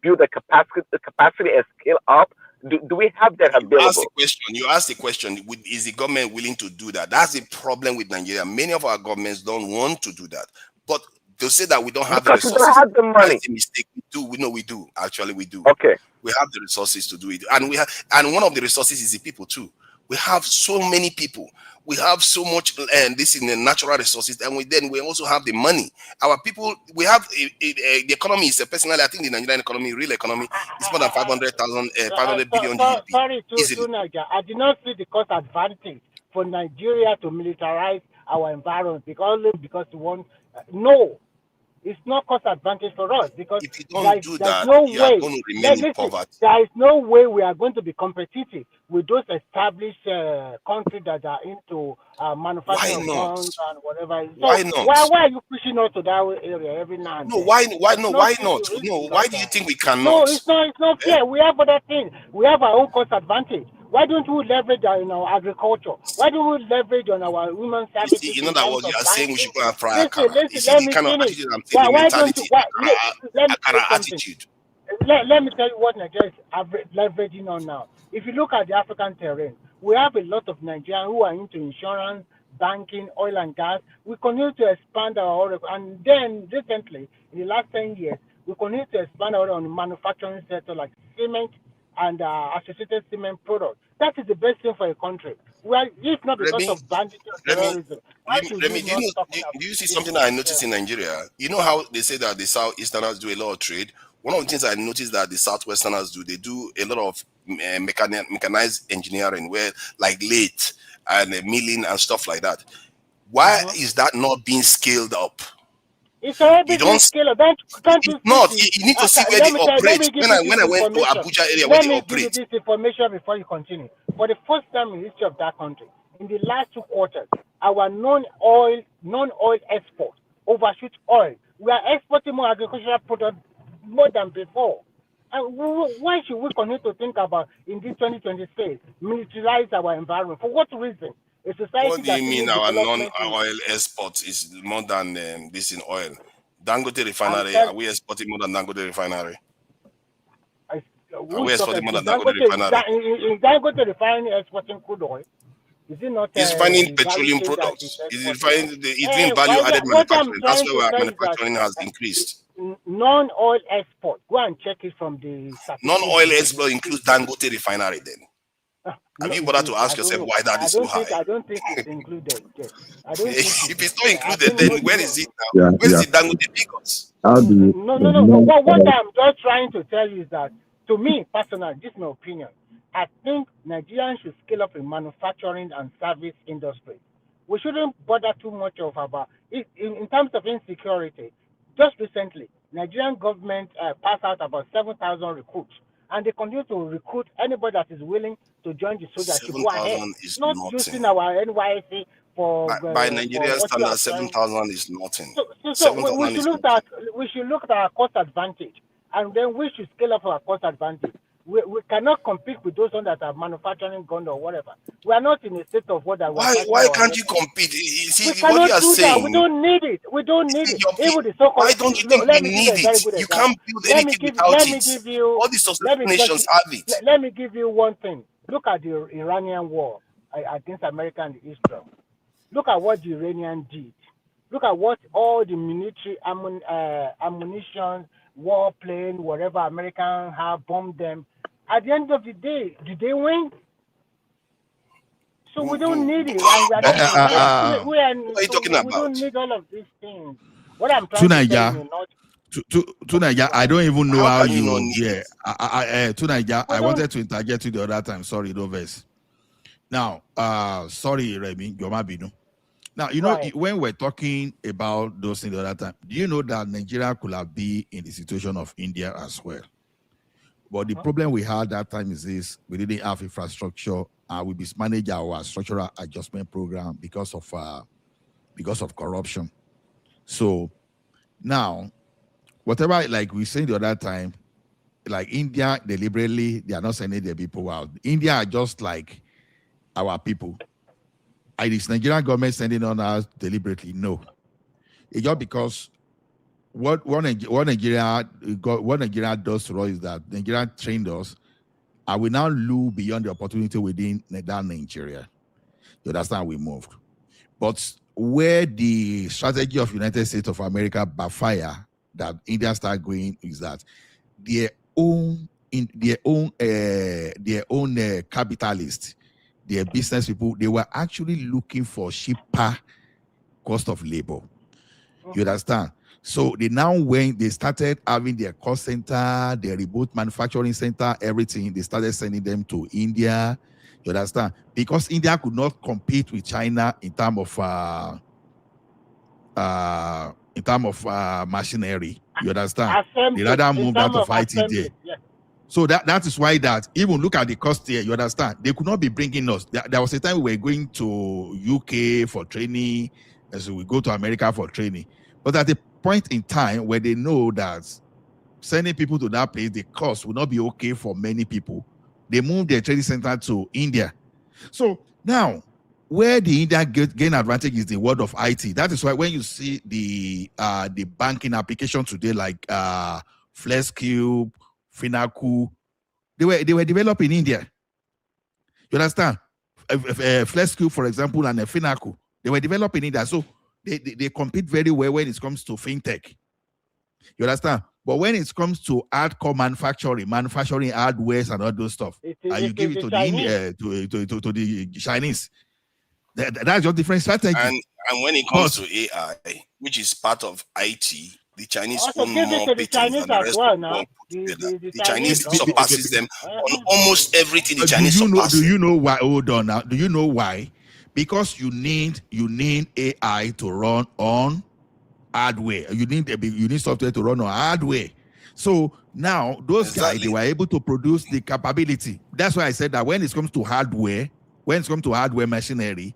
build the capacity and scale up? Do we have that available? You asked the question, is the government willing to do that? That's the problem with Nigeria. Many of our governments don't want to do that. But to say that we don't have the resources, we don't have the money. That's a mistake. We do. Actually, we do. Okay. We have the resources to do it. And one of the resources is the people too. We have so many people. We have so much, and this is the natural resources, and we also have the money. Our people, we have the economy is personally, I think the Nigerian economy, real economy, is more than 500 billion GDP. Sorry to Nigeria. I did not see the cost advantage for Nigeria to militarize our environment because we want no. It's not cost advantage for us because if you don't do that, no you way. are going to remain in poverty. There is no way we are going to be competitive with those established countries that are into manufacturing of guns and whatever. So why not? Why are you pushing us to that area every now and then? No, why not? No, why do you think we cannot? No, it's not fair. We have other things. We have our own cost advantage. Why don't we leverage in our agriculture? Why don't we leverage on our women services? You know that what you are saying, we should go and fry akara. Let me finish. Let me tell you what Nigeria is leveraging on now. If you look at the African terrain, we have a lot of Nigerians who are into insurance, banking, oil and gas. We continue to expand our, and then recently, in the last 10 years, we continue to expand our on the manufacturing sector like cement and associated cement products. That is the best thing for a country. Well, if not because Remy, of banditry or Remy, terrorism, why should Remy, we do you not know? talk Do you see about something I noticed it? in Nigeria? You know how they say that the Southeasterners do a lot of trade. One of the things I noticed that the Southwesterners do, they do a lot of mechanized engineering, where like lathe and milling and stuff like that. Why is that not being scaled up? It's already You been don't. scaled. Can't you It's see not. the? You need to see where Let they me operate. give you this When I went to information. Abuja area where Let they me give you operate, this information before you continue. For the first time in the history of that country, in the last 2 quarters, our non-oil export overshoot oil. We are exporting more agricultural products more than before. And why should we continue to think about in this 2026 militarize our environment? For what reason? A society what do that's you mean seeing our development in. non-oil export is more than this in oil? Dangote I'm refinery, are telling. we exporting more than Dangote refinery? Are Who we is talking? exporting more Is than Dangote Dangote refinery? is Dangote refining exporting crude oil? Is it not It's refining the value petroleum chain that is products. It's exporting? refining, it's doing value-added What I'm manufacturing. That's trying where to our tell you is that manufacturing has increased. non-oil export. Go and check it from the Statistics Non-oil Bureau. export includes Dangote refinery then. Have No, you bothered to I ask don't yourself know. why that is so high? I don't think it's included. Yes. I don't think If it's. it's not I included, think then most. where is it now? Yeah, Where is yeah. the Dangote figures? How do you No. What I'm just trying to tell you is that, to me personally, this is my opinion. I think Nigerians should scale up in manufacturing and service industry. We shouldn't bother too much of about it in terms of insecurity. Just recently, Nigerian government passed out about 7,000 recruits, and they continue to recruit anybody that is willing to join the soldiers to go ahead. 7,000 is Not using nothing. our NYC By for Nigerian what you are standards, trying. 7,000 is nothing. So we 7,000 should is look at nothing. our cost advantage, and then we should scale up our cost advantage. We cannot compete with those ones that are manufacturing gun or whatever. We are not in a state of what that we are fighting Why our can't you neighbors. compete? You We see, what you cannot are do that. We saying, don't need it. We don't need it. Even the why so-called. don't you Look, think we let me give you need a it? very good You example. can't build anything without Let me it. give you. All the successful Because nations have it. let me give you one thing. Look at the Iranian war against America and Israel. Look at what the Iranians did. Look at what all the military ammunition, warplane, whatever American have bombed them. At the end of the day, did they win? So we don't need it, and we are not. We What are you talking we don't about? need all of these things. What I'm To trying to tell you, Niger, to Niger, I don't even know how can you not you. need Yeah, to Niger, I don't- wanted to interject you the other time. Sorry, no verse. Now, sorry, Remy, Yoma Binu. Now, you know, Right. when we're talking about those things the other time, do you know that Nigeria could have been in the situation of India as well? But the problem we had that time is this: we didn't have infrastructure, and we mismanaged our structural adjustment program because of corruption. So now, whatever, like we said the other time, like India deliberately, they are not sending their people out. India are just like our people. Is Nigerian government sending on us deliberately? No. It's just because what Nigeria does to us is that Nigeria trained us, and we now look beyond the opportunity within that Nigeria. You understand? We moved. But where the strategy of United States of America backfire, that India start going, is that their own capitalists, their business people, they were actually looking for cheaper cost of labor. You understand? So they now, when they started having their cost center, their remote manufacturing center, everything, they started sending them to India. You understand? Because India could not compete with China in terms of machinery. You understand? They rather moved out of IT there. Yeah. So that is why that even look at the cost here, you understand? They could not be bringing us. There was a time we were going to UK for training, and so we go to America for training. But at a point in time where they know that sending people to that place, the cost will not be okay for many people, they moved their training center to India. So now, where the India gain advantage is the world of IT. That is why when you see the banking application today, like FlexCube, Finaku, they were developed in India. You understand? FlexCube, for example, and Finaku, they were developed in India. So they compete very well when it comes to fintech. You understand? But when it comes to hardcore manufacturing hardware and all those stuff, you give it to the Chinese. That's your different strategy. And when it comes to AI, which is part of IT, the Chinese own more patents than the rest of the world put together. The Chinese surpasses them on almost everything. The Chinese surpasses. Do you know why? Hold on now. Do you know why? Because you need AI to run on hardware. You need software to run on hardware. So now those guys, they were able to produce the capability. That's why I said that when it comes to hardware machinery,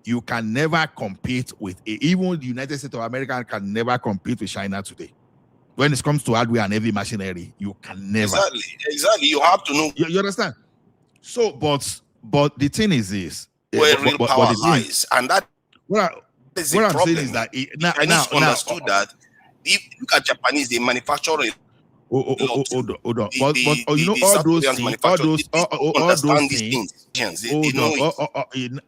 you can never compete with even the United States of America can never compete with China today. When it comes to hardware and heavy machinery, you can never. Exactly. You have to know. You understand? So, but the thing is this. Where real power lies, and that what I'm saying is that Chinese understood that. If you look at Japanese, they manufacture a hold on. But you know all those things,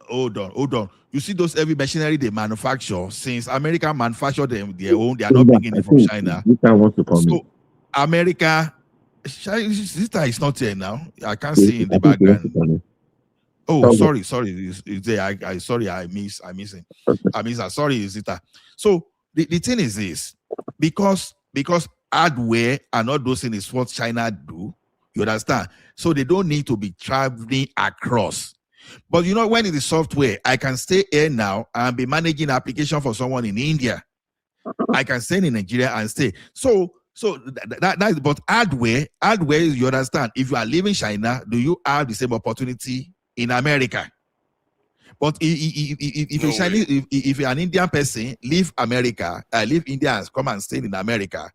Hold on. You see those heavy machinery they manufacture, since America manufacture them their own, they are not bringing it from China. So America, sister is not here now. I can't see in the background. Oh, sorry. I miss him. Sorry, sister. So the thing is this, because hardware and all those things is what China do. You understand? So they don't need to be traveling across. But you know, when it is software, I can stay here now and be managing application for someone in India. I can stay in Nigeria and stay. So that's but hardware, you understand? If you are leaving China, do you have the same opportunity in America? But if you're an Indian person, leave America, leave India and come and stay in America,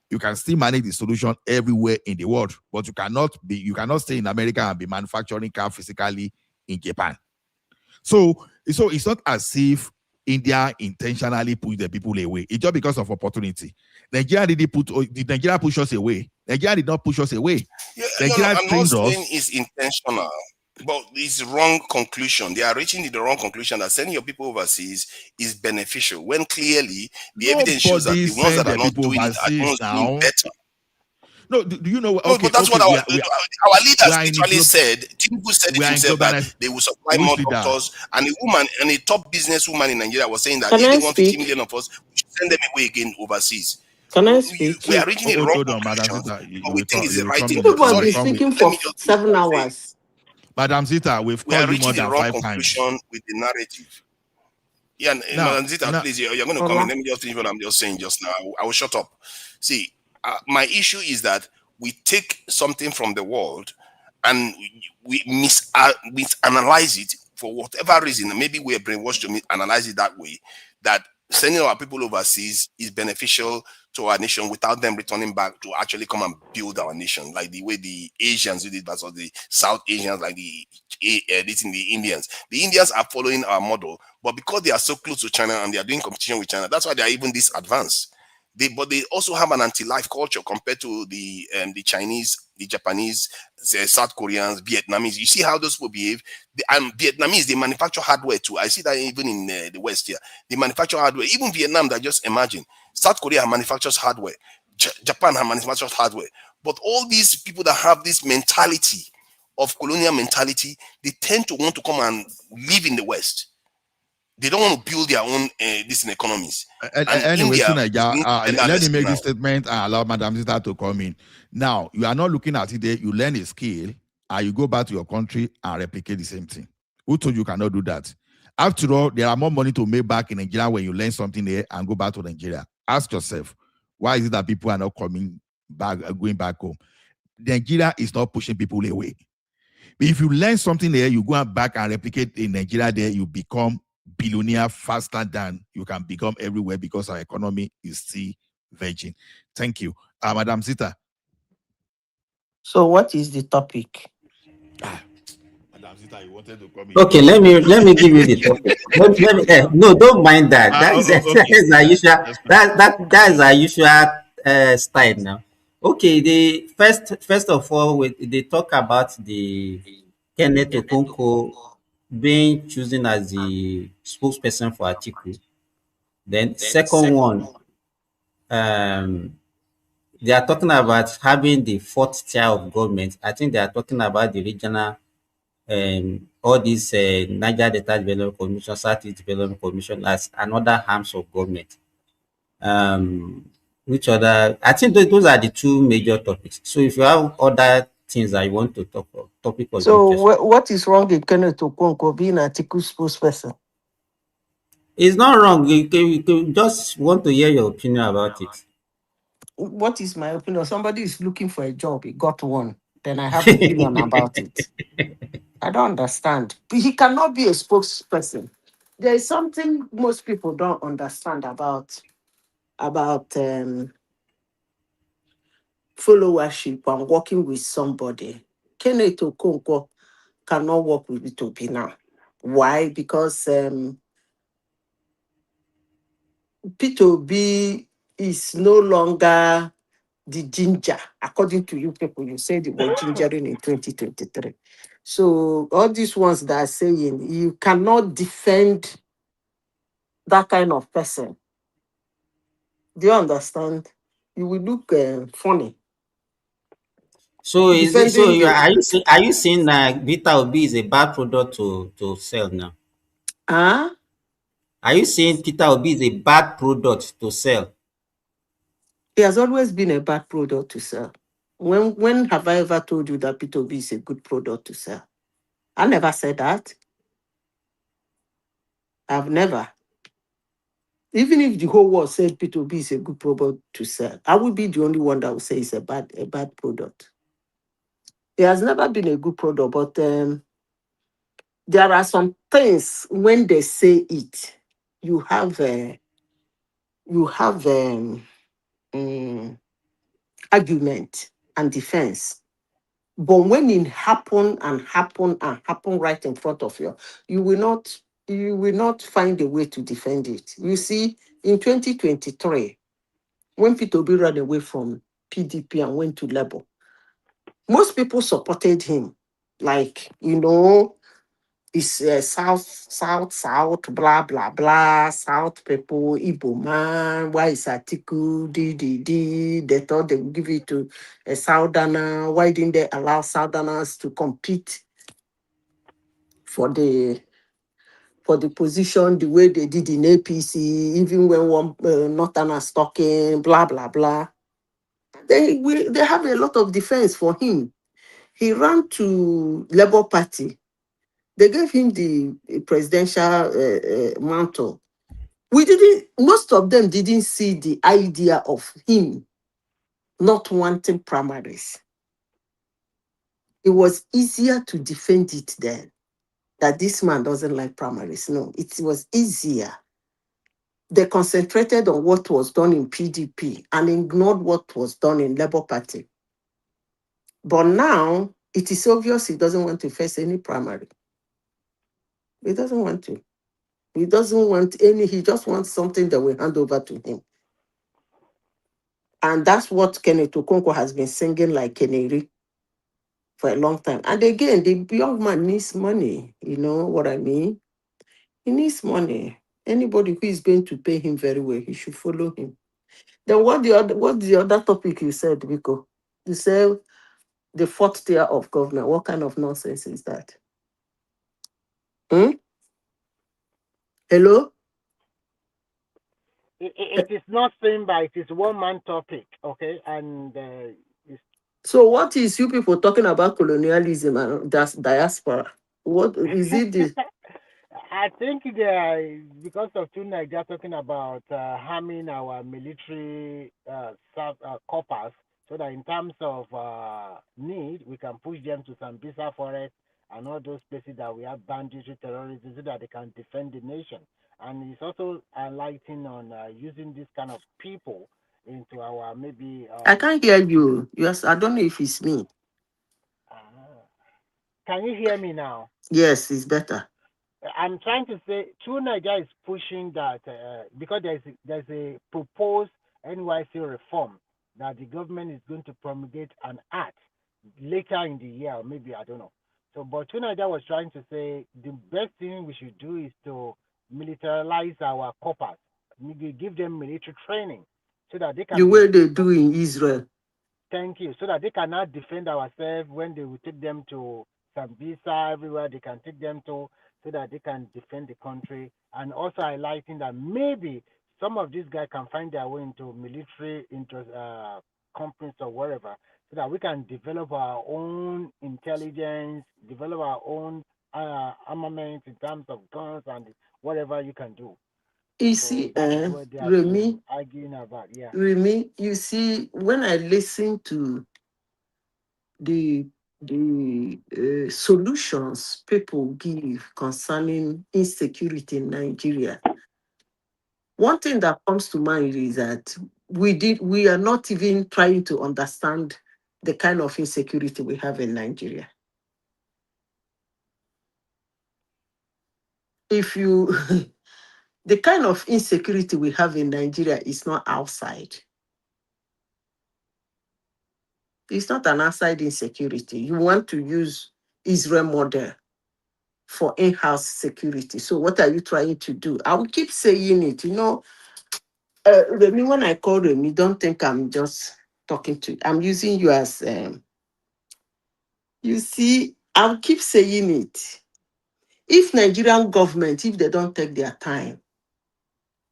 you can still manage the solution everywhere in the world. But you cannot stay in America and be manufacturing car physically in Japan. So it's not as if India intentionally pushed the people away. It's just because of opportunity. Nigeria did Nigeria push us away? Nigeria did not push us away. I'm not saying it's intentional. But it's wrong conclusion. They are reaching the wrong conclusion that sending your people overseas is beneficial, when clearly the evidence shows that the ones that are not doing it are doing better. No, do you know? Okay, but that's what our leaders literally said. Tinubu said it himself that they will supply more doctors, and a top businesswoman in Nigeria was saying that if they want 50 million of us, we should send them away again overseas. Can I speak? We are reaching a wrong conclusion, but we think it's the right thing. People have been speaking for 7 hours. Madam Zita, we are reaching the wrong conclusion with the narrative. Yeah, Madam Zita, please, you're going to comment. Let me just finish what I'm just saying just now. I will shut up. See, my issue is that we take something from the world and we misanalyze it for whatever reason. Maybe we are brainwashed to analyze it that way, that sending our people overseas is beneficial to our nation without them returning back to actually come and build our nation, like the way the Asians did it, versus the South Asians, like the Indians. The Indians are following our model, but because they are so close to China and they are doing competition with China, that's why they are even this advanced. But they also have an anti-life culture compared to the Chinese, the Japanese, the South Koreans, Vietnamese. You see how those people behave. Vietnamese, they manufacture hardware too. I see that even in the West here. They manufacture hardware. Even Vietnam, that just imagine. South Korea manufactures hardware. Japan manufactures hardware. But all these people that have this mentality of colonial mentality, they tend to want to come and live in the West. They don't want to build their own economies. Anyway, let me make this statement and allow Madam Zita to come in. Now, you are not looking at it there. You learn a skill and you go back to your country and replicate the same thing. Who told you cannot do that? After all, there are more money to make back in Nigeria when you learn something there and go back to Nigeria. Ask yourself, why is it that people are not coming back, going back home? Nigeria is not pushing people away. But if you learn something there, you go back and replicate in Nigeria there, you become billionaire faster than you can become everywhere, because our economy is still virgin. Thank you. Madam Zita. So what is the topic? Madam Zita, you wanted to come in. Okay, let me give you the topic. No, don't mind that. That is our usual style now. Okay, the first of all, they talk about the Kenneth Okonkwo being chosen as the spokesperson for Atiku. Then second one, they are talking about having the fourth tier of government. I think they are talking about the regional, all these Niger Delta Development Commission, Southeast Development Commission as another arms of government. Um, which other? I think those are the two major topics. So if you have other things that you want to talk of, topic of So interest, what is wrong with Kenneth Okonkwo being Atiku spokesperson? it's not wrong. You just want to hear your opinion about it. What is my opinion? Somebody is looking for a job, he got one. Then I have opinion about it. I don't understand. He cannot be a spokesperson. There is something most people don't understand about followership and working with somebody. Kenneth Okonkwo cannot work with P2P now. Why? Because P2B is no longer the ginger. According to you people, you said the word gingering in 2023. So all these ones that are saying you cannot defend that kind of person. Do you understand? You will look funny So defending the. are you saying that Vita Obi is a bad product to sell now? Huh? Are you saying Peter Obi is a bad product to sell? He has always been a bad product to sell. When have I ever told you that P2B is a good product to sell? I never said that. I've never. Even if the whole world said P2B is a good product to sell, I will be the only one that will say it's a bad product. It has never been a good product, but there are some things when they say it, you have argument and defense. But when it happen and happen and happen right in front of you, you will not find a way to defend it. You see, in 2023, when Peter Obi ran away from PDP and went to Labour, most people supported him. Like, it's South, blah, blah, blah, South people, Igbo man, why is Atiku, they thought they would give it to a Southerner. Why didn't they allow Southerners to compete for the position the way they did in APC, even when one Northerners talking, blah, blah, blah. They have a lot of defense for him. He ran to Labour Party. They gave him the presidential mantle. Most of them didn't see the idea of him not wanting primaries. It was easier to defend it then, that this man doesn't like primaries. No, it was easier. They concentrated on what was done in PDP and ignored what was done in Labour Party. But now, it is obvious he doesn't want to face any primary. He doesn't want to. He doesn't want any, he just wants something that will hand over to him. And that's what Kenneth Okonkwo has been singing like Canary for a long time. And again, the young man needs money. You know what I mean? He needs money. Anybody who is going to pay him very well, he should follow him. Then what's the other topic you said, Biko? You said the fourth tier of government. What kind of nonsense is that? Hmm? Hello? It is not same by it is one man topic, okay? And So what is you people talking about colonialism and that's diaspora? What is it? I think they are, because of tonight, they're talking about harming our military corpers, so that in terms of need, we can push them to Sambisa Forest and all those places that we have banditry terrorism, so that they can defend the nation. And it's also enlightening on using this kind of people into our maybe. I can't hear you. Yes, I don't know if it's me. Can you hear me now? Yes, it's better. I'm trying to say, True Nigeria is pushing that because there's a proposed NYC reform that the government is going to promulgate an act later in the year, or maybe I don't know. So, but True Nigeria was trying to say the best thing we should do is to militarize our corpers, maybe give them military training, so that they The can be. way they do in Israel. Thank you. So that they cannot defend ourselves when they will take them to Sambisa, everywhere they can take them to, so that they can defend the country. And also highlighting that maybe some of these guys can find their way into military interest, companies or wherever, so that we can develop our own intelligence, develop our own armament in terms of guns and whatever you can do. You So see, that is what they are Remy, arguing about. Yeah. Remy, you see, when I listen to the solutions people give concerning insecurity in Nigeria, one thing that comes to mind is that we are not even trying to understand the kind of insecurity we have in Nigeria. If you the kind of insecurity we have in Nigeria is not outside. It's not an outside insecurity. You want to use Israel model for in-house security. So what are you trying to do? I will keep saying it. Remy, when I call Remy, don't think I'm just talking to you. I'm using you as, you see, I'll keep saying it. If Nigerian government, if they don't take their time,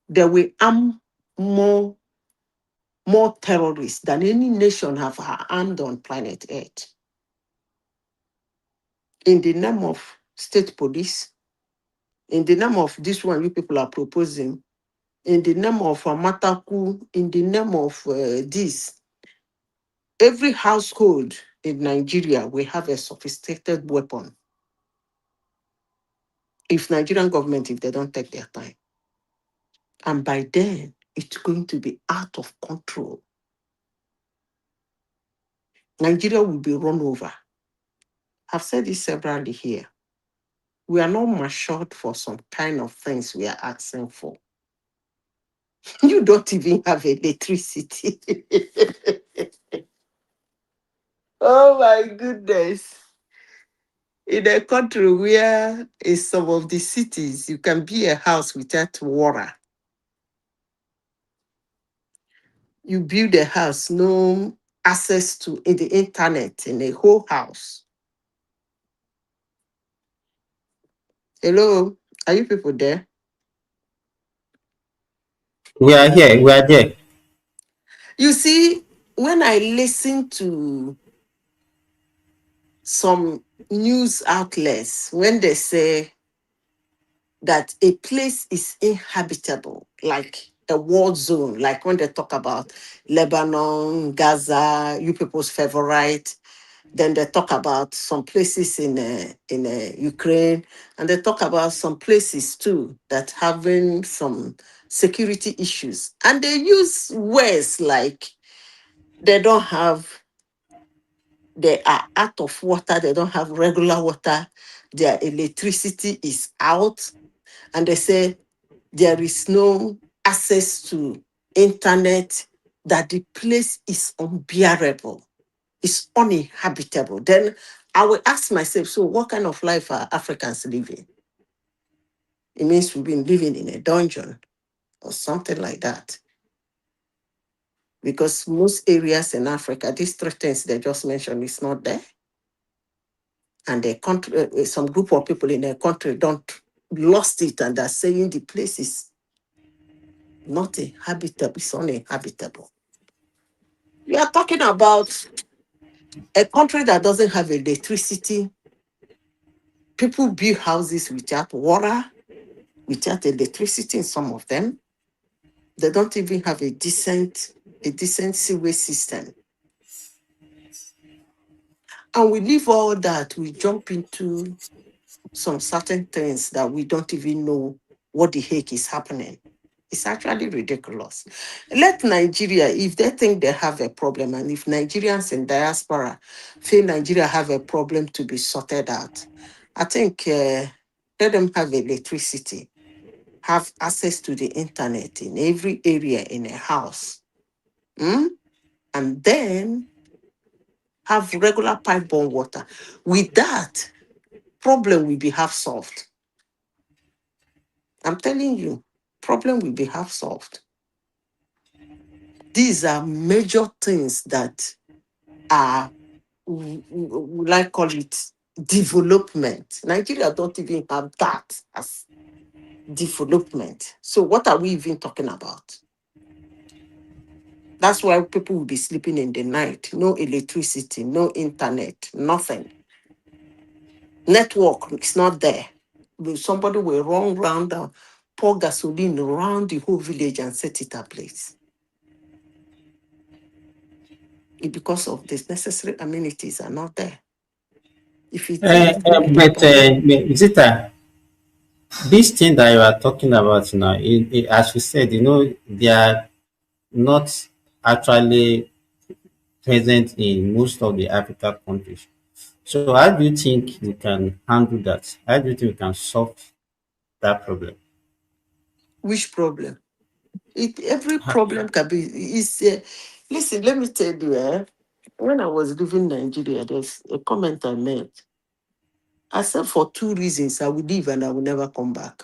they will arm more terrorists than any nation have armed on planet Earth. In the name of state police, in the name of this one you people are proposing, in the name of Mataku, in the name of this, every household in Nigeria will have a sophisticated weapon. If Nigerian government, if they don't take their time. And by then, it's going to be out of control. Nigeria will be run over. I've said this severally here. We are not matured for some kind of things we are asking for. You don't even have electricity. Oh my goodness. In a country where in some of the cities, you can be a house without water. You build a house, no access to the internet in a whole house. Hello, are you people there? We are here. We are there. You see, when I listen to some news outlets, when they say that a place is inhabitable, like a war zone, like when they talk about Lebanon, Gaza, you people's favorite, then they talk about some places in Ukraine, and they talk about some places too that having some security issues, and they use words like they don't have, they are out of water, they don't have regular water, their electricity is out, and they say there is no access to internet, that the place is unbearable, it's uninhabitable. Then I will ask myself, so what kind of life are Africans living? It means we've been living in a dungeon or something like that. Because most areas in Africa, these three things they just mentioned is not there. And the country, some group of people in a country don't lost it, and they're saying the place is not inhabitable, it's uninhabitable. We are talking about a country that doesn't have electricity. People build houses without water, without electricity in some of them. They don't even have a decent sewage system. And we leave all that, we jump into some certain things that we don't even know what the heck is happening. It's actually ridiculous. Let Nigeria, if they think they have a problem, and if Nigerians in diaspora feel Nigeria have a problem to be sorted out, I think let them have electricity, have access to the internet in every area in a house, and then have regular pipe-borne water. With that, problem will be half solved. I'm telling you, problem will be half solved. These are major things that are, would I call it, development. Nigeria don't even have that as development. So what are we even talking about? That's why people will be sleeping in the night. No electricity, no internet, nothing. Network is not there. Somebody will run round and pour gasoline around the whole village and set it ablaze. Because of this, necessary amenities are not there. If it is, Zita, this thing that you are talking about now, as you said, they are not actually present in most of the African countries. So how do you think we can handle that? How do you think we can solve that problem? which problem? Every problem can be, listen, let me tell you, when I was leaving Nigeria, there's a comment I made. I said for 2 reasons I will leave and I will never come back.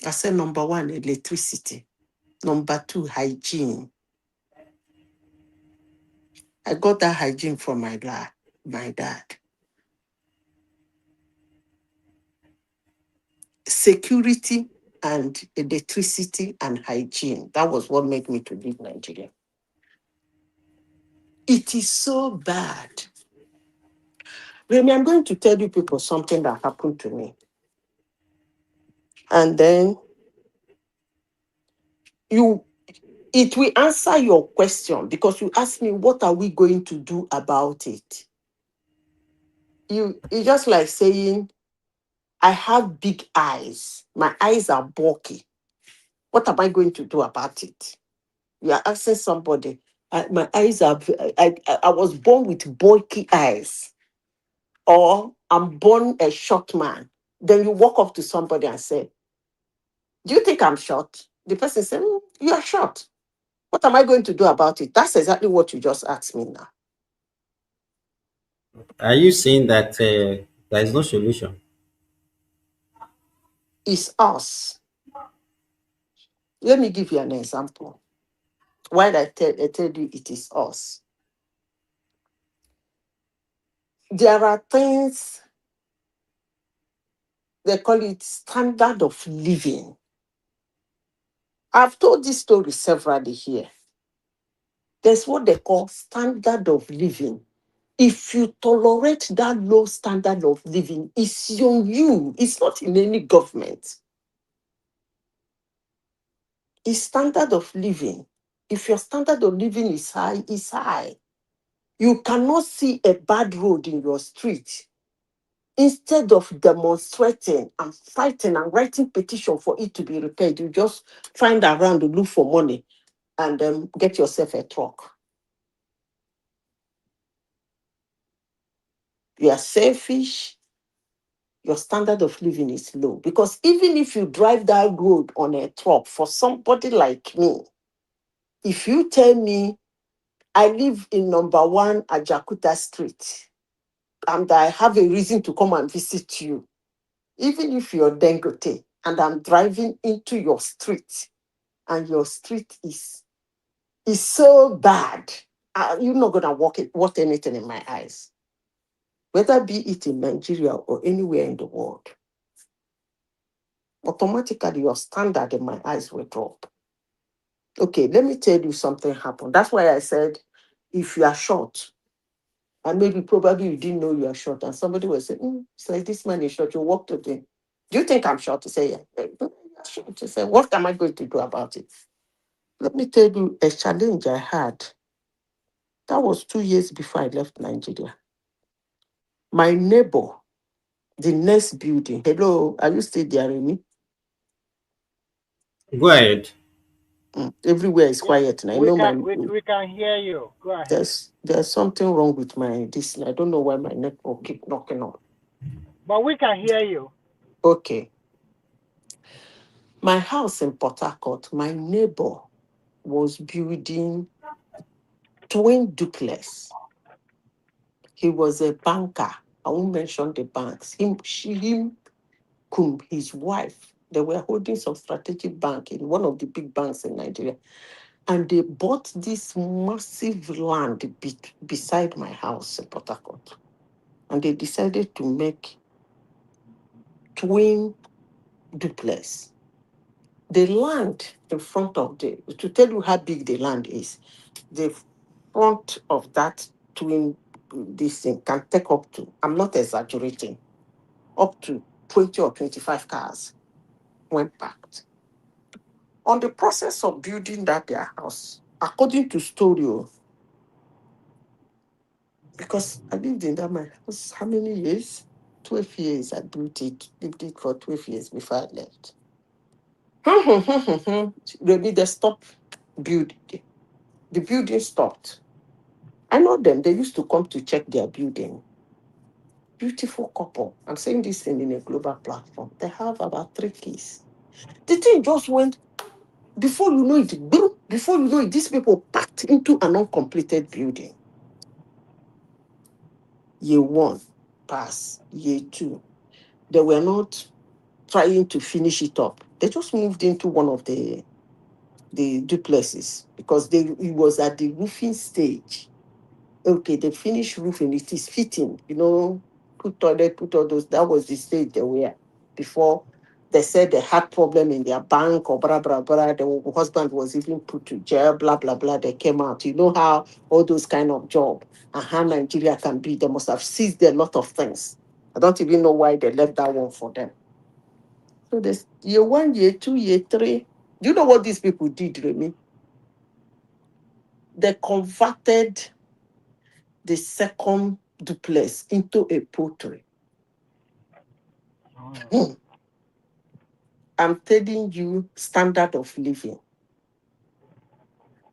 I said number 1, electricity. Number 2, hygiene. I got that hygiene from my dad. Security and electricity and hygiene. That was what made me to leave Nigeria. It is so bad. Remy, I'm going to tell you people something that happened to me. And then it will answer your question, because you asked me, what are we going to do about it? It's just like saying, I have big eyes. My eyes are bulky. What am I going to do about it? You are asking somebody, my eyes are, I was born with bulky eyes, or I'm born a short man. Then you walk up to somebody and say, do you think I'm short? The person says, you are short. What am I going to do about it? That's exactly what you just asked me now. Are you saying that there is no solution? It's us. Let me give you an example. Why I tell you it is us. There are things, they call it standard of living. I've told this story severally here. There's what they call standard of living. If you tolerate that low standard of living, it's on you. It's not in any government. It's standard of living. If your standard of living is high, it's high. You cannot see a bad road in your street. Instead of demonstrating and fighting and writing petition for it to be repaired, you just find around to look for money and get yourself a truck. You are selfish. Your standard of living is low. Because even if you drive that road on a truck, for somebody like me, if you tell me I live in number 1 Ajakuta Street and I have a reason to come and visit you, even if you're Dangote and I'm driving into your street and your street is so bad, you're not going to walk anything in my eyes, whether be it in Nigeria or anywhere in the world. Automatically, your standard in my eyes will drop. Okay, let me tell you something happened. That's why I said, if you are short, and maybe probably you didn't know you are short, and somebody will say, it's like this man is short, you walk to him. Do you think I'm short? To say, yeah. You're short. To say, what am I going to do about it? Let me tell you a challenge I had. That was 2 years before I left Nigeria. My neighbor, the next building, hello, are you still there, Remy? Go ahead. Everywhere is Yeah, quiet, and I we know can we can hear you. Go ahead. there's something wrong with my this. I don't know why my network keep knocking on. But we can hear you. Okay. My house in Port Harcourt, my neighbor was building twin duplex. He was a banker. I won't mention the banks. His wife, they were holding some strategic bank in one of the big banks in Nigeria. And they bought this massive land beside my house in Port Harcourt. And they decided to make twin duplex. The land in front of to tell you how big the land is, the front of that twin, this thing can take up to, I'm not exaggerating, up to 20 or 25 cars when parked. On the process of building their house, according to story, because I lived in that my house, how many years? 12 years I built it, lived it for 12 years before I left. Maybe they stopped building. The building stopped. I know them, they used to come to check their building. Beautiful couple. I'm saying this thing in a global platform. They have about 3 kids. The thing just went, before you know it, before you know it, these people packed into an uncompleted building. Year 1, pass. Year 2, they were not trying to finish it up. They just moved into one of the duplexes because it was at the roofing stage. Okay, they finished roofing, it is fitting, put toilet, put all those. That was the stage they were before they said they had problem in their bank or blah, blah, blah. The husband was even put to jail, blah, blah, blah. They came out. You know how all those kind of job and how Nigeria can be. They must have seized a lot of things. I don't even know why they left that one for them. So this year 1, year 2, year 3. Do you know what these people did, Remy? They converted the second duplex into a poultry. I'm telling you, standard of living.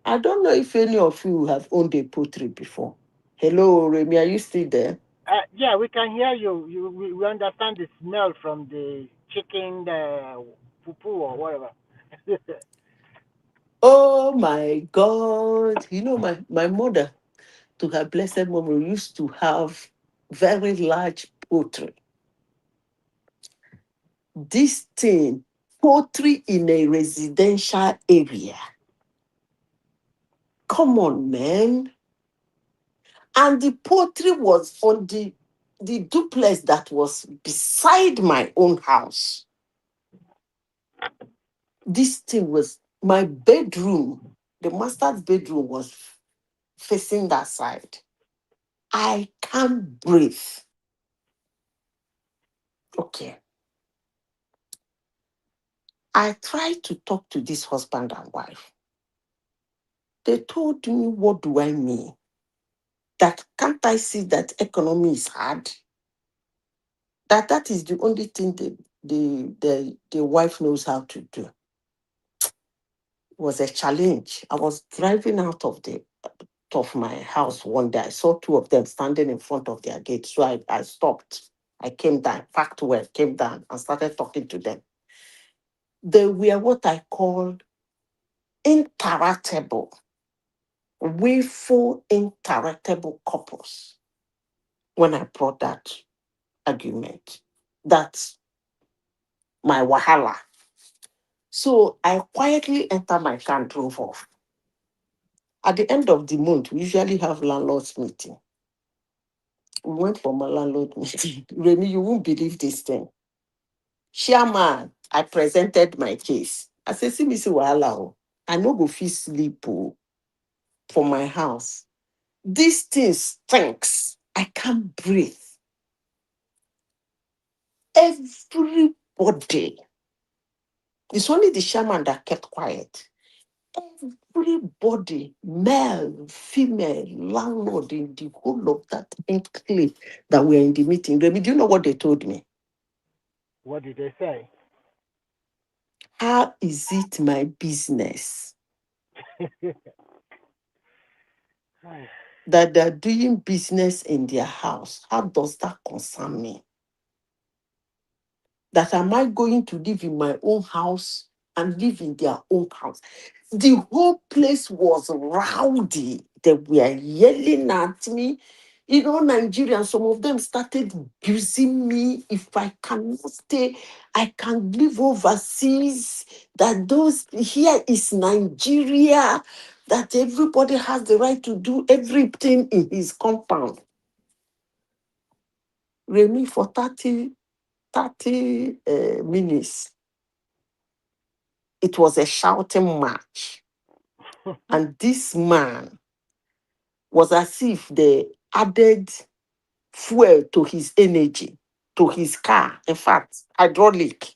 I don't know if any of you have owned a poultry before. Hello, Remy, are you still there? Yeah, we can hear you. We understand the smell from the chicken, the poo or whatever. Oh my God. My mother, to her blessed memory, used to have very large poultry. This thing, poultry in a residential area. Come on, man. And the poultry was on the duplex that was beside my own house. This thing was my bedroom. The master's bedroom was facing that side. I can't breathe. Okay. I tried to talk to this husband and wife. They told me, what do I mean? That can't I see that economy is hard? That is the only thing the wife knows how to do. It was a challenge. I was driving out of my house one day. I saw 2 of them standing in front of their gate. So I stopped. I came down, packed well, came down and started talking to them. They were what I call interactable, willful interactable couples. When I brought that argument, that's my wahala. So I quietly entered my car and drove off. At the end of the month, we usually have landlord's meeting. We went for my landlord meeting. Remy, you won't believe this thing. Chairman, I presented my case. I said, see me see wahala. I no go fit sleep for my house. This thing stinks. I can't breathe. Everybody. It's only the chairman that kept quiet. Everybody, male, female, landlord in the whole of that enclave that were in the meeting. Remy, do you know what they told me? What did they say? How is it my business that they're doing business in their house? How does that concern me? That am I going to live in my own house and live in their own house? The whole place was rowdy. They were yelling at me. You know, Nigerians, some of them started abusing me. If I cannot stay, I can live overseas. That those here is Nigeria, that everybody has the right to do everything in his compound. Remy, for 30 minutes, it was a shouting match. And this man was as if they added fuel to his energy, to his car. In fact, hydraulic.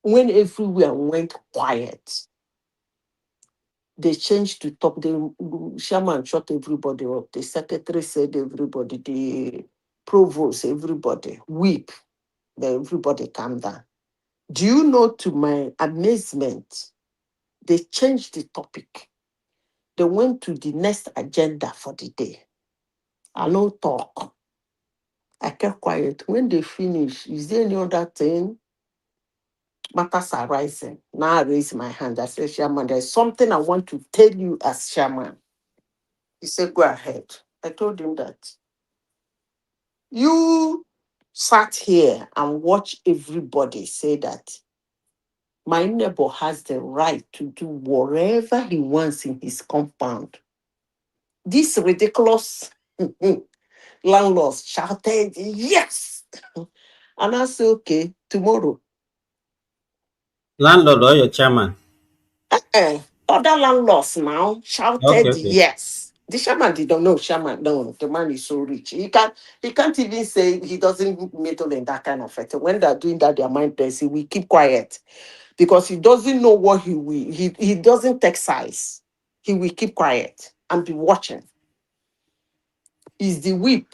When everywhere went quiet, they changed to talk. The chairman shut everybody up. The secretary said everybody, the provost, everybody, weep. Then everybody calm down. Do you know, to my amazement, they changed the topic. They went to the next agenda for the day. I no talk. I kept quiet. When they finish, is there any other thing? Matters are rising. Now I raise my hand. I say, Chairman, there's something I want to tell you as chairman. He said, go ahead. I told him that you sat here and watched everybody say that my neighbor has the right to do whatever he wants in his compound. This ridiculous landlord shouted, yes. And I said, okay, tomorrow. Landlord or your chairman? Other landlords now Okay, shouted okay. yes. The shaman did not know. Shaman, no, the man is so rich. He can't even say, he doesn't meddle in that kind of thing. When they're doing that, their mind plays, he will keep quiet because he doesn't know what he will. He doesn't take size. He will keep quiet and be watching. Is the whip,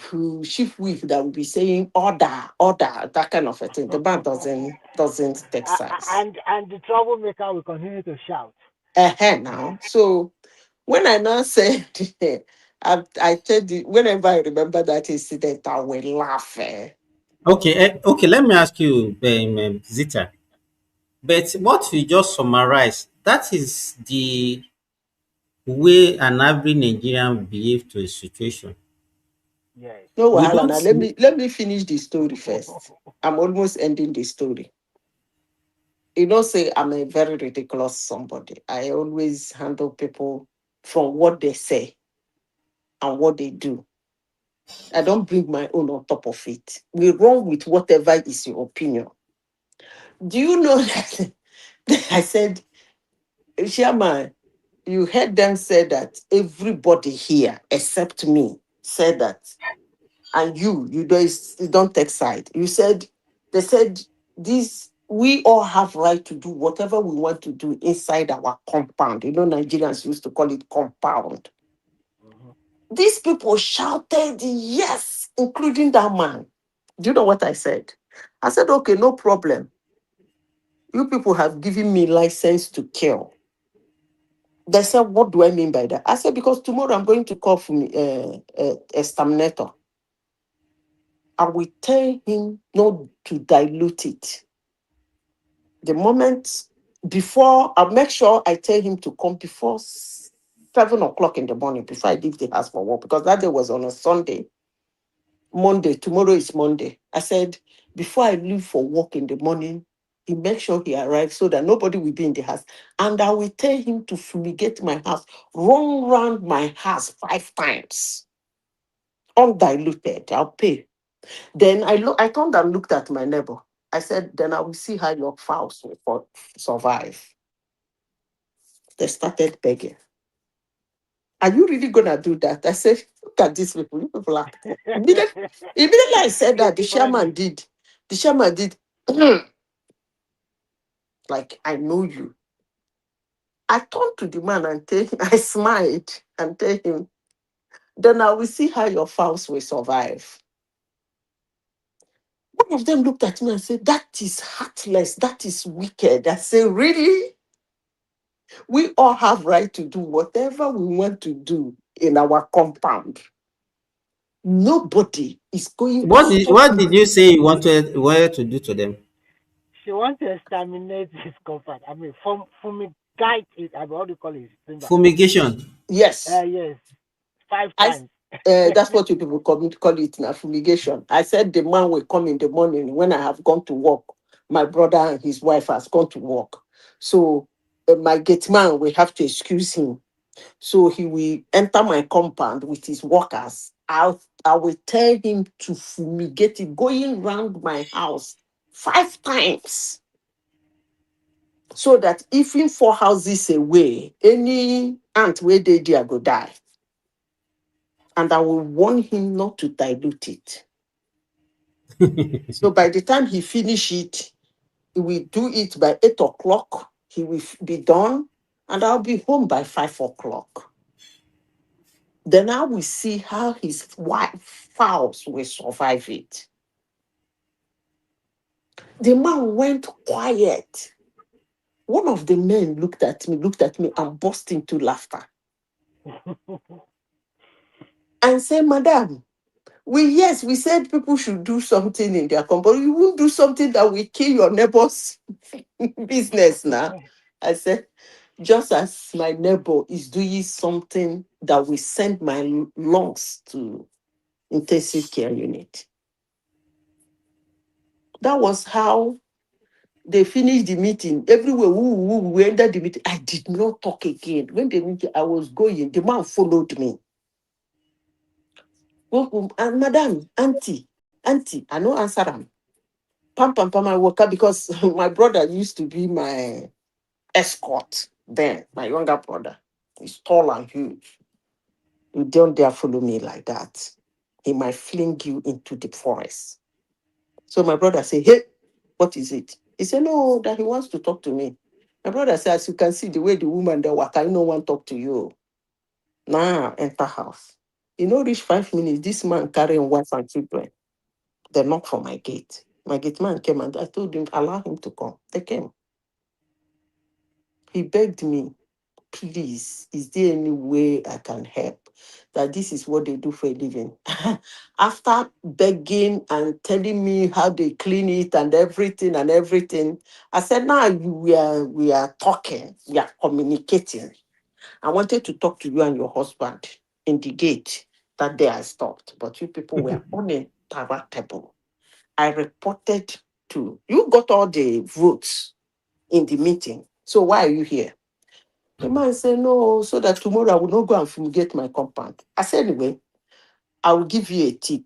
chief whip, that will be saying order, order, that kind of a thing. The man doesn't take size. And the troublemaker will continue to shout. Now. So when I now said, I tell you, whenever I remember that incident, I will laugh. Okay, okay. Let me ask you, Zita. But what you just summarized, that is the way an average Nigerian behave to a situation. Yes. No, We Wahala. don't. Now let me finish the story first. I'm almost ending the story. You know, say I'm a very ridiculous somebody. I always handle people from what they say and what they do. I don't bring my own on top of it. We run with whatever is your opinion. Do you know that I said, Chairman, you heard them say that everybody here except me said that, and you don't take side. They said this, we all have right to do whatever we want to do inside our compound. You know, Nigerians used to call it compound. These people shouted yes, including that man. Do you know what I said? I said, okay, no problem. You people have given me license to kill. They said, what do I mean by that? I said, because tomorrow I'm going to call for me, a exterminator. I will tell him not to dilute it. The moment before, I'll make sure I tell him to come before 7 o'clock in the morning, before I leave the house for work, because that day was on a Sunday. Monday, tomorrow is Monday. I said, before I leave for work in the morning, he makes sure he arrives so that nobody will be in the house. And I will tell him to fumigate my house, run around my house 5 times, undiluted. I'll pay. Then I turned and looked at my neighbor. I said, then I will see how your fowls will survive. They started begging. Are you really gonna do that? I said, look at these people. You people are immediately I said that, It's the chairman funny. did. The chairman did like, I know you. I turned to the man and tell him, I smiled and tell him, then I will see how your fowls will survive. One of them looked at me and said, that is heartless, that is wicked. I said, really? We all have right to do whatever we want to do in our compound. Nobody is going to stop What you. did you say you wanted to do to them? She wants to exterminate this compound. I mean, fumigate it. I mean, what do you call it? Timber. Fumigation. Yes. Yes. 5 I times. That's what you people call it now, fumigation. I said the man will come in the morning when I have gone to work. My brother and his wife has gone to work. So my gate man will have to excuse him. So he will enter my compound with his workers. I will tell him to fumigate it, going round my house 5 times. So that even 4 houses away, any ant where they there go die. And I will warn him not to dilute it. So by the time he finish it, he will do it by 8 o'clock. He will be done, and I'll be home by 5 o'clock. Then I will see how his wife fowls will survive it. The man went quiet. One of the men looked at me, and burst into laughter. And said, Madam, we said people should do something in their company. You won't do something that will kill your neighbor's business now. I said, just as my neighbor is doing something that will send my lungs to intensive care unit. That was how they finished the meeting. Everywhere we ended the meeting. I did not talk again. When the meeting, I was going, the man followed me. And Madam, auntie, I no answer him. Pam, I woke up because my brother used to be my escort then, my younger brother. He's tall and huge. You don't dare follow me like that. He might fling you into the forest. So my brother said, hey, what is it? He said, no, that he wants to talk to me. My brother said, as you can see, the way the woman there walk, I no one talk to you. Now enter house. You know, reach 5 minutes, this man carrying wife and children. They knock for my gate. My gate man came and I told him, allow him to come. They came. He begged me, please, is there any way I can help? That this is what they do for a living. After begging and telling me how they clean it and everything, I said, now we are talking, we are communicating. I wanted to talk to you and your husband in the gate. That day I stopped, but you people were uninterruptible. I reported to you, got all the votes in the meeting. So why are you here? The man said, no, so that tomorrow I will not go and fumigate my compound. I said, anyway, I will give you a tip.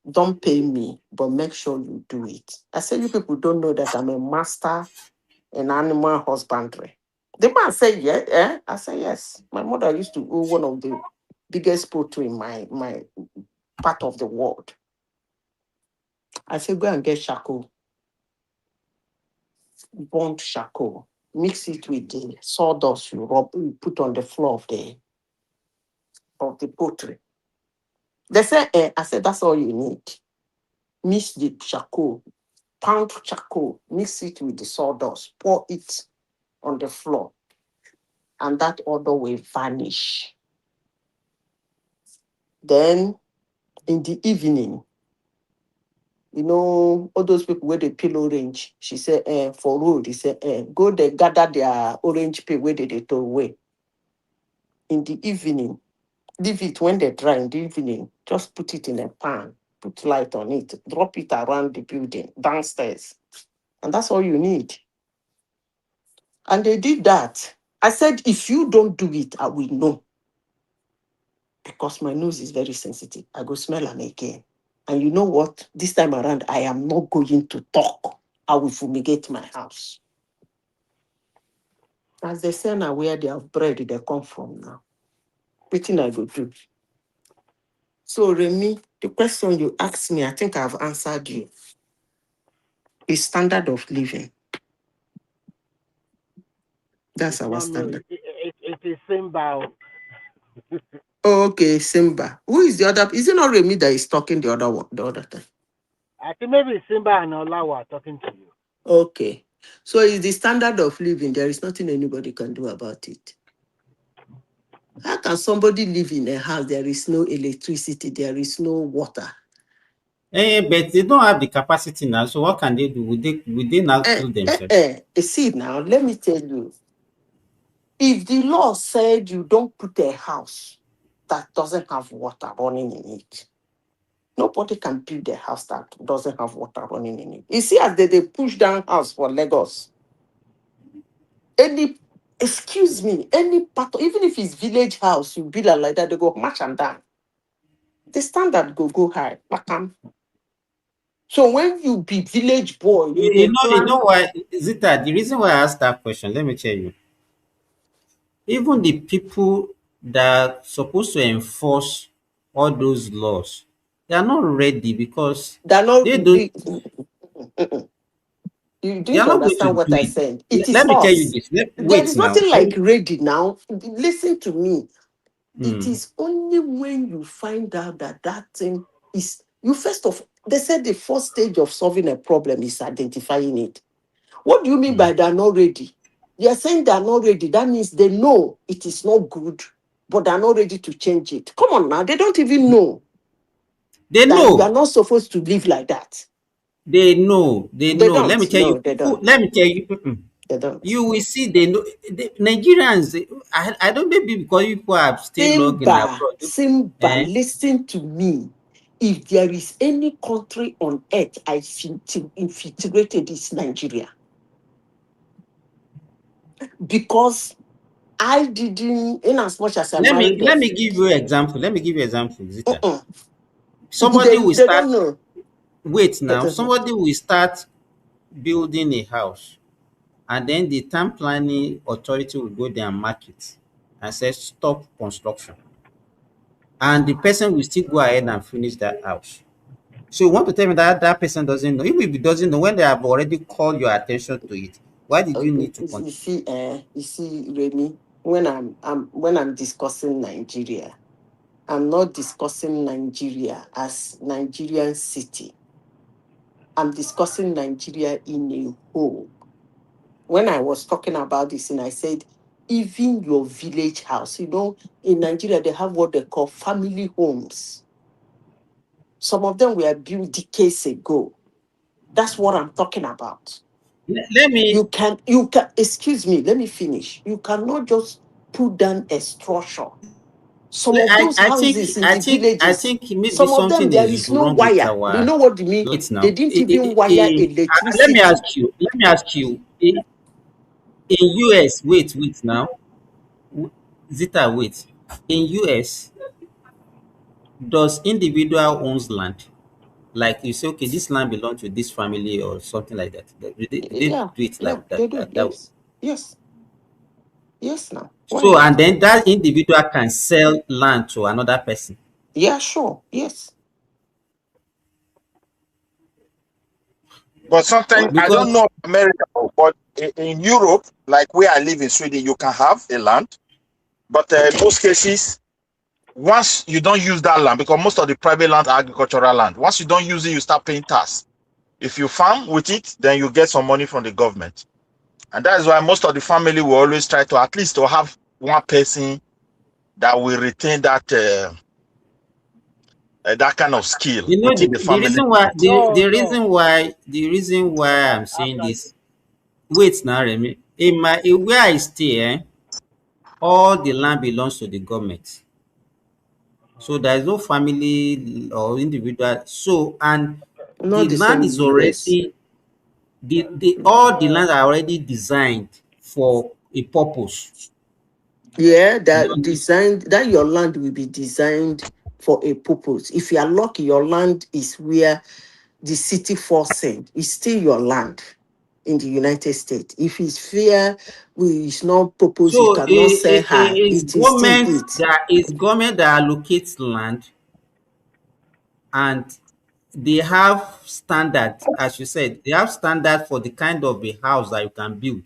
Don't pay me, but make sure you do it. I said, you people don't know that I'm a master in animal husbandry. The man said, yeah, eh? I said, yes. My mother used to own one of the biggest poultry in my part of the world. I said, go and get charcoal, burnt charcoal. Mix it with the sawdust you put on the floor of the poultry. They said, I said, that's all you need. Mix the charcoal, pound charcoal, mix it with the sawdust, pour it on the floor, and that odor will vanish. Then in the evening, you know, all those people where they peel orange, she said, for road, he said, go there, gather their orange peel where they throw away. In the evening, leave it when they dry in the evening, just put it in a pan, put light on it, drop it around the building, downstairs. And that's all you need. And they did that. I said, if you don't do it, I will know. Because my nose is very sensitive. I go smell them again. And you know what? This time around, I am not going to talk. I will fumigate my house. As they say now, where they have bread, they come from now. What thing I go do? So, Remy, the question you asked me, I think I've answered you. Is standard of living. That's It's our not me. standard. It is Simba. Oh, okay, Simba. Who is the other? Is it not Remy that is talking the other one, the other time? I think maybe Simba and Olawa are talking to you. Okay. So it's the standard of living. There is nothing anybody can do about it. How can somebody live in a house? There is no electricity, there is no water. But they don't have the capacity now. So what can they do? Would they not kill themselves? See now, let me tell you. If the law said you don't put a house that doesn't have water running in it. Nobody can build a house that doesn't have water running in it. You see, as they push down house for Lagos, any, excuse me, any part, even if it's village house, you build it like that, they go match and down. The standard go high. So when you be village boy, you go You plan. know why, Zita? The reason why I asked that question, let me tell you. Even the people that are supposed to enforce all those laws, they are not ready because They're not. they don't. You They are didn't not going to understand do what I it. said. It is Let me tell you us. this. There Wait is now. nothing like ready now. Listen to me. It Hmm. is only when you find out that that thing is, you first of, they said the first stage of solving a problem is identifying it. What do you mean by they're not ready? They are saying they're not ready. That means they know it is not good, but they're not ready to change it. Come on now. They don't even know They that you are know. not supposed to live like that. They know. They They know. Let me don't. tell you, No, they people. don't. Let me tell you. They don't. You will see. They know. Nigerians. I don't, maybe because people have stayed long in abroad. Simba, Eh? listen to me. If there is any country on earth I infiltrated, it's Nigeria. Because I didn't, in as much as I married Let off, me give you example. Let me give you example, Zita. uh-uh. Somebody will They start. don't know. Wait They now. don't know. Somebody will start building a house, and then the town planning authority will go there and mark it and say stop construction, and the person will still go ahead and finish that house. So you want to tell me that that person doesn't know? Even if he doesn't know, when they have already called your attention to it, why did you need to continue? You see, Remy, when I'm discussing Nigeria, I'm not discussing Nigeria as Nigerian city. I'm discussing Nigeria in a whole. When I was talking about this, and I said, even your village house, in Nigeria, they have what they call family homes. Some of them were built decades ago. That's what I'm talking about. Let me. Excuse me, let me finish. You cannot just put down a structure. Some of those houses in the I villages, think maybe some of them, something there is is no wrong with wire. You our. know what you mean? Wait They now. didn't even wire Let me electricity. ask you. Let me ask you. In US, wait now. Zita, wait. In US, does individual owns land? Like you say, okay, this land belongs to this family or something like that. Did they Yeah, do it yeah, like they that? do. That way? Yes, yes, yes. Now, why So, and not? then that individual can sell land to another person. Yeah, sure. Yes. But sometimes Why? I don't Because know America, but in Europe, like where I live in Sweden, you can have a land, but in most cases, once you don't use that land, because most of the private land are agricultural land, once you don't use it, you start paying tax. If you farm with it, then you get some money from the government, and that is why most of the family will always try to at least to have one person that will retain that kind of skill you know within the the family. reason why No, no. the reason why I'm saying After this. Wait now, Remy. Where I stay, all the land belongs to the government. So there is no family or individual. So, and Not the the land same is US. already the all the land are already designed for a purpose. Yeah, You that know, designed, that your land will be designed for a purpose. If you are lucky, your land is where the city falls in. It's still your land in the United States. If it's fair, it's not purpose, you so cannot sell her. It is still it. is government that allocates land, and they have standard, as you said, they have standard for the kind of a house that you can build.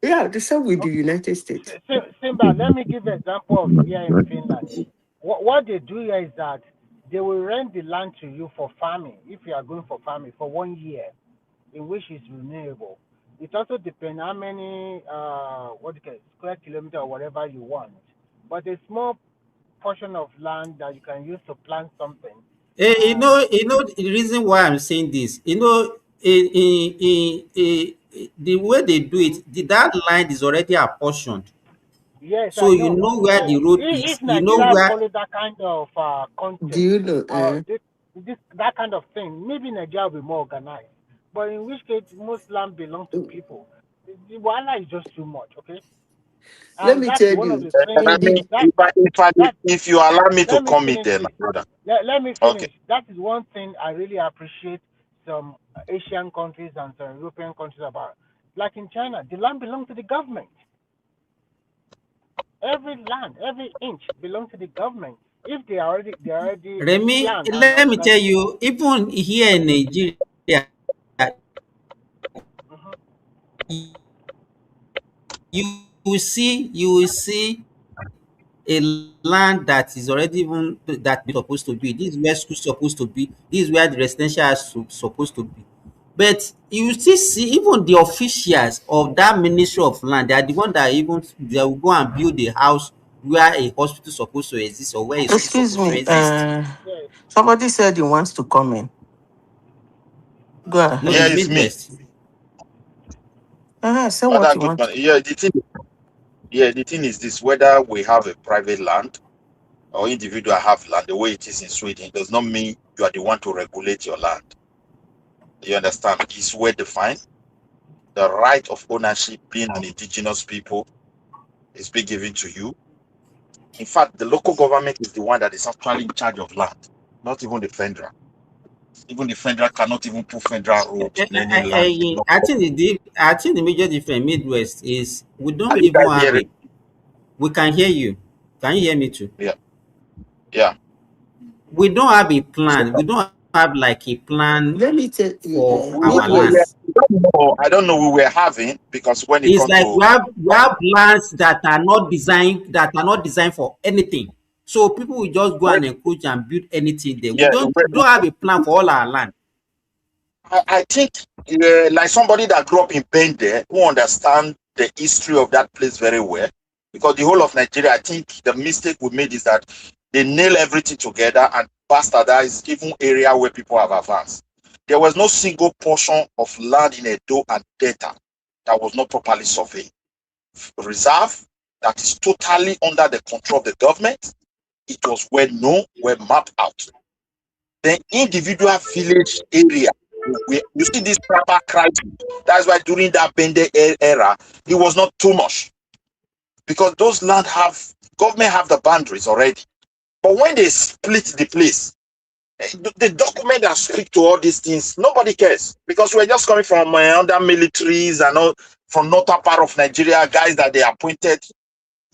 Yeah, the same with the United States. Simba, let me give an example of here in Finland. What they do here is that they will rent the land to you for farming, if you are going for farming, for 1 year, in which is renewable. It also depends how many square kilometer or whatever you want. But a small portion of land that you can use to plant something. And The reason why I'm saying this, the way they do it, that land is already apportioned. Yes, So I you know. know where the So road if is. You know Nigeria where. follow that kind of Do concept, you know? this that kind of thing, maybe Nigeria will be more organized. But in which case, most land belong to people. The Wahala is just too much, okay? Let And me that is tell one of you, the And I in things the mean, that that if you allow me to let me comment finish there, my this. brother. Let me Okay. finish. That is one thing I really appreciate some Asian countries and some European countries about. Like in China, the land belongs to the government. Every land, every inch belongs to the government. If they already Remy, plan and let me organize. tell you, even here in Nigeria, Mhm. you will see a land that is already even that supposed to be. This is where school supposed to be. This is where the residential house supposed to be. But you still see even the officials of that ministry of land, they are the one that even they will go and build a house where a hospital supposed to exist or where a school excuse supposed to me, exist. Yes. somebody said he wants to come in. Go No, Yeah, it's ahead. it's me. Midwest. Say Well what done, you good want. man. The thing is this: whether we have a private land or individual have land, the way it is in Sweden, does not mean you are the one to regulate your land. You understand? It's well defined. The right of ownership, being an indigenous people, is being given to you. In fact, the local government is the one that is actually in charge of land, not even the federal. Even the federal cannot even put federal road in any land. I think the major difference Midwest is we Are don't you even guys have hearing? a. We can hear you. Can you hear me too? Yeah, yeah. We don't have a So plan. We don't have like a plan Let me tell you, for our land. Midwest. I don't know we were having because when it It's comes like to we have lands that are not designed for anything. So people will just go when, and encroach and build anything there. We yeah, don't have a plan for all our land. I think like somebody that grew up in Bende who understand the history of that place very well, because the whole of Nigeria, I think the mistake we made is that they nail everything together and bastardize even area where people have advanced. There was no single portion of land in Edo and Delta that was not properly surveyed. Reserve that is totally under the control of the government. It was well known, well mapped out. Then individual village area, you see this proper crisis. That's why during that Bende era, it was not too much because those land have government have the boundaries already. But when they split the place, the document that speak to all these things, nobody cares because we're just coming from under militaries and all from northern part of Nigeria, guys that they appointed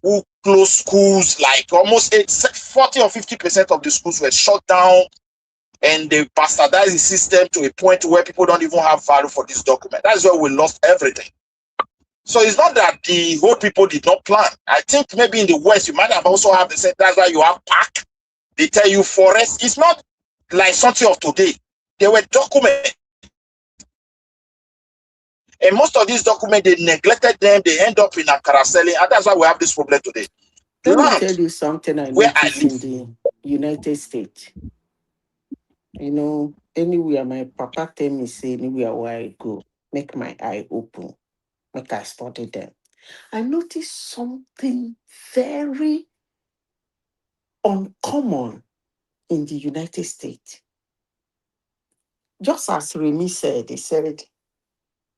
who closed schools, like almost 40 or 50% of the schools were shut down, and they bastardized the system to a point where people don't even have value for this document. That's why we lost everything. So it's not that the whole people did not plan. I think maybe in the West, you might have also have the same. That's why you have park. They tell you forest. It's not like something of today. They were documents. And most of these documents, they neglected them. They end up in a carouseling. And that's why we have this problem today. Let me tell Land you something I where I noticed in live. the United States. Anywhere my papa tell me say anywhere where I go, make my eye open, make I study them. I noticed something very uncommon in the United States. Just as Remy said, he said,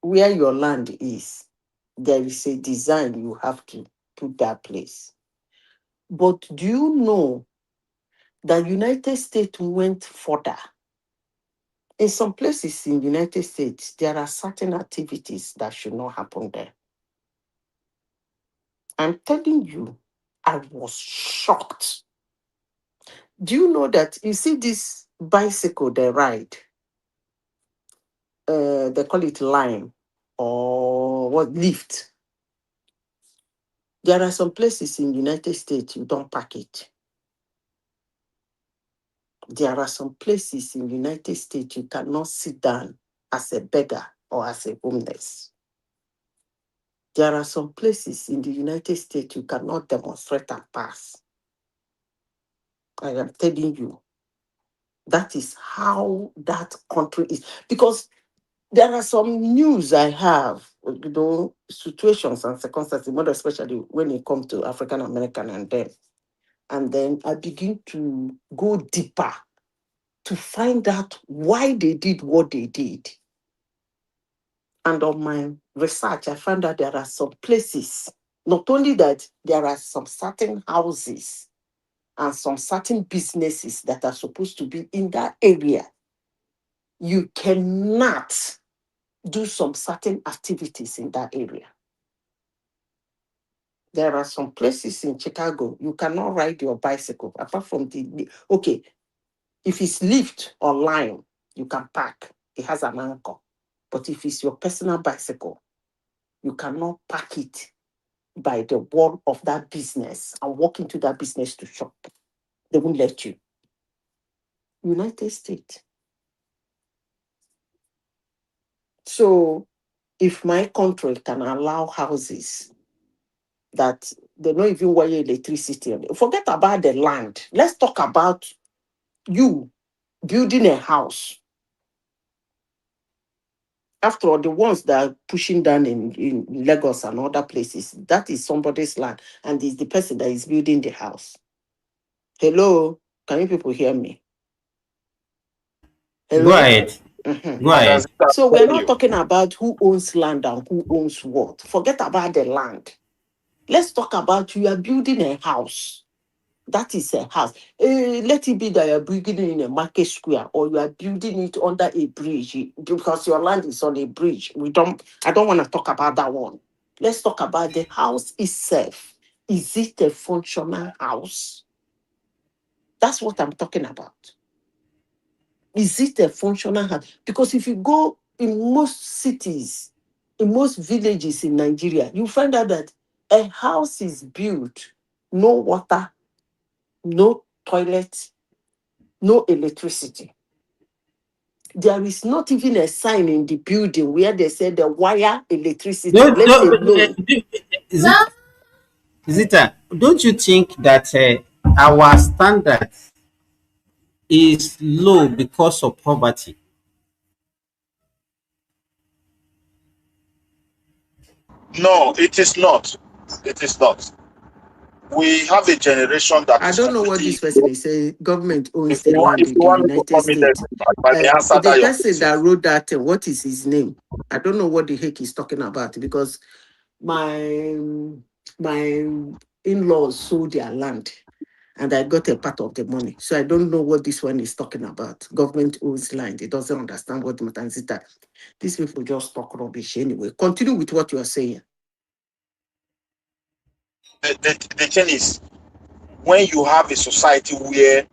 where your land is, there is a design you have to put that place. But do you know that United States went further? In some places in United States, there are certain activities that should not happen there. I'm telling you, I was shocked. Do you know that you see this bicycle they ride? They call it lime or what lift. There are some places in United States you don't park it. There are some places in United States you cannot sit down as a beggar or as a homeless. There are some places in the United States you cannot demonstrate and pass. I am telling you, that is how that country is. Because there are some news I have situations and circumstances, more especially when it comes to African American and them. And then I begin to go deeper to find out why they did what they did. And on my research, I found out there are some places, not only that, there are some certain houses and some certain businesses that are supposed to be in that area. You cannot do some certain activities in that area. There are some places in Chicago, you cannot ride your bicycle, apart from okay, if it's lift or line, you can park. It has an anchor. But if it's your personal bicycle, you cannot park it by the wall of that business and walk into that business to shop. They won't let you. United States. So if my country can allow houses that they don't even wire electricity on it, forget about the land. Let's talk about you building a house. After all, the ones that are pushing down in Lagos and other places, that is somebody's land, and it's the person that is building the house. Hello, can you people hear me? Go Hello? ahead. Mhm. Go ahead. So we're not talking about who owns land and who owns what. Forget about the land. Let's talk about you are building a house. That is a house. Let it be that you're building it in a market square or you are building it under a bridge because your land is on a bridge. I don't want to talk about that one. Let's talk about the house itself. Is it a functional house? That's what I'm talking about. Is it a functional house? Because if you go in most cities, in most villages in Nigeria, you find out that a house is built, no water, no toilet, no electricity. There is not even a sign in the building where they say the wire electricity, Don't, let don't, alone. don't you think that our standard is low because of poverty? No, it is not. It is not. We have a generation that I is don't know what completely. this person is saying. Government owns If the you want, land if in you the want me to United come in there, States. I may answer The that your person question. that wrote that, what is his name? I don't know what the heck he's talking about because my in-laws sold their land and I got a part of the money. So I don't know what this one is talking about. Government owns land. It doesn't understand what the matter is. That these people just talk rubbish anyway. Continue with what you are saying. The thing is, when you have a society where,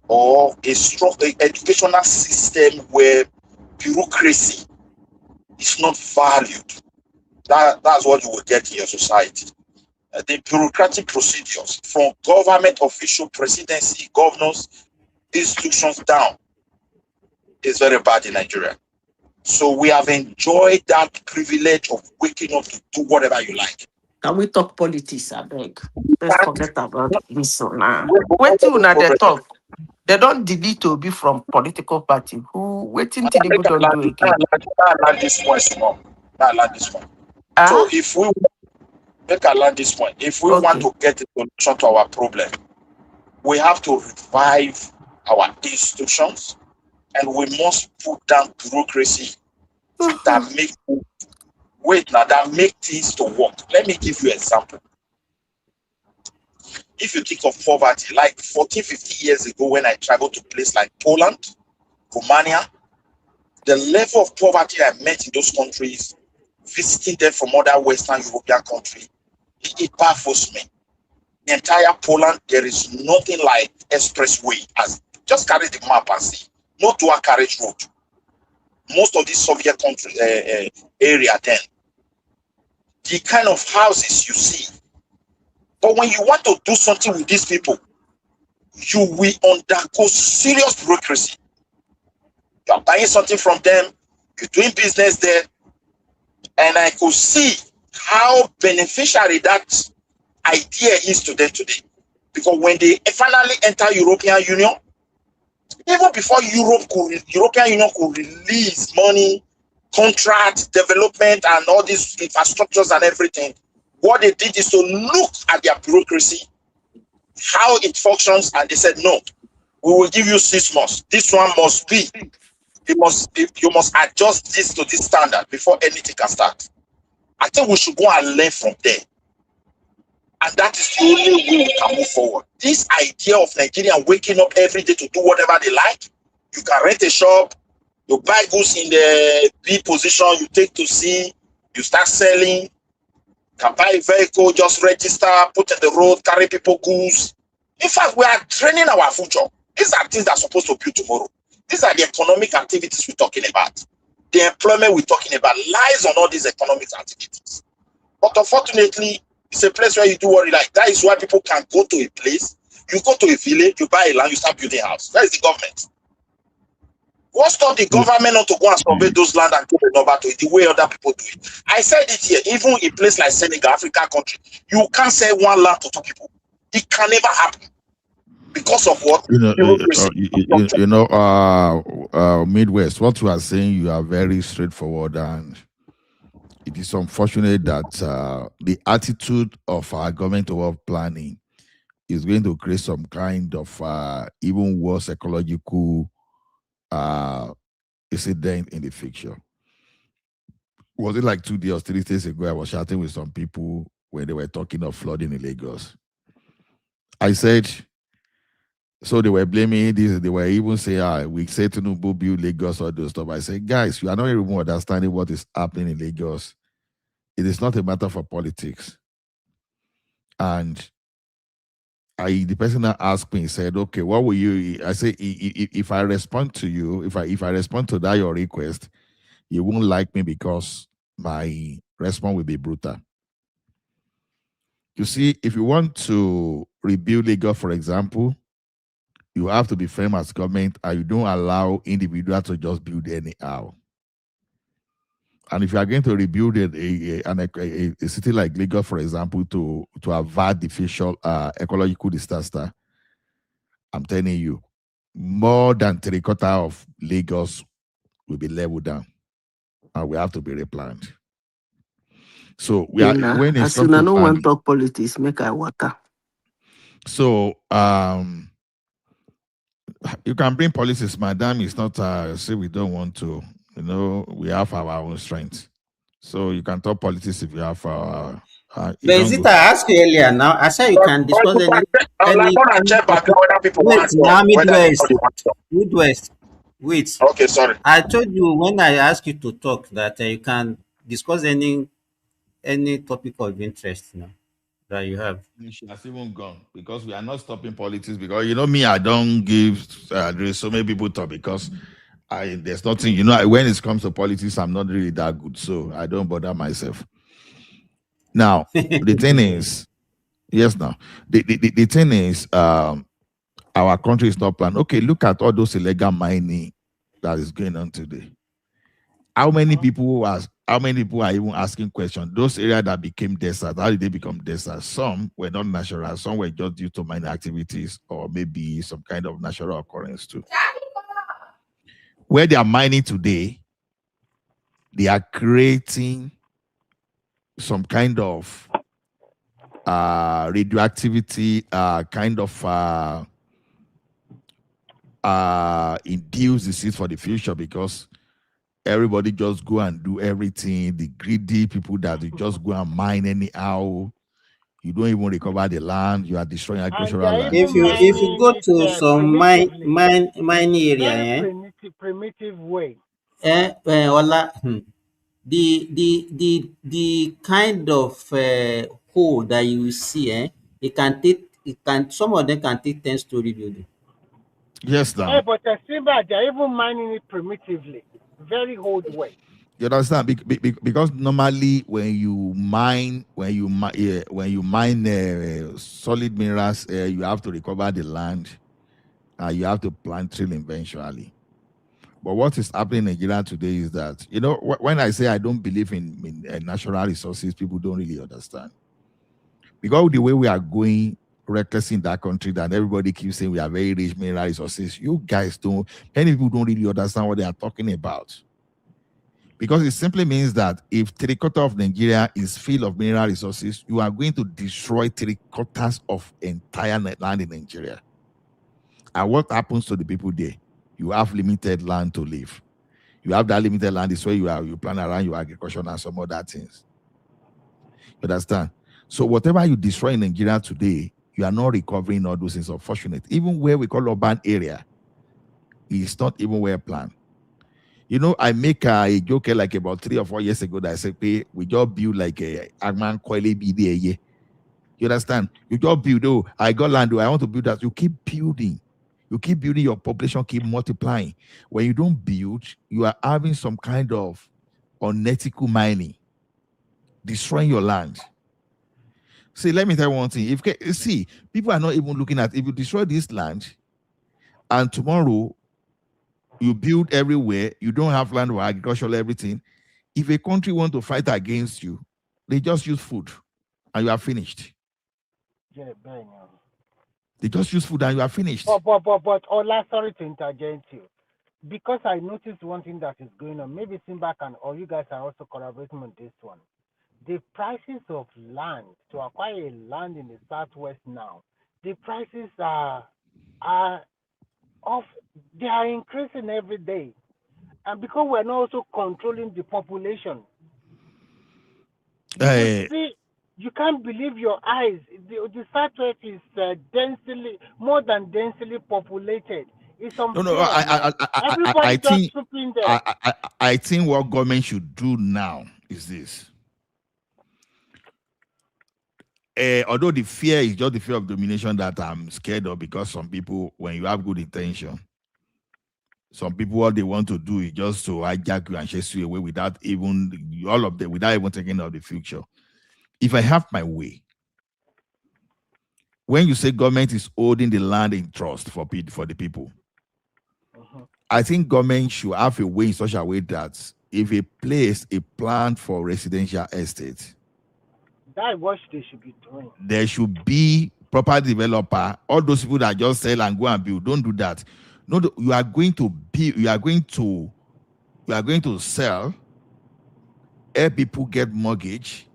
or a strong educational system where bureaucracy is not valued, that's what you will get in your society. The bureaucratic procedures from government official, presidency, governors, institutions down is very bad in Nigeria. So we have enjoyed that privilege of waking up to do whatever you like. Can we talk politics, I beg? Let's forget about this one now. Wait till now they talk. They don't delete to be from political party. Who waiting till people don't do again? I land this point small. I land this point. So Ah, if we make I land this point, if we want okay. to get a solution to our problem, we have to revive our institutions and we must put down bureaucracy that make that make things to work. Let me give you an example. If you think of poverty, like 14, 15 years ago when I traveled to places like Poland, Romania, the level of poverty I met in those countries, visiting them from other Western European countries, it baffles me. The entire Poland, there is nothing like expressway. As just carry the map and see. No dual carriage road. Most of these Soviet country area then, the kind of houses you see. But when you want to do something with these people, you will undergo serious bureaucracy. You are buying something from them, you're doing business there, and I could see how beneficiary that idea is to them today. Because when they finally enter European Union, even before European Union could release money contract development and all these infrastructures and everything. What they did is to look at their bureaucracy, how it functions, and they said, no, we will give you 6 months. This one must be, you must adjust this to this standard before anything can start. I think we should go and learn from there. And that is the only way we can move forward. This idea of Nigerian waking up every day to do whatever they like, you can rent a shop, you buy goods in the B position, you take to C, you start selling, you can buy a vehicle, just register, put in the road, carry people goods. In fact, we are training our future. These are things that are supposed to build tomorrow. These are the economic activities we're talking about. The employment we're talking about lies on all these economic activities. But unfortunately, it's a place where you do what you like. That is why people can go to a place. You go to a village, you buy a land, you start building a house. That is the government. What stop the government not to go and survey those land and give a number to it the way other people do it? I said it here, even in a place like Senegal, African country, you can't sell one land to 2 people. It can never happen. Because of what? Midwest, what you are saying, you are very straightforward, and it is unfortunate that the attitude of our government toward planning is going to create some kind of even worse ecological incident in the future. Was it like 2 days or 3 days ago? I was chatting with some people when they were talking of flooding in Lagos. I said, so they were blaming this. They were even saying, we say Tinubu build Lagos or those stuff. I said, guys, you are not even understanding what is happening in Lagos. It is not a matter for politics. And the person that asked me said, okay, what will you? I say, if I respond to you, if I respond to that your request, you won't like me because my response will be brutal. You see, if you want to rebuild Lagos, for example, you have to be firm as government, and you don't allow individuals to just build anyhow. And if you are going to rebuild a city like Lagos, for example, to avert the future ecological disaster, I'm telling you, more than 3/4 of Lagos will be leveled down, and we have to be replanned. So we are when it's as soon as no one talk politics, make I waka. So you can bring policies, madam. It's not say we don't want to. You know, we have our own strength. So you can talk politics if you have our. But is it I asked you earlier now? I said you can discuss any wait now, Midwest. Wait. Okay, sorry. I told you when I asked you to talk that you can discuss any topic of interest now that you have. She has even gone because we are not stopping politics because you know me, I don't give address. So many people talk because there's nothing, you know, when it comes to politics, I'm not really that good, so I don't bother myself. Now the thing is, yes, now the thing is, our country is not planned. Okay, look at all those illegal mining that is going on today. How many people are even asking questions? Those areas that became desert, how did they become desert? Some were not natural, some were just due to mining activities or maybe some kind of natural occurrence too. Where they are mining today, they are creating some kind of radioactivity, kind of induce disease for the future because everybody just go and do everything. The greedy people that they just go and mine anyhow. You don't even recover the land. You are destroying agricultural land. If you go to some mine area, primitive way. Ola, the kind of hole that you see, some of them can take 10-story building. Yes, now. Hey, but they're even mining it primitively, very old way. You understand? Because normally when you mine solid minerals, you have to recover the land. You have to plant tree eventually. But what is happening in Nigeria today is that, you know, when I say I don't believe in natural resources, people don't really understand. Because the way we are going reckless in that country, that everybody keeps saying we are very rich mineral resources, you guys don't, many people don't really understand what they are talking about. Because it simply means that if 3/4 of Nigeria is filled of mineral resources, you are going to destroy 3/4 of entire land in Nigeria. And what happens to the people there? You have limited land to live. You have that limited land, is where you plan around your agriculture and some other things. You understand? So whatever you destroy in Nigeria today, you are not recovering all those things. Unfortunate. Even where we call urban area, it's not even well planned. You know, I make a joke like about 3 or 4 years ago that I said, "Hey, we just build like a Agman Koile BDA." You understand? You just build, oh, I got land, I want to build that. You keep building. You keep building, your population keep multiplying. When you don't build, you are having some kind of unethical mining, destroying your land. See, let me tell you one thing. See, people are not even looking at, if you destroy this land and tomorrow you build everywhere, you don't have land for agriculture, everything. If a country want to fight against you, they just use food and you are finished. Yeah, They just use food and you are finished. But Ola, sorry to interject you. Because I noticed one thing that is going on, maybe Simba or you guys are also collaborating on this one. The prices of land, to acquire a land in the southwest now, the prices they are increasing every day. And because we're not also controlling the population, you can't believe your eyes. The southwest is more than densely populated. It's unfair. No, Everybody just trooping there. I think what government should do now is this. Although the fear is just the fear of domination that I'm scared of, because some people, when you have good intention, some people, what they want to do is just to hijack you and chase you away without even thinking of the future. If I have my way, when you say government is holding the land in trust for the people, I think government should have a way in such a way that if a place a plan for residential estate, that's what they should be doing. There should be proper developer. All those people that just sell and go and build, don't do that. No, you are going to build, you are going to sell, help people get mortgage,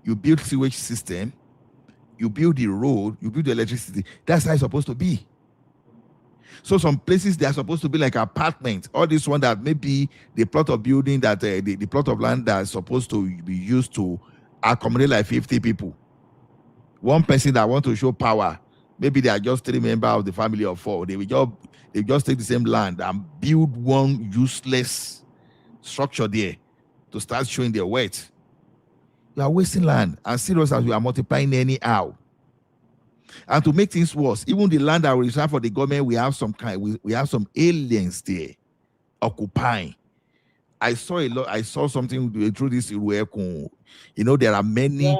you build sewage system, you build the road, you build the electricity. That's how it's supposed to be. So some places, they are supposed to be like apartments. All this one that maybe the plot of building that the plot of land that is supposed to be used to accommodate like 50 people. One person that want to show power, maybe they are just 3 members of the family of 4. They just take the same land and build one useless structure there to start showing their weight. You are wasting land, and serious as you are multiplying anyhow. And to make things worse, even the land that we reserve for the government, we have some aliens there occupying. I saw something through this. You know, there are many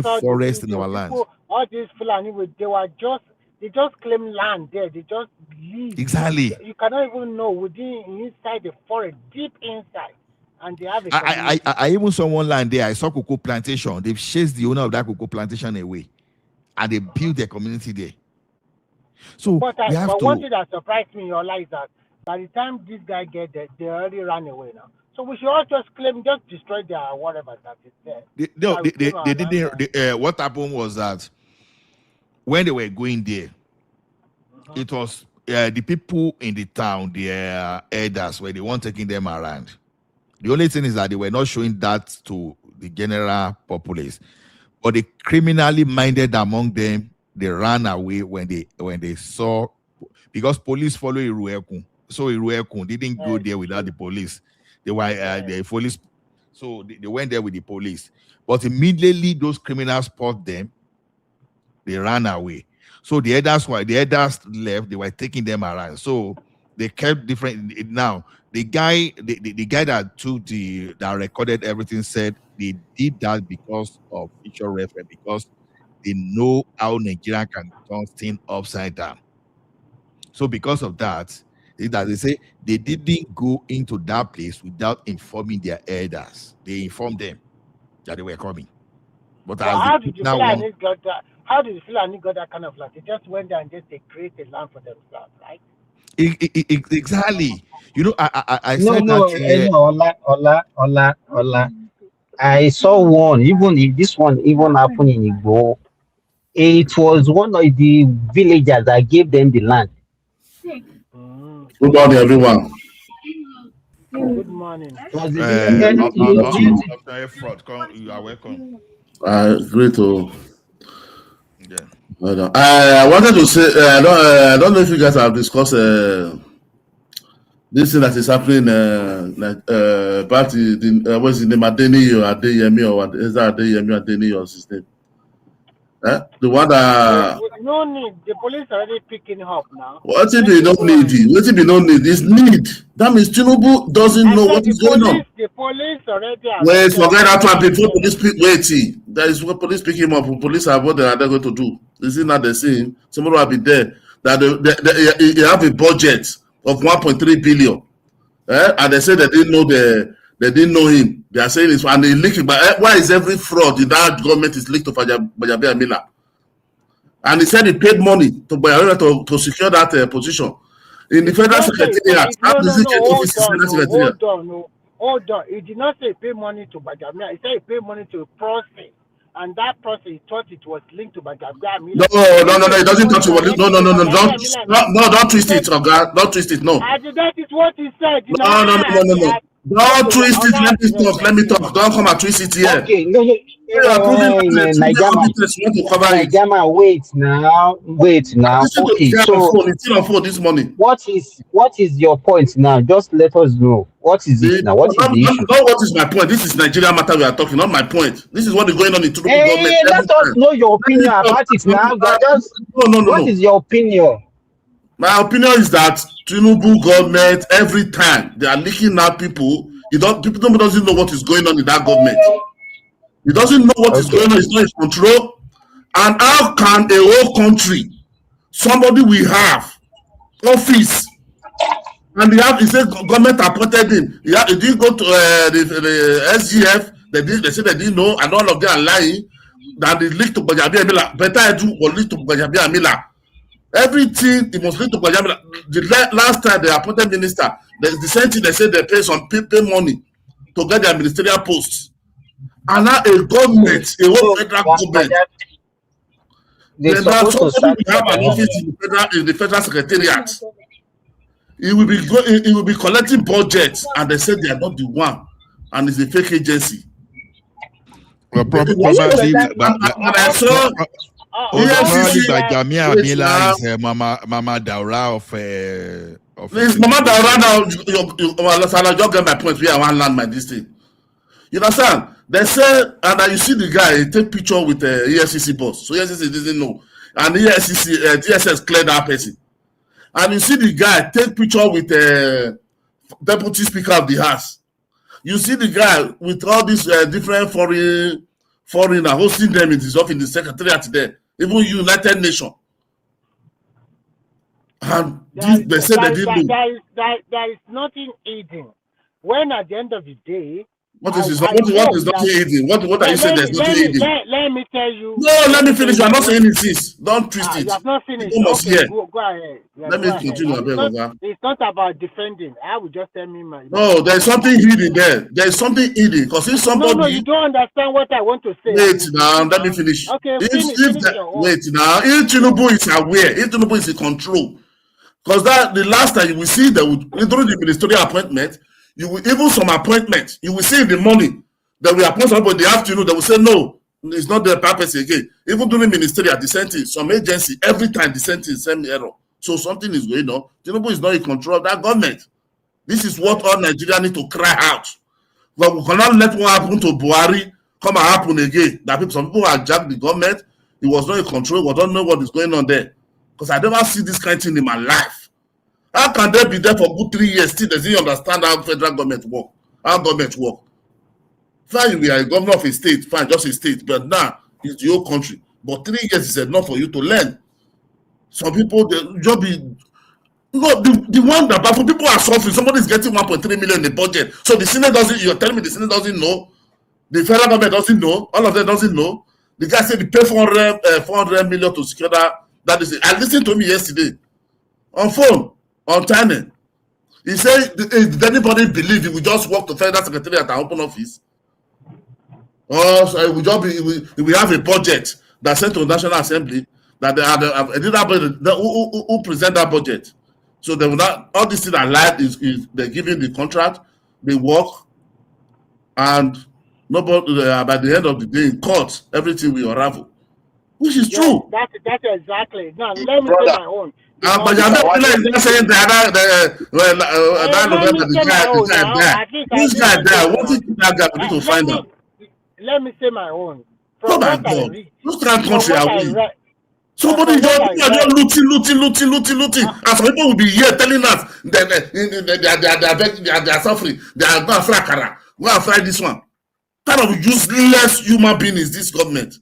forests in our land. All these Fulani, they just claim land there. They just leave. Exactly. You cannot even know inside the forest, deep inside. And they have I even saw one land there. I saw cocoa plantation. They've chased the owner of that cocoa plantation away, and they built their community there. So one thing that surprised me in your life is that by the time this guy get there, they already ran away now. So we should all just destroy their whatever that is there. They didn't. What happened was that when they were going there, it was the people in the town, their elders, where they weren't taking them around. The only thing is that they were not showing that to the general populace. But the criminally minded among them, they ran away when they saw, because police follow Iruekun. So Iruekun didn't go there without the police. They were the police, so they went there with the police. But immediately those criminals spot them, they ran away. So the elders left, they were taking them around. So they kept different. Now the guy that recorded everything said they did that because of future reference, because they know how Nigeria can turn things upside down. So because of that, they say they didn't go into that place without informing their elders. They informed them that they were coming. But how did the Fulani got that kind of land? They just went there and they created land for themselves, right? Exactly. You know, I No, said that no, no, Ola. I saw one, even if this one even happened in Igbo, it was one of the villagers that gave them the land. Good morning, everyone. Good morning. Was the villagers, Dr. Efrod, you are welcome. Great to. Yeah. I wanted to say, I don't know if you guys have discussed this thing that is happening about what's his name, Adeni or Adeyemi, or is that Adeyemi Adeni or his name? The one that. No need. The police are already picking up now. What if they don't need it? What if they don't need this need? That means Tinubu doesn't know what is going on. The police already. Wait, forget that one. Before police pick, wait, there is what police pick him up. Police are what they are going to do. Is it not the same? Somebody will be there. That they have a budget of 1.3 billion, and they say they didn't know they didn't know him. They are saying this, and they leak it. But why is every fraud in that government is linked to Bajaber Amila? And he said he paid money to secure that position in the federal secretariat. Hold on. He did not say pay money to Bajaber. He said he paid money to process. And that process, he thought it was linked to Bajaber. No, it doesn't touch it. No, don't twist it, Oga. Don't twist it, no. That is what he said. No. Don't twist it. Let me talk. Don't come and twist it here. Okay, no. Nigerian, wait now. Okay, so it's still on phone this morning. What is your point now? Just let us know. What is it now? What is the issue? No, what is my point? This is Nigerian matter we are talking, not my point. This is what is going on in Tinubu government. Let us know your opinion about it now. No. What is your opinion? My opinion is that Tinubu government, every time they are leaking out people, people doesn't know what is going on in that government. He doesn't know what is going on. It's not in control. And how can a whole country, somebody we have office, and he said government appointed him. He didn't go to the SGF. They said they didn't know, and all of them are lying. That they leaked to Bajaber Amila. Better I do or leak to Bajaber Amila. Everything it must lead to Bajaber. The last time they appointed minister, the same thing they said they pay some pay money to get their ministerial posts. And now a government, a whole federal government, we have an office in the federal secretariat. It will be collecting budgets, and they said they are not the one, and it's a fake agency. Well, probably Jamia Amila is Mama Daura of Please, Mama Daura now. You just get my point. We are one land my this thing. You understand? They say, and you see the guy take picture with the EFCC boss. So EFCC doesn't know, and EFCC DSS cleared that person. And you see the guy take picture with the deputy speaker of the house. You see the guy with all these different foreigner hosting them in his office in the secretariat there, even United Nations. And they say they didn't do. There is nothing hidden. When at the end of the day, what is nothing hidden? What are you saying? There's nothing hidden. Let me tell you. No, let me finish. You are not saying it is. Don't twist it. You have not finished. Okay, go ahead. Let me continue. It's not about defending. I will just tell me my. No, there's something hidden there. There's something hidden. Because if somebody. No, you don't understand what I want to say. Wait now, let me finish. Okay, wait now. If Tinubu is aware, if Tinubu is in control, because the last time you will see that during the ministerial appointment, you will even some appointments, you will see in the morning that we appoint somebody in the afternoon, they will say no, it's not the purpose again. Even during ministerial, the same thing, some agency, every time the same thing, same error. So something is going on. Tinubu is not in control of that government. This is what all Nigerians need to cry out. But we cannot let what happened to Buhari come and happen again. Some people have jacked the government. He was not in control. We don't know what is going on there. Because I never see this kind of thing in my life. How can they be there for good 3 years still doesn't understand how federal government work? How government work? Fine, we are a governor of a state, fine, just a state, but now it's your country. But 3 years is enough for you to learn. Some people they just be the one that but for people are suffering. Somebody is getting 1.3 million in the budget. So the Senate doesn't. You're telling me the Senate doesn't know? The federal government doesn't know. All of them doesn't know. The guy said he paid 400 million to secure that. That is it. I listened to him yesterday on phone. On timing. He said, did anybody believe he will just walk to Federal Secretariat and open office? Or so we have a budget that's sent to the National Assembly that who present that budget. So they will not, all this thing alive is they're giving the contract, they work, and nobody by the end of the day in court, everything will unravel. Which is true. That's exactly. Now let me say my own. But you're not saying that this guy there, what is that guy? We need to find out. Let me say my own. Oh my God, whose country are we? Somebody just looting. And some people will be here telling us that they are suffering. They are going to fry kara. Go and fry this one. What kind of useless human being is this government?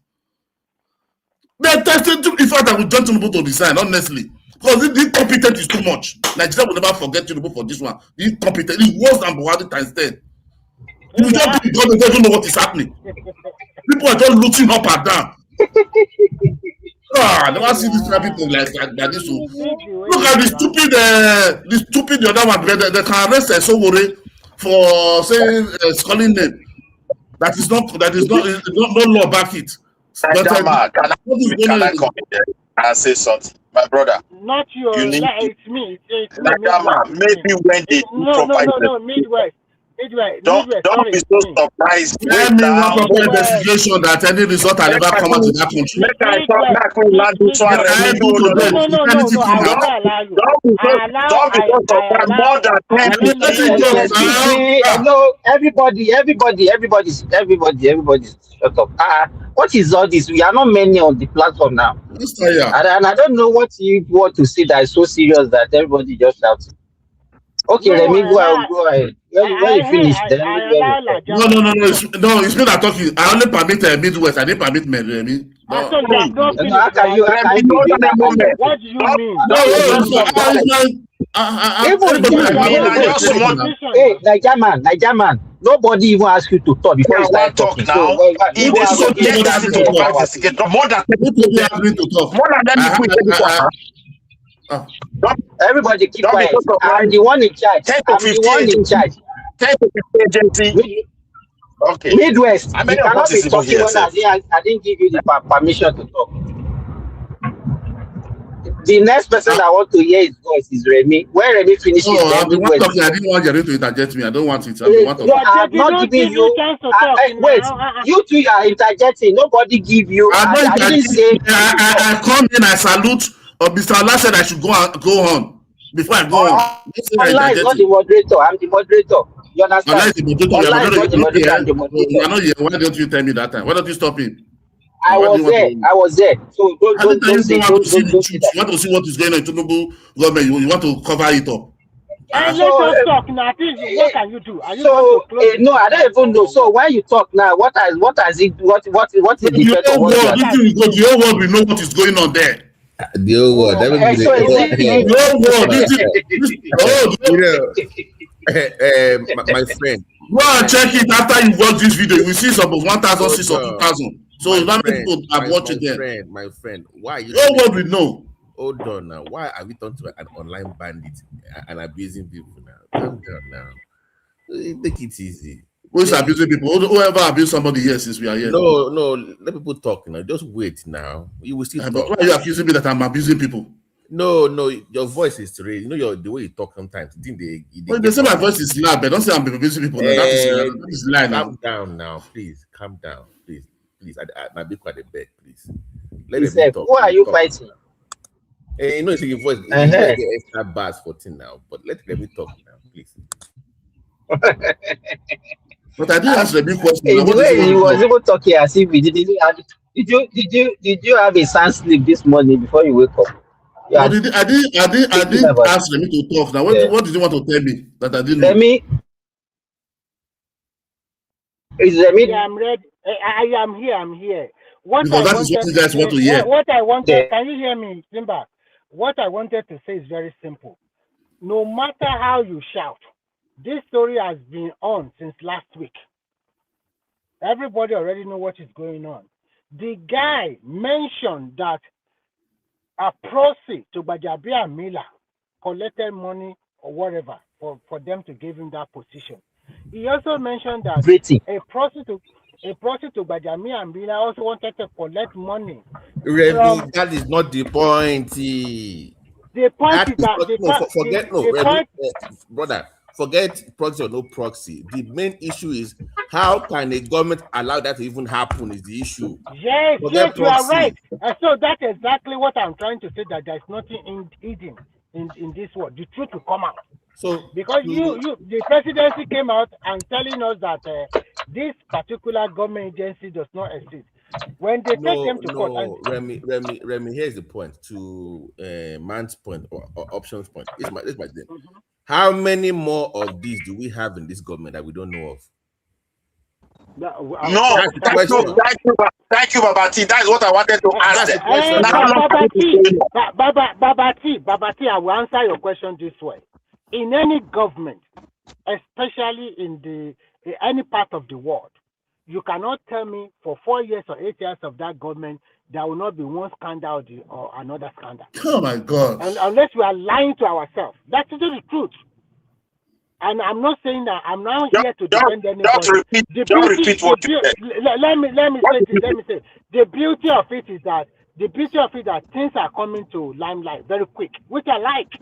They're testing in fact that we don't Tinubu to resign, honestly. Because the incompetent is too much. Nigeria will never forget Tinubu for this one. The incompetent is worse than Buhari times 10. You just don't even know what is happening. People are just looting up and down. I never see this people like this. Look at the stupid the other one. They can arrest Sowore for saying calling name. That is not no law back it. But can I come in there and say something, my brother? Not your. It's me. Maybe when they no Midwest. Don't be so surprised. Let me not compare the situation that any result will never come out in that country. No, everybody, shut up. What is all this? We are not many on the platform now. And I don't know what you want to say that is so serious that everybody just shouts. Okay, let me go ahead. When you finish, then no. It's me that talking. I only permit Midwest. I didn't permit Remy. How can you? What do you mean? Hey, Niger man. Nobody even asked you to talk before you start talking. Now, everybody keep quiet. I'm the one in charge. 10 to 15 agency. Okay. Midwest. You cannot be talking when I didn't give you the permission to talk. The next person that want to hear his voice is Remy. When Remy finishes, I didn't want Jerry to interject me. I don't want it. I'm not giving you. Wait, you two are interjecting. Nobody give you. I didn't say. I come in. I salute. Mr. Allah said I should go on before I go on. Allah is not the moderator. I'm the moderator. You understand? Allah is not the moderator. I'm the moderator. You are not here. Why don't you tell me that time? Why don't you stop him? I was there. So don't say. You want to see what is going on in Tinubu government. You want to cover it up. Let us talk now. What can you do? No, I don't even know. So when you talk now, what is it? What is the effect of what you are? The whole world will know what is going on there. The whole world. My friend. Go and check it after you watch this video. You will see some of 1,006 or 2,000. So not many people have watched it there. My friend, why are you? The whole world will know. Hold on now. Why are we turned to an online bandit and abusing people now? Calm down now. Take it easy. Who's abusing people? Whoever abused somebody here since we are here. No. Let people talk now. Just wait now. You will still talk. Why are you accusing me that I'm abusing people? No. Your voice is raised. You know the way you talk sometimes. They say my voice is loud, but don't say I'm abusing people. That is lie now. Calm down now, please. Calm down, please. I be quite a beg, please. Let me talk. Who are you fighting? You know, it's your voice. It's extra bars 14 now, but let me talk now, please. But I did ask the big question. The way he was even talking as if we didn't have. Did you have a sound sleep this morning before you wake up? Yeah. I didn't ask Remy to talk. Now, what did you want to tell me that I didn't know? Remy, is Remy? Yeah, I'm ready. I am here. I'm here. Because that is what you guys want to hear. What I wanted, can you hear me, Simba? What I wanted to say is very simple. No matter how you shout, this story has been on since last week. Everybody already know what is going on. The guy mentioned that a proxy to Bajabia Miller collected money or whatever for them to give him that position. He also mentioned that a prostitute Bajami and Bina also wanted to collect money Remy, from. that is not the point. The point is that Remy, brother, forget proxy or no proxy. The main issue is how can a government allow that to even happen is the issue. Yes, you are right. And so that's exactly what I'm trying to say, that there's nothing hidden in this world. The truth will come out. So because the presidency came out and telling us that this particular government agency does not exist. When they take them to court, Remy, here's the point to man's point or options point. This is my thing. How many more of these do we have in this government that we don't know of? No, thank you, Babati. That's what I wanted to ask Babati, I will answer your question this way. In any government, especially in any part of the world, you cannot tell me for 4 years or 8 years of that government there will not be one scandal or another scandal. Oh my God! And unless we are lying to ourselves, that's the truth. And I'm not saying that I'm now here to defend anybody. Just repeat what you said. Let me say the beauty of it is that things are coming to limelight very quick, which I like.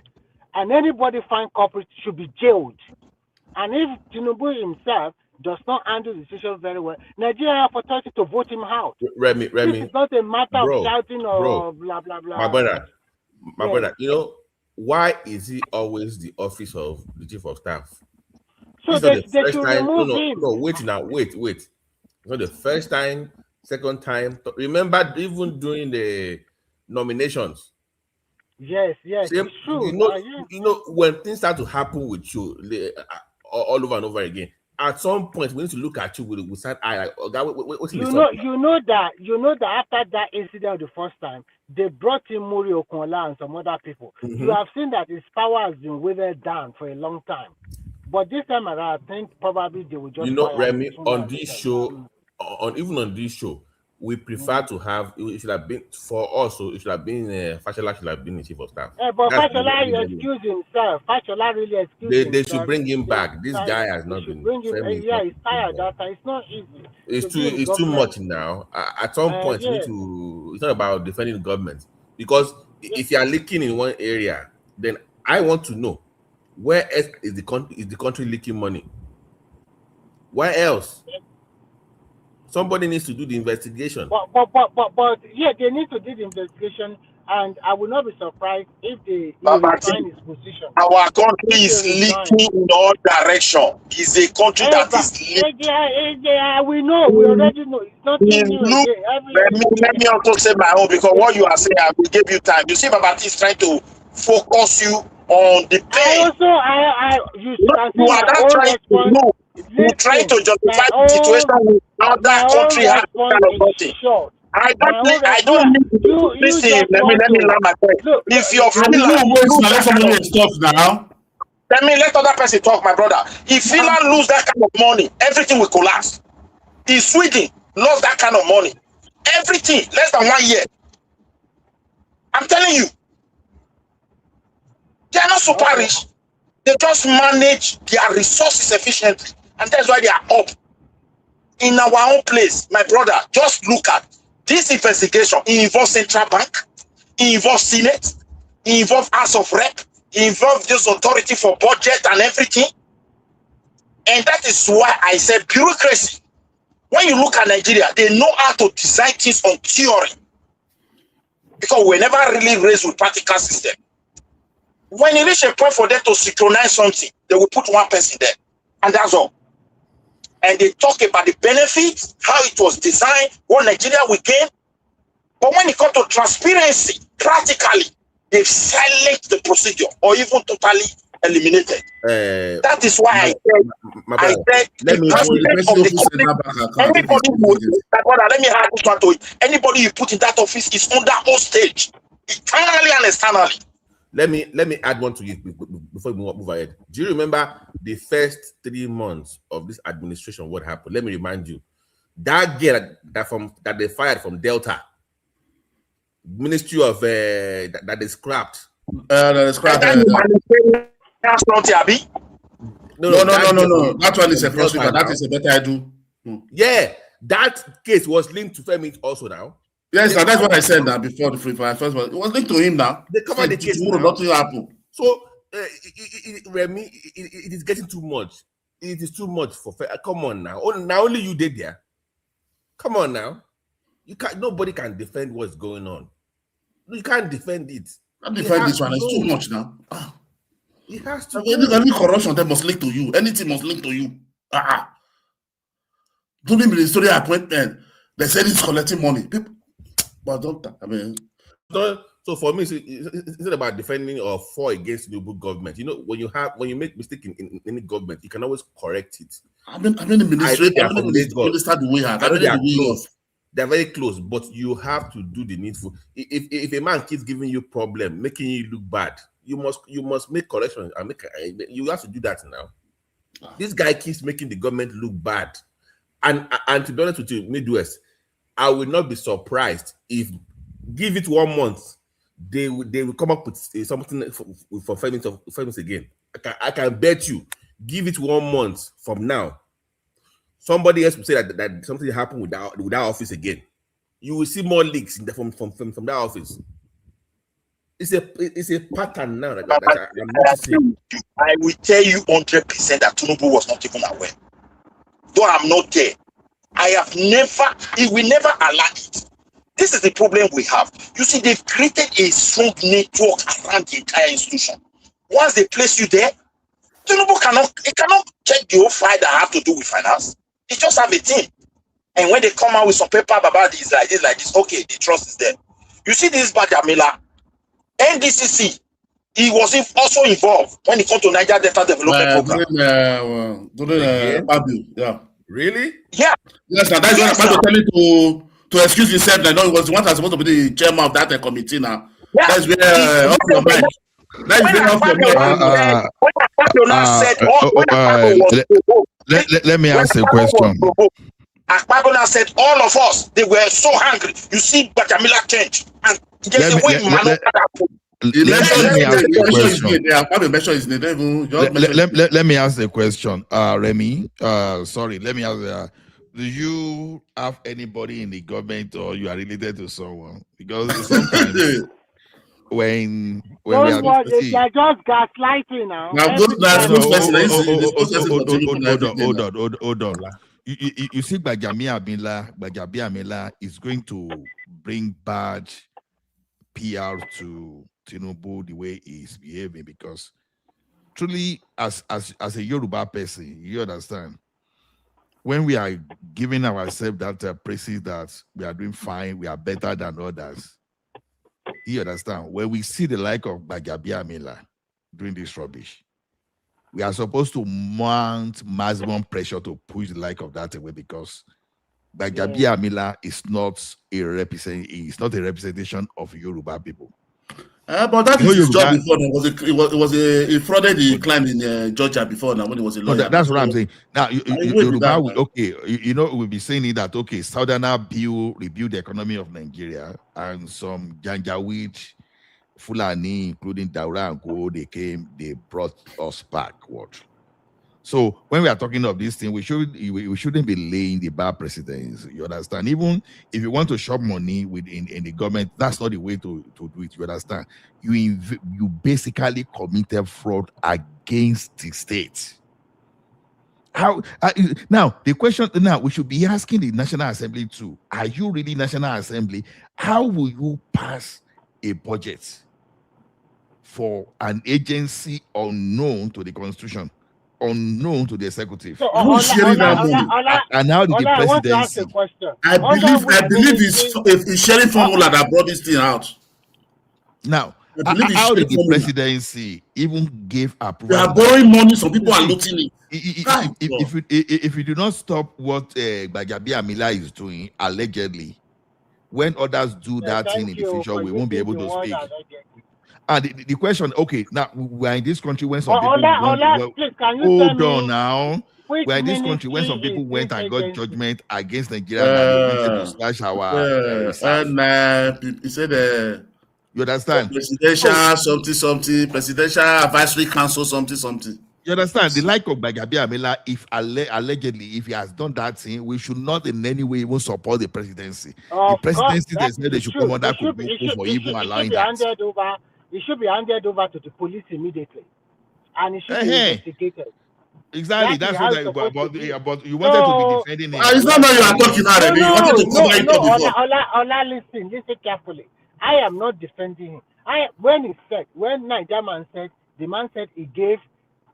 And anybody find culprit should be jailed. And if Tinubu himself does not handle the situation very well, Nigeria have authority to vote him out. Remy, this is not a matter of shouting or blah blah blah. My brother, you know, why is he always the office of the chief of staff? So they should remove him. No, wait. It's not the first time, second time. Remember, even during the nominations. Yes, it's true. You know, when things start to happen with you all over and over again, at some point we need to look at you with side eye. Like, you know that after that incident the first time, they brought in Muri Okunla and some other people. Mm-hmm. You have seen that his power has been withered down for a long time. But this time around, I think probably they will just. You know, Remy, on this show, even on this show, we prefer to have. It should have been for us. So it should have been Fashola should have been the chief of staff. But Fashola excused himself. Fashola really excused himself. They should bring him back. This guy has not been. He's tired. It's not easy. It's too much now. At some point, you need to. It's not about defending the government, because if you are leaking in one area, then I want to know where else is the country leaking money. Where else? Somebody needs to do the investigation. But yeah, they need to do the investigation, and I will not be surprised if they find his position. Our country is leaking in all directions. It's a country that is leaking. We know. We already know. It's not new. Let me also say my own, because what you are saying, I will give you time. You see, Babati is trying to focus you on the pain. You are not trying to know. You try to justify the situation with other country has kind of nothing. I don't need to listen. Let me learn my point. If you're let other person talk, my brother. If Finland lose that kind of money, everything will collapse. If Sweden lost that kind of money, everything less than 1 year. I'm telling you, they are not super rich. They just manage their resources efficiently. And that's why they are up. In our own place, my brother, just look at this investigation. It involves Central Bank, it involves Senate, it involves House of Rep, it involves this authority for budget and everything. And that is why I said bureaucracy. When you look at Nigeria, they know how to design things on theory. Because we never really raised with practical system. When you reach a point for them to synchronize something, they will put one person there. And that's all. And they talk about the benefits, how it was designed, what Nigeria will gain. But when it comes to transparency, practically, they've silenced the procedure or even totally eliminated. That is why I said let me add this one to it. Anybody you put in that office is under hostage, internally and externally. Let me add one to it before we move ahead. Do you remember the first 3 months of this administration? What happened? Let me remind you. That girl that they fired from Delta, Ministry of that they scrapped. That's not Abi. No. That one is a prosecutor. That is a better I do. Yeah, that case was linked to Femi also now. Yes, now that's what I said now before the free fire first one. It was linked to him now. They covered the case tomorrow, now. nothing happened. So, Remy, it is getting too much. It is too much for. Come on now. Now only you did there. Come on now. You can't. Nobody can defend what's going on. You can't defend it. I defend this one. It's too much now. It has to. Any corruption that must link to you. Anything must link to you. During ministerial appointment, they said he's collecting money. People, but don't. I mean. So for me, it's not about defending or fall against the government. You know, when you make mistake in any government, you can always correct it. I mean, the minister the way they're very close, but you have to do the needful. If a man keeps giving you problem, making you look bad, you must make correction and you have to do that now. This guy keeps making the government look bad, and to be honest with you, Midwest, I will not be surprised if give it 1 month, they will come up with something for famous again. I can bet you, give it 1 month from now, somebody else will say that something happened with that office again. You will see more leaks from that office. It's a pattern now that I'm noticing. I will tell you 100% that Tinubu was not even aware. Though I'm not there, he will never allow it. This is the problem we have. You see, they've created a strong network around the entire institution. Once they place you there, Tinubu cannot check the whole file that have to do with finance. They just have a team. And when they come out with some paper about this, like this, okay, the trust is there. You see this Bajamila, NDCC, he was also involved when it comes to Niger Delta Development Program. Yeah. Really? Yeah. Yes, and that's what I'm telling you to excuse yourself. I know it was the one that's supposed to be the chairman of that committee now. Yeah. That's where off your mind. Let me ask a question. Akpabona said all of us, they were so hangry. You see Bajamila change. And there's a way Let me ask a question. Remy, sorry, let me ask do you have anybody in the government or you are related to someone? Because sometimes when we are they're just gaslighting now. Hold on. You see, Gbajabiamila is going to bring bad PR to Tinubu the way he's behaving, because truly, as a Yoruba person, you understand, when we are giving ourselves that praises that we are doing fine, we are better than others, you understand, when we see the like of Gbajabiamila doing this rubbish, we are supposed to mount maximum pressure to push the like of that away, because Gbajabiamila is not a representation of Yoruba people. But that is his job before. He frauded the climb in Georgia before now when he was a lawyer. No, that's what I'm saying. Now, Yoruba will, we'll be saying it that, Southerner rebuild the economy of Nigeria, and some Janjaweed, Fulani, including Daura and Go, they brought us backward. So when we are talking of this thing, we shouldn't be laying the bad precedents. You understand? Even if you want to shop money in the government, that's not the way to do it. You understand? You basically committed fraud against the state. How now the question now we should be asking the National Assembly too. Are you really National Assembly? How will you pass a budget for an agency unknown to the Constitution, unknown to the executive? So, who's sharing that money? And now the presidency. I believe it's sharing formula that brought this thing out. Now, how did the presidency even give approval? They are borrowing money, some people are looting it. If you do not stop what Gbajabiamila is doing, allegedly, when others do that thing in the future, we won't be able to speak. And the question, now we're in this country when some people hold on now. We're in this country when some people went and got judgment against Nigeria and they wanted to slash our he said You understand? Presidential something, presidential advisory council something. You understand? The like of Gbajabiamila, if allegedly, if he has done that thing, we should not in any way even support the presidency. The presidency, they said they should come under Kubuku for even allowing that. It should be handed over to the police immediately, and it should be investigated. Exactly, that's what but you wanted to be defending him. It's not that you are talking about it. You wanted to cover it up before. Ola, listen carefully. I am not defending him. When Nigerian said, the man said he gave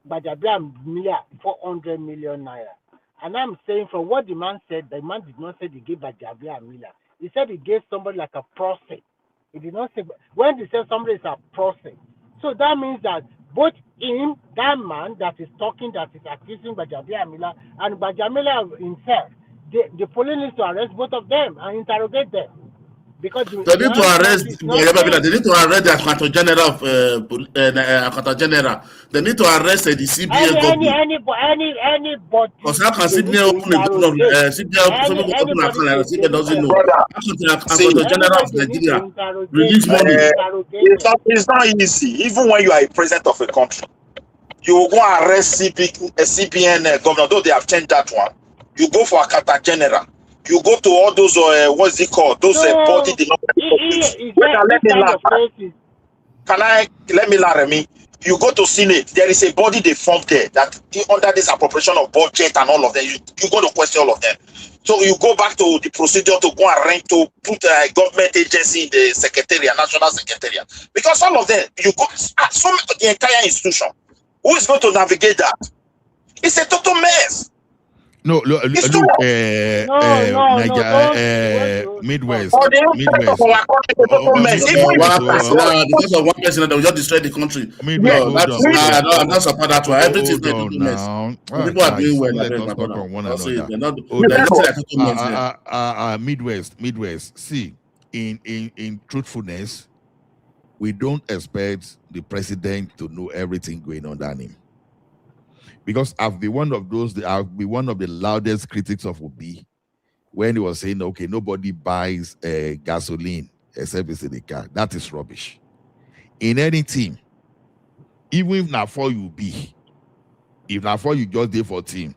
Gbajabiamila 400 million naira. And I'm saying from what the man said, the man did not say he gave Gbajabiamila. He said he gave somebody like a process. He did not say, when he said somebody is a process. So that means that both him, that man that is talking, that is accusing Gbajabiamila, and Gbajabiamila himself, the police need to arrest both of them and interrogate them. Because they need to arrest the Accountant General of Accountant General. They need to arrest the CBN government. Anybody. Because how can CBN open a CBN doesn't know. Accountant General of Nigeria release money. It's not easy. Even when you are a president of a country, you will go and arrest CBN governor, though they have changed that one. You go for Accountant General. You go to all those, what's it called? Those body let me learn me. You go to Senate, there is a body they formed there that under this appropriation of budget and all of them, you go to question all of them. So you go back to the procedure to go and rent to put a government agency in the secretariat, national secretariat. Because all of them, you go the entire institution. Who is going to navigate that? It's a total mess. No, look, Midwest. Because of one person that will just destroy the country. I'm not support that one. Everything is total mess. People are doing well. Midwest. See, in truthfulness, we don't expect the president to know everything going on down him. Because I've been one of the loudest critics of Obi when he was saying, okay, nobody buys gasoline except it's in the car. That is rubbish. In any team, even if not for you be, if not for you just there for team,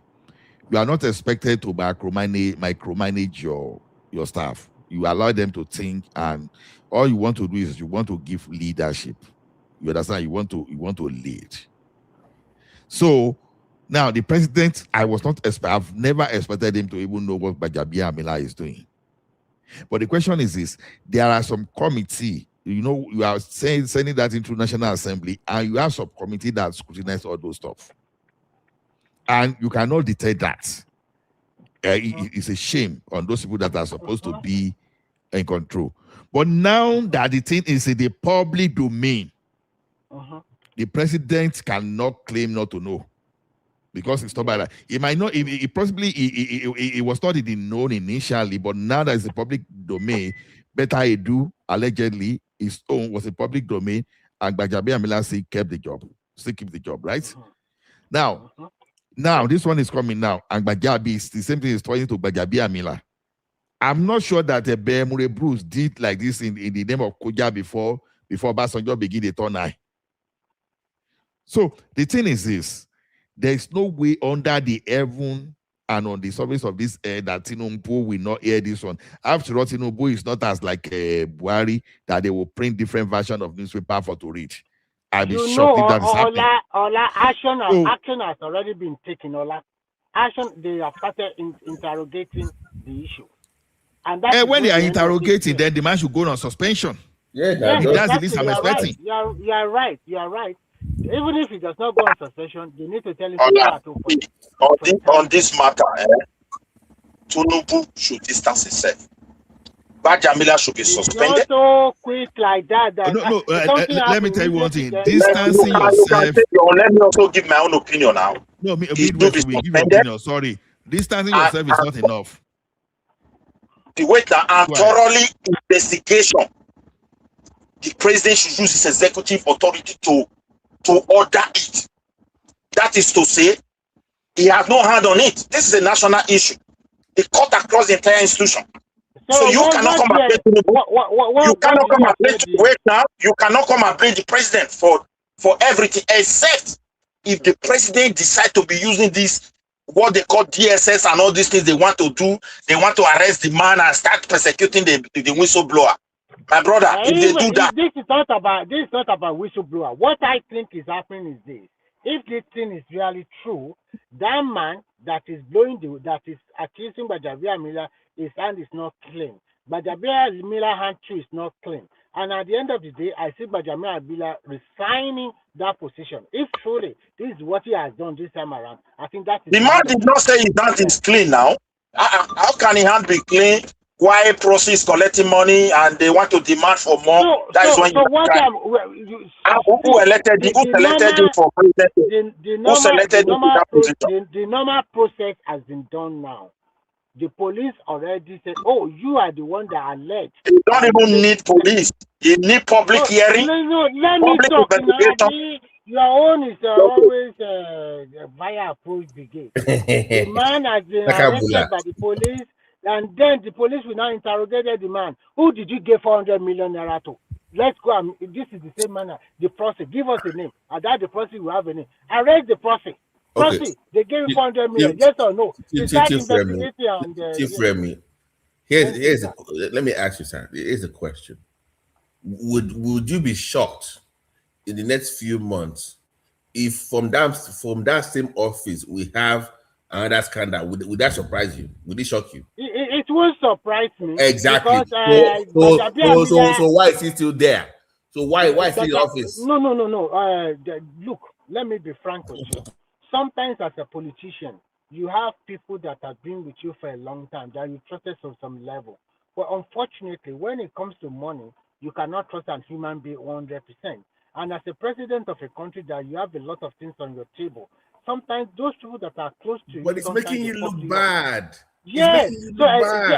you are not expected to micromanage your staff. You allow them to think, and all you want to do is you want to give leadership. You understand? You want to lead. So now, the president, I've never expected him to even know what Gbajabiamila is doing. But the question is this, there are some committee, you are sending that into National Assembly, and you have some committee that scrutinize all those stuff. And you cannot detect that. It's a shame on those people that are supposed to be in control. But now that the thing is in the public domain, the president cannot claim not to know. Because it's not by that. It might not, it was not even known initially, but now that it's a public domain, Better Edu, allegedly, his own was a public domain, and Gbajabiamila still kept the job, right? Now, this one is coming now, and Gbajabi is the same thing is trying to Gbajabiamila. I'm not sure that Mure Bruce did like this in the name of Koja before Basanjo begin the turn eye. So the thing is this. There is no way under the heaven and on the surface of this air that Tinubu will not hear this one. After all, Tinubu is not as like Buhari that they will print different versions of newspaper for to read. I'll be shocked if that is happening. Action has already been taken. They have started interrogating the issue. And when they are interrogating, then the man should go on suspension. That's the least I'm expecting. You are right. Even if he does not go on suspension, they need to tell him on this matter, Tinubu should distance himself. Gbajabiamila should be suspended. Not so quick like that. Let me tell you one thing. Distancing yourself. Let me also give my own opinion now. No, give your opinion. Sorry. Distancing yourself is not enough. The way that thoroughly investigation, the president should use his executive authority to order it. That is to say, he has no hand on it. This is a national issue. It cut across the entire institution. So you cannot come and blame Tinubu. You cannot come and blame wait now. You cannot come and blame the president for everything, except if the president decide to be using this what they call DSS and all these things they want to do. They want to arrest the man and start persecuting the whistleblower. My brother, if they do that, this is not about whistleblower. What I think is happening is this: if this thing is really true, that man that is accusing Gbajabiamila, his hand is not clean. Gbajabiamila hand too is not clean. And at the end of the day, I see Gbajabiamila resigning that position. If truly this is what he has done this time around, I think that is the man did not say his hand is clean now. How can his hand be clean? Why process collecting money and they want to demand for more? Who elected him? Who selected him for president? Who selected him to that position? The normal process has been done now. The police already said, "Oh, you are the one that alleged." You don't even need police. You need public hearing. No, let me talk now. Your own is always via approach brigade. The man has been arrested by the police, and then the police will now interrogate the man. Who did you give 400 million naira to? Let's go. This is the same manner. The process. Give us a name. And that the process will have a name. Arrest the process. Okay. They gave you 400 million. Yes or no? Chief Remy. Let me ask you something. Here's a question. Would you be shocked in the next few months if from that same office we have another scandal? Would that surprise you? Would it shock you? It will surprise me. Exactly. So why is he still there? So why is he in the office? No. Look, let me be frank with you. Sometimes as a politician, you have people that have been with you for a long time that you trusted on some level. But unfortunately, when it comes to money, you cannot trust a human being 100%. And as a president of a country that you have a lot of things on your table, sometimes those people that are close to you... But it's making you look bad. Yes.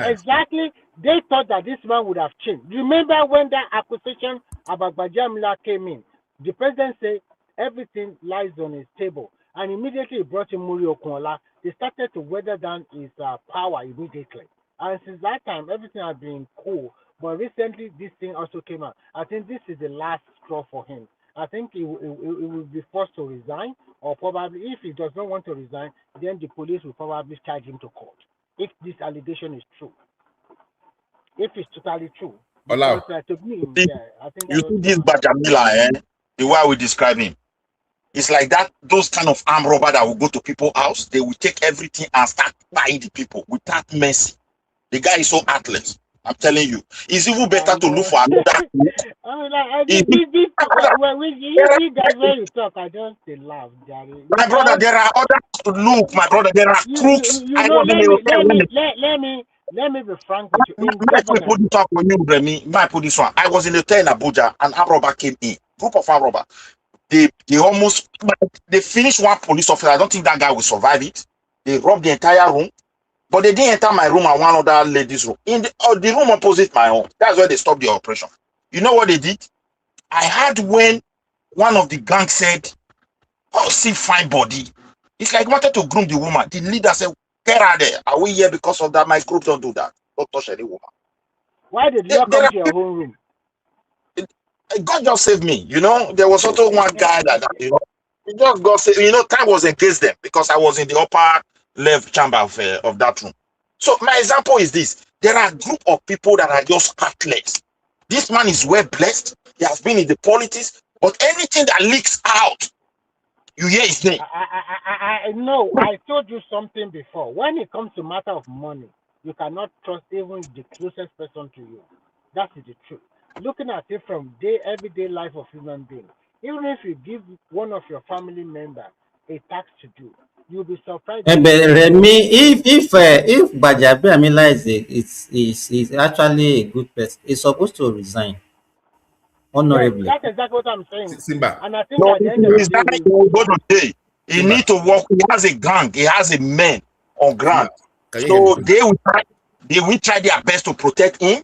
Exactly. They thought that this man would have changed. Remember when that accusation about Gbajabiamila came in, the president said everything lies on his table. And immediately he brought in Muri Okunla. They started to weather down his power immediately. And since that time, everything has been cool. But recently, this thing also came out. I think this is the last straw for him. I think he will be forced to resign, or probably if he does not want to resign, then the police will probably charge him to court. If this allegation is true. If it's totally true. Because, to me, I think you see this Gbajabiamila, the way we describe him. It's like that, those kind of armed robber that will go to people's house, they will take everything and start buying the people without mercy. The guy is so heartless. I'm telling you. It's even better to look for another. When you talk, I just laugh. My brother, there are others to look. My brother, there are crooks. Let me be frank with you. Put this up on you, Remy. Put this one. I was in the hotel in Abuja, and armed robber came in. Group of armed robbers. They finished one police officer. I don't think that guy will survive it. They robbed the entire room, but they didn't enter my room and one other lady's room. In the room opposite my own. That's where they stopped the operation. You know what they did? I heard when one of the gang said, "Oh, see, fine body." It's like wanted to groom the woman. The leader said, "Get out there. Are we here because of that? My group don't do that. Don't touch any woman." Why did you come to your own room? God just saved me. You know, there was also one guy that just God saved. You know, time was against them because I was in the upper left chamber of that room. So my example is this: there are a group of people that are just heartless. This man is well blessed. He has been in the politics, but anything that leaks out, you hear his name. I know. I told you something before. When it comes to matter of money, you cannot trust even the closest person to you. That is the truth. Looking at it from everyday life of human beings, even if you give one of your family members a tax to do, you'll be surprised. But Remy, if Gbajabiamila is actually a good person, he's supposed to resign honorably. Yes, that's exactly what I'm saying. Simba. And I think at the end of the day, he need to work. He has a gang. He has a man on ground. So they will try their best to protect him.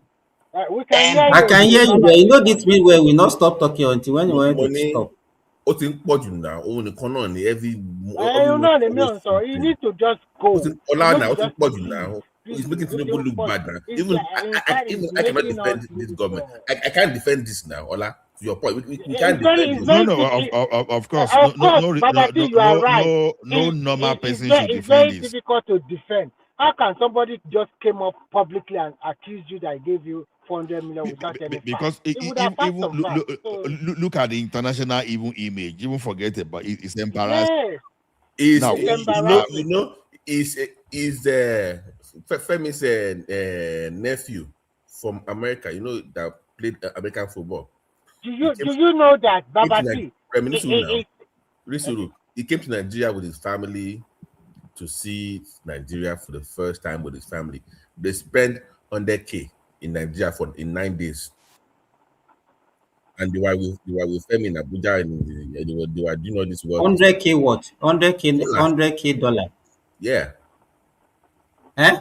I can hear you, but you know this means we will not stop talking until when you want to stop. You need to just go. It's making Tinubu look bad now. It's, Even in fact, even it's I cannot making us defend this look. government. I can't defend this now, Ola. To your point, we can't It's very, defend it's this. No, very, no, of course, of course, no, Babati, you are right. no normal It's person very, should it's defend very this. difficult to defend. How can somebody just came up publicly and accuse you that I gave you 400 million without any fact? Because It would have had some facts. So, look at the international even image. Even forget about it. It's embarrassing. yes, Is Now, it's embarrassing. is Femi's nephew from America, that played American football. Do you know that Babati? He came to Nigeria with his family to see Nigeria for the first time with his family. They spent 100K in Nigeria in 9 days. And they were with Femi in Abuja, and they were doing this work. 100K what? 100K dollar. Yeah. Eh?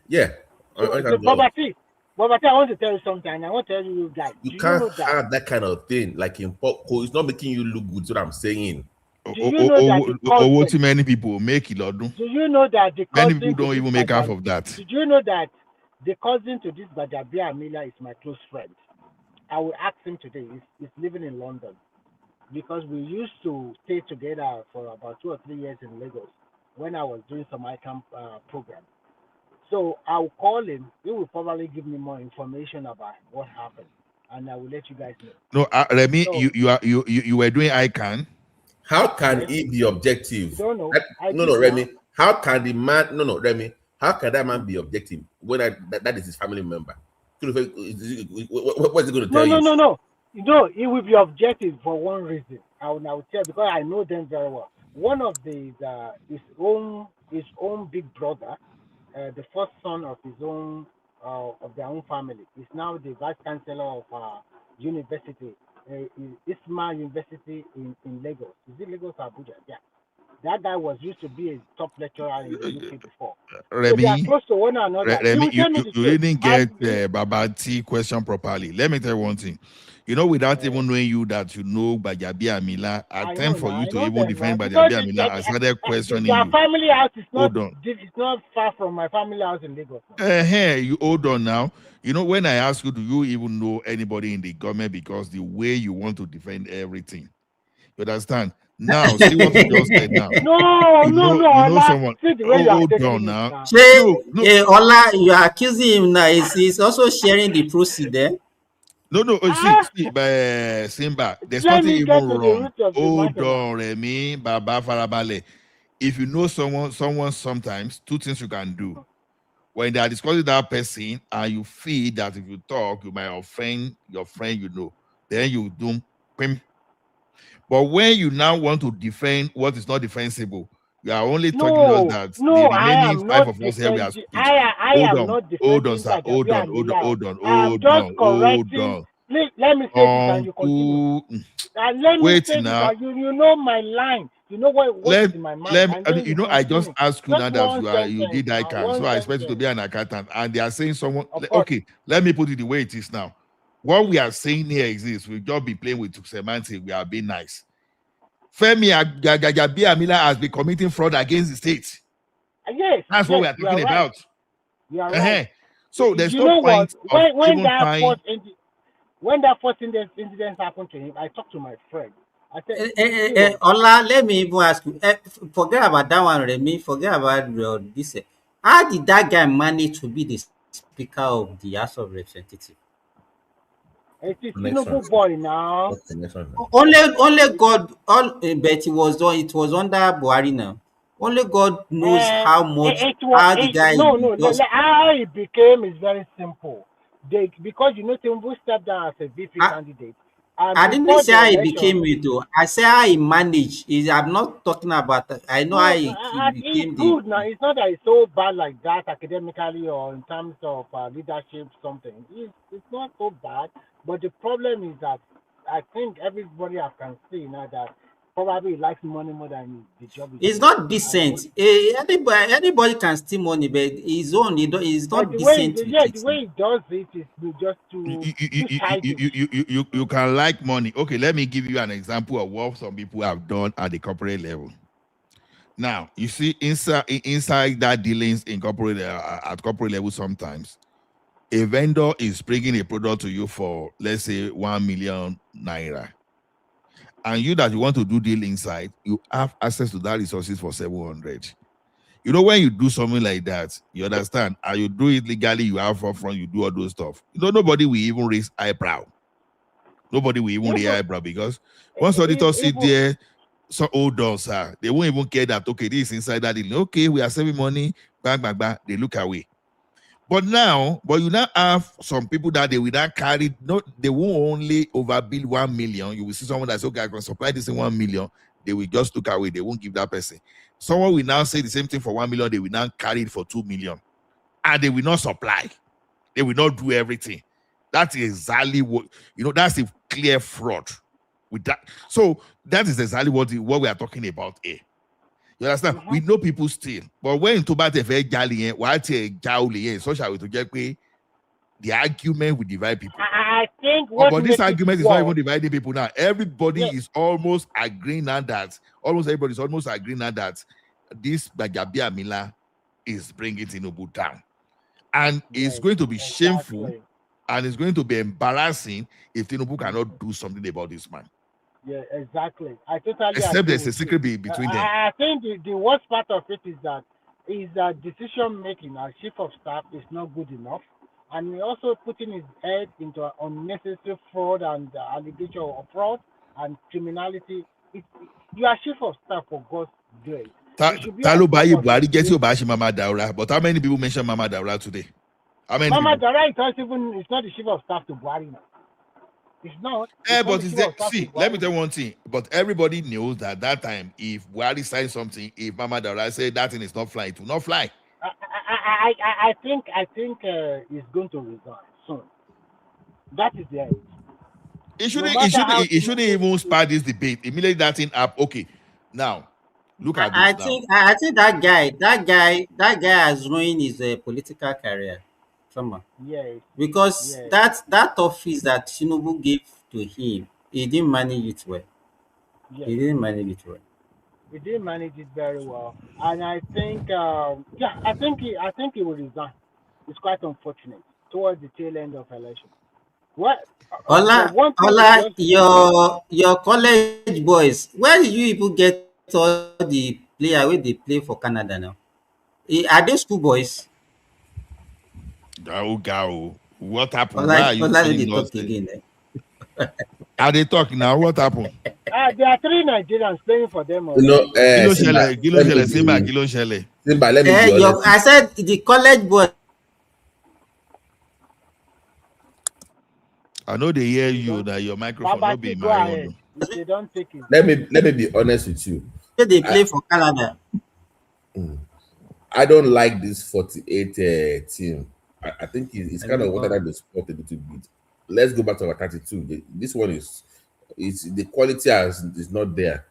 Yeah. So Babati, I want to tell you something. And I want to tell you guys. You can't have that kind of thing like in pop. It's not making you look good. That's what I'm saying. Do you know that too many people make it, Lord? Do you know that the many cousin people don't even make half of that? Did you know that the cousin to this Bajabia Amila is my close friend? I will ask him today. He's living in London because we used to stay together for about 2 or 3 years in Lagos when I was doing some ICAM program. So I'll call him. He will probably give me more information about what happened, and I will let you guys know. No, Remy, so, you were doing ICAN. How can he be objective? Don't know. No, Remy. How can the man? No, Remy. How can that man be objective when that is his family member? What is he going to tell you? No. No, he will be objective for one reason. I will tell because I know them very well. One of his own big brother, the first son of his own of their own family, is now the vice chancellor of university, Isma University in Lagos. Is it Lagos or Abuja? Yeah. That guy used to be a top lecturer in the UK before. Remy, so they are close to one another. Remy, you didn't get Babati question properly. Let me tell you one thing. Without even knowing you that you know Bajabi Amila, I time for you to even defend Bajabi Amila, I started questioning their you. family house is not, it's not far from my family house in Lagos. You hold on now. When I ask you, do you even know anybody in the government? Because the way you want to defend everything. You understand? Now, see what you just said now. No, you know someone. See the way you are Hold taking on now. No. Ola, you are accusing him now. He's also sharing the proceed there. No, see, Simba, there's nothing even wrong. Hold on, Remy, Baba Farabale. If you know someone sometimes, 2 things you can do. When they are discussing that person and you feel that if you talk, you might offend your friend, then you do him. But when you now want to defend what is not defensible, you are only talking us that the remaining 5 of us here we are speaking. Hold on, sir. Hold on. Please, let me say this and you continue. And let me say now. this, you know my line. You know what's in my mind. I just asked you now that you did ICANN, so I expect you to be an accountant. And they are saying someone, okay, let me put it the way it is now. What we are saying here is this: we'll just be playing with semantics. We are being nice. Femi Amila has been committing fraud against the state. Yes, that's what we are talking about. You are right. So there's no point when that first incident happened to him, I talked to my friend. I said, Ola, let me even ask you. Forget about that one, Remy. Forget about this. How did that guy manage to be the Speaker of the House of Representatives? It's Tinubu boy now. Only God. But it was under Buhari now. Only God knows how much. How the guy. How it became is very simple. Because Tinubu stepped down as a VP candidate. I didn't say how he became it though. I say how he managed. I'm not talking about that. I know how he became good now. It's not that it's so bad like that academically or in terms of leadership something. It's not so bad. But the problem is that I think everybody can see now that probably likes money more than the job. It's not decent. Anybody can steal money, but his own is not decent. The way he does it is just too you can like money. Okay, let me give you an example of what some people have done at the corporate level. Now you see inside that dealings in corporate at corporate level, sometimes a vendor is bringing a product to you for, let's say, 1 million naira, and you that you want to do deal inside, you have access to that resources for 700. You know, when you do something like that, you understand, and you do it legally, you have upfront, you do all those stuff. You know, nobody will even raise eyebrow. Nobody will even raise eyebrow, because once auditors sit there, so hold on, sir, they won't even care that, okay, this is inside that deal. Okay, we are saving money, bang, bang, bang, they look away. But you now have some people that they will not carry, they won't only overbill 1 million. You will see someone that's, okay, I can supply this in 1 million. They will just look away. They won't give that person. Someone will now say the same thing for 1 million. They will now carry it for 2 million. And they will not supply. They will not do everything. That's exactly what, that's a clear fraud with that. So that is exactly what we are talking about here. You understand? We know people steal, but when to bat a jolly, what a jolly, so shall we to get the argument will divide people. I think what but this argument is not even worse, dividing people now. Everybody is almost agreeing now that everybody is almost agreeing now that this Bagabia Mila is bringing Tinubu down, and it's going to be shameful and it's going to be embarrassing if Tinubu cannot do something about this man. Yeah, exactly. I totally Except agree there's a secret between them. I think the worst part of it is that decision making as chief of staff is not good enough, and he also putting his head into unnecessary fraud and allegation of fraud and criminality. You are chief of staff, for God's sake. Talo Bayi Buhari gets you Bashi Mama Daura, but how many people mention Mama Daura today? How many Mama people? Daura it's not the chief of staff to Buhari now. It's not. But let me tell you one thing. But everybody knows that time, if Buhari signs something, if Mama Daura say that thing is not flying, it will not fly. I think he's going to resign soon. That is the end. It shouldn't even start this debate. Immediately that thing up. Okay, now look at this. I think that guy has ruined his political career. Yes. Because that office that Tinubu gave to him, he didn't manage it well. Yes. He didn't manage it well. He didn't manage it very well, and I think I think he will resign. It's quite unfortunate towards the tail end of election. What? Ola, your college boys, where did you people get all the player where they play for Canada now? Are they school boys? Gao. What happened? Ola, Why are you they talk again? Are they talking now? What happened? There are 3 Nigerians playing for them. Simba, let me be honest. I said the college boys. I know they hear you that your microphone not be my own. They don't take it. Let me be honest with you. They play for Canada. I don't like this 48 team. I think it's kind of what I sport a little bit. Let's go back to our 32. This one is the quality is not there.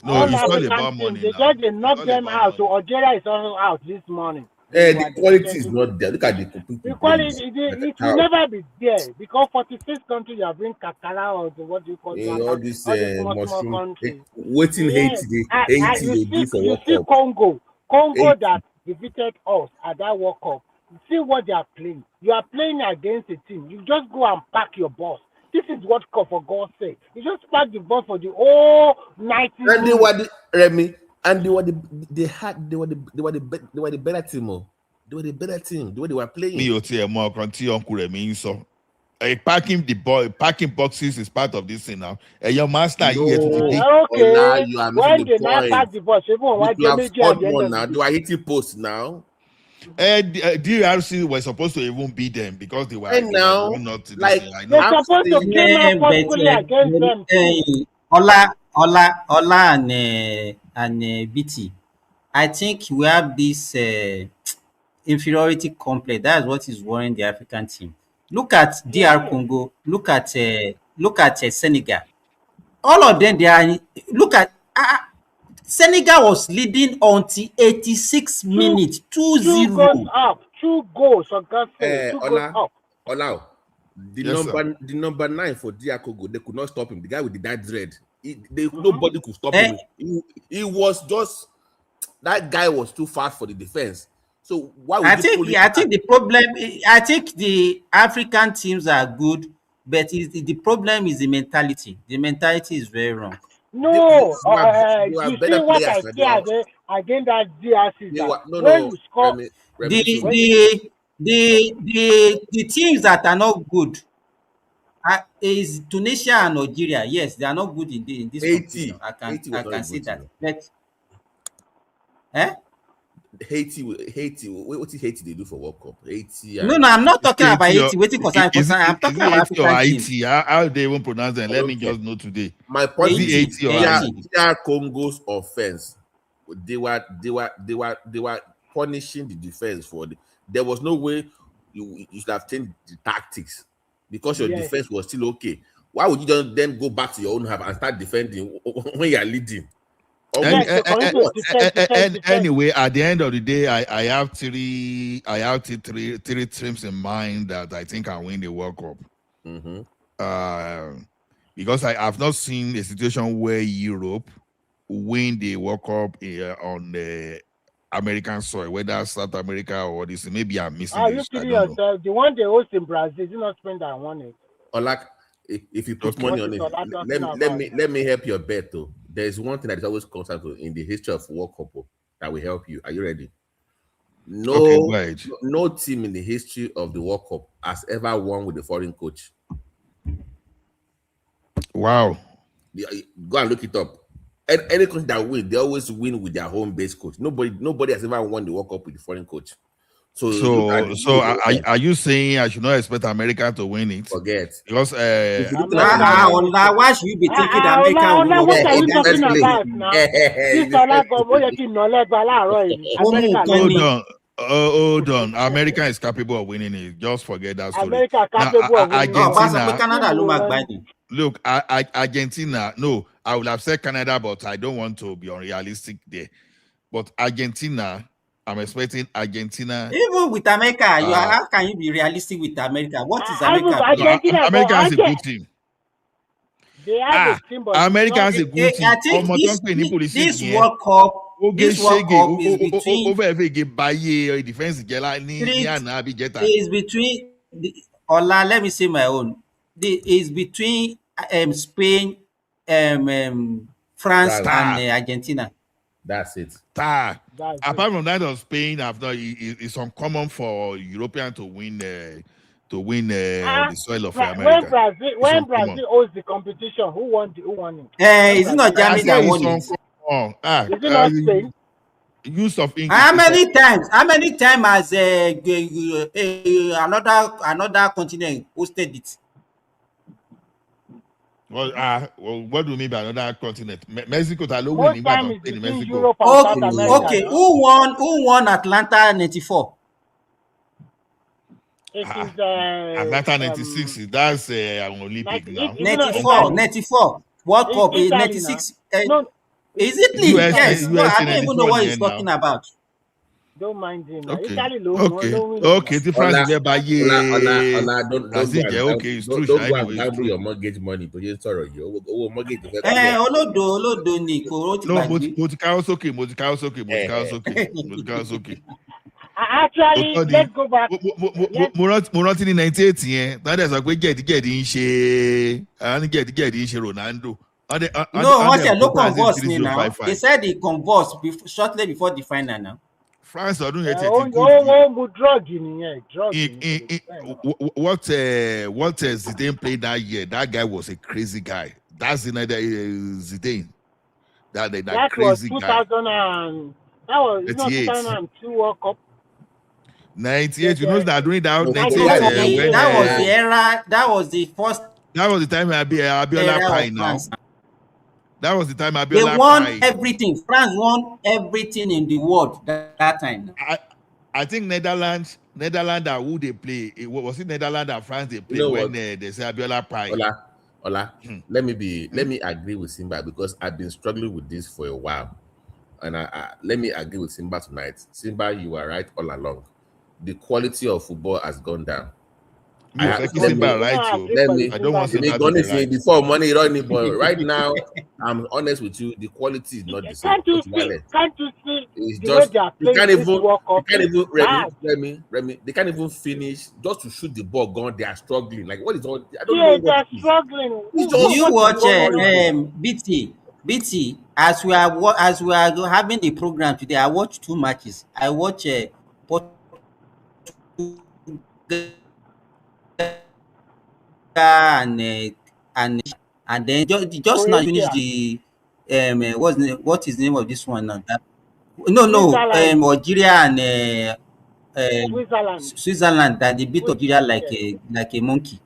No, it's not about money. They knocked them out. So Algeria is also out this morning. The quality is not there. Look at the quality. It will never be there because 46 countries are bring Kakara or what do you call it? All these small countries. Waiting Haiti they do for World Cup. You see Congo that defeated us at that World Cup. See what they are playing. You are playing against a team. You just go and pack your bus. This is World Cup, for God's sake. You just pack the bus for the whole 90 minutes. And they were the better team. They were the better team. The way they were playing. Packing boxes is part of this thing now. Your master, okay. You are when they now pack the bus, now. They are hitting posts now. DRC were supposed to even beat them because they were not they're supposed to came out forcefully against them. Ola and BT. I think we have this inferiority complex. That's what is worrying the African team. Look at DR Congo. Look at Senegal. All of them, they are. Look at Senegal was leading until 86 minutes. 2-0. 2 goals up. 2 goals. For God's sake. 2 goals up. The number 9 for DR Congo, they could not stop him. The guy with the dark dread. nobody could stop him. He was just, that guy was too fast for the defense. So why would I you think pull him I back? think the problem. I think the African teams are good, but the problem is the mentality. The mentality is very wrong. No, They were you see better what players. I see against that DRC, They that were, no, when no, you score, The Chill. when you, the teams that are not good is Tunisia and Nigeria. Yes, they are not good in this competition. Haiti I was not a can see good that. team. But eh? Haiti, what did Haiti they do for World Cup? Haiti No, and no, I'm not talking about Haiti or Haiti. Waiting concern. I'm is talking it about 80 or African teams. Haiti? How they even pronounce them? I Let don't me care. just know today. My point Is it is, 80 or Haiti? DR Congo's offense, they were punishing the defense for there was no way you should have changed the tactics because your yes. defense was still okay. Why would you just then go back to your own half and start defending when you are leading? Yes, so for you to defend. Anyway, at the end of the day, I have three teams in mind that I think can win the World Cup. Because I have not seen a situation where Europe win the World Cup on the American soil, whether South America or this. Maybe I'm missing Are you this. I kidding don't know. yourself? The one they host in Brazil, is not Spain that won it. Olak, if you put money on it, let me help your bet though. There's one thing that is always constant in the history of World Cup that will help you. Are you ready? No team in the history of the World Cup has ever won with a foreign coach. Wow. Go and look it up. Any coach that win, they always win with their home base coach. Nobody has ever won the World Cup with the foreign coach. So are you saying I should not expect America to win it? Forget. Because why should you be thinking that America will win? What are you talking about now? This Hold on. America is capable of winning it. Just forget that story. America capable of winning Argentina. Look, Argentina. No, I would have said Canada, but I don't want to be unrealistic there. But Argentina, I'm expecting Argentina. Even with America, how can you be realistic with America? What is America? America has a good team. They have a team, but America has a good team. I think this World Cup is between Ola, let me say my own. Is between Spain, France, and Argentina. That's it. Apart from that of Spain, it's uncommon for European to win on the soil of America. When Brazil owns the competition, who won it? Is it not Germany that won it? Is it not Spain? Use of English. How many times has another continent hosted it? Well, what do you mean by another continent? Mexico, most time is between Europe and South America. Okay, who won Atlanta '94? It is Atlanta '96. That's an Olympic now. 94 World Cup is 96. Is Italy? Yes. I don't even know what he's talking about. Don't mind him. Okay. The France is by don't go and gamble your mortgage money. But you sorry, your mortgage. Olodo ni koro ti bagbe. No, Motikao's okay. Actually, let's go back. Mo rántí ní 98 yẹn, tádé sọ pé gẹ̀dígẹ̀dí ń ṣe Ronaldo. No, what you look converse me now. They said he converse shortly before the final now. France ọdún yẹn ti what Zidane played that year, that guy was a crazy guy. That's Zidane. That crazy was guy. That was 2002 World Cup. 98, you know that during that 98, that was the era. That was the first. That was the time Abiola Pai now. That was the time Abiola They won everything. France won everything in the world that time. I think Netherlands are who they play. Was it Netherlands and France they play when they say Abiola Pai? Ola, let me agree with Simba because I've been struggling with this for a while. And let me agree with Simba tonight. Simba, you are right all along. The quality of football has gone down. I don't want to They're gonna say before money running, but right now, I'm honest with you, the quality is not the same. Can't you see It's the way just they are you playing can't this even World Cup? Remy, they can't even finish just to shoot the ball gone. They are struggling. Like what is all? I don't Yeah, know they what are it is. struggling. It's Do just you watch horrible. BT as we are having the program today? I watched 2 matches. I watch Portugal and then just now finish Croatia. the what is the name of this one now? No, Switzerland. Algeria and Switzerland. Switzerland that they beat Algeria Yes. like a monkey.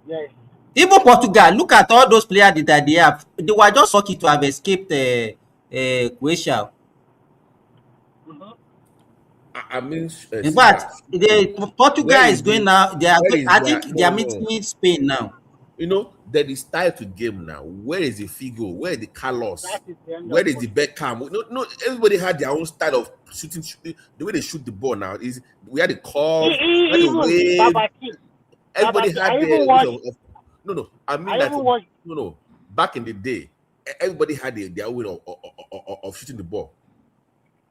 Yes. Even Portugal, look at all those players that they have. They were just lucky to have escaped Croatia. I mean, In Caesar, fact, Portugal where is is going the now. where is I their think they are no? meeting Spain now. You know, there is style to game now. Where is the Figo? Where is the Carlos? That is the end Where of is the Beckham? No, everybody had their own style of shooting. The way they shoot the ball now is we had the curve, we had the Even wave. Babaki. Everybody Babaki. had I their even ways watched. no. I mean I that even watched. no. Back in the day, everybody had their way of shooting the ball.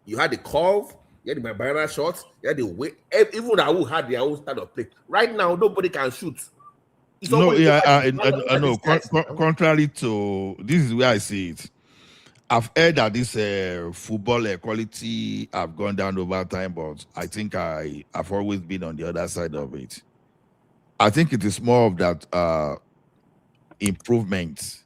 You had the curve, you had the banana shots, you had the way. Even Raul had their own style of play. Right now, nobody can shoot. It's No, always yeah, I I know. Contrary to this is where I see it. I've heard that this football quality have gone down over time, but I think I've always been on the other side of it. I think it is more of that improvement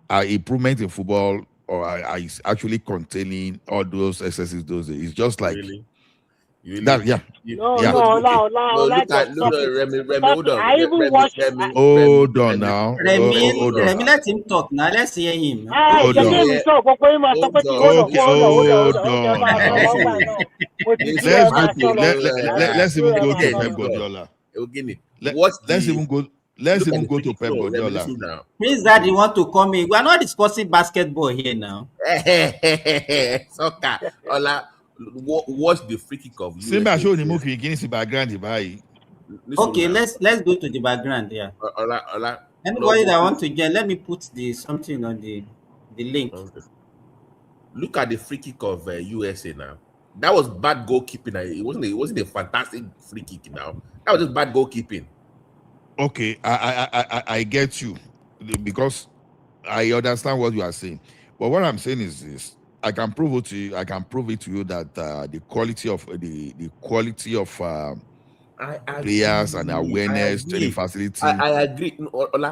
in football, or is actually containing all those excesses. Those days. It's just like that. Yeah, No, yeah. Look at stop it. Remy, Stop hold it. on. I even watched. Hold on now. Hold on. Remy, let him talk now. Let's hear him. Hold on. Jẹ́ mi sọ gbogbo yín máa sọ pé kí hold on. Hold Ẹ jẹ́ máa sọ on. lọ́gbà náà. Mo ti dúró Let's ẹ máa sọ lọ. let's even go to Pep Guardiola. Let's even go to Pep Guardiola. Prince Daddy want to come in. We are not discussing basketball here now. Soccer. Watch the free kick of USA. Show the movie in the background. Okay, let's go to the background. Yeah. Anybody that want to join, let me put something on the link. Okay. Look at the free kick of USA now. That was bad goalkeeping. It wasn't a fantastic free kick now. That was just bad goalkeeping. Okay, I get you because I understand what you are saying. But what I'm saying is this: I can prove it to you. I can prove it to you that the quality of players and awareness, training facility. I agree.